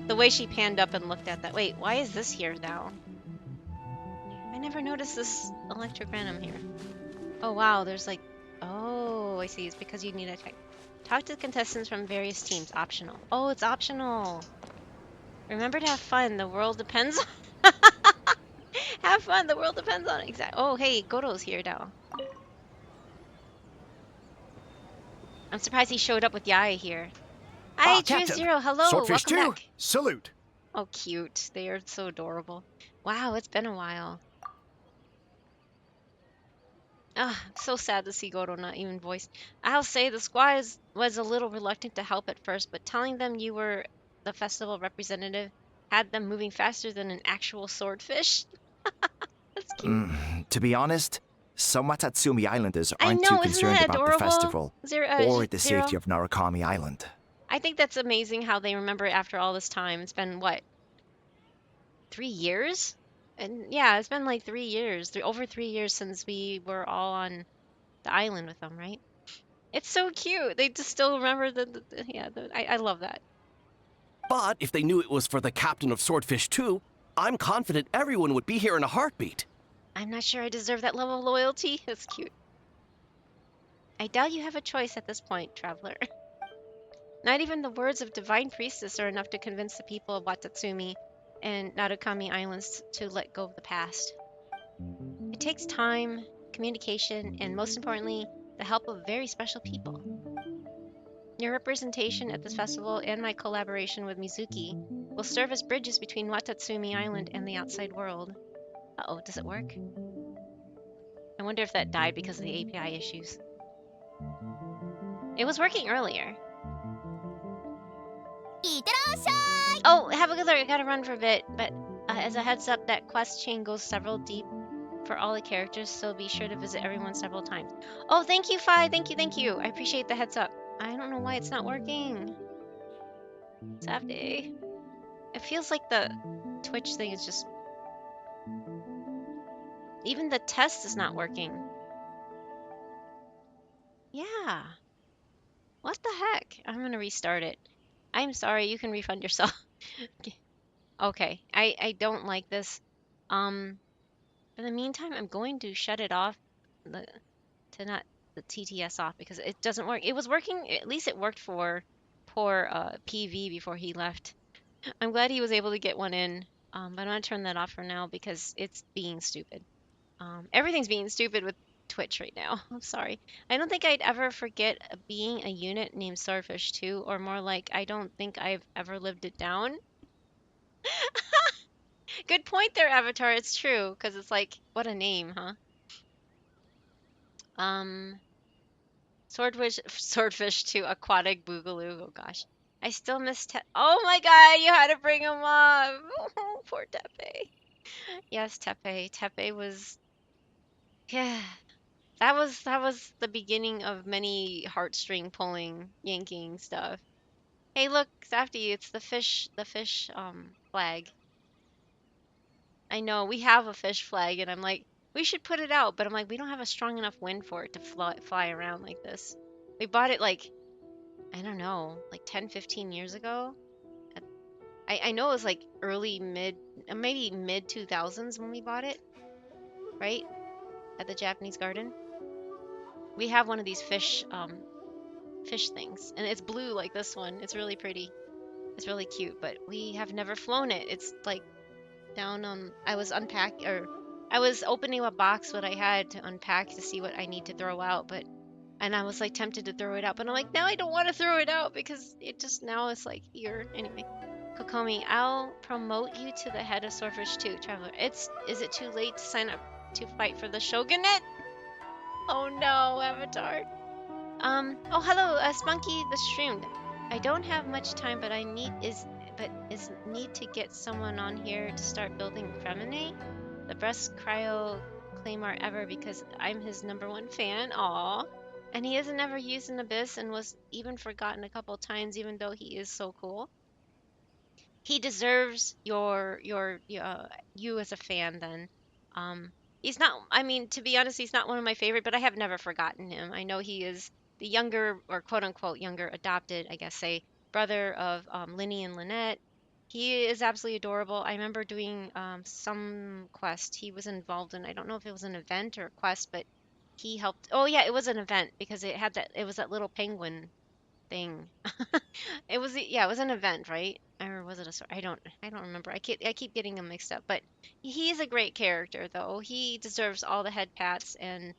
The way she panned up and looked at that. Wait, why is this here now? I never noticed this electrogranum here. Oh, wow, there's like... Oh, I see. It's because you need a tech. Talk to the contestants from various teams. Optional. Oh, it's optional. Remember to have fun. The world depends on... Have fun. The world depends on it. Exactly. Oh, hey, Goto's here now. I'm surprised he showed up with Yaya here. Hi, True Zero. Hello. Swordfish Welcome 2. back. Salute. Oh, cute. They are so adorable. Wow, it's been a while. Ah, so sad to see Goto not even voiced. I'll say the squad was a little reluctant to help at first, but telling them you were the festival representative had them moving faster than an actual swordfish. That's cute. To be honest, some Watatsumi Islanders I aren't know, too isn't concerned that about adorable? the festival or the Zero? safety of Narukami Island. I think that's amazing how they remember it after all this time. It's been, what, 3 years? And yeah, it's been like 3 years, over 3 years since we were all on the island with them, right? It's so cute. They just still remember I love that. But if they knew it was for the captain of Swordfish 2, I'm confident everyone would be here in a heartbeat. I'm not sure I deserve that level of loyalty. That's cute. I doubt you have a choice at this point, traveler. Not even the words of Divine Priestess are enough to convince the people of Watatsumi and Narukami Islands to let go of the past. It takes time, communication, and most importantly, the help of very special people. Your representation at this festival and my collaboration with Mizuki will serve as bridges between Watatsumi Island and the outside world. Uh-oh, does it work? I wonder if that died because of the API issues. It was working earlier. Oh, have a good look. I gotta run for a bit, but as a heads up, that quest chain goes several deep for all the characters, so be sure to visit everyone several times. Oh, thank you, Fi. Thank you. I appreciate the heads up. I don't know why it's not working. Safety. It feels like the Twitch thing is just... Even the test is not working. Yeah. What the heck? I'm gonna restart it. I'm sorry, you can refund yourself. Okay, I don't like this. In the meantime, I'm going to shut it off, the TTS off, because it doesn't work. It was working, at least it worked for poor PV before he left. I'm glad he was able to get one in. But I'm gonna turn that off for now because it's being stupid. Everything's being stupid with Twitch right now. I'm sorry. I don't think I'd ever forget being a unit named Swordfish 2, or more like, I don't think I've ever lived it down. Good point there, Avatar. It's true, because it's like, what a name, huh? Swordfish 2, Aquatic Boogaloo. Oh gosh. I still miss oh my god, you had to bring him up. Oh, poor Tepe. Yes, Tepe. Tepe was, yeah. That was the beginning of many heartstring pulling, yanking stuff. Hey, look, it's after you. It's the fish flag. I know we have a fish flag, and I'm like, we should put it out, but I'm like, we don't have a strong enough wind for it to fly around like this. We bought it like, I don't know, like 10, 15 years ago. I know it was like maybe mid 2000s when we bought it, right? At the Japanese garden. We have one of these fish things, and it's blue like this one. It's really pretty. It's really cute, but we have never flown it. It's like down on, I was opening a box what I had to unpack to see what I need to throw out, and I was like tempted to throw it out, but I'm like, now I don't want to throw it out because now it's like here. Anyway, Kokomi, I'll promote you to the head of Swordfish 2, Traveler. Is it too late to sign up to fight for the Shogunate? Oh no, Avatar. Oh hello, Spunky the Streamed. I don't have much time, but need to get someone on here to start building Cremine, the best cryo claymore ever, because I'm his #1 fan. Aw. And he hasn't ever used an Abyss and was even forgotten a couple times, even though he is so cool. He deserves you as a fan then. He's not, I mean, to be honest, he's not one of my favorite, but I have never forgotten him. I know he is the younger, or quote unquote younger, adopted, I guess, say, brother of Linny and Lynette. He is absolutely adorable. I remember doing some quest he was involved in. I don't know if it was an event or a quest, but he helped. Oh yeah, it was an event because it was that little penguin thing. It was an event, right? Or was it a story? I don't remember. I keep getting them mixed up. But he's a great character though. He deserves all the head pats and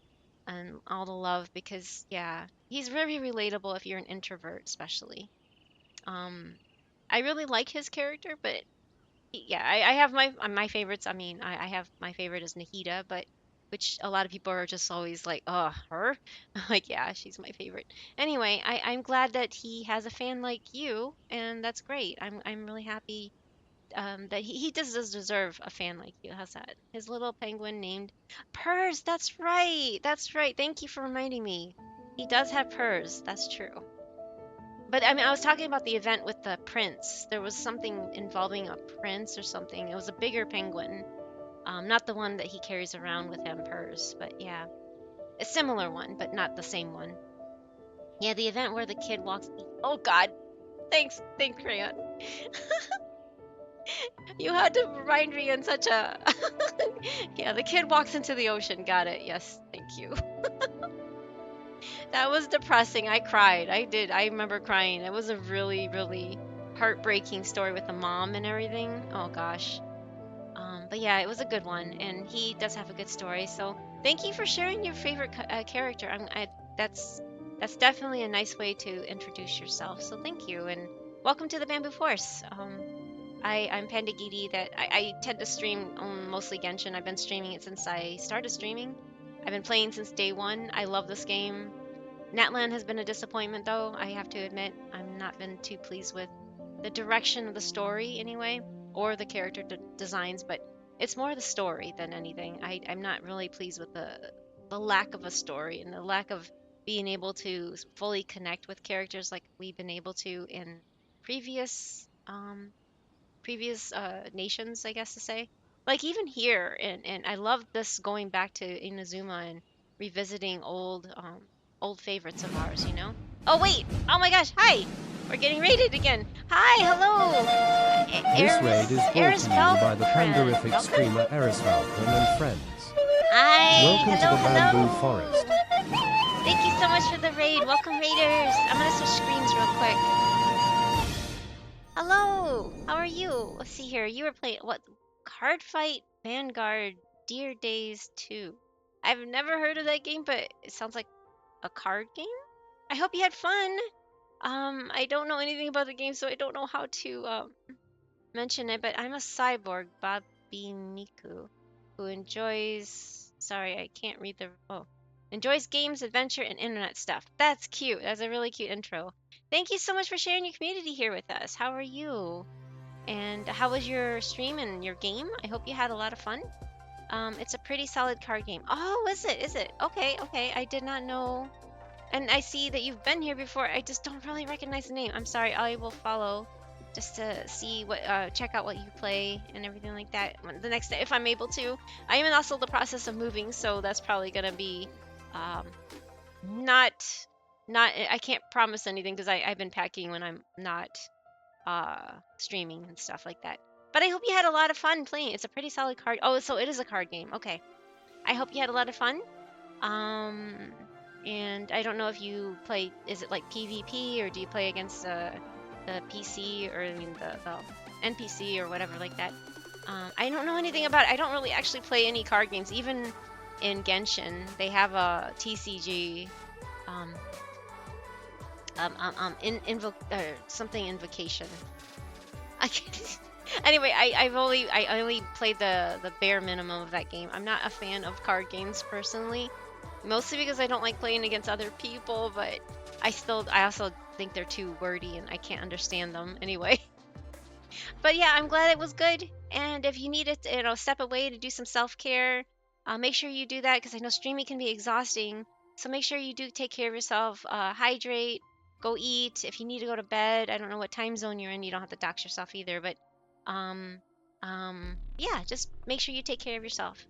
all the love because yeah, he's very relatable if you're an introvert, especially. I really like his character, but yeah, I have my favorites. I mean, I have my favorite is Nahida, but which a lot of people are just always like, oh, her? Like, yeah, she's my favorite. Anyway, I'm glad that he has a fan like you, and that's great. I'm really happy that he does deserve a fan like you. How's that? His little penguin named Purrs. That's right. That's right. Thank you for reminding me. He does have Purrs. That's true. But I mean, I was talking about the event with the prince. There was something involving a prince or something. It was a bigger penguin. Not the one that he carries around with him, Purrs, but yeah. A similar one, but not the same one. Yeah, the event where the kid walks... Oh god! Thanks, Crayon. You had to remind me in such a... Yeah, the kid walks into the ocean. Got it. Yes, thank you. That was depressing. I cried. I did. I remember crying. It was a really, really heartbreaking story with the mom and everything. Oh gosh. But yeah, it was a good one, and he does have a good story. So thank you for sharing your favorite character. That's definitely a nice way to introduce yourself. So thank you, and welcome to the Bamboo Force. I'm pandagiri. That I tend to stream mostly Genshin. I've been streaming it since I started streaming. I've been playing since day one. I love this game. Natlan has been a disappointment, though. I have to admit, I've not been too pleased with the direction of the story, anyway, or the character designs. But it's more the story than anything. I'm not really pleased with the lack of a story and the lack of being able to fully connect with characters like we've been able to in previous nations, I guess to say. Like even here, and I love this going back to Inazuma and revisiting old favorites of ours, you know? Oh wait! Oh my gosh! Hi! We're getting raided again! Hi! Hello! This raid is brought to you by the panderific streamer Erisfalcon and friends. Hi! Welcome to the Bamboo Forest. Thank you so much for the raid. Welcome, raiders! I'm gonna switch screens real quick. Hello! How are you? Let's see here. You were playing... Card Fight Vanguard Dear Days 2. I've never heard of that game, but it sounds like a card game. I hope you had fun. I don't know anything about the game, so I don't know how to mention it, but I'm a cyborg, Babiniku, who enjoys. Sorry, I can't read the. Oh. Enjoys games, adventure, and internet stuff. That's cute. That's a really cute intro. Thank you so much for sharing your community here with us. How are you? And how was your stream and your game? I hope you had a lot of fun. It's a pretty solid card game. Oh, is it? Is it? Okay, okay. I did not know. And I see that you've been here before. I just don't really recognize the name. I'm sorry. I will follow just to see what, check out what you play and everything like that. The next day, if I'm able to. I am in also the process of moving, so that's probably gonna be, not. I can't promise anything because I've been packing when I'm not, streaming and stuff like that. But I hope you had a lot of fun playing. It's a pretty solid card. Oh, so it is a card game. Okay. I hope you had a lot of fun. And I don't know if you play, is it like PvP or do you play against the PC or I mean the NPC or whatever like that. I don't know anything about it. I don't really actually play any card games. Even in Genshin, they have a TCG, something invocation. I can't. Anyway, I only played the bare minimum of that game. I'm not a fan of card games personally, mostly because I don't like playing against other people. But I also think they're too wordy and I can't understand them anyway. But yeah, I'm glad it was good. And if you need to, step away to do some self-care, make sure you do that because I know streaming can be exhausting. So make sure you do take care of yourself. Hydrate. Go eat. If you need to go to bed, I don't know what time zone you're in. You don't have to dox yourself either, but yeah, just make sure you take care of yourself.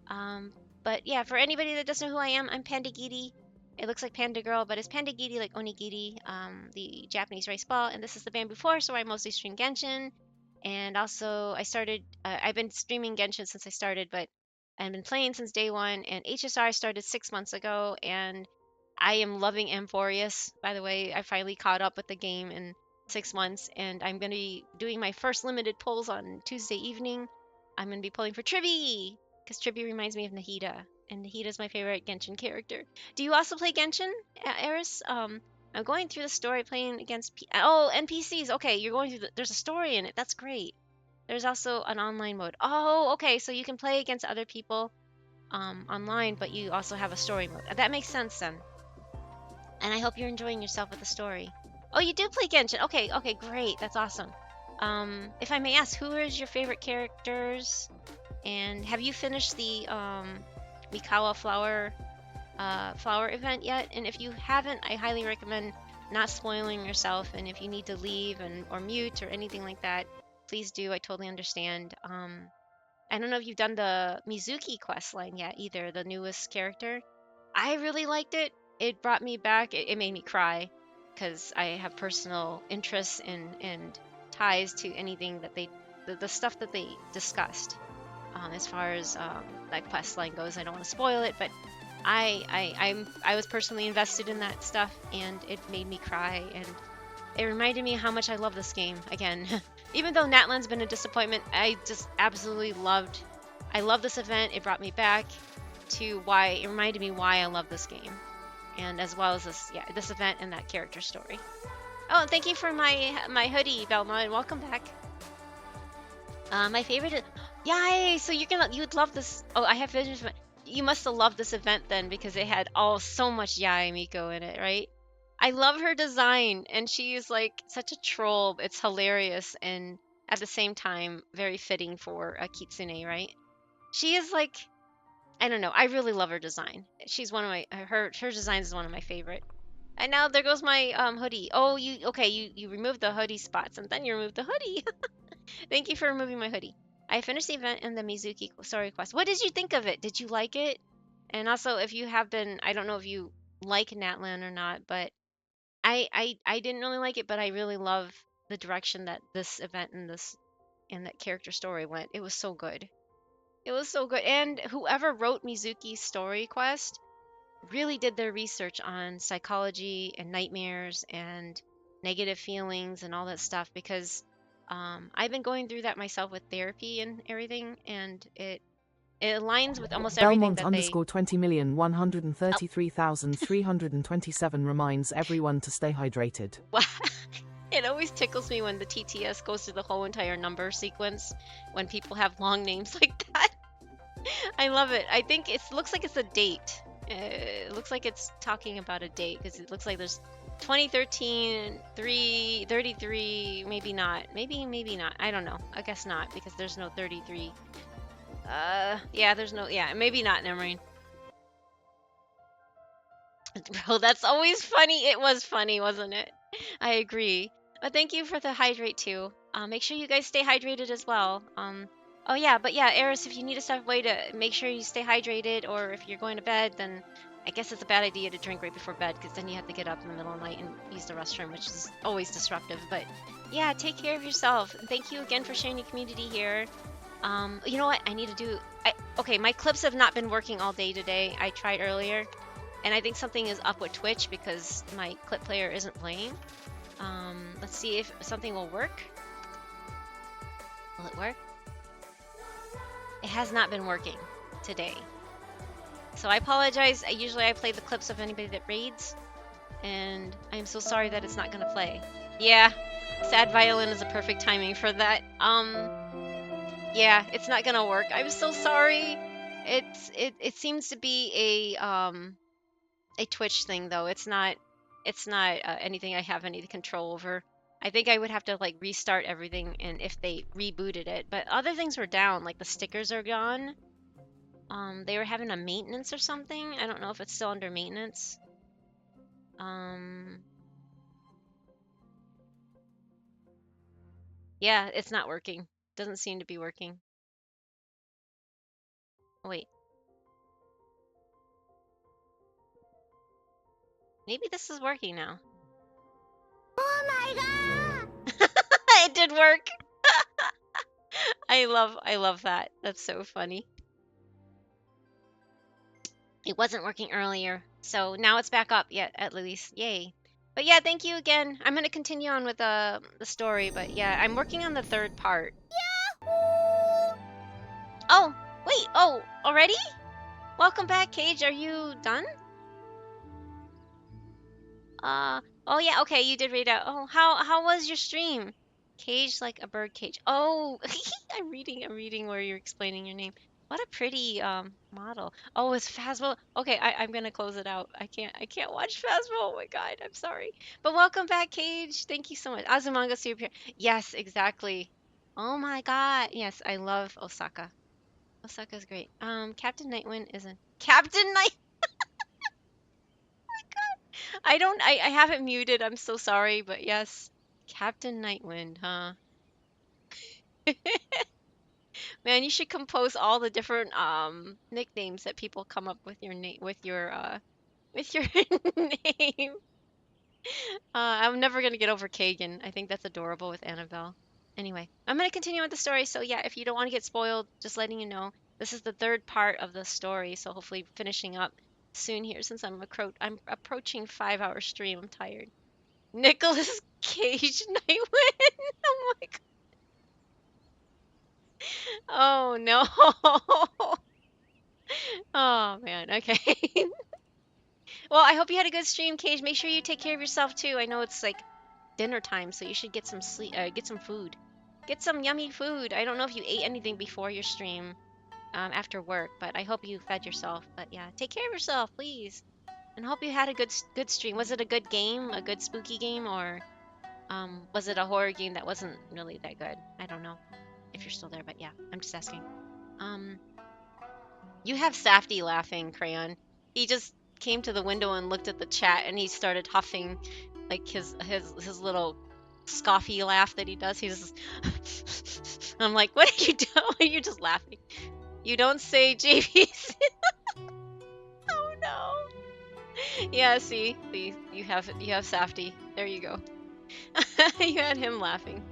But yeah, for anybody that doesn't know who I am, I'm pandagiri. It looks like Panda Girl, but it's pandagiri like onigiri, the Japanese rice ball. And this is the Bamboo Forest where I mostly stream Genshin. And also, I've been streaming Genshin since I started, but I've been playing since day one. And HSR started 6 months ago, and I am loving Amphorius. By the way, I finally caught up with the game in 6 months, and I'm going to be doing my first limited pulls on Tuesday evening. I'm going to be pulling for Trivi, because Trivi reminds me of Nahida, and Nahida's my favorite Genshin character. Do you also play Genshin, Eris? I'm going through the story playing against NPCs. Okay, you're going through there's a story in it. That's great. There's also an online mode. Oh, okay, so you can play against other people online, but you also have a story mode. That makes sense then. And I hope you're enjoying yourself with the story. Oh, you do play Genshin. Okay, great. That's awesome. If I may ask, who is your favorite characters? And have you finished the Mikawa flower event yet? And if you haven't, I highly recommend not spoiling yourself. And if you need to leave or mute or anything like that, please do. I totally understand. I don't know if you've done the Mizuki quest line yet either, the newest character. I really liked it. It brought me back. It made me cry because I have personal interests and ties to anything that the stuff that they discussed. As far as that quest line goes, I don't want to spoil it, but I was personally invested in that stuff, and it made me cry, and it reminded me how much I love this game again. Even though Natlan's been a disappointment, I just absolutely loved this event. It brought me back to it reminded me why I love this game. And as well as this event and that character story. Oh, and thank you for my hoodie, Velma, and welcome back. My favorite yay! So you'd love this. Oh, I have visions. You must have loved this event then because it had so much Yae Miko in it, right? I love her design, and she is like such a troll. It's hilarious and at the same time very fitting for a kitsune, right? She is like, I don't know. I really love her design. She's one of her design is one of my favorite. And now there goes my hoodie. Oh, you removed the hoodie spots and then you removed the hoodie. Thank you for removing my hoodie. I finished the event in the Mizuki story quest. What did you think of it? Did you like it? And also, if you have been, I don't know if you like Natlan or not, but I didn't really like it, but I really love the direction that this event and that character story went. It was so good. It was so good. And whoever wrote Mizuki's story quest really did their research on psychology and nightmares and negative feelings and all that stuff, because I've been going through that myself with therapy and everything, and it aligns with almost Belmont everything that they... underscore 20,133,327 reminds everyone to stay hydrated. It always tickles me when the TTS goes through the whole entire number sequence when people have long names like that. I love it. I think it looks like it's a date. It looks like it's talking about a date because it looks like there's 2013, 33, maybe not. Maybe not. I don't know. I guess not because there's no 33. Yeah, there's no, yeah, maybe not, never mind. Bro, that's always funny. It was funny, wasn't it? I agree. But thank you for the hydrate too. Make sure you guys stay hydrated as well. Oh yeah, but yeah, Eris, if you need a step away to make sure you stay hydrated, or if you're going to bed, then I guess it's a bad idea to drink right before bed, because then you have to get up in the middle of the night and use the restroom, which is always disruptive. But yeah, take care of yourself. And thank you again for sharing your community here. You know what? I need to do... okay, my clips have not been working all day today. I tried earlier, and I think something is up with Twitch because my clip player isn't playing. Let's see if something will work. Will it work? It has not been working today. So I apologize. Usually I play the clips of anybody that raids, and I'm so sorry that it's not gonna play. Yeah, sad violin is a perfect timing for that. Yeah, it's not gonna work. I'm so sorry. It seems to be a Twitch thing though. It's not anything I have any control over. I think I would have to like restart everything, and if they rebooted it. But other things were down, like the stickers are gone. They were having a maintenance or something. I don't know if it's still under maintenance. Yeah, it's not working. Doesn't seem to be working. Oh, wait. Maybe this is working now. Oh my god! It did work. I love that. That's so funny. It wasn't working earlier, so now it's back up. Yeah, at least. Yay. But yeah, thank you again. I'm gonna continue on with the story, but yeah, I'm working on the third part. Yahoo! Oh, wait. Oh, already? Welcome back, Cage. Are you done? Oh yeah, okay, you did read out. Oh, how was your stream? Cage like a bird cage. Oh, I'm reading where you're explaining your name. What a pretty model. Oh, it's Phasmo. Okay, I'm gonna close it out. I can't watch Phasmo. Oh my god, I'm sorry. But welcome back, Cage. Thank you so much. Azumanga Super. Yes, exactly. Oh my god. Yes, I love Osaka. Osaka's great. Captain Nightwind isn't Captain Night. I have it muted. I'm so sorry, but yes, Captain Nightwind, huh? Man, you should compose all the different nicknames that people come up with your name with your name. I'm never gonna get over Kagan. I think that's adorable with Annabelle. Anyway, I'm gonna continue with the story. So yeah, if you don't want to get spoiled, just letting you know, this is the third part of the story. So hopefully finishing up soon here, since I'm approaching 5-hour stream. I'm tired. Nicolas Cage Nightwind. Oh my god. Oh no. Oh man. Okay. Well, I hope you had a good stream, Cage. Make sure you take care of yourself too. I know it's like dinner time, so you should get some sleep. Get some food. Get some yummy food. I don't know if you ate anything before your stream, after work, but I hope you fed yourself. But yeah, take care of yourself, please. And hope you had a good stream. Was it a good game? A good spooky game? Or was it a horror game that wasn't really that good? I don't know if you're still there, but yeah, I'm just asking. You have Safty laughing, Crayon. He just came to the window and looked at the chat, and he started huffing, like his little scoffy laugh that he does. He's just I'm like, what are you doing? You're just laughing. You don't say JVC. Oh no. Yeah, see, you have Safty. There you go. You had him laughing.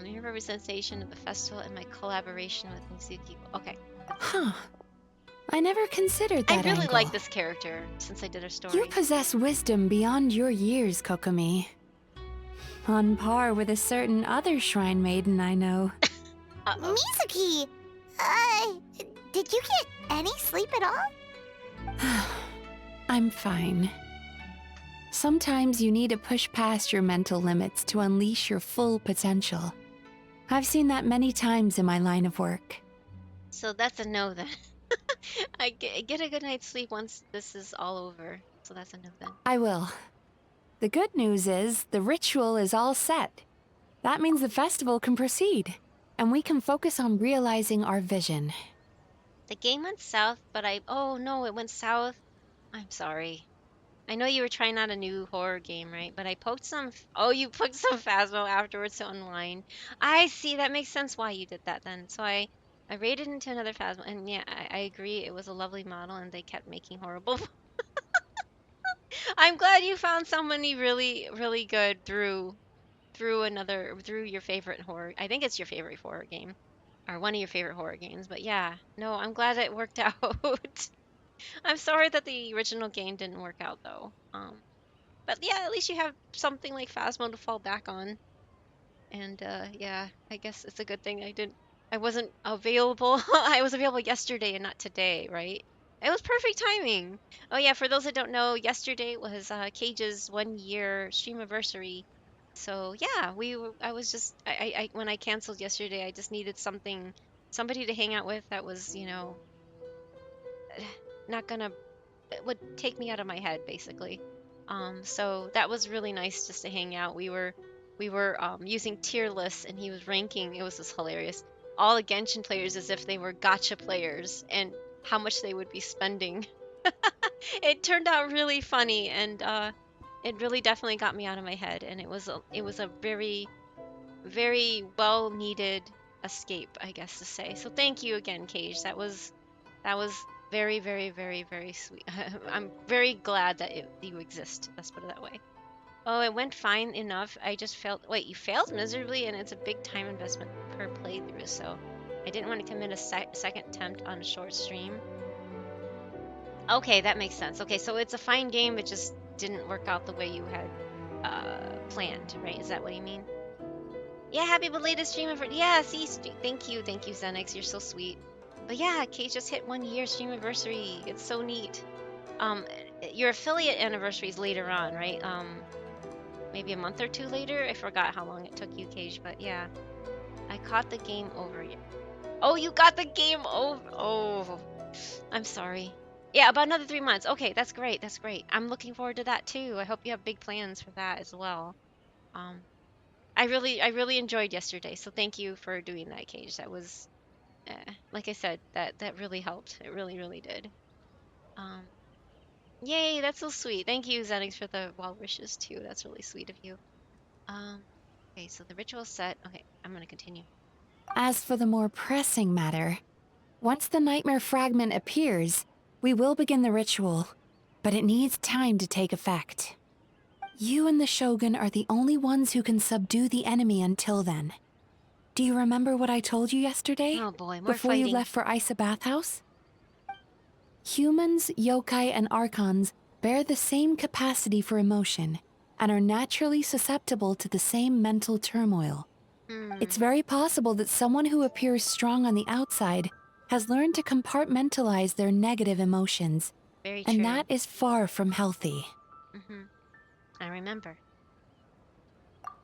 Your representation of the festival and my collaboration with Mizuki. Okay. Huh. I never considered that I really angle. like this character since I did her story. You possess wisdom beyond your years, Kokomi. On par with a certain other shrine maiden I know. Mizuki, did you get any sleep at all? I'm fine. Sometimes you need to push past your mental limits to unleash your full potential. I've seen that many times in my line of work. So that's a no then. I get a good night's sleep once this is all over. So that's a no then. I will. The good news is the ritual is all set. That means the festival can proceed, and we can focus on realizing our vision. The game went south, but oh no, it went south. I'm sorry. I know you were trying out a new horror game, right? But I poked some. Oh, you poked some Phasmo afterwards to unwind. I see. That makes sense why you did that then. So I raided into another Phasmo, and yeah, I agree. It was a lovely model, and they kept making horrible. I'm glad you found somebody really, really good through your favorite horror. I think it's your favorite horror game, or one of your favorite horror games. But yeah, no, I'm glad it worked out. I'm sorry that the original game didn't work out though. But yeah, at least you have something like Phasmo to fall back on. And yeah, I guess it's a good thing I wasn't available. I was available yesterday and not today, right? It was perfect timing. Oh yeah, for those that don't know, yesterday was Cage's 1 year stream anniversary. So yeah, I was just I when I canceled yesterday, I just needed somebody to hang out with that was, not gonna it would take me out of my head basically. So that was really nice just to hang out. We were using tier lists and he was ranking. It was just hilarious. All the Genshin players as if they were gacha players and how much they would be spending. It turned out really funny and it really definitely got me out of my head. And it was a very, very well needed escape, I guess to say. So thank you again, Cage. That was very, very, very, very sweet. I'm very glad that you exist. Let's put it that way. Oh, it went fine enough. I just failed. Wait, you failed miserably, and it's a big time investment per playthrough, so I didn't want to commit a second attempt on a short stream. Okay, that makes sense. Okay, so it's a fine game, it just didn't work out the way you had planned, right? Is that what you mean? Yeah, happy belated stream. Yeah, see, thank you, Xenix. You're so sweet. But yeah, Kate just hit 1 year stream anniversary. It's so neat. Your affiliate anniversary is later on, right? Maybe a month or two later. I forgot how long it took you, Cage, but yeah. I caught the game over. Oh, you got the game over. Oh, I'm sorry. Yeah, about another 3 months. Okay, that's great. That's great. I'm looking forward to that too. I hope you have big plans for that as well. I really enjoyed yesterday. So thank you for doing that, Cage. That was, like I said, that really helped. It really, really did. Yay, that's so sweet. Thank you, Zenix, for the well wishes too. That's really sweet of you. Okay, so the ritual's set. Okay, I'm gonna continue. As for the more pressing matter, once the nightmare fragment appears, we will begin the ritual, but it needs time to take effect. You and the Shogun are the only ones who can subdue the enemy until then. Do you remember what I told you yesterday? Oh boy, more before fighting. You left for Isa Bathhouse? Humans, yokai, and archons bear the same capacity for emotion and are naturally susceptible to the same mental turmoil. It's very possible that someone who appears strong on the outside has learned to compartmentalize their negative emotions. Very and true. that is far from healthy. I remember.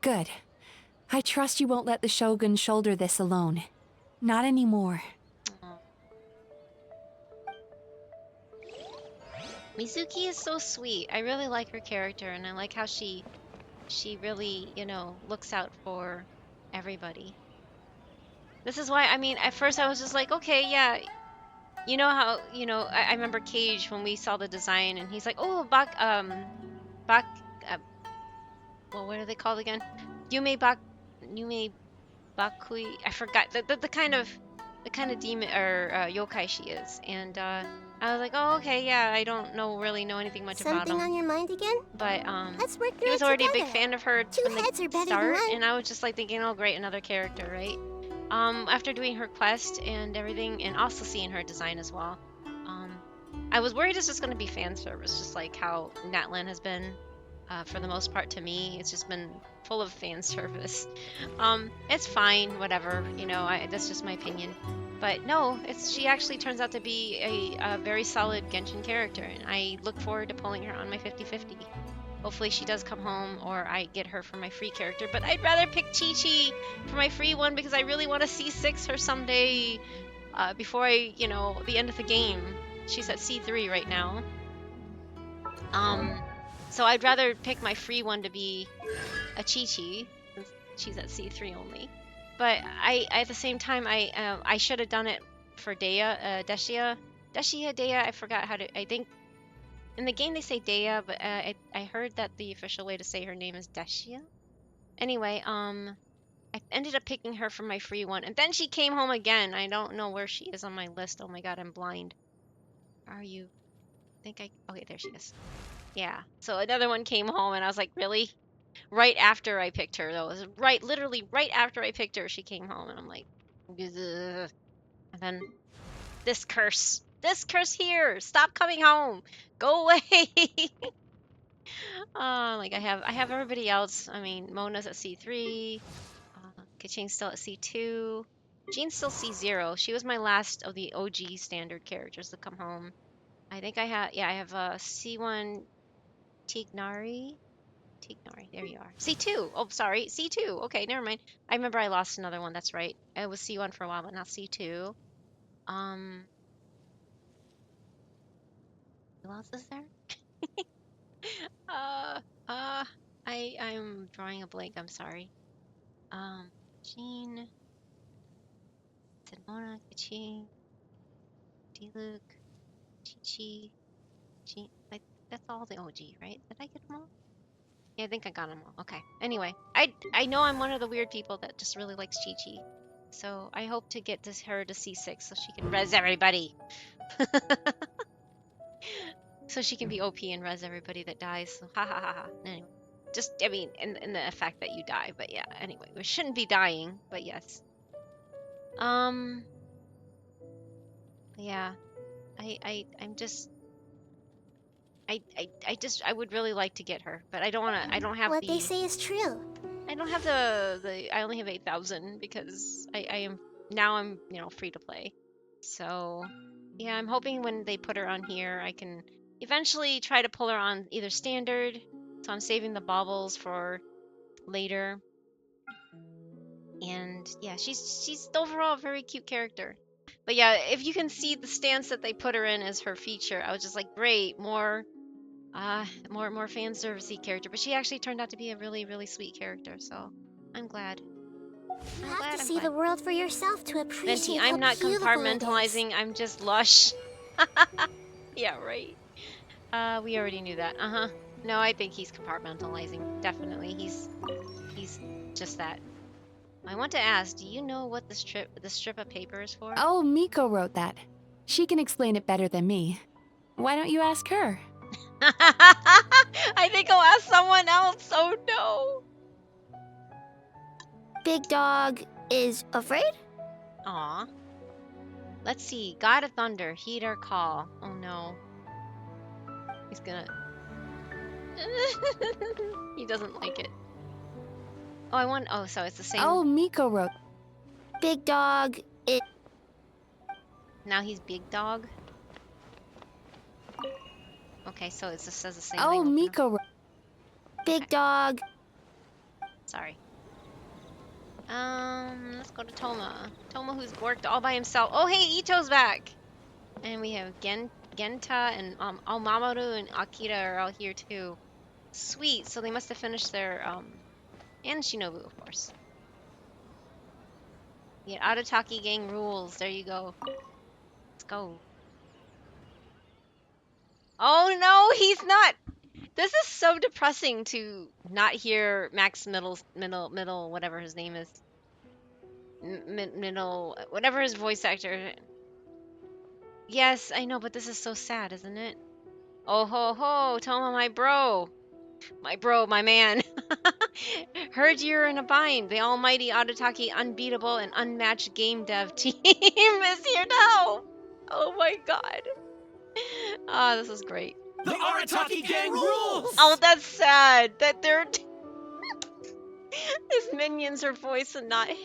Good. I trust you won't let the Shogun shoulder this alone. Not anymore. Mizuki is so sweet. I really like her character, and I like how she really, looks out for everybody. This is why, I mean, at first I was just like, okay, yeah. You know how, I remember Cage when we saw the design, and he's like, oh, well, what are they called again? Yume Bakui. I forgot the kind of demon or yokai she is, and I was like, oh, okay, yeah. I don't really know anything much about him. Something on your mind again? But Let's work he was already a big together. fan of her from heads are the better start, than one. and I was just like thinking, oh, great, another character, right? After doing her quest and everything, and also seeing her design as well, I was worried it's just going to be fan service, just like how Natlan has been for the most part to me. It's just been full of fan service. It's fine, whatever, you know, that's just my opinion. But no, she actually turns out to be a very solid Genshin character, and I look forward to pulling her on my 50/50. Hopefully she does come home, or I get her for my free character. But I'd rather pick Chi-Chi for my free one because I really want to C6 her someday before the end of the game. She's at C3 right now. So I'd rather pick my free one to be a Chi-Chi, since she's at C3 only. But at the same time, I should have done it for Deshia, Dea. I forgot how to. I think in the game they say Dea, but I heard that the official way to say her name is Deshia. Anyway, I ended up picking her for my free one, and then she came home again. I don't know where she is on my list. Oh my god, I'm blind. Are you? Okay, there she is. Yeah. So another one came home, and I was like, really? Right after I picked her, though. It was literally right after I picked her, she came home, and I'm like, ugh. And then this curse here, stop coming home, go away. Like I have everybody else. I mean, Mona's at C3, Kaching's still at C2, Jean's still C0. She was my last of the OG standard characters to come home. I think I have C1 Tignari, there you are. C2. Oh, sorry. C2. Okay, never mind. I remember I lost another one. That's right. It was C1 for a while, but not C2. Who else is there? I'm drawing a blank. I'm sorry. Jean, Mona, Kaching, Diluc, Chi-Chi, Jean. That's all the OG, right? Did I get them all? Yeah, I think I got them all. Okay. Anyway, I know I'm one of the weird people that just really likes Chi-Chi. So I hope to get her to C6 so she can res everybody. So she can be OP and res everybody that dies. So ha ha ha ha. Anyway, just, I mean, in the fact that you die. But yeah, anyway, we shouldn't be dying, but yes. Yeah, I'm just, I would really like to get her, but I don't want to, I don't have what they say is true. I don't have I only have 8,000 because I'm free to play. So yeah, I'm hoping when they put her on here, I can eventually try to pull her on either standard. So I'm saving the baubles for later. And yeah, she's overall a very cute character. But yeah, if you can see the stance that they put her in as her feature, I was just like, great, more fan servicey character. But she actually turned out to be a really, really sweet character, so I'm glad. You have to see the world for yourself to appreciate Venti, how I'm not beautiful compartmentalizing, I'm just lush. Yeah, right. We already knew that. No, I think he's compartmentalizing. Definitely, he's just that. I want to ask, do you know what the strip of paper is for? Oh, Miko wrote that. She can explain it better than me. Why don't you ask her? I think I'll ask someone else. Oh no. Big Dog is afraid? Aw. Let's see. God of Thunder, heed our call. Oh no. He's gonna... He doesn't like it. Oh, so it's the same... Oh, Miko wrote... Big Dog is... Now he's Big Dog? Okay, so it just says the same thing. Oh, Miko wrote... Big Dog... Sorry. Let's go to Toma. Toma, who's worked all by himself. Oh, hey, Ito's back! And we have Genta and Mamoru and Akira are all here too. Sweet, so they must have finished their, and Shinobu, of course. Yeah, Arataki gang rules. There you go. Let's go. Oh no, he's not! This is so depressing to not hear Max Middle, whatever his name is. Middle, whatever his voice actor. Yes, I know, but this is so sad, isn't it? Oh ho ho, Toma, my bro. My man. Heard you're in a bind. The almighty Arataki unbeatable and unmatched game dev team is here to help. Oh my god. Ah, this is great. The Arataki gang rules! Oh, that's sad. That they're his minions are voiced and not him.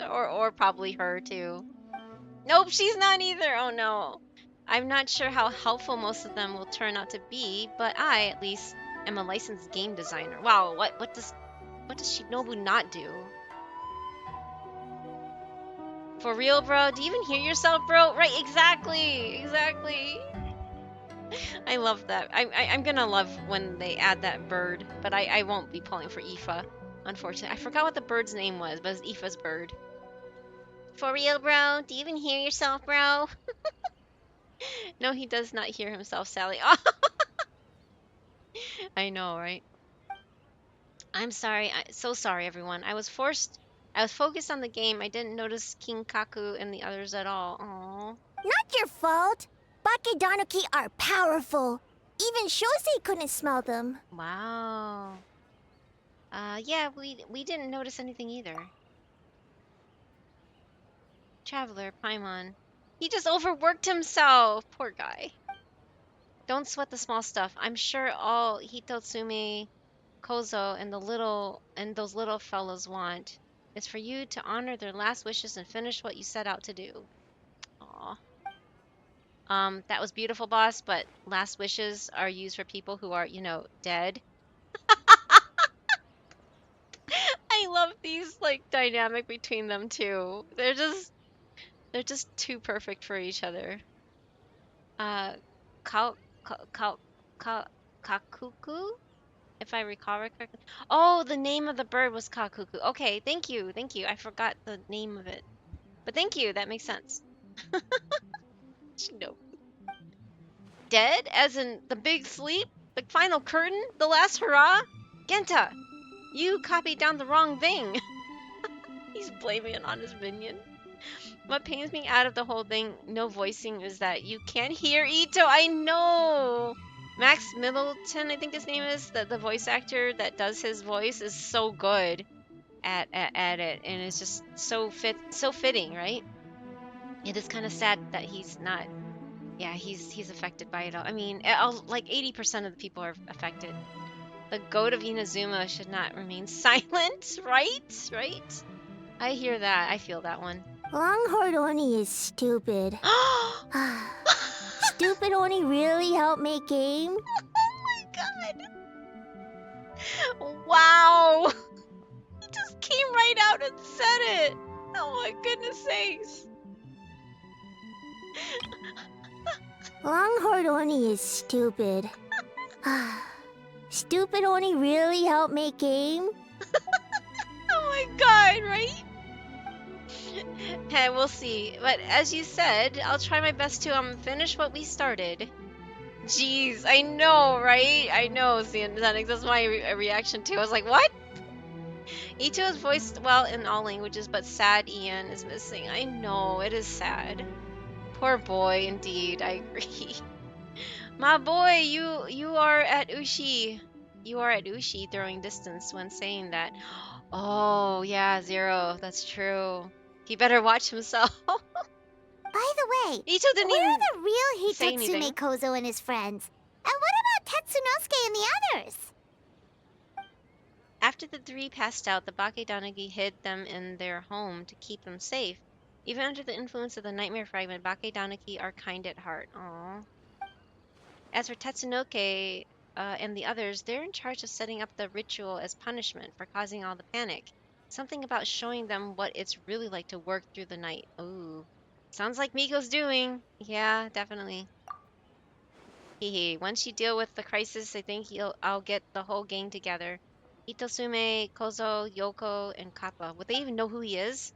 or probably her too. Nope, she's not either. Oh no. I'm not sure how helpful most of them will turn out to be, but I, at least, am a licensed game designer. Wow, what does Shinobu not do? For real, bro? Do you even hear yourself, bro? Right, exactly. I love that. I'm gonna love when they add that bird, but I won't be pulling for Aoife, unfortunately. I forgot what the bird's name was, but it's Aoife's bird. For real, bro? Do you even hear yourself, bro? No, he does not hear himself, Sally. Oh, I know, right? I'm sorry. So sorry, everyone. I was focused on the game. I didn't notice King Kaku and the others at all. Aww. Not your fault. Bakedonuki are powerful. Even Shosei couldn't smell them. Wow. Yeah, we didn't notice anything either. Traveler, Paimon. He just overworked himself. Poor guy. Don't sweat the small stuff. I'm sure all Hitotsume, Kozo, and those little fellows want is for you to honor their last wishes and finish what you set out to do. Aw. That was beautiful, boss, but last wishes are used for people who are, dead. I love these dynamic between them too. They're just too perfect for each other. Ka ka ka ka Kakuku, if I recall correctly. Oh, the name of the bird was Kakuku. Okay, thank you. I forgot the name of it. But thank you, that makes sense. Nope. Dead? As in the big sleep? The final curtain? The last hurrah? Genta, you copied down the wrong thing. He's blaming it on his minion. What pains me out of the whole thing, no voicing, is that you can't hear Ito. I know! Max Middleton, I think his name is, the voice actor that does his voice, is so good at it, and it's just so fitting, right? It is kind of sad that he's not. Yeah, he's affected by it all. I mean, like 80% of the people are affected. The goat of Inazuma should not remain silent, right? I hear that. I feel that one. Longhorn Oni is stupid. Stupid Oni really helped make game? Oh my god! Wow! He just came right out and said it! Oh my goodness sakes! Longhorn Oni is stupid. Stupid Oni really helped make game? Oh my god, right? Hey, we'll see. But as you said, I'll try my best to finish what we started. Jeez, I know, right? I know, Xenix. That's my reaction too. I was like, what? Ito is voiced well in all languages, but sad Ian is missing. I know, it is sad. Poor boy, indeed. I agree. My boy, you are at Ushi. You are at Ushi throwing distance when saying that. Oh, yeah, Zero. That's true. He better watch himself. By the way, Ito didn't where even are the real say anything. Hitotsume Kozo and his friends? And what about Tetsunosuke and the others? After the three passed out, the Bakedanagi hid them in their home to keep them safe. Even under the influence of the nightmare fragment, Bakedanagi are kind at heart. Aww. As for Tetsunoke and the others, they're in charge of setting up the ritual as punishment for causing all the panic. Something about showing them what it's really like to work through the night. Ooh. Sounds like Miko's doing. Yeah, definitely. Hehe. Once you deal with the crisis, I think I'll get the whole gang together. Itosume, Kozo, Yoko, and Kappa. Would they even know who he is?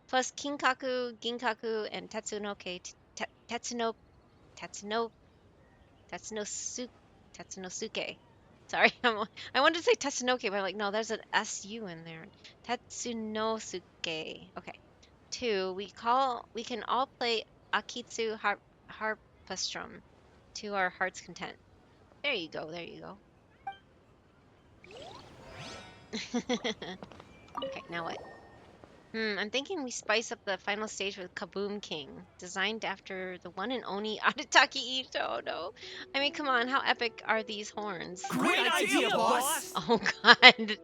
Plus Kinkaku, Ginkaku, and Tetsunoke. Tetsunosuke. Sorry, I wanted to say Tetsunoke, but I'm like, no, there's an SU in there. Tetsunosuke. Okay. 2. We can all play Akitsu Harpestrum to our heart's content. There you go. Okay, now what? I'm thinking we spice up the final stage with Kaboom King, designed after the one and only Arataki Ito. No, I mean, come on, how epic are these horns? Great idea, boss! Oh God.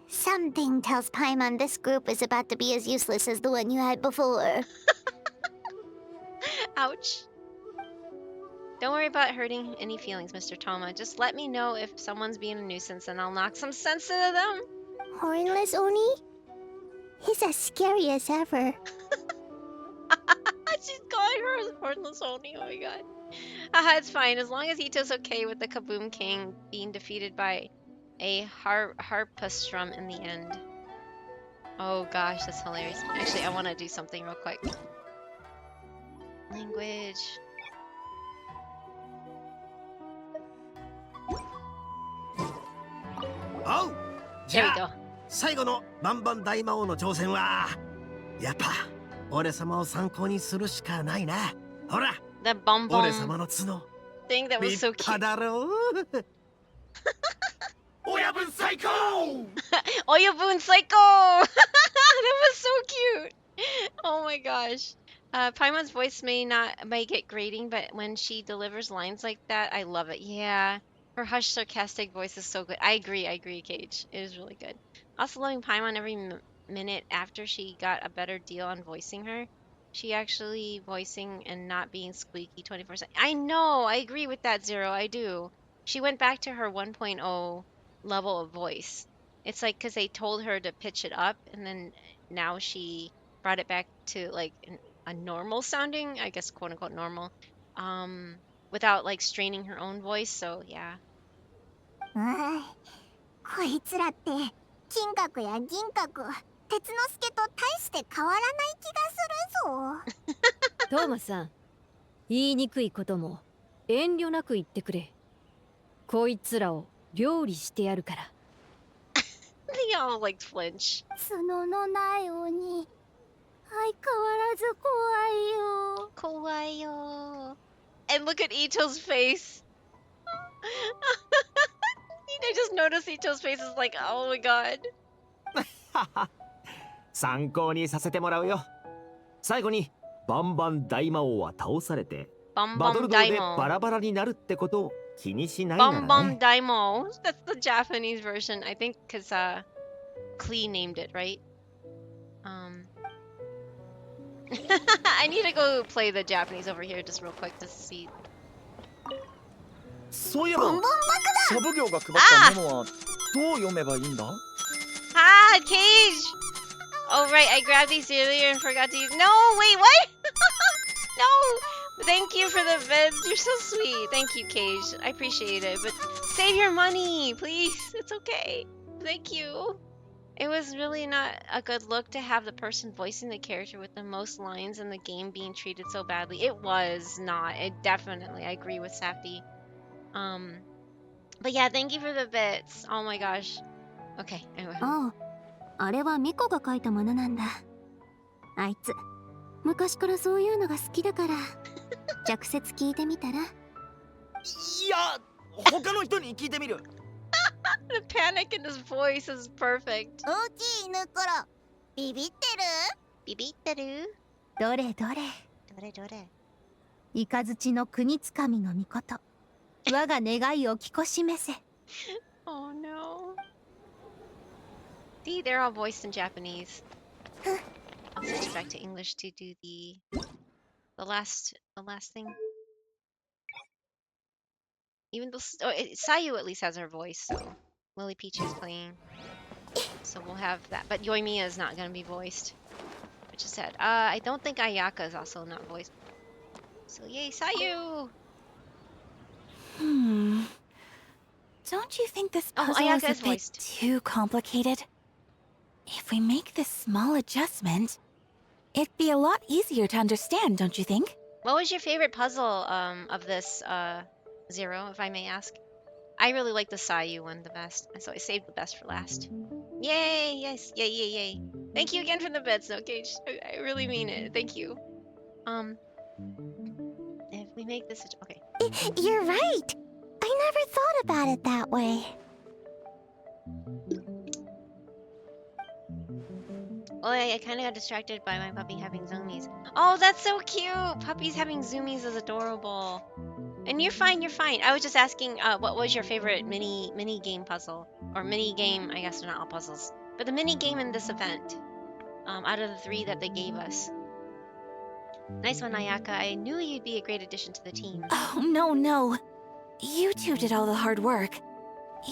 Something tells Paimon this group is about to be as useless as the one you had before. Ouch. Don't worry about hurting any feelings, Mr. Toma. Just let me know if someone's being a nuisance and I'll knock some sense into them. Hornless Oni? He's as scary as ever. She's calling her Hornless Oni. Oh my God. Haha, it's fine. As long as Ito's okay with the Kaboom King being defeated by a harpastrum in the end. Oh gosh, that's hilarious. Actually, I want to do something real quick. Language. Oh! There we go. 最後のバンバン大魔王の挑戦はやっぱ俺様を参考にするしかないな。ほら、 The bum bum 俺様の角 thing that was so 立派 cute. だろう。親分最高！ Oyabun Psycho! That was so cute. Oh my gosh. Paimon's voice may get grating, but when she delivers lines like that, I love it. Yeah. Her hushed, sarcastic voice is so good. I agree, Cage. It is really good. Also loving Paimon every minute after she got a better deal on voicing her. She actually voicing and not being squeaky 24/7. I know, I agree with that, Zero. I do. She went back to her 1.0 level of voice. It's like because they told her to pitch it up, and then now she brought it back to like a normal sounding, I guess, quote unquote normal, without like straining her own voice. So yeah. こいつらって金閣や銀閣鉄之助と大して変わらない気がするぞ。トーマさん、言いにくいことも遠慮なく言ってくれ。こいつらを料理してやるから。They all like flinch. 角のない鬼、相変わらず怖いよ。怖いよ。And look at Ito's face. I just noticed Ito's face is like, oh my god. 参考にさせてもらうよ。最後にバンバン大魔王は倒されてバトル道でバラバラになるってことを気にしないならね。 Bum Bum Daimo. That's the Japanese version, I think, because Klee named it, right? I need to go play the Japanese over here just real quick to see. そういえばサブ業が配ったメモはどう読めばいいんだ? Ah, Cage! Oh right, I grabbed these earlier and forgot to use. No, wait, what? No! Thank you for the beds. You're so sweet. Thank you, Cage. I appreciate it. But save your money, please. It's okay. Thank you. It was really not a good look to have the person voicing the character with the most lines in the game being treated so badly. It was not. It definitely. I agree with Safdie. But yeah, thank you for the bits. Oh my gosh. Okay, anyway. ああ、あれはミコが書いたものなんだ。あいつ昔からそういうのが好きだから直接聞いてみたら。いや、他の人に聞いてみる。The panic in his voice is perfect. 大きい犬からビビってる？ビビってる？どれどれ。どれどれ。イカズチの国つかみの御事。我が願いを聞こしめせ。Oh no. See, they're all voiced in Japanese. I'll switch back to English to do the last thing. Even though Sayu at least has her voice, so Lily Peach is playing, so we'll have that. But Yoimiya is not going to be voiced, which is sad. I don't think Ayaka is also not voiced. So yay, Sayu! Don't you think this puzzle Ayaka is is a bit voiced. too complicated? If we make this small adjustment, it'd be a lot easier to understand, don't you think? What was your favorite puzzle of this Zero, if I may ask? I really like the Sayu one the best, so I saved the best for last. Yay! Yes! Yay! Yay! Yay! Thank you again for the beds, no Cage. I really mean it. Thank you. If we make this okay. You're right. I never thought about it that way. Well, I kind of got distracted by my puppy having zoomies. Oh, that's so cute! Puppies having zoomies is adorable. And you're fine, you're fine. I was just asking, what was your favorite mini game puzzle? Or mini game, I guess they're not all puzzles. But the mini game in this event, out of the 3 that they gave us. Nice one, Ayaka. I knew you'd be a great addition to the team. Oh, no. You two did all the hard work.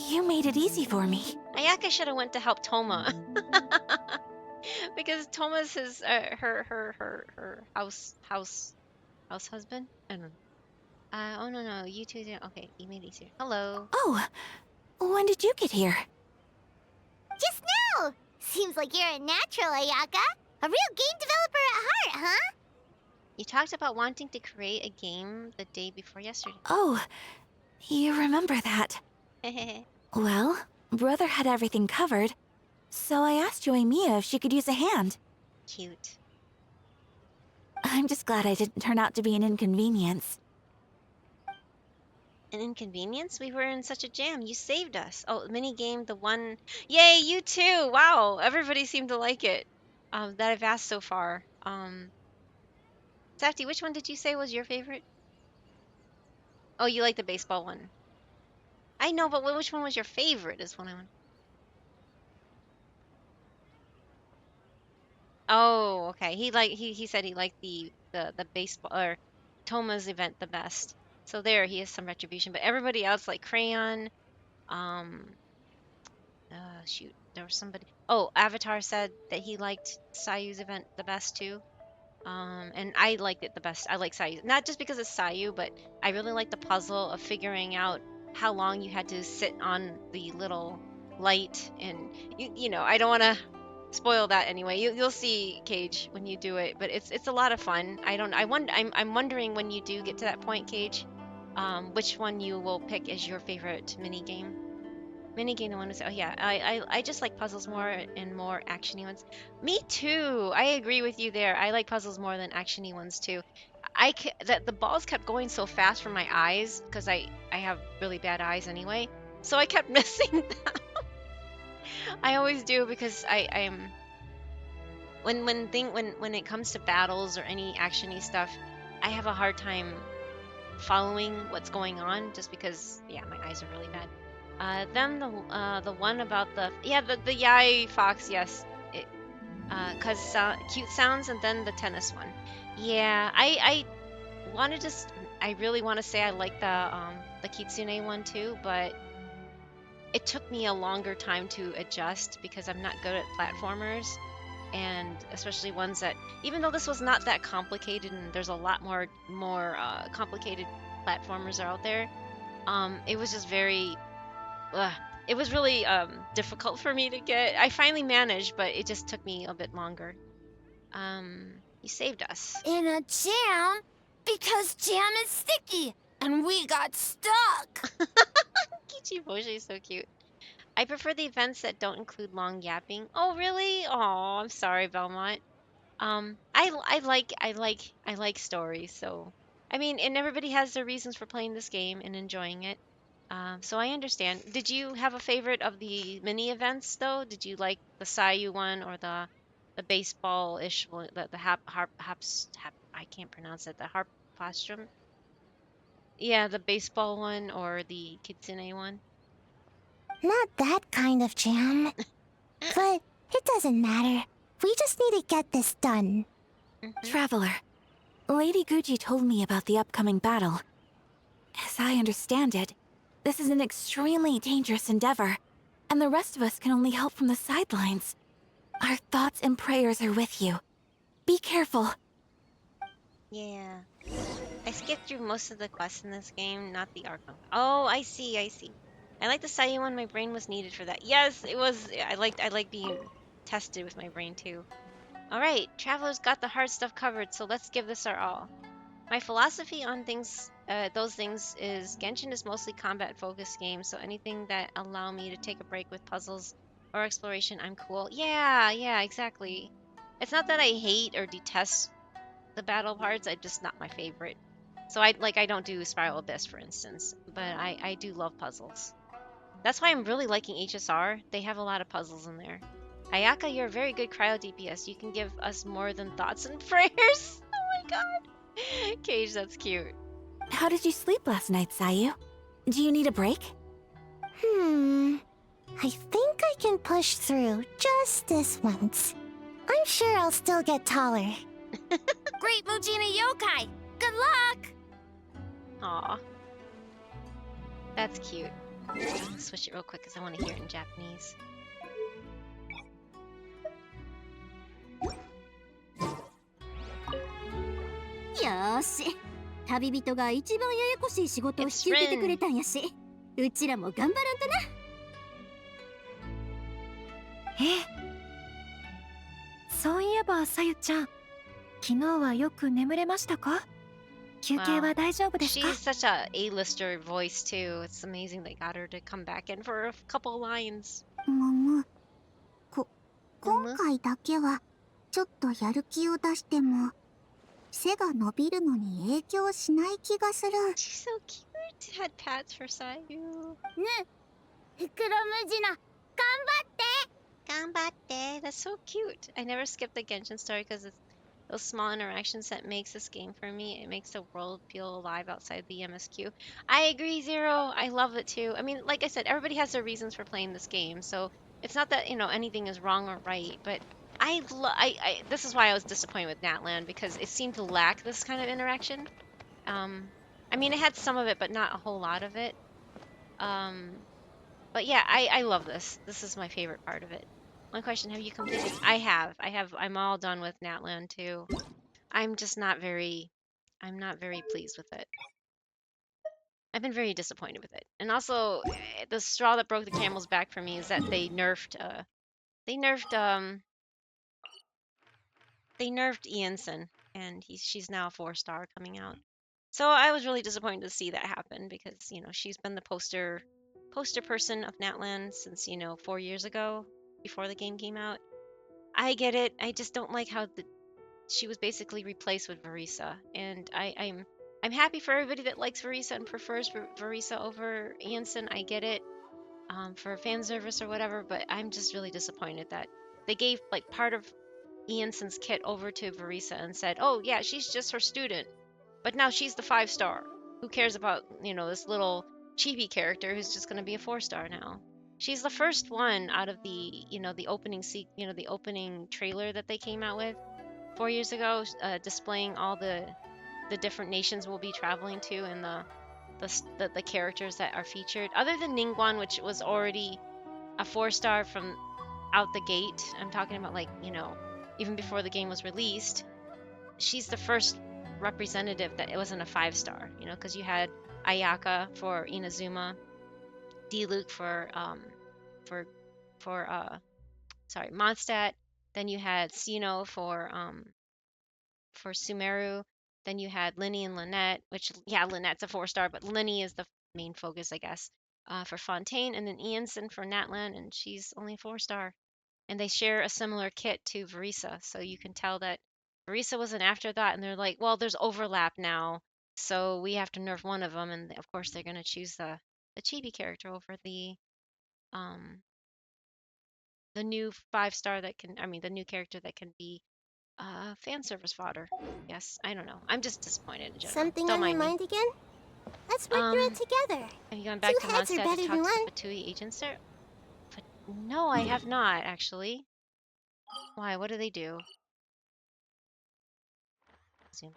You made it easy for me. Ayaka should have went to help Toma. Because Toma's his, her house husband? I don't know. Oh, no, you two didn't. Okay, you made it easier. Hello. Oh, when did you get here? Just now! Seems like you're a natural, Ayaka. A real game developer at heart, huh? You talked about wanting to create a game the day before yesterday. Oh, you remember that. Well, Brother had everything covered, so I asked Yoimiya if she could use a hand. Cute. I'm just glad I didn't turn out to be an inconvenience. An inconvenience? We were in such a jam. You saved us. Oh, mini game, the one. Yay, you too! Wow, everybody seemed to like it. That I've asked so far. Safety, which one did you say was your favorite? Oh, you like the baseball one. I know, but which one was your favorite? Is what I want. Oh, okay. He said he liked the baseball or Toma's event the best. So there, he has some retribution. But everybody else, like Crayon, shoot, there was somebody. Oh, Avatar said that he liked Sayu's event the best too. And I liked it the best. I like Sayu, not just because it's Sayu, but I really like the puzzle of figuring out how long you had to sit on the little light, and you know, I don't want to spoil that anyway. You'll see, Cage, when you do it, but it's a lot of fun. I'm wondering when you do get to that point, Cage, which one you will pick as your favorite mini game. Minigame, the one was, oh yeah, I just like puzzles more and more actiony ones. Me too. I agree with you there. I like puzzles more than actiony ones too. The balls kept going so fast from my eyes because I have really bad eyes anyway. So I kept missing them. I always do because I am when it comes to battles or any actiony stuff, I have a hard time following what's going on just because my eyes are really bad. Then the one about the Yai Fox, yes, cause cute sounds, and then the tennis one. Yeah, I really want to say I like the Kitsune one too, but it took me a longer time to adjust because I'm not good at platformers, and especially ones that, even though this was not that complicated and there's a lot more complicated platformers out there, it was just very. It was really difficult for me to get. I finally managed, but it just took me a bit longer. You saved us. In a jam? Because jam is sticky, and we got stuck. Kichiboshi is so cute. I prefer the events that don't include long yapping. Oh, really? Oh, I'm sorry, Belmont. I like stories, so I mean, and everybody has their reasons for playing this game and enjoying it. So I understand. Did you have a favorite of the mini events though? Did you like the Sayu one or the baseball-ish one, the I can't pronounce it. The harp postrum? Yeah, the baseball one or the kitsune one? Not that kind of jam. But it doesn't matter. We just need to get this done. Traveler, Lady Guji told me about the upcoming battle. As I understand it, this is an extremely dangerous endeavor, and the rest of us can only help from the sidelines. Our thoughts and prayers are with you. Be careful. Yeah. I skipped through most of the quests in this game, not the arc. Oh, I see. I like the Sayu one. My brain was needed for that. Yes, it was. I like being tested with my brain too. All right, Traveler's got the hard stuff covered, so let's give this our all. My philosophy on those things is Genshin is mostly combat-focused game, so anything that allow me to take a break with puzzles or exploration, I'm cool. Yeah, exactly. It's not that I hate or detest the battle parts, it's just not my favorite. So I don't do Spiral Abyss, for instance, but I do love puzzles. That's why I'm really liking HSR. They have a lot of puzzles in there. Ayaka, you're a very good cryo DPS. You can give us more than thoughts and prayers. Oh my god. Cage, that's cute. How did you sleep last night, Sayu? Do you need a break? I think I can push through just this once. I'm sure I'll still get taller. Great Mujina Yokai! Good luck! Aw. That's cute. I'm gonna switch it real quick because I want to hear it in Japanese. Yoshi. 旅人が一番ややこしい仕事を引き受けてくれたんやし、うちらも頑張らんとな。そういえばさゆちゃん、昨日はよく眠れましたか？休憩は大丈夫ですか？ She's such a A-lister voice too. It's amazing they got her to come back in for a couple lines. 今回だけはちょっとやる気を出しても背が伸びるのに影響しない気がする。 She's so cute. Had pats for Sayu. ね、袋ムジナ、頑張って。頑張って. That's so cute. I never skip the Genshin story because it's those small interactions that makes this game for me. It makes the world feel alive outside the MSQ. I agree, Zero. I love it too. I mean, like I said, everybody has their reasons for playing this game, so it's not that, you know, anything is wrong or right, but this is why I was disappointed with Natland, because it seemed to lack this kind of interaction. I mean, it had some of it, but not a whole lot of it. But yeah, I love this. This is my favorite part of it. One question, have you completed? I have. I'm all done with Natland too. I'm just not very pleased with it. I've been very disappointed with it. And also, the straw that broke the camel's back for me is that they nerfed Ianson, and she's now a 4-star coming out. So I was really disappointed to see that happen because, you know, she's been the poster person of Natland since, you know, 4 years ago, before the game came out. I get it. I just don't like how she was basically replaced with Verisa, and I'm happy for everybody that likes Verisa and prefers Verisa over Ianson. I get it, for fan service or whatever, but I'm just really disappointed that they gave like part of Ianson's kit over to Verisa and said, oh yeah, she's just her student, but now she's the 5-star. Who cares about, you know, this little chibi character who's just going to be a 4-star now? She's the first one out of the, you know, the opening trailer that they came out with 4 years ago, displaying all the different nations we'll be traveling to and the characters that are featured. Other than Ningguang, which was already a 4-star from out the gate. I'm talking about, like, you know, even before the game was released. She's the first representative that it wasn't a 5-star, you know, because you had Ayaka for Inazuma, Diluc for Mondstadt. Then you had Sino for Sumeru. Then you had Linny and Lynette, which, yeah, Lynette's a 4-star, but Linny is the main focus, I guess, for Fontaine. And then Ianson for Natland, and she's only a 4-star. And they share a similar kit to Verisa, so you can tell that Verisa was an afterthought, and they're like, well, there's overlap now, so we have to nerf one of them, and of course they're going to choose the chibi character over the new 5-star the new character that can be fan service fodder. Yes, I don't know. I'm just disappointed in general. Something Don't on your mind mind again? Let's work through it together. Have you gone back to Mondstadt to talk to the Fatui agents there? No, I have not, actually. Why? What do they do? Zoom.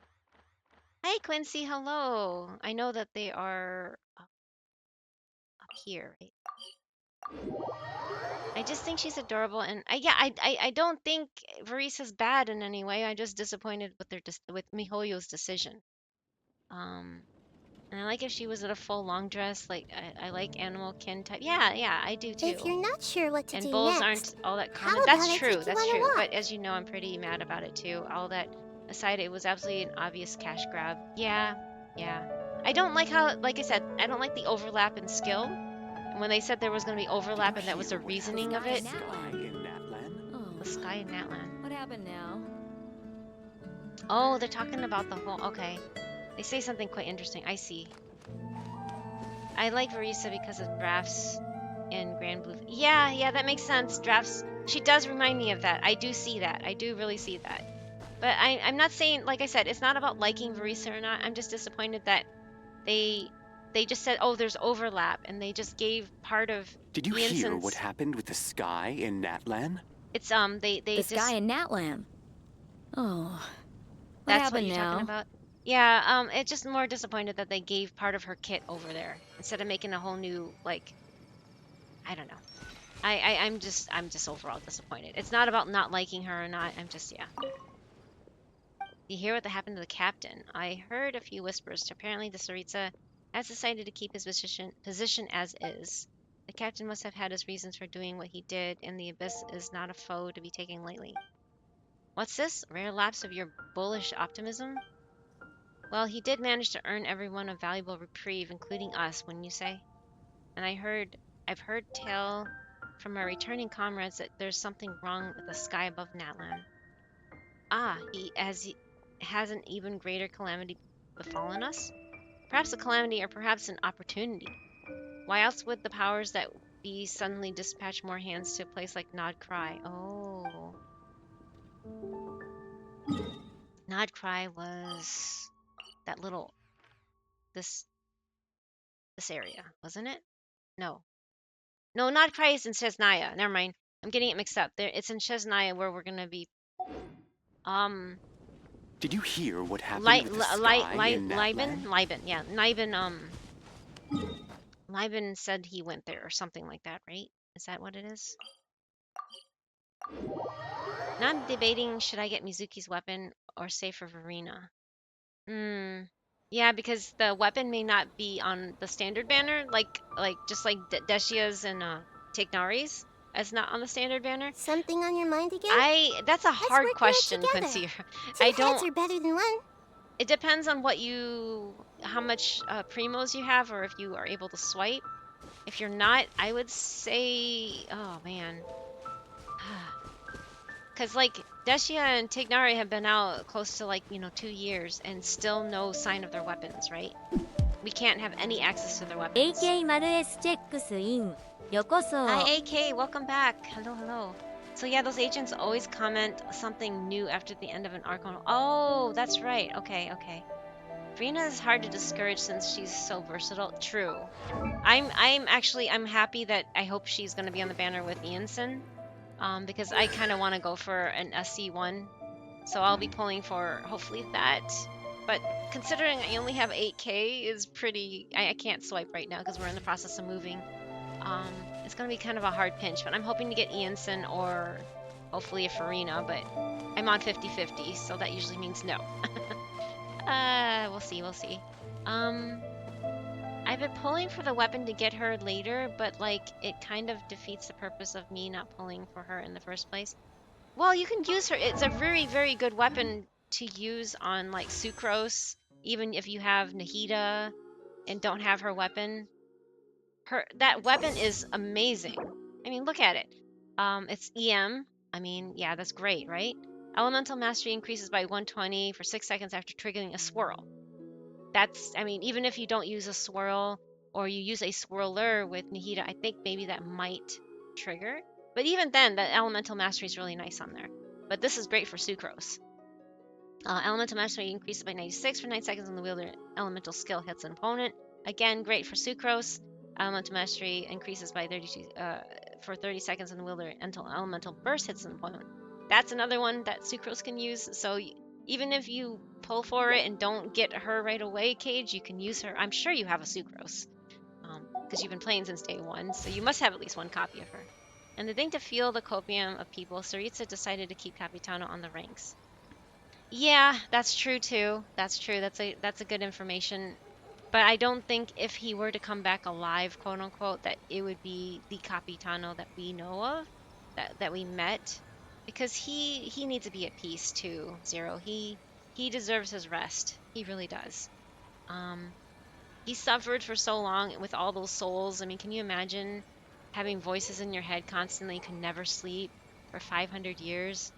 Hi, Quincy. Hello. I know that they are up here, right? I just think she's adorable, and I don't think Verisa's bad in any way. I'm just disappointed with Mihoyo's decision. And I like if she was in a full long dress. Like, I like animal kin type. Yeah, I do too. If you're not sure what to and do bulls next, aren't all that common. how That's about I true. take you That's on a true. walk? But as you know, I'm pretty mad about it too. All that aside, it was absolutely an obvious cash grab. Yeah. I don't like how, like I said, I don't like the overlap in skill. And when they said there was going to be overlap and that was the reasoning of it. The sky in Natland. What happened now? Oh, they're talking about the whole. Okay. They say something quite interesting. I see. I like Verisa because of drafts in Grand Blue. Yeah, that makes sense. Drafts She does remind me of that. I do see that. I do really see that. But I'm not saying, like I said, it's not about liking Verisa or not. I'm just disappointed that they just said, oh, there's overlap, and they just gave part of. Did you hear what happened with the sky in Natlan? It's they the just, sky in Natlan. Oh, that's what you're talking about. Yeah, it's just more disappointed that they gave part of her kit over there instead of making a whole new, like, I don't know. I'm just overall disappointed. It's not about not liking her or not. I'm just, yeah. You hear what happened to the captain? I heard a few whispers. Apparently, the Tsaritsa has decided to keep his position as is. The captain must have had his reasons for doing what he did, and the Abyss is not a foe to be taken lightly. What's this? Rare lapse of your bullish optimism? Well, he did manage to earn everyone a valuable reprieve, including us, wouldn't you say? And I've heard tell from our returning comrades that there's something wrong with the sky above Natlan. Ah, has an even greater calamity befallen us? Perhaps a calamity, or perhaps an opportunity. Why else would the powers that be suddenly dispatch more hands to a place like Nod Cry? Oh. Nod Cry was that little, this area, wasn't it? No, Nod Cry is in Chesnaya. Never mind. I'm getting it mixed up. It's in Chesnaya where we're gonna be. Did you hear what happened with the sky in Natlan? Liban, yeah. Liban said he went there or something like that, right? Is that what it is? Now I'm debating, should I get Mizuki's weapon or save for Verena? Yeah, because the weapon may not be on the standard banner, just like Deshia's and Tignari's. It's not on the standard banner. Something on your mind again? That's a hard question, Quincy. Two heads are better than one. It depends on how much primos you have, or if you are able to swipe. If you're not, I would say, oh man. Because, like, Deshia and Tignari have been out close to, 2 years, and still no sign of their weapons, right? We can't have any access to their weapons. AK-S checks in. Yokoso. Hi, AK. Welcome back. Hello. So, yeah, those agents always comment something new after the end of an arc. Oh, that's right. Okay. Verena is hard to discourage since she's so versatile. True. I'm happy that I hope she's going to be on the banner with Ianson. Because I kind of want to go for an SC1, so I'll be pulling for hopefully that. But considering I only have 8k is pretty. I can't swipe right now because we're in the process of moving. It's gonna be kind of a hard pinch, but I'm hoping to get Ianson or hopefully a Farina. But I'm on 50-50, so that usually means no. We'll see. I've been pulling for the weapon to get her later, but, it kind of defeats the purpose of me not pulling for her in the first place. Well, you can use her. It's a very, very good weapon to use on, Sucrose, even if you have Nahida and don't have her weapon. That weapon is amazing. I mean, look at it. It's EM. I mean, yeah, that's great, right? Elemental Mastery increases by 120 for 6 seconds after triggering a swirl. Even if you don't use a swirl or you use a swirler with Nahida, I think maybe that might trigger. But even then, the Elemental Mastery is really nice on there. But this is great for Sucrose. Elemental Mastery increases by 96 for 9 seconds when the wielder elemental skill hits an opponent. Again, great for Sucrose. Elemental Mastery increases by 32 for 30 seconds when the wielder elemental burst hits an opponent. That's another one that Sucrose can use. So even if you pull for it and don't get her right away, Cage, you can use her. I'm sure you have a Sucrose, because you've been playing since day one, so you must have at least one copy of her. And the thing to fuel the copium of people, Tsaritsa decided to keep Capitano on the ranks. Yeah, that's true too. That's true. That's a good information. But I don't think if he were to come back alive, quote unquote, that it would be the Capitano that we know of, that we met. Because he needs to be at peace too, Zero. He deserves his rest. He really does. He suffered for so long with all those souls. I mean, can you imagine having voices in your head constantly, could never sleep for 500 years?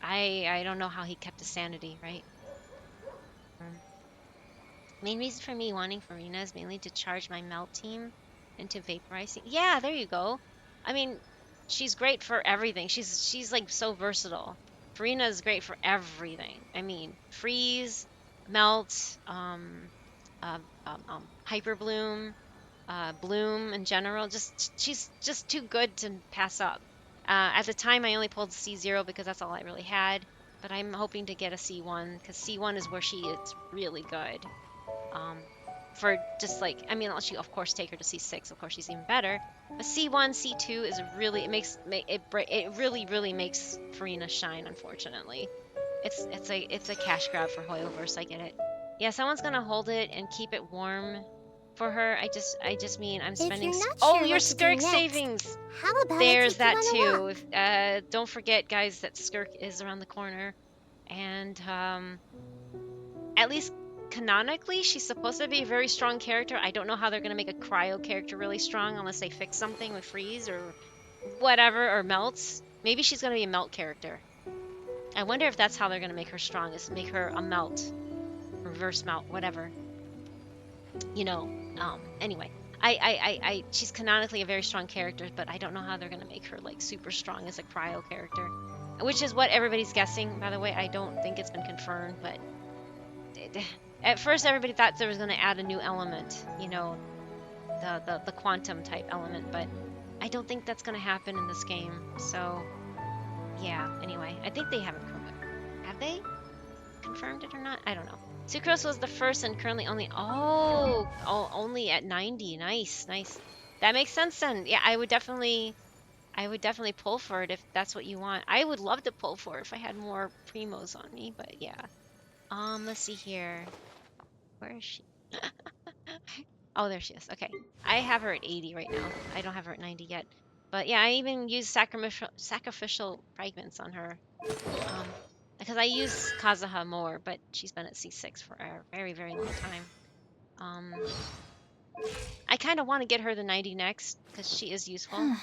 I don't know how he kept his sanity, right? Main reason for me wanting Farina is mainly to charge my melt team into vaporizing. Yeah, there you go. I mean, she's great for everything. She's like so versatile. Farina is great for everything. I mean, freeze, melt, hyper bloom, bloom in general. Just she's just too good to pass up. At the time, I only pulled C0 because that's all I really had. But I'm hoping to get a C1 because C1 is where she is really good. For just like, I mean, unless you of course take her to C6, of course she's even better. But C1, C2 is really, it really makes Farina shine. Unfortunately, it's a cash grab for Hoyoverse. I get it. Yeah, someone's gonna hold it and keep it warm for her. I just mean I'm spending. Oh, your Skirk savings. How about There's that too. Don't forget, guys, that Skirk is around the corner, and at least canonically, she's supposed to be a very strong character. I don't know how they're gonna make a cryo character really strong unless they fix something with freeze or whatever, or melts. Maybe she's gonna be a melt character. I wonder if that's how they're gonna make her strong, is make her a melt, reverse melt, whatever. You know. Anyway, she's canonically a very strong character, but I don't know how they're gonna make her like super strong as a cryo character, which is what everybody's guessing. By the way, I don't think it's been confirmed, but at first everybody thought there was going to add a new element, you know, the quantum type element, but I don't think that's going to happen in this game. So yeah, anyway, I think they haven't have they confirmed it or not? I don't know. Sucrose was the first and currently only only at 90. Nice. That makes sense then. Yeah, I would definitely pull for it if that's what you want. I would love to pull for it if I had more primos on me, but yeah. Let's see here. Where is she? Oh, there she is. Okay. I have her at 80 right now. I don't have her at 90 yet. But yeah, I even use sacrificial fragments on her. Because I use Kazuha more, but she's been at C6 for a very, very long time. I kind of want to get her the 90 next, because she is useful.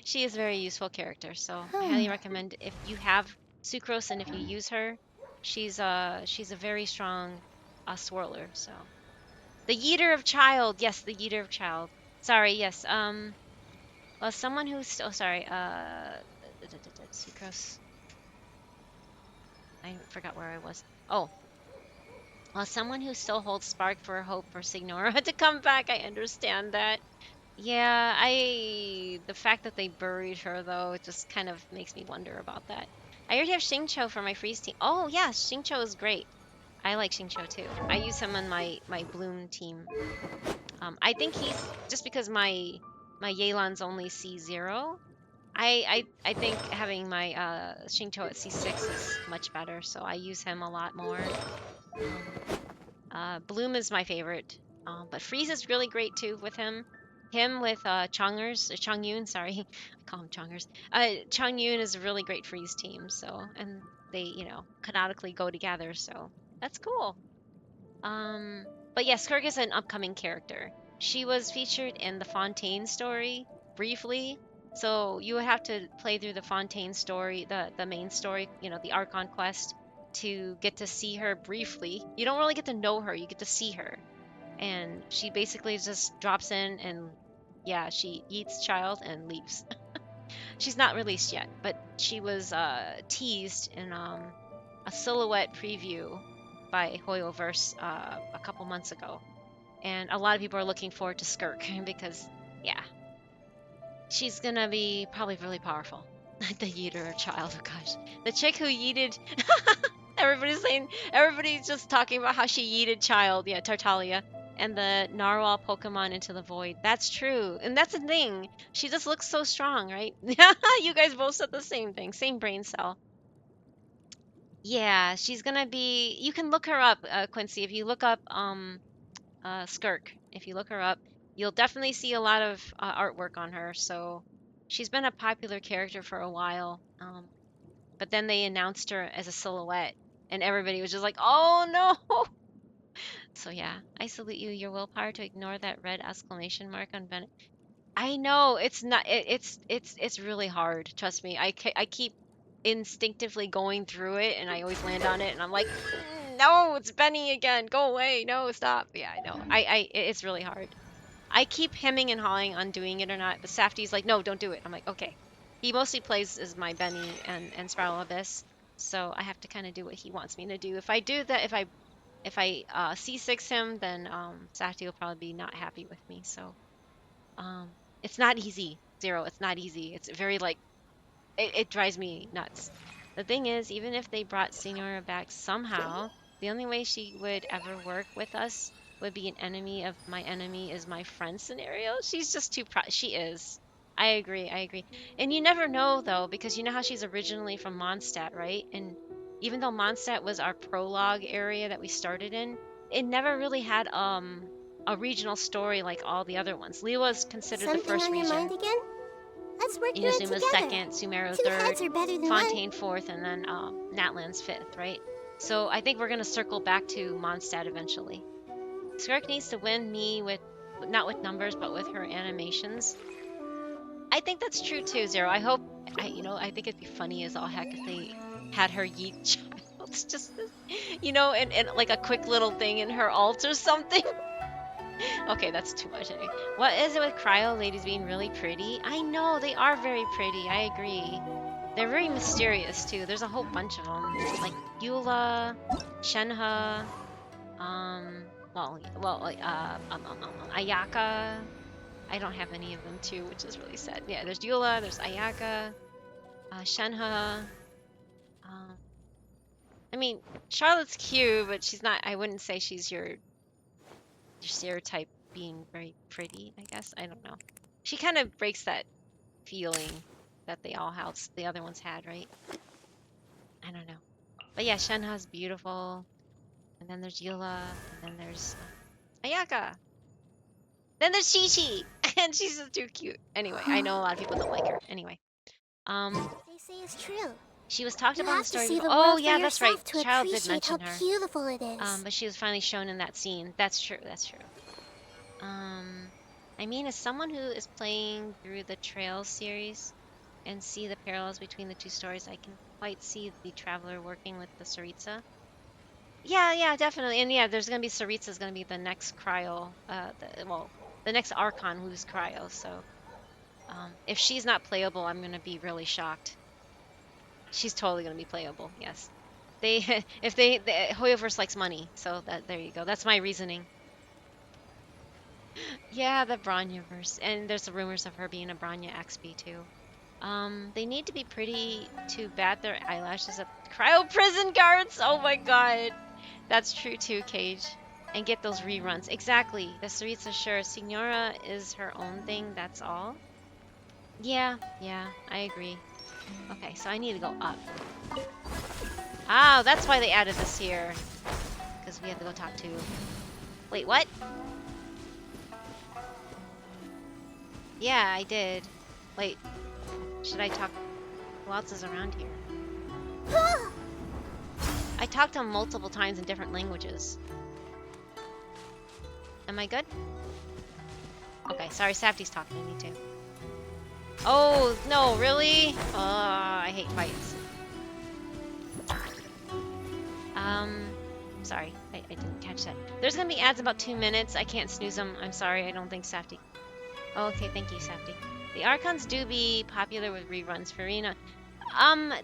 She is a very useful character, so I highly recommend if you have Sucrose and if you use her, she's a very strong swirler. So the Yeeter of Child, yes, the Yeeter of Child. Sorry, yes. Well, someone who's sorry. Sucrose. I forgot where I was. Oh. Well, someone who still holds spark for hope for Signora to come back. I understand that. Yeah, the fact that they buried her though, it just kind of makes me wonder about that. I already have Xingqiu for my freeze team. Oh yeah, Xingqiu is great. I like Xingqiu too. I use him on my bloom team. I think he's just because my Yelan's only C0. I think having my Xingqiu at C6 is much better, so I use him a lot more. Bloom is my favorite, but freeze is really great too with him. Him with Chongyun, sorry, I call him Chongers. Chongyun is a really great freeze team, so, and they, you know, canonically go together, so that's cool. But yes, Skirk is an upcoming character. She was featured in the Fontaine story briefly, so you would have to play through the Fontaine story, the main story, you know, the Archon quest, to get to see her briefly. You don't really get to know her, you get to see her. And she basically just drops in and yeah, she eats child and leaves. She's not released yet, but she was teased in a silhouette preview by Hoyoverse a couple months ago. And a lot of people are looking forward to Skirk because, yeah, she's gonna be probably really powerful. The Yeeter child, oh gosh. The chick who yeeted... everybody's just talking about how she yeeted child, yeah, Tartaglia. And the Narwhal Pokemon into the void. That's true. And that's the thing. She just looks so strong, right? You guys both said the same thing. Same brain cell. Yeah, she's gonna be... You can look her up, Quincy. If you look up Skirk, if you look her up, you'll definitely see a lot of artwork on her. So she's been a popular character for a while. But then they announced her as a silhouette. And everybody was just like, oh no! So yeah, I salute you, your willpower to ignore that red exclamation mark on Bennett. I know it's not. It's really hard. Trust me. I keep instinctively going through it, and I always land on it, and I'm like, no, it's Benny again. Go away. No, stop. Yeah, I know. It's really hard. I keep hemming and hawing on doing it or not, but Safty's like, no, don't do it. I'm like, okay. He mostly plays as my Benny and Spiral Abyss, so I have to kind of do what he wants me to do. If I do that, if I C6 him, then Safty will probably be not happy with me. So it's not easy, Zero. It's not easy. It's very like it drives me nuts. The thing is, even if they brought Signora back somehow, the only way she would ever work with us would be an enemy of my enemy is my friend scenario. She's just too she is. I agree, I agree. And you never know though, because you know how she's originally from Mondstadt, right? And even though Mondstadt was our prologue area that we started in, it never really had a regional story like all the other ones. Liyue was considered the first region. Something on your mind again? Let's work through it Inazuma's together. second, Sumeru Two third, heads are better than Fontaine fourth, and then Natlan's fifth, right? So I think we're gonna circle back to Mondstadt eventually. Skirk needs to win me with, not with numbers, but with her animations. I think that's true too, Zero. I hope, I think it'd be funny as all heck if they had her yeet child. It's just, and like a quick little thing in her alt or something. Okay, that's too much. Anyway. What is it with cryo ladies being really pretty? I know, they are very pretty. I agree. They're very mysterious, too. There's a whole bunch of them. Like Eula, Shenhe, Ayaka. I don't have any of them, too, which is really sad. Yeah, there's Eula, there's Ayaka, Shenhe. I mean, Charlotte's cute, but she's not, I wouldn't say she's your stereotype being very pretty, I guess. I don't know. She kind of breaks that feeling that the other ones had, right? I don't know. But yeah, Shenhe's beautiful. And then there's Eula. And then there's Ayaka. Then there's Chi-Chi. And she's just too cute. Anyway, I know a lot of people don't like her. Anyway. They say it's true. She was talked about in the story. Oh yeah, that's right. Child did mention her. How beautiful it is. But she was finally shown in that scene. That's true. That's true. I mean, as someone who is playing through the Trails series and see the parallels between the two stories, I can quite see the Traveler working with the Tsaritsa. Yeah, definitely. And yeah, there's gonna be Tsaritsa's gonna be the next Cryo. The next Archon who's Cryo. So, if she's not playable, I'm gonna be really shocked. She's totally gonna be playable. Yes. Hoyoverse likes money, so there you go. That's my reasoning. Yeah, the Bronyaverse, and there's the rumors of her being a Bronya XP too. They need to be pretty to bat their eyelashes at cryo prison guards. Oh my god, that's true too, Cage. And get those reruns. Exactly. The Tsaritsa, sure. Signora is her own thing. That's all. Yeah, I agree. Okay, so I need to go up. Ah, that's why they added this here. Because we have to go talk to... Wait, what? Yeah, I did. Wait. Should I talk... Who else is around here? I talked to him multiple times in different languages. Am I good? Okay, sorry, Safty's talking to me too. Oh, no, really? I hate fights. Sorry, I didn't catch that. There's gonna be ads in about 2 minutes. I can't snooze them. I'm sorry, I don't think Safty. Oh, okay, thank you, Safty. The Archons do be popular with reruns, Farina.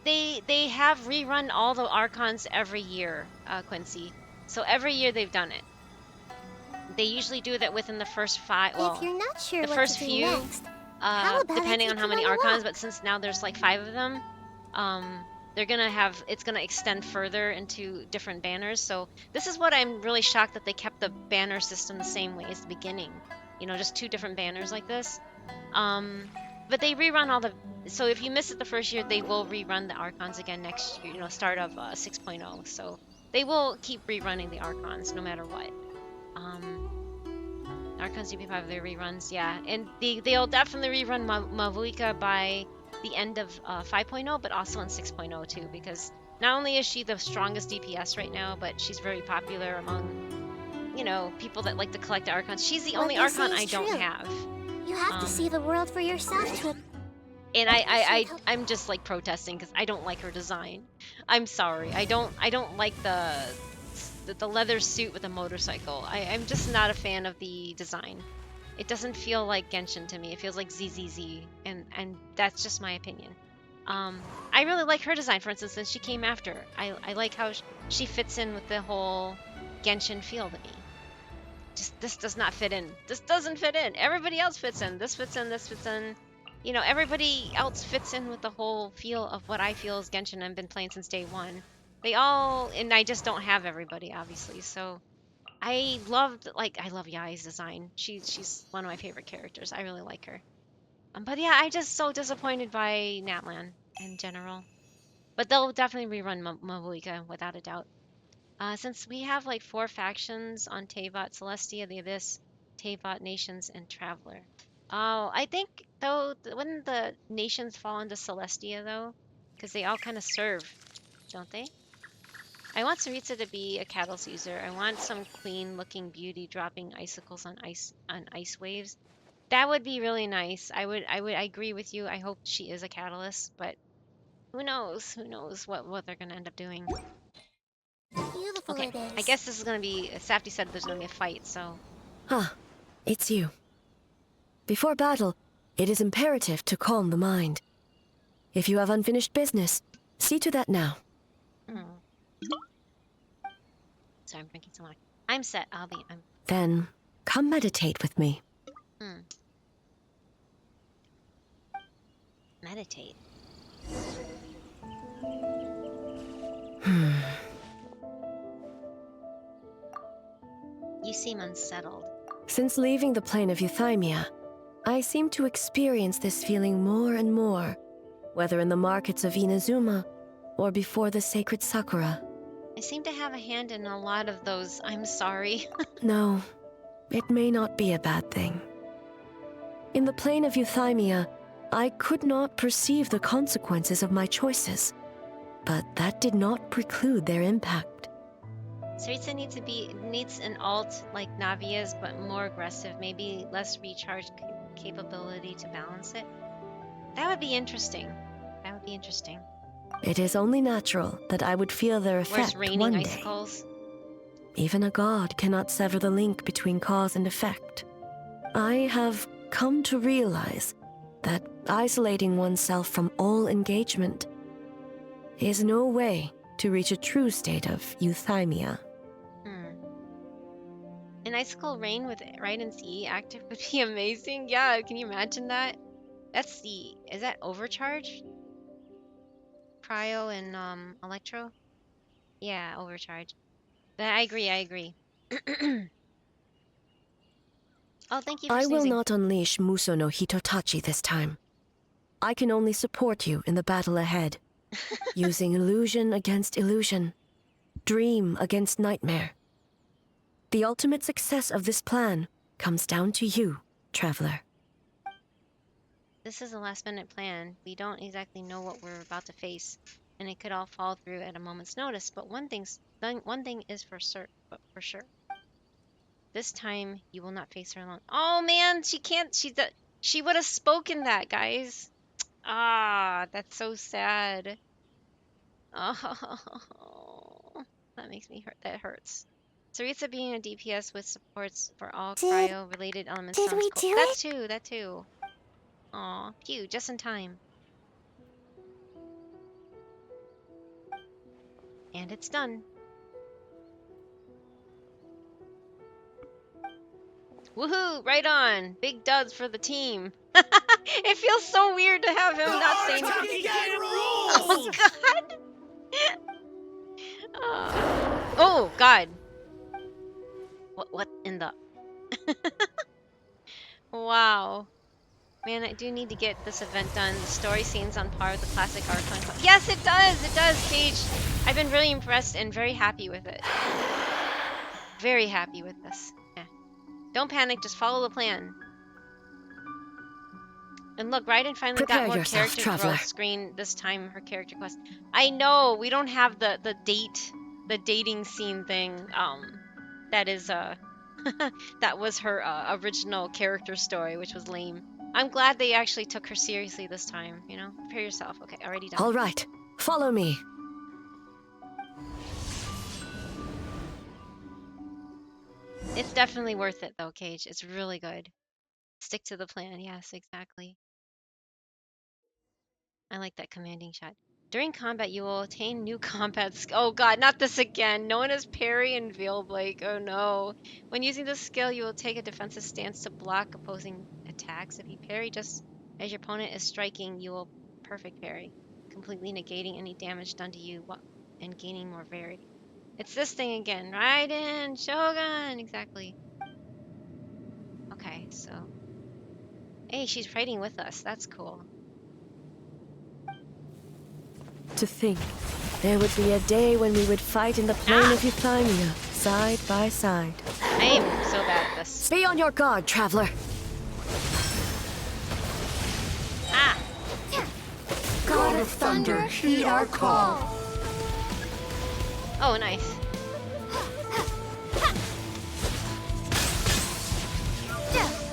They have rerun all the Archons every year, Quincy. So every year they've done it. They usually do that within the first 5. Well, if you're not sure the what first to do few, next, how about depending I on how take many you on a Archons. walk? But since now there's like 5 of them, they're gonna have, it's gonna extend further into different banners. So this is what I'm really shocked that they kept the banner system the same way as the beginning. You know, just 2 different banners like this. But they rerun all the, so if you miss it the first year, they will rerun the Archons again next year, you know, start of 6.0. So they will keep rerunning the Archons no matter what. Archons DP5, their reruns, yeah. And they'll definitely rerun Mavuika by the end of 5.0, but also in 6.0 too, because not only is she the strongest DPS right now, but she's very popular among, you know, people that like to collect the Archons. She's the only Archon I don't have. You have to see the world for yourself to... And I'm just like protesting because I don't like her design. I'm sorry. I don't like the leather suit with a motorcycle. I'm just not a fan of the design. It doesn't feel like Genshin to me. It feels like ZZZ, and that's just my opinion. I really like her design, for instance, since she came after. I like how she fits in with the whole Genshin feel to me. Just this does not fit in. This doesn't fit in. Everybody else fits in. This fits in. This fits in. You know, everybody else fits in with the whole feel of what I feel is Genshin. I've been playing since day one. They all, and I just don't have everybody, obviously. So I love Yai's design. She's one of my favorite characters. I really like her. But yeah, I'm just so disappointed by Natlan in general. But they'll definitely rerun Mabuika without a doubt. Since we have like 4 factions on Teyvat, Celestia, the Abyss, Teyvat, Nations, and Traveler. Oh, I think though, wouldn't the Nations fall into Celestia though? Because they all kind of serve, don't they? I want Saritsa to be a catalyst user. I want some clean-looking beauty dropping icicles on ice waves. That would be really nice. I agree with you. I hope she is a catalyst, but who knows? Who knows what they're gonna end up doing? Beautiful Okay, it is. I guess this is gonna be. Safty said there's gonna be a fight, so. Ah, it's you. Before battle, it is imperative to calm the mind. If you have unfinished business, see to that now. Sorry, I'm drinking some water. I'm set. I'm. Then, come meditate with me. Meditate. You seem unsettled. Since leaving the plane of Euthymia, I seem to experience this feeling more and more, whether in the markets of Inazuma or before the sacred Sakura. I seem to have a hand in a lot of those. I'm sorry. No, it may not be a bad thing. In the plane of Euthymia, I could not perceive the consequences of my choices, but that did not preclude their impact. Saritsa needs an alt like Navia's, but more aggressive, maybe less recharge capability to balance it. That would be interesting. That would be interesting. It is only natural that I would feel their effect one day. Icicles? Even a god cannot sever the link between cause and effect. I have come to realize that isolating oneself from all engagement is no way to reach a true state of euthymia. An icicle rain with Raiden's E active would be amazing. Yeah, can you imagine that? Is that overcharge? Cryo and electro? Yeah, overcharge. But I agree. Oh, thank you for I sneezing. will not unleash Muso no Hitotachi this time. I can only support you in the battle ahead, using illusion against illusion, dream against nightmare. The ultimate success of this plan comes down to you, Traveler. This is a last-minute plan. We don't exactly know what we're about to face, and it could all fall through at a moment's notice. But one thing is for sure. This time, you will not face her alone. Oh man, she can't. She would have spoken that, guys. Ah, that's so sad. Oh, that makes me hurt. That hurts. Saritsa being a DPS with supports for all cryo-related elements. Did we cool. do That too. Aw, phew, just in time. And it's done. Woohoo! Right on! Big duds for the team. It feels so weird to have him not saying anything. Oh god! Oh god! What in the... Wow. Man, I do need to get this event done. The story scene's on par with the classic Archon. Yes, it does! It does, Paige! I've been really impressed and very happy with it. Very happy with this. Yeah. Don't panic, just follow the plan. And look, Raiden finally got more character growth screen this time, her character quest. I know, we don't have the dating scene thing, that is, that was her, original character story, which was lame. I'm glad they actually took her seriously this time, you know? Prepare yourself. Okay, already done. All right, follow me. It's definitely worth it, though, Cage. It's really good. Stick to the plan. Yes, exactly. I like that commanding shot. During combat, you will attain new combat Oh god, not this again. Known as parry and veil Blake. Oh no. When using this skill, you will take a defensive stance to block opposing attacks. If you parry just as your opponent is striking, you will perfect parry, completely negating any damage done to you and gaining more variety. It's this thing again. Raiden, Shogun, exactly. Okay, so hey, she's fighting with us. That's cool. To think, there would be a day when we would fight in the plain of Euthymia, side by side. I am so bad at this. Be on your guard, traveler. Ah! God of Thunder, heed our call. Oh, nice.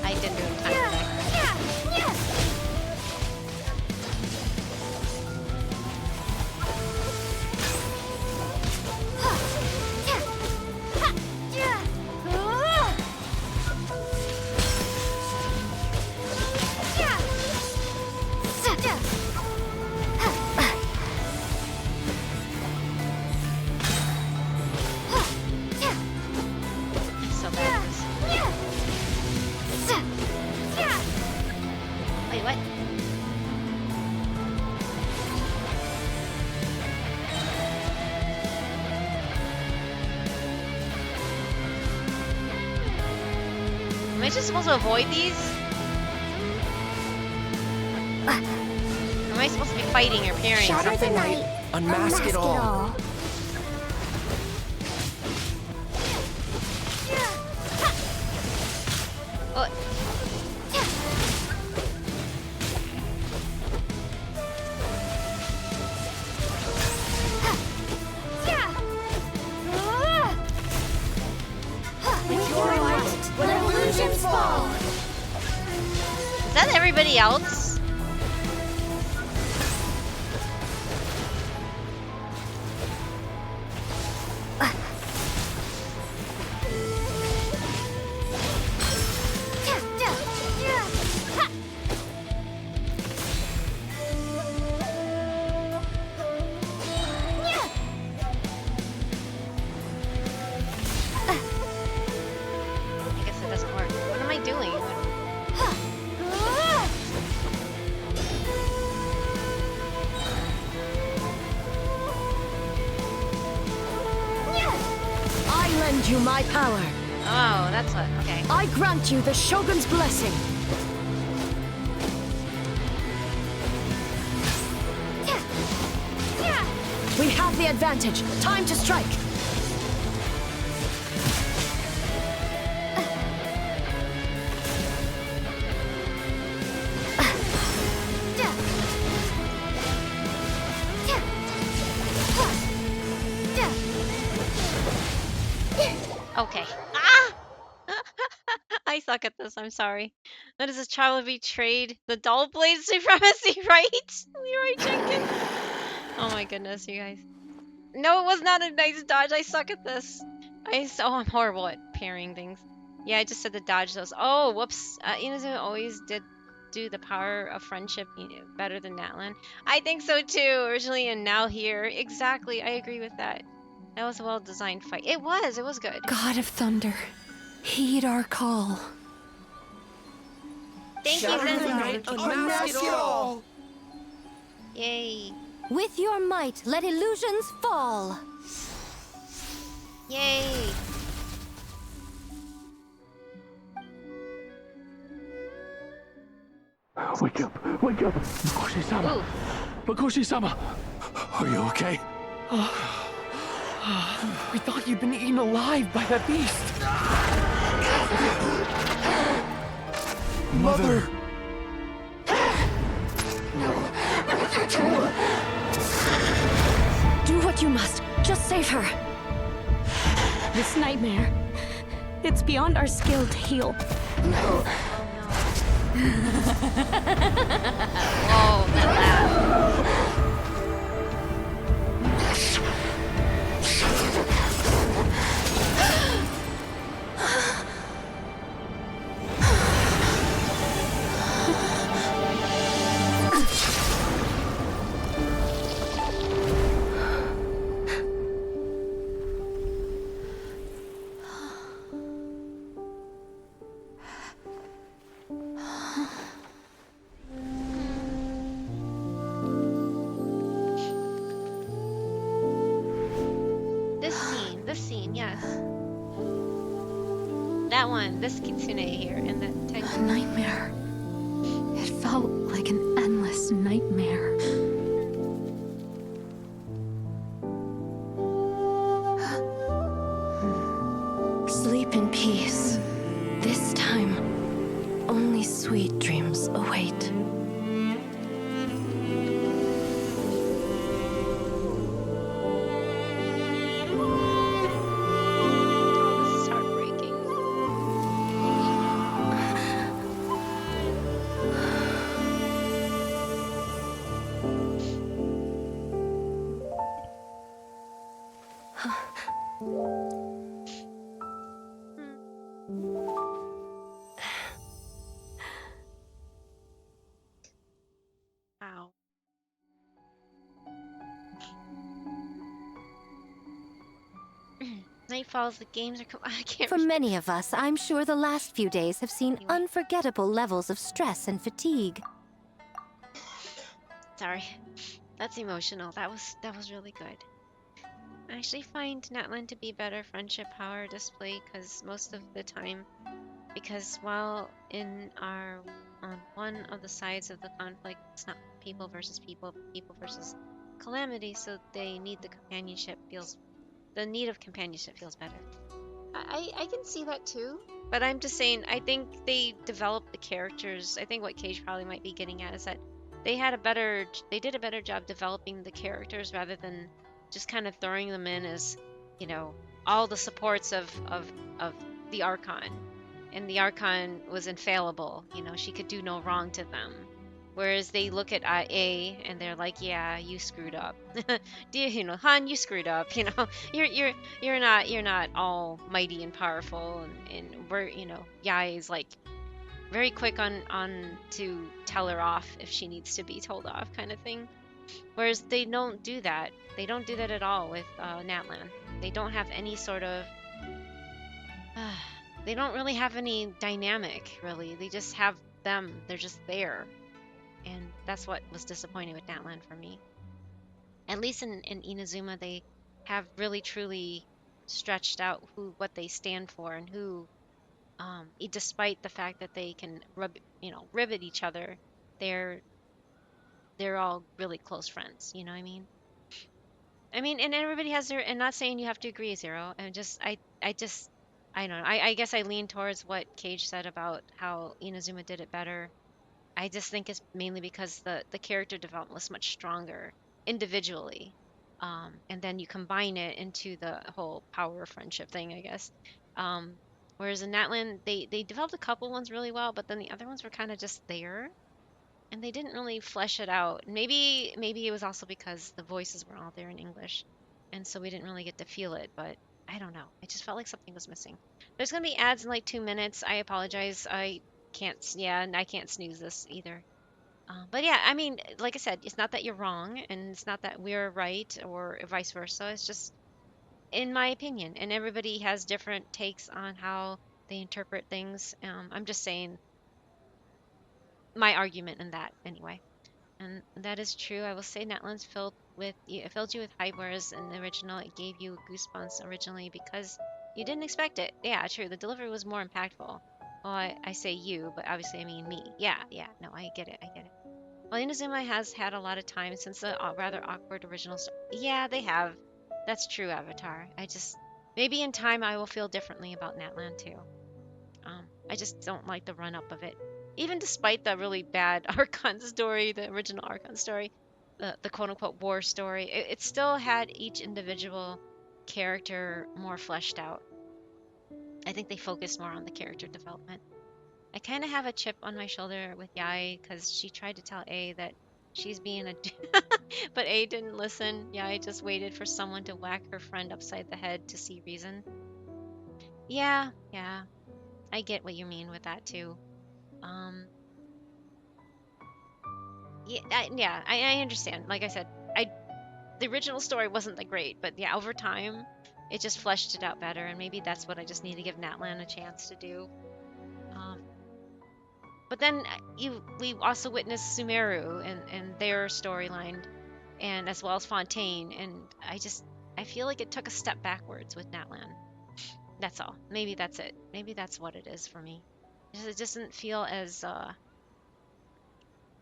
I didn't do it in time today. So bad at this. Wait, what? Am I just supposed to avoid these? Or am I supposed to be fighting or parrying Shatter something? the night, Unmask it all. Oh. With your light, when illusions fall. Is that everybody else? I guess it doesn't work. What am I doing? I lend you my power. Oh, that's what. Okay. I grant you the Shogun's blessing. We have the advantage. Time to strike. Okay. Ah! I suck at this. I'm sorry. That is a child betrayed the dull blade supremacy, right? Leroy Jenkins. Oh my goodness, you guys. No, it was not a nice dodge. I suck at this. I'm horrible at parrying things. Yeah, I just said to dodge those. Oh, whoops. Inazuma always did do the power of friendship better than Natlan. I think so too. Originally and now here. Exactly. I agree with that. That was a well-designed fight. It was. It was good. God of Thunder, heed our call. Thank you, Shatter the Zen. night, unmask it all. Yay. With your might, let illusions fall. Yay. Wake up! Wake up! Makoshi-sama! Makoshi-sama! Are you okay? We thought you'd been eaten alive by that beast. Mother! Do what you must. Just save her. This nightmare, it's beyond our skill to heal. Oh, that laugh. mean, yes. That one, this kitsune here, and the A nightmare. It felt like an endless nightmare. Sleep in peace. This time, only sweet dreams await. Wow. Night falls, the games are I can't. For many of us, I'm sure the last few days have seen unforgettable levels of stress and fatigue. Sorry. That's emotional. That was really good. I actually find Natlan to be better friendship power display because most of the time, because while in our on one of the sides of the conflict, it's not people versus people, but people versus calamity, so they need the companionship feels the need of companionship feels better. I can see that too, but I'm just saying I think they developed the characters. I think what Cage probably might be getting at is that they did a better job developing the characters rather than just kind of throwing them in as, you know, all the supports of the Archon, and the Archon was infallible. You know, she could do no wrong to them. Whereas they look at A and they're like, yeah, you screwed up. You know, Han, you screwed up. You know, you're not all mighty and powerful, and we're, you know, Yai is like very quick on to tell her off if she needs to be told off, kind of thing. Whereas they don't do that. They don't do that at all with Natlan. They don't have any sort of they don't really have any dynamic, really. They just have them. They're just there. And that's what was disappointing with Natlan for me. At least in Inazuma, they have really truly stretched out what they stand for, and who, despite the fact that they can rib at each other, they're all really close friends. You know what I mean? And everybody has their, and not saying you have to agree, Zero. And just, I don't know. I guess I lean towards what Cage said about how Inazuma did it better. I just think it's mainly because the character development was much stronger individually. And then you combine it into the whole power of friendship thing, I guess. Whereas in Natlan, they developed a couple ones really well, but then the other ones were kind of just there, and they didn't really flesh it out. Maybe it was also because the voices were all there in English, and so we didn't really get to feel it. But I don't know. I just felt like something was missing. There's gonna be ads in like 2 minutes. I apologize. I can't. Yeah, and I can't snooze this either. But yeah, I mean, like I said, it's not that you're wrong, and it's not that we're right or vice versa. It's just in my opinion, and everybody has different takes on how they interpret things. I'm just saying my argument in that anyway. And that is true. I will say Natlan's filled you with hype, whereas in the original it gave you goosebumps originally because you didn't expect it. Yeah, true. The delivery was more impactful. Well, I say you, but obviously I mean me. Yeah. No, I get it. Well, Inazuma has had a lot of time since the rather awkward original story. Yeah, they have. That's true, Avatar. Maybe in time I will feel differently about Natlan too. I just don't like the run up of it. Even despite the really bad Archon story, the original Archon story, the quote unquote war story, it still had each individual character more fleshed out. I think they focused more on the character development. I kind of have a chip on my shoulder with Yai because she tried to tell A that she's being a but A didn't listen. Yai just waited for someone to whack her friend upside the head to see reason. Yeah. I get what you mean with that too. I understand. Like I said, the original story wasn't that great, but yeah, over time, it just fleshed it out better, and maybe that's what I just need to give Natlan a chance to do. But then we also witnessed Sumeru and their storyline, and as well as Fontaine, and I feel like it took a step backwards with Natlan. That's all. Maybe that's it. Maybe that's what it is for me. It just doesn't feel as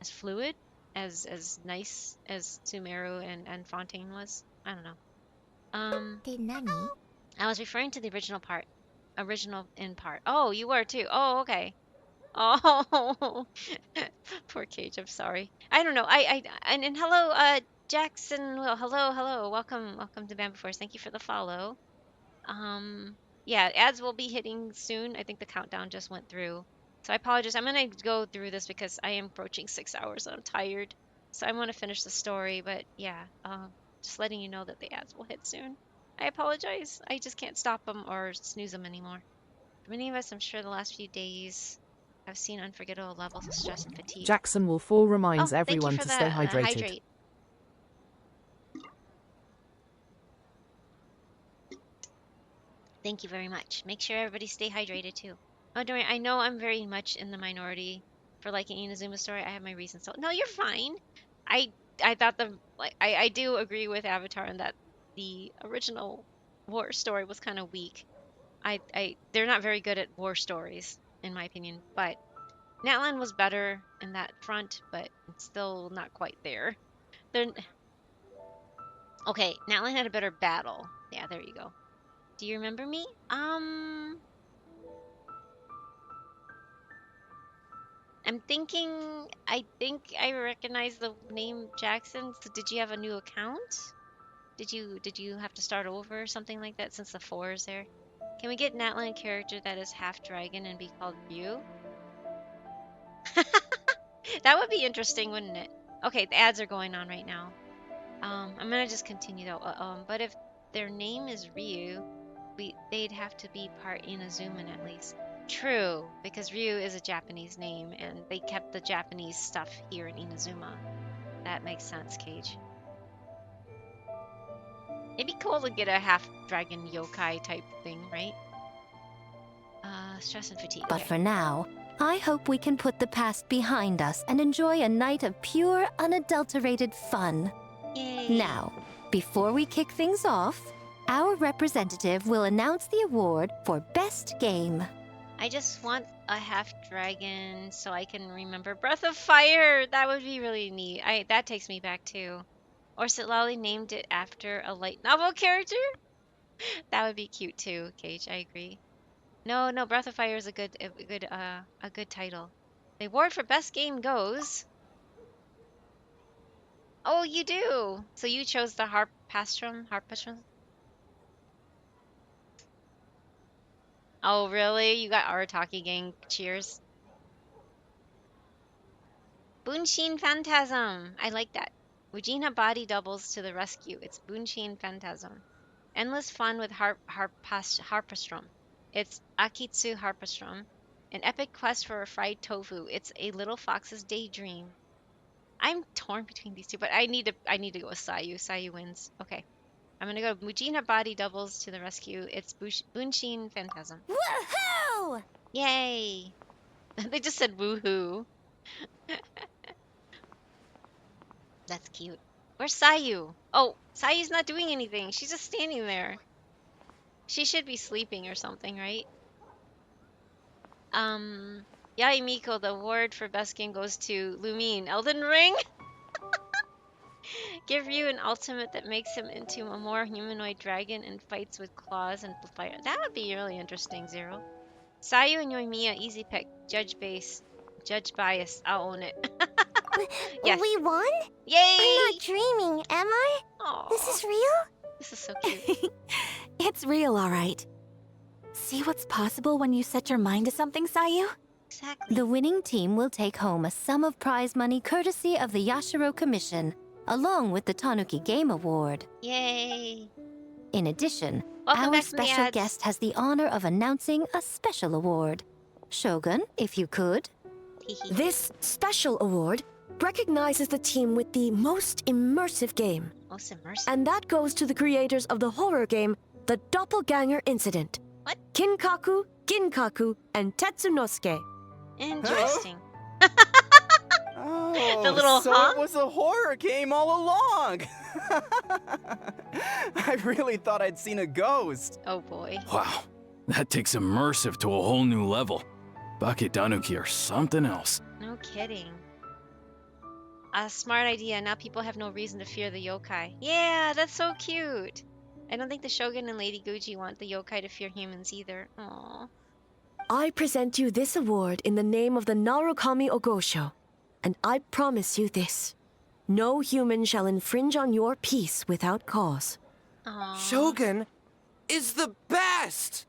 fluid, as nice as Sumeru and Fontaine was. I don't know. I was referring to the original part. Original in part. Oh, you were too. Oh, okay. Oh, poor Cage. I'm sorry. I don't know. And hello, Jackson. Well, hello. Welcome to Bamboo Force. Thank you for the follow. Yeah, ads will be hitting soon. I think the countdown just went through. So I apologize. I'm gonna go through this because I am approaching 6 hours and I'm tired. So I want to finish the story, but yeah, just letting you know that the ads will hit soon. I apologize. I just can't stop them or snooze them anymore. For many of us, I'm sure the last few days have seen unforgettable levels of stress and fatigue. Jackson Wolf 4 reminds everyone thank you for to stay hydrated. Hydrate. Thank you very much. Make sure everybody stay hydrated too. Oh, don't worry. I know I'm very much in the minority for liking Inazuma's story. I have my reasons. So no, you're fine. I thought I do agree with Avatar in that the original war story was kind of weak. They're not very good at war stories in my opinion, but Natlan was better in that front, but it's still not quite there. Okay, Natlan had a better battle. Yeah, there you go. Do you remember me? I'm thinking, I think I recognize the name Jackson. So did you have a new account? Did you have to start over or something like that since the 4 is there? Can we get Natlan character that is half dragon and be called Ryu? That would be interesting, wouldn't it? Okay, the ads are going on right now. I'm gonna just continue though. But if their name is Ryu, they'd have to be part Inazuman at least. True, because Ryu is a Japanese name, and they kept the Japanese stuff here in Inazuma. That makes sense, Cage. It'd be cool to get a half-dragon yokai type thing, right? Stress and fatigue. But for now, I hope we can put the past behind us and enjoy a night of pure, unadulterated fun. Yay. Now, before we kick things off, our representative will announce the award for Best Game. I just want a half-dragon so I can remember Breath of Fire. That would be really neat. That takes me back too. Or Sitlali named it after a light novel character? That would be cute too, Cage. I agree. No, Breath of Fire is a good title. The award for Best Game goes... Oh, you do! So you chose the Harpastrum? Oh, really? You got Arataki Gang cheers? Bunshin Phantasm! I like that. Ujina body doubles to the rescue. It's Bunshin Phantasm. Endless fun with Harpastrum. It's Akitsu Harpastrum. An epic quest for a fried tofu. It's a little fox's daydream. I'm torn between these two, but I need to go with Sayu. Sayu wins. Okay. I'm gonna go Mujina body doubles to the rescue. It's Bunshin Phantasm. Woohoo! Yay! They just said woohoo. That's cute. Where's Sayu? Oh, Sayu's not doing anything. She's just standing there. She should be sleeping or something, right? Yai Miko, the award for best game goes to Lumine. Elden Ring? Give Ryu an ultimate that makes him into a more humanoid dragon and fights with claws and fire. That would be really interesting, Zero. Sayu and Yoimiya, easy pick. Judge bias. I'll own it. Yes. We won? Yay! I'm not dreaming, am I? Aww. This is real? This is so cute. It's real, all right. See what's possible when you set your mind to something, Sayu? Exactly. The winning team will take home a sum of prize money courtesy of the Yashiro Commission, along with the Tanuki Game Award. Yay! In addition, Welcome our back from the special ads. guest has the honor of announcing a special award. Shogun, if you could. This special award recognizes the team with the most immersive game. Most immersive? And that goes to the creators of the horror game, The Doppelganger Incident. What? Kinkaku, Ginkaku, and Tetsunosuke. Interesting. Oh, The little so huh? it was a horror game all along. I really thought I'd seen a ghost. Oh boy. Wow, that takes immersive to a whole new level. Bakedanuki are something else. No kidding. A smart idea. Now people have no reason to fear the yokai. Yeah, that's so cute. I don't think the Shogun and Lady Guji want the yokai to fear humans either. Aww. I present you this award in the name of the Narukami Ogosho, and I promise you this. No human shall infringe on your peace without cause. Aww. Shogun is the best!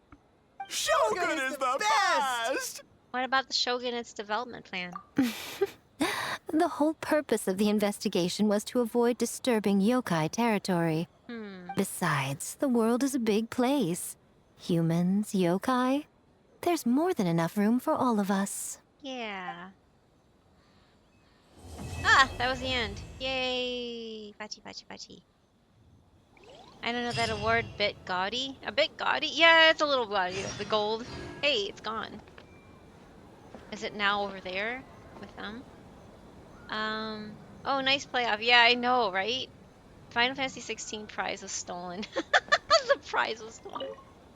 Shogun is the best! What about the Shogun's development plan? The whole purpose of the investigation was to avoid disturbing yokai territory. Besides, the world is a big place. Humans, yokai, there's more than enough room for all of us. Yeah. Ah, that was the end. Yay! Pachi, pachi, pachi. I don't know, that award bit gaudy? A bit gaudy? Yeah, it's a little gaudy. The gold. Hey, it's gone. Is it now over there with them? Oh, nice playoff. Yeah, I know, right? Final Fantasy 16 prize was stolen. The prize was stolen.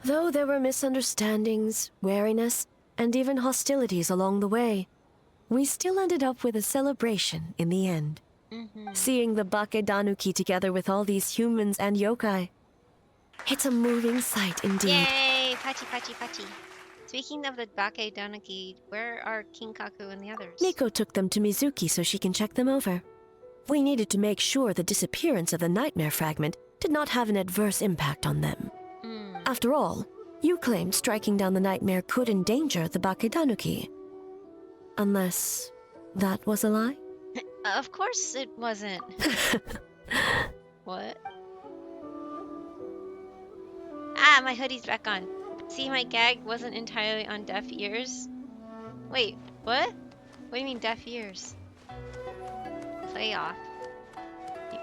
Though there were misunderstandings, wariness, and even hostilities along the way, we still ended up with a celebration in the end. Seeing the Bakedanuki together with all these humans and yokai. It's a moving sight indeed. Yay! Pachi, pachi, pachi. Speaking of the Bakedanuki, where are Kinkaku and the others? Nico took them to Mizuki so she can check them over. We needed to make sure the disappearance of the nightmare fragment did not have an adverse impact on them. After all, you claimed striking down the nightmare could endanger the Bakedanuki. Unless that was a lie? Of course it wasn't. What? Ah, my hoodie's back on. See, my gag wasn't entirely on deaf ears. Wait, what? What do you mean deaf ears? Play off.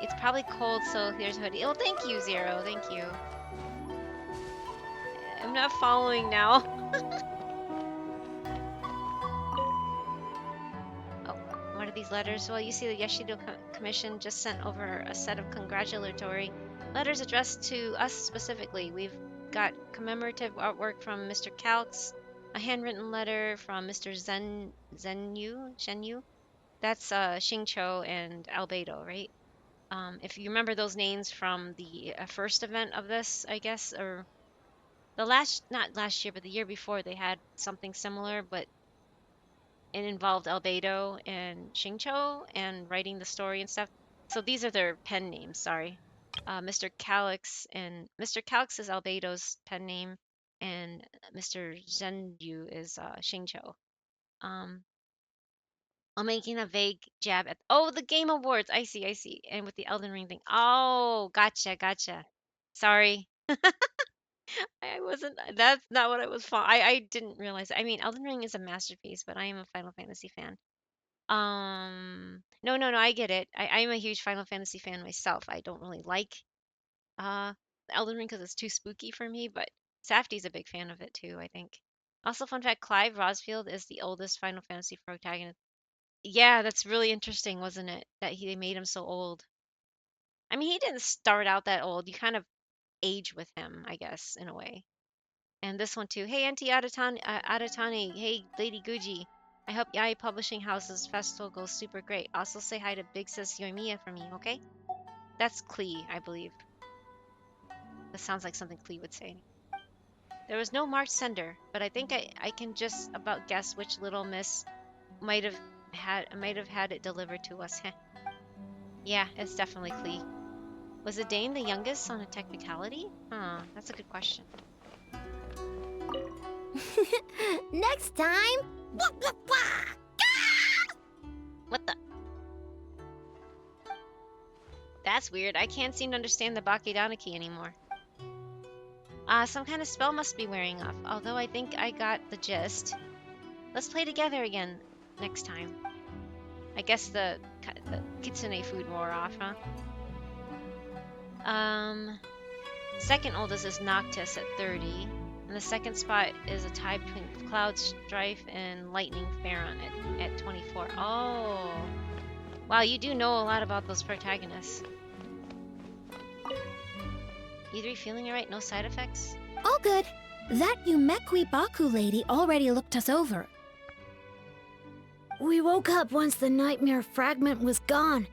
It's probably cold, so here's a hoodie. Oh, thank you, Zero. Thank you. I'm not following now. Oh, what are these letters? Well, you see the Yashido Commission just sent over a set of congratulatory letters addressed to us specifically. We've got commemorative artwork from Mr. Calx, a handwritten letter from Mr. Zhenyu. That's Xingqiu and Albedo, right? If you remember those names from the first event of this, I guess, or the not last year, but the year before, they had something similar, but it involved Albedo and Xingqiu and writing the story and stuff. So these are their pen names, sorry. Mr. Calix is Albedo's pen name, and Mr. Zhenyu is Xingqiu. I'm making a vague jab at the Game Awards. I see. And with the Elden Ring thing. Oh, gotcha. Sorry. I wasn't. That's not what I was. I didn't realize. I mean, Elden Ring is a masterpiece, but I am a Final Fantasy fan. No. I get it. I'm a huge Final Fantasy fan myself. I don't really like Elden Ring because it's too spooky for me, but Safdie's a big fan of it too, I think. Also, fun fact: Clive Rosfield is the oldest Final Fantasy protagonist. Yeah, that's really interesting, wasn't it? That they made him so old. I mean, he didn't start out that old. You kind of age with him, I guess, in a way. And this one too. Hey, Auntie Adatani. Hey, Lady Guji. I hope Yai Publishing House's festival goes super great. Also say hi to Big Sis Yoimiya for me, okay? That's Klee, I believe. That sounds like something Klee would say. There was no marked sender, but I think I can just about guess which little miss might have had it delivered to us. Yeah, it's definitely Klee. Was Dane the youngest on a technicality? Huh, that's a good question. Next time. What the? That's weird. I can't seem to understand the Bakedanuki anymore. Some kind of spell must be wearing off, although I think I got the gist. Let's play together again next time. I guess the kitsune food wore off, huh? Second oldest is Noctis at 30, and the second spot is a tie between Cloud Strife and Lightning Pharaon at 24. Oh, Wow, you do know a lot about those protagonists. E3 feeling alright? No side effects? All good. That Yumekwi Baku lady already looked us over. We woke up once the nightmare fragment was gone.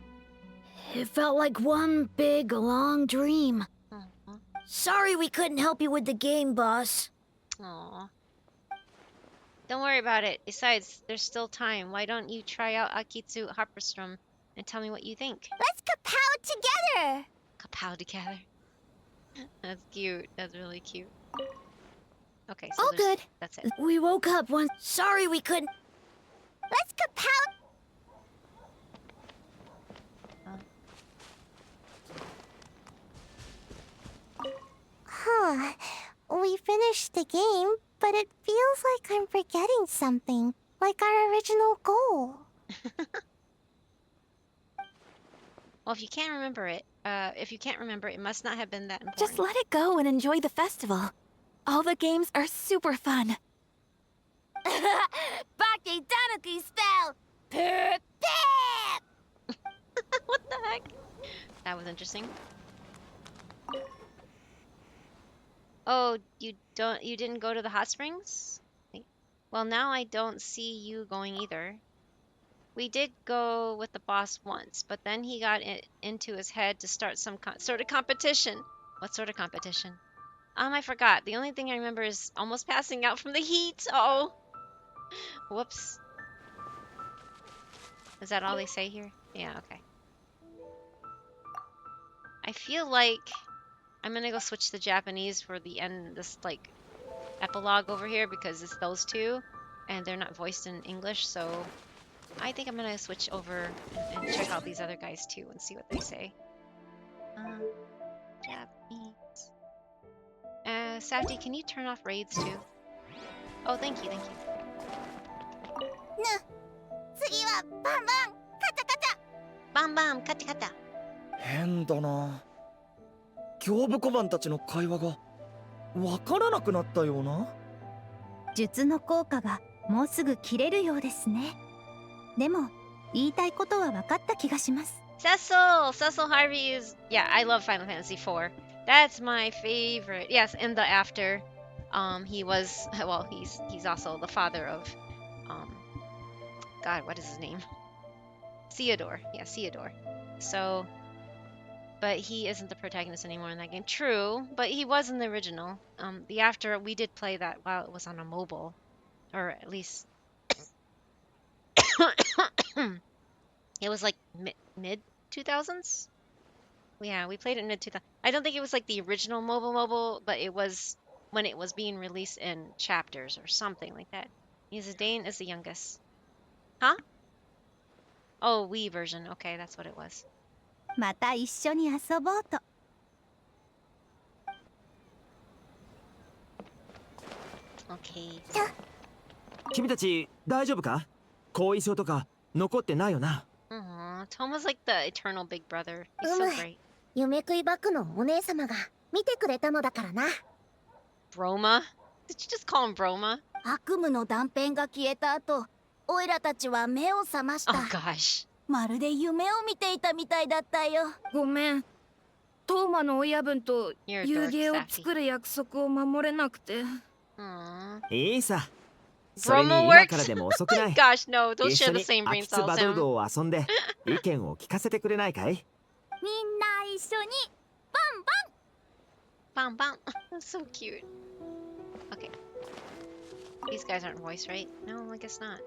It felt like one big, long dream. Sorry we couldn't help you with the game, boss. Aww. Don't worry about it. Besides, there's still time. Why don't you try out Akitsu Harperstrom and tell me what you think? Let's kapow together! Kapow together. That's cute. That's really cute. Okay, so all good. That's it. We woke up once. Sorry we couldn't. Let's kapow! Huh. We finished the game, but it feels like I'm forgetting something. Like our original goal. Well, if you can't remember it, it must not have been that important. Just let it go and enjoy the festival. All the games are super fun. Baki Tanuki spell! Pip pip! What the heck? That was interesting. Oh, you didn't go to the hot springs? Well, now I don't see you going either. We did go with the boss once, but then he got it into his head to start some sort of competition. What sort of competition? I forgot. The only thing I remember is almost passing out from the heat. Oh. Whoops. Is that all they say here? Yeah, okay. I feel like I'm gonna go switch to Japanese for the end, this like epilogue over here, because it's those two and they're not voiced in English, so I think I'm gonna switch over and check out these other guys too and see what they say. Japanese. Safety, can you turn off raids too? Oh, thank you, thank you. Bam bam, kata kata. 変だな。強武小判たちの会話がわからなくなったような。術の効果がもうすぐ切れるようですね。でも言いたいことは分かった気がします。Cecil Harvey is, yeah, I love Final Fantasy IV. That's my favorite. Yes, in the after, he was, well, he's also the father of, God, what is his name? Theodore. Yeah, Theodore. So, but he isn't the protagonist anymore in that game. True, but he was in the original. The after, we did play that while it was on a mobile, or at least it was like mid 2000s. Yeah, we played it in mid 2000s. I don't think it was like the original mobile, but it was when it was being released in chapters or something like that. Dane is the youngest. Huh? Oh, Wii version. Okay, that's what it was. また一緒に遊ぼうと。Okay. 君たち大丈夫か？後遺症とか残ってないよな。Toma's like the eternal big brother. He's so great. 夢食いバクのお姉様が見てくれたのだからな。Broma? Did you just call him Broma? 悪夢の断片が消えた後、オイラたちは目を覚ました。Oh gosh. まるで夢を見ていたみたいだったよ。ごめん。トーマの親分と遊芸を作る約束を守れなくて。いいさ。それに今からでも遅くない。Gosh, no, don't 一 share 緒 the に same ア brain キツ cells. バドルドを遊んで意見を聞かせてくれないかい？みんな一緒にバンバン。Bam bam. That's so cute. Okay. These guys aren't voiced, right? No, I guess not.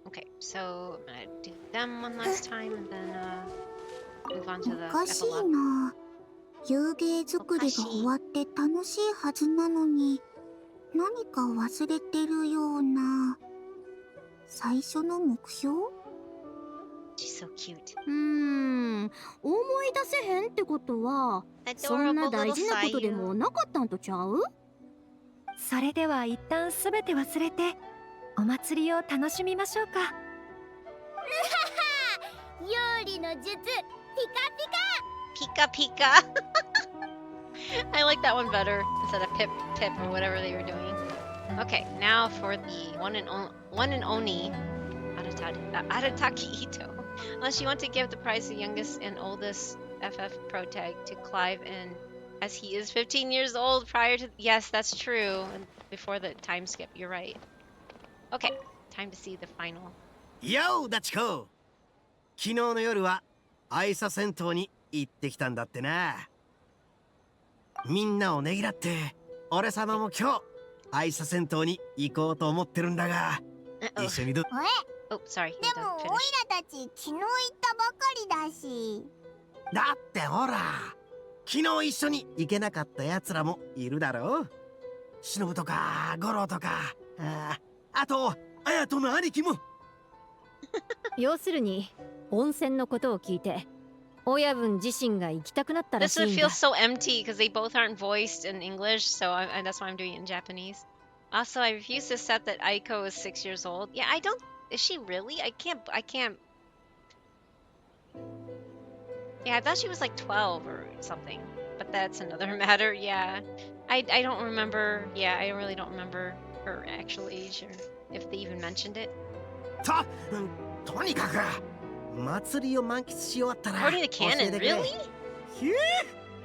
Okay, so I'm gonna do them one last time and then move on to the おかしい epilogue. な。遊芸作りが終わって楽しいはずなのに、何か忘れてるような。最初の目標？ She's so cute. 思い出せへんってことは、そんな大事なことでもなかったんとちゃう？それでは一旦すべて忘れてお祭りを楽しみましょうか。有利の術、ピカピカ。Pika Pika. I like that one better instead of Pip Pip or whatever they were doing. Okay, now for the one and only Arataki Ito. Unless you want to give the prize to the youngest and oldest FF Pro Tag to Clive, and as he is 15 years old prior to... Yes, that's true. And before the time skip, you're right. Okay, time to see the final. Yo, ダチコ。昨日の夜は愛沙銭湯に行ってきたんだってな。みんなをねぎらって俺様も今日愛沙銭湯に行こうと思ってるんだが、一緒にどう？ Oh, sorry. でもオイラたち昨日行ったばかりだし。だってほら、昨日一緒に行けなかった奴らもいるだろう。忍とか五郎とか、あと綾人の兄貴も。要するに温泉のことを聞いて親分自身が行きたくなったらしいんだ。 This would feel so empty because they both aren't voiced in English, so that's why I'm doing it in Japanese. Also, I refuse to accept that Aiko is 6 years old. Yeah, I don't... Is she really? I can't... Yeah, I thought she was like 12 or something. But that's another matter, yeah. I don't remember... Yeah, I really don't remember her actual age or if they even mentioned it. とにかく祭りを満喫し終わったら Party the cannon, really?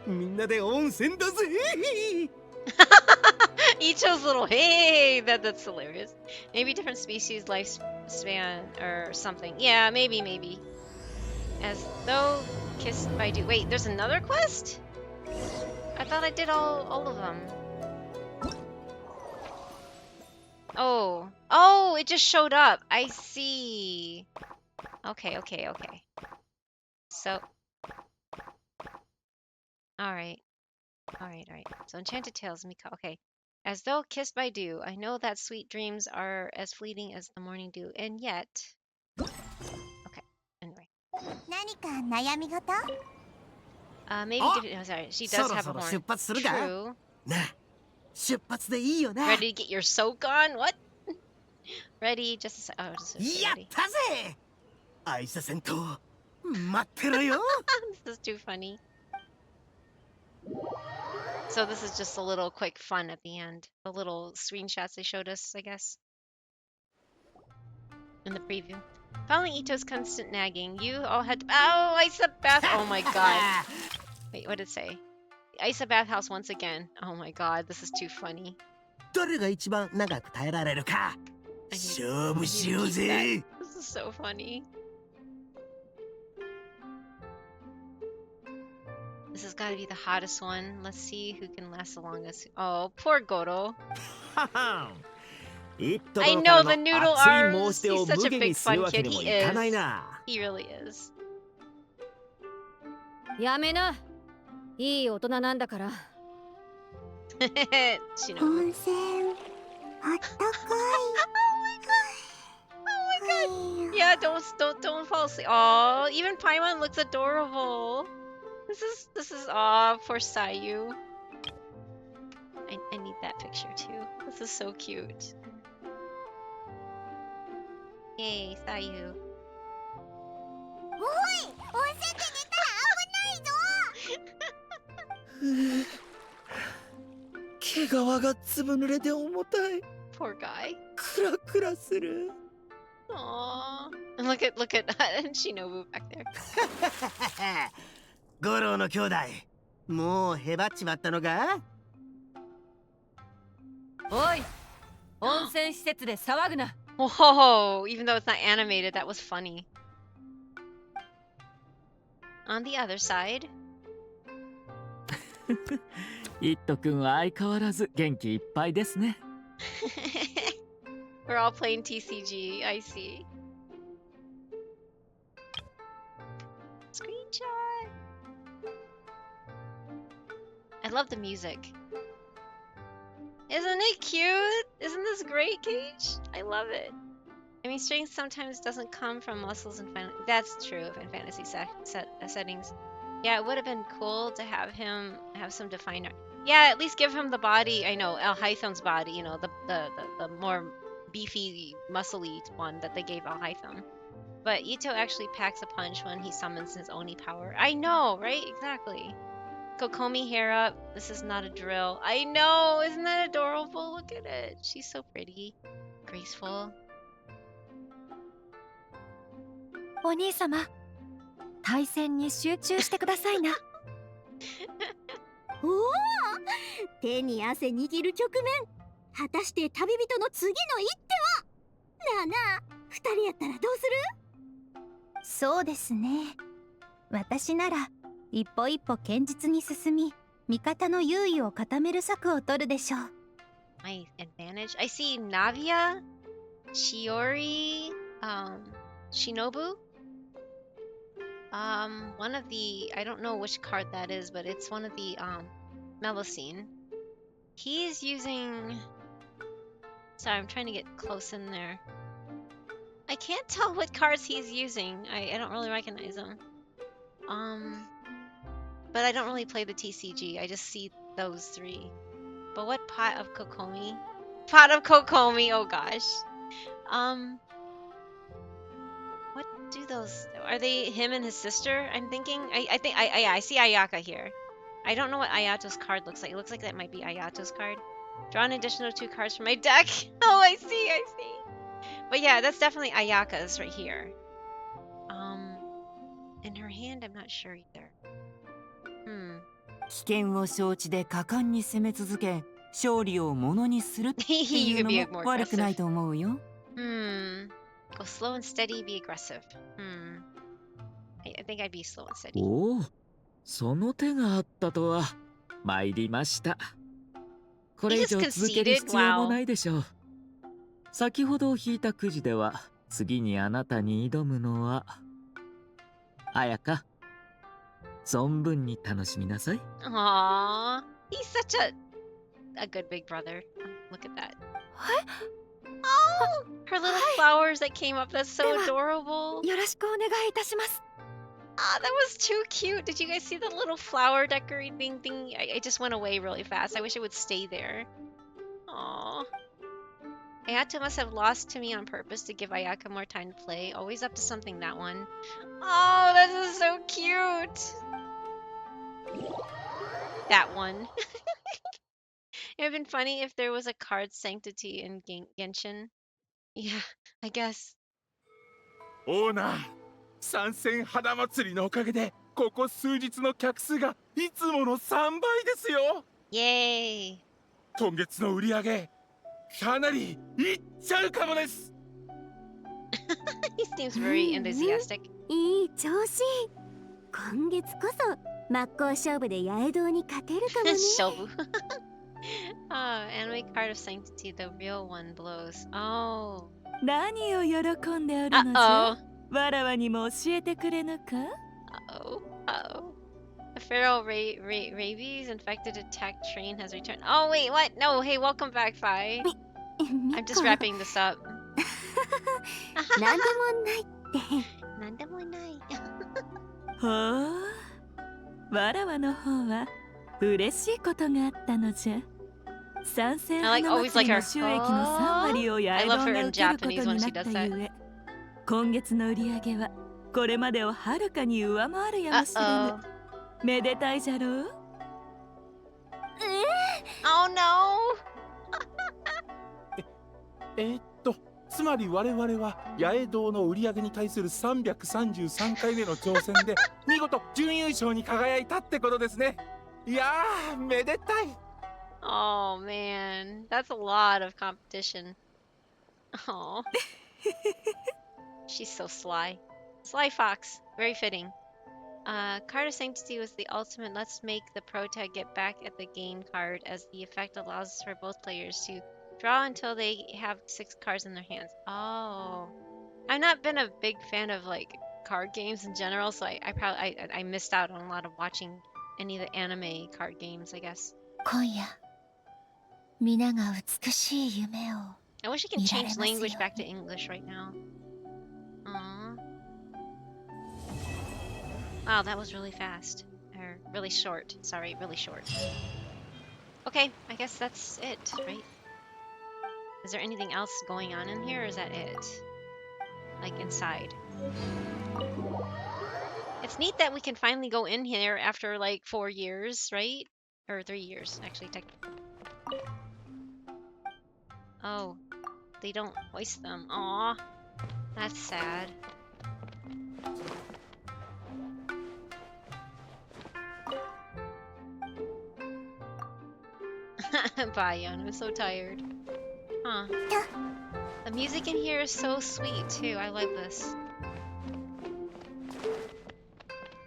みんなで温泉だぜ。Icho's little hey, that's hilarious. Maybe different species lifespan or something. Yeah, maybe. As though kissed by dew. Wait, there's another quest? I thought I did all of them. Oh, it just showed up. I see. Okay. So, all right. So Enchanted Tales, Mika. Okay. As though kissed by dew, I know that sweet dreams are as fleeting as the morning dew, and yet... Okay, anyway. 何か悩み事? Maybe... Oh, sorry, she does have a horn. True. なあ、出発でいいよな。 Ready to get your soak on? What? Ready? Just a sec. Oh, just a sec. やったぜ! 愛沙銭湯、待ってろよ。 This is too funny. So this is just a little quick fun at the end. The little screenshots they showed us, I guess. In the preview. Following Ito's constant nagging, you all had to... Oh, Isa Bath... Oh my god. Wait, what did it say? Isa Bathhouse once again. Oh my god, this is too funny. 誰が一番長く耐えられるか勝負しようぜ。 This is so funny. This has got to be the hottest one. Let's see who can last the longest. Oh, poor Goro. I know the noodle arms. He's such a big fun kid. He is. He really is. やめな。いい大人なんだから。Shinobu. 温泉あったかい。Oh my god. Yeah, don't fall asleep. Oh, even Paimon looks adorable. This is aw, poor Sayu. I need that picture too. This is so cute. Yay, Sayu. おい、温泉で寝たら危ないぞ。毛皮がずぶ濡れで重たい。 Poor guy. クラクラする。 Aww. And look at Shinobu back there. 五郎の兄弟、もうへばっちまったのか？おい、温泉施設で騒ぐな。 Whoa, even though it's not animated, that was funny. On the other side. イット君は相変わらず元気いっぱいですね。We're all playing TCG, I see. Screenshot! I love the music. Isn't it cute? Isn't this great, Cage? I love it. I mean, strength sometimes doesn't come from muscles and that's true in fantasy settings. Yeah, it would have been cool to have him have some defined art. Yeah, at least give him the body. I know El Hytham's body. You know, the more beefy, muscly one that they gave El Hytham. But Ito actually packs a punch when he summons his Oni power. I know, right? Exactly. Kokomi hair up. This is not a drill. I know! Isn't that adorable? Look at it. She's so pretty. Graceful. お兄様、対戦に集中してくださいな。おお、手に汗握る局面。果たして旅人の次の一手は？なあなあ、二人やったらどうする？そうですね。私なら一歩一歩堅実に進み、味方の優位を固める策を取るでしょう。My advantage. I see Navia, Shiori, Shinobu. One of the, I don't know which card that is, but it's one of the Melusine. He's using. Sorry, I'm trying to get close in there. I can't tell what cards he's using. I don't really recognize them. But I don't really play the TCG. I just see those three. But what pot of Kokomi? Pot of Kokomi, oh gosh. What do those, are they him and his sister? I'm thinking, I see Ayaka here. I don't know what Ayato's card looks like. It looks like that might be Ayato's card. Draw an additional 2 cards from my deck. Oh, I see. But yeah, that's definitely Ayaka's right here. In her hand, I'm not sure either. 危険を承知で果敢に攻め続け、勝利をものにするっていうのも悪くないと思うよ。Go slow and steady, be aggressive. I think I'd be slow and steady. おお、その手があったとは。参りました。これ以上続ける必要もないでしょう。先ほど引いたくじでは、次にあなたに挑むのは、彩香。存分に楽しみなさい。Aww, he's such a good big brother. Look at that. What? Oh, her little flowers that came up. That's so adorable. よろしくお願いいたします。Ah, that was too cute. Did you guys see the little flower decorating thing? I just went away really fast. I wish it would stay there. Aww. Ayato must have lost to me on purpose to give Ayaka more time to play. Always up to something, that one. Oh, this is so cute. That one. It would have been funny if there was a card sanctity in Genshin. Yeah, I guess. オーナー、参戦花祭りのおかげでここ数日の客数がいつもの3倍ですよ。イエーイ。今月の売り上げかなりいっちゃうかもです。He seems very enthusiastic. いい調子。今月こそ真っ向勝負で八重堂に勝てるかもね。勝負。Anime card of sanctity, the real one blows. Oh. 何を喜んでおるのじゃ。わらわにも教えてくれぬか。Uh-oh. A feral rabies infected attack train has returned. Oh wait, what? No, hey, welcome back, Fi. I'm just wrapping this up. なんでもないって。なんでもない。ほう。わらわの方は嬉しいことがあったのじゃ。参戦花祭りの収益の3割を八重堂が受けることになったゆえ、今月の売り上げはこれまでをはるかに上回るやもしれぬ。めでたいじゃろう。Oh no! つまり我々は八重堂の売り上げに対する333回目の挑戦で見事準優勝に輝いたってことですね。いやー、めでたい。Oh man, that's a lot of competition. Oh. She's so sly. Sly Fox, very fitting. Card of Sanctity was the ultimate. Let's make the pro tag get back at the game card, as the effect allows for both players to draw until they have 6 cards in their hands. Oh. I've not been a big fan of like card games in general, so I missed out on a lot of watching any of the anime card games, I guess. 今夜、皆が美しい夢を I wish I could change language back to English right now. Aww. Wow, that was really fast. Or really short. Sorry, really short. Okay, I guess that's it, right? Is there anything else going on in here, or is that it? Like inside? It's neat that we can finally go in here after like 4 years, right? Or 3 years, actually. Oh, they don't hoist them. Aw, that's sad. Bye, Yon. I'm so tired. Huh. The music in here is so sweet, too. I like this.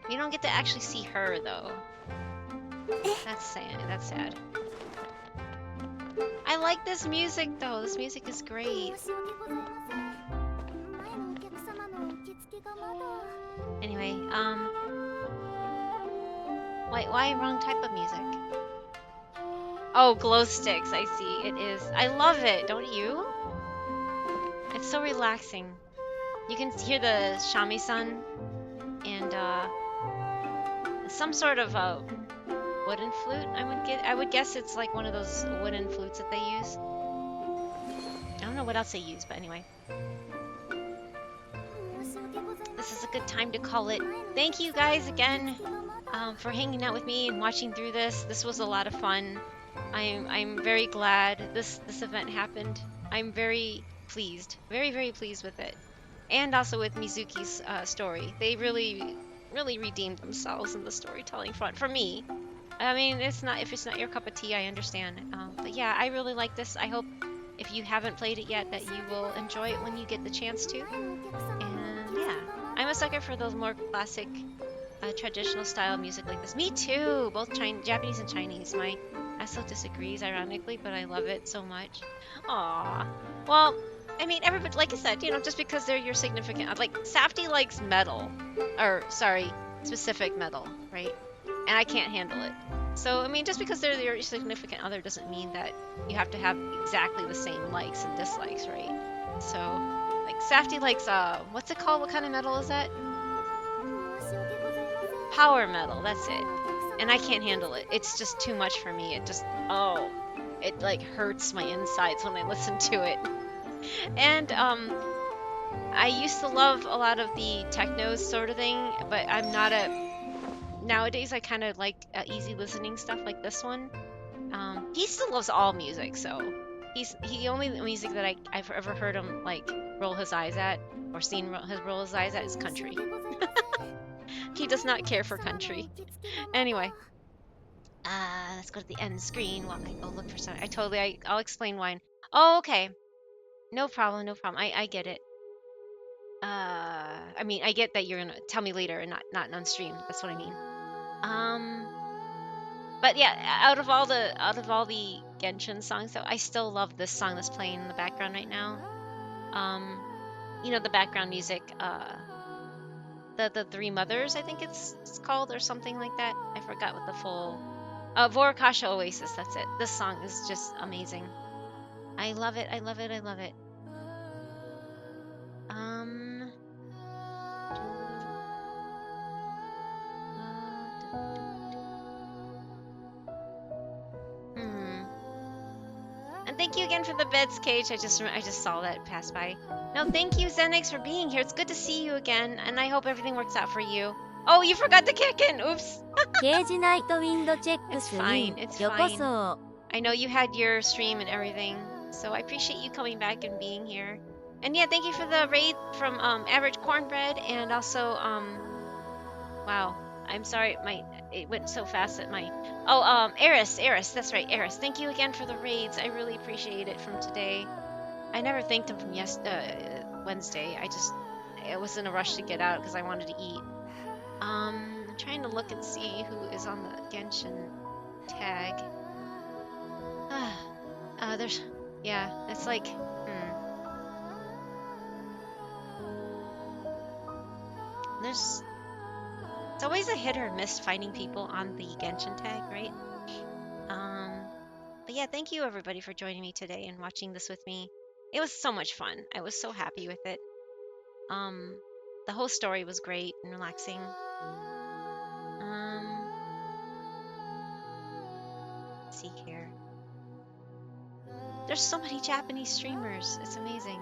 You don't get to actually see her, though. That's sad. That's sad. I like this music, though. This music is great. Anyway, why wrong type of music? Oh, glow sticks, I see. It is. I love it, don't you? It's so relaxing. You can hear the shamisen and some sort of a wooden flute. I would guess it's like one of those wooden flutes that they use. I don't know what else they use, but anyway. This is a good time to call it. Thank you guys again for hanging out with me and watching through this. This was a lot of fun. I'm very glad this event happened. I'm very pleased, very pleased with it, and also with Mizuki's story. They really redeemed themselves in the storytelling front for me. I mean, if it's not your cup of tea, I understand. But yeah, I really like this. I hope if you haven't played it yet that you will enjoy it when you get the chance to. And yeah, I'm a sucker for those more classic, traditional style music like this. Me too, both Japanese and Chinese. My Esso disagrees, ironically, but I love it so much. Aww. Well, I mean, everybody, like I said, you know, just because they're your significant, like, Safty likes metal, or, sorry, specific metal, right? And I can't handle it. So, I mean, just because they're your significant other doesn't mean that you have to have exactly the same likes and dislikes, right? So, like, Safty likes, what's it called? What kind of metal is that? Power metal, that's it. And I can't handle it. It's just too much for me. It just, oh, it like hurts my insides when I listen to it. And I used to love a lot of the techno sort of thing, but I'm not nowadays I kind of like easy listening stuff like this one. He still loves all music, so he only the music that I've ever heard him like roll his eyes at or seen roll his eyes at is country. He does not care for country. Anyway, let's go to the end screen while I go look for some. I'll explain why. Oh, okay. No problem, no problem. I get it. I mean, I get that you're gonna tell me later and not on stream. That's what I mean. But yeah, out of all the Genshin songs, though, I still love this song that's playing in the background right now. You know, the background music. The Three Mothers, I think it's called, or something like that. I forgot what the full. Vorakasha Oasis. That's it. This song is just amazing. I love it. I love it. I love it. And thank you again for the beds, Cage. I just saw that pass by. No, thank you, Zenix, for being here. It's good to see you again, and I hope everything works out for you. Oh, you forgot to kick in. Oops. It's fine. It's fine. I know you had your stream and everything, so I appreciate you coming back and being here. And yeah, thank you for the raid from Average Cornbread, and also wow, I'm sorry, it went so fast that my Eris, that's right, Eris. Thank you again for the raids. I really appreciate it from today. I never thanked him from Wednesday. I was in a rush to get out because I wanted to eat. I'm trying to look and see who is on the Genshin tag. It's like, it's always a hit or miss finding people on the Genshin tag, right? But yeah, thank you everybody for joining me today and watching this with me. It was so much fun. I was so happy with it. The whole story was great and relaxing. Let's see here. There's so many Japanese streamers. It's amazing.